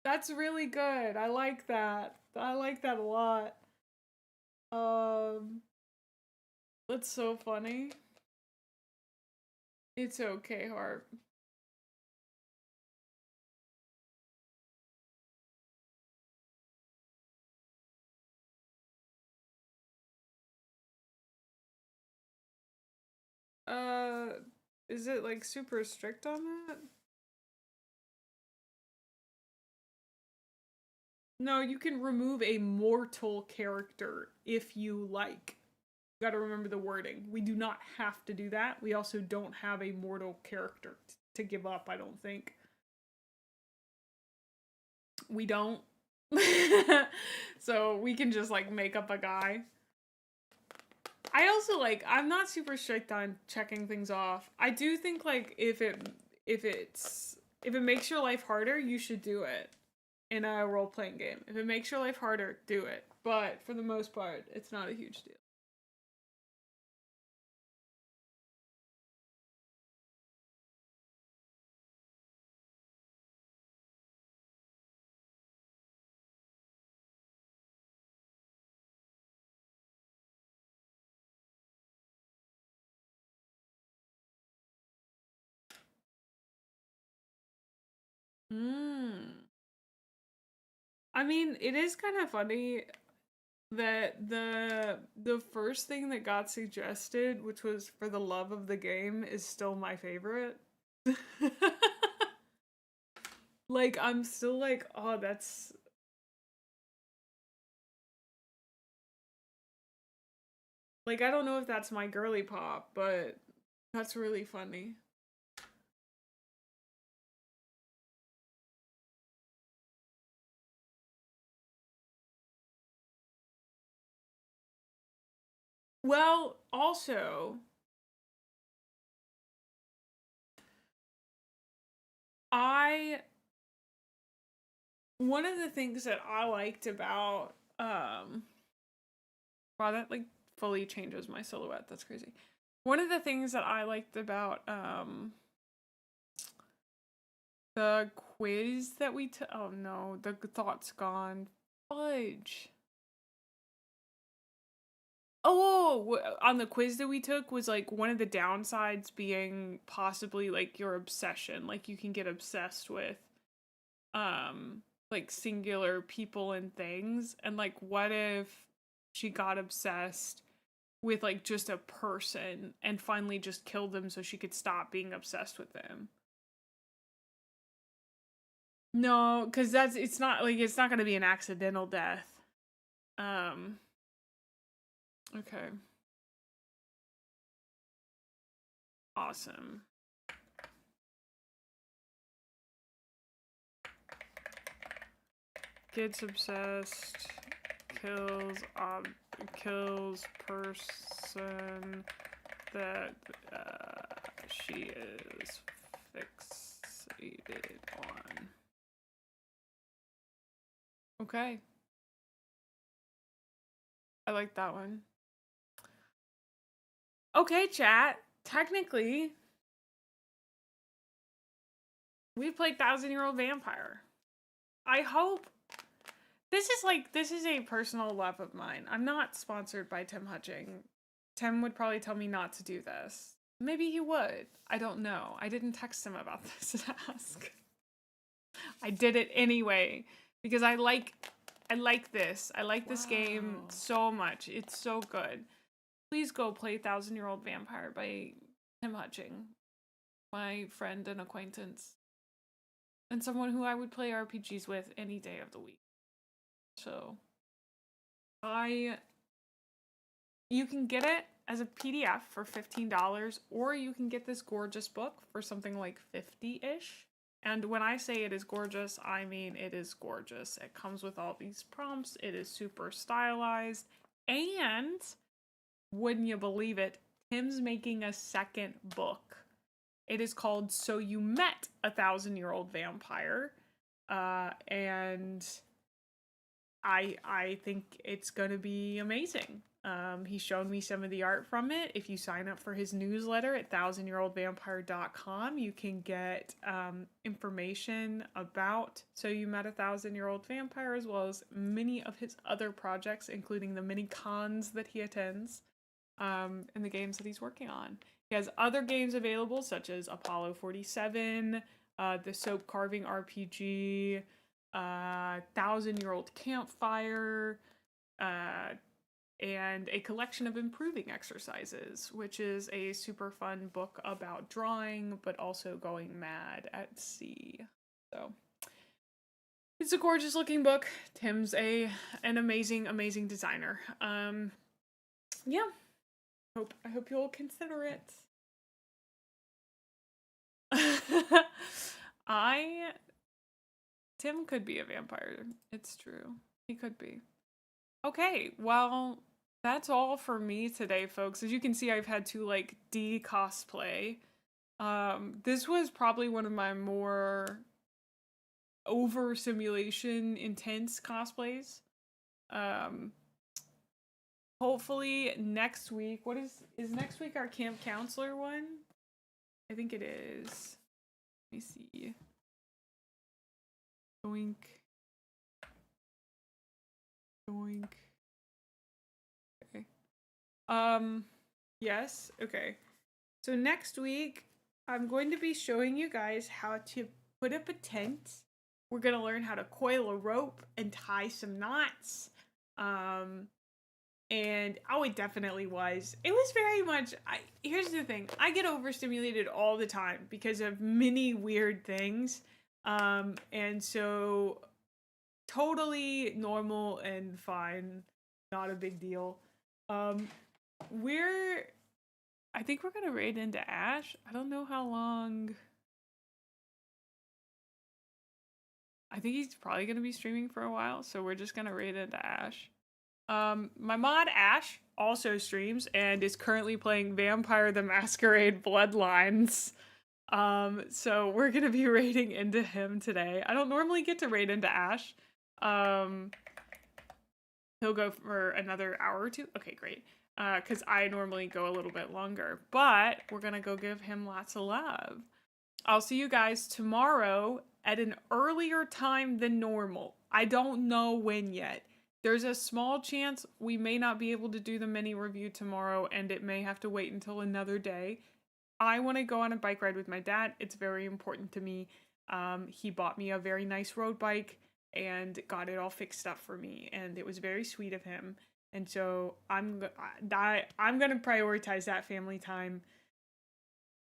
That's really good. I like that. I like that a lot. That's so funny. It's okay, Harp. Is it like super strict on that? No, you can remove a mortal character if you like. You gotta remember the wording. We do not have to do that. We also don't have a mortal character to give up, I don't think. We don't. So we can just like make up a guy. I also like, I'm not super strict on checking things off. I do think like if it makes your life harder, you should do it in a role-playing game. If it makes your life harder, do it. But for the most part, it's not a huge deal. I mean, it is kind of funny that the first thing that got suggested, which was for the love of the game, is still my favorite. Like, I'm still like, oh, that's... Like, I don't know if that's my girly pop, but that's really funny. Well, also, one of the things that I liked about, wow, that like fully changes my silhouette. That's crazy. One of the things that I liked about, the quiz that we took, oh no, the thought's gone. Fudge. On the quiz that we took was like one of the downsides being possibly like your obsession. Like you can get obsessed with like singular people and things. And like what if she got obsessed with like just a person and finally just killed them so she could stop being obsessed with them? No, because it's not going to be an accidental death. Okay. Awesome. Gets obsessed, kills person that she is fixated on. Okay. I like that one. Okay, chat. Technically, we played 1,000-Year-Old Vampire. I hope this is a personal love of mine. I'm not sponsored by Tim Hutching. Tim would probably tell me not to do this. Maybe he would. I don't know. I didn't text him about this to ask. I did it anyway because I like this. I like this game so much. It's so good. Please go play 1,000-Year-Old Vampire by Tim Hutching, my friend and acquaintance, and someone who I would play RPGs with any day of the week. So, you can get it as a PDF for $15, or you can get this gorgeous book for something like 50-ish. And when I say it is gorgeous, I mean it is gorgeous. It comes with all these prompts. It is super stylized. And, wouldn't you believe it, Tim's making a second book. It is called So You Met a 1,000-Year-Old Vampire. And I think it's gonna be amazing. He's shown me some of the art from it. If you sign up for his newsletter at 1000yearoldvampire.com, you can get information about So You Met a 1,000-Year-Old Vampire, as well as many of his other projects, including the many cons that he attends, and the games that he's working on. He has other games available, such as Apollo 47, the Soap Carving RPG, 1,000-Year-Old Campfire, and a collection of improving exercises, which is a super fun book about drawing, but also going mad at sea. So it's a gorgeous looking book. Tim's an amazing, amazing designer. Yeah. I hope you'll consider it. Tim could be a vampire. It's true. He could be. Okay, well, that's all for me today, folks. As you can see, I've had to like de-cosplay. This was probably one of my more over simulation intense cosplays. Hopefully next week, is next week our camp counselor one? I think it is. Let me see. Doink. Doink. Okay. Yes, okay. So next week, I'm going to be showing you guys how to put up a tent. We're gonna learn how to coil a rope and tie some knots. And it definitely was. It was very much, here's the thing. I get overstimulated all the time because of many weird things. And so totally normal and fine. Not a big deal. I think we're gonna raid into Ash. I don't know how long. I think he's probably gonna be streaming for a while, so we're just gonna raid into Ash. My mod Ash also streams and is currently playing Vampire the Masquerade Bloodlines. So we're gonna be raiding into him today. I don't normally get to raid into Ash. He'll go for another hour or two. Okay, great. Because I normally go a little bit longer, but we're gonna go give him lots of love. I'll see you guys tomorrow at an earlier time than normal. I don't know when yet. there's a small chance we may not be able to do the mini review tomorrow, and it may have to wait until another day. I want to go on a bike ride with my dad. It's very important to me. He bought me a very nice road bike and got it all fixed up for me, and it was very sweet of him. And so I'm gonna prioritize that family time.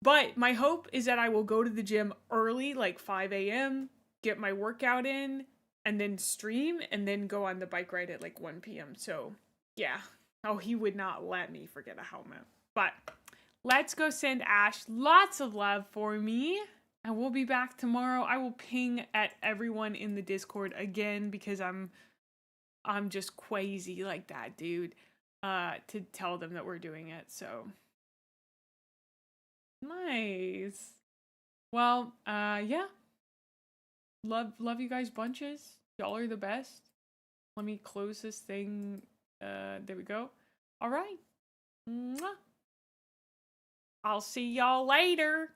But my hope is that I will go to the gym early, like 5 a.m., get my workout in, and then stream, and then go on the bike ride at like 1 p.m. So yeah. Oh, he would not let me forget a helmet. But let's go send Ash lots of love for me. And we'll be back tomorrow. I will ping at everyone in the Discord again because I'm just crazy like that, dude. To tell them that we're doing it. So nice. Well, yeah. Love you guys bunches. Y'all are the best. Let me close this thing. There we go. All right. Mwah. I'll see y'all later.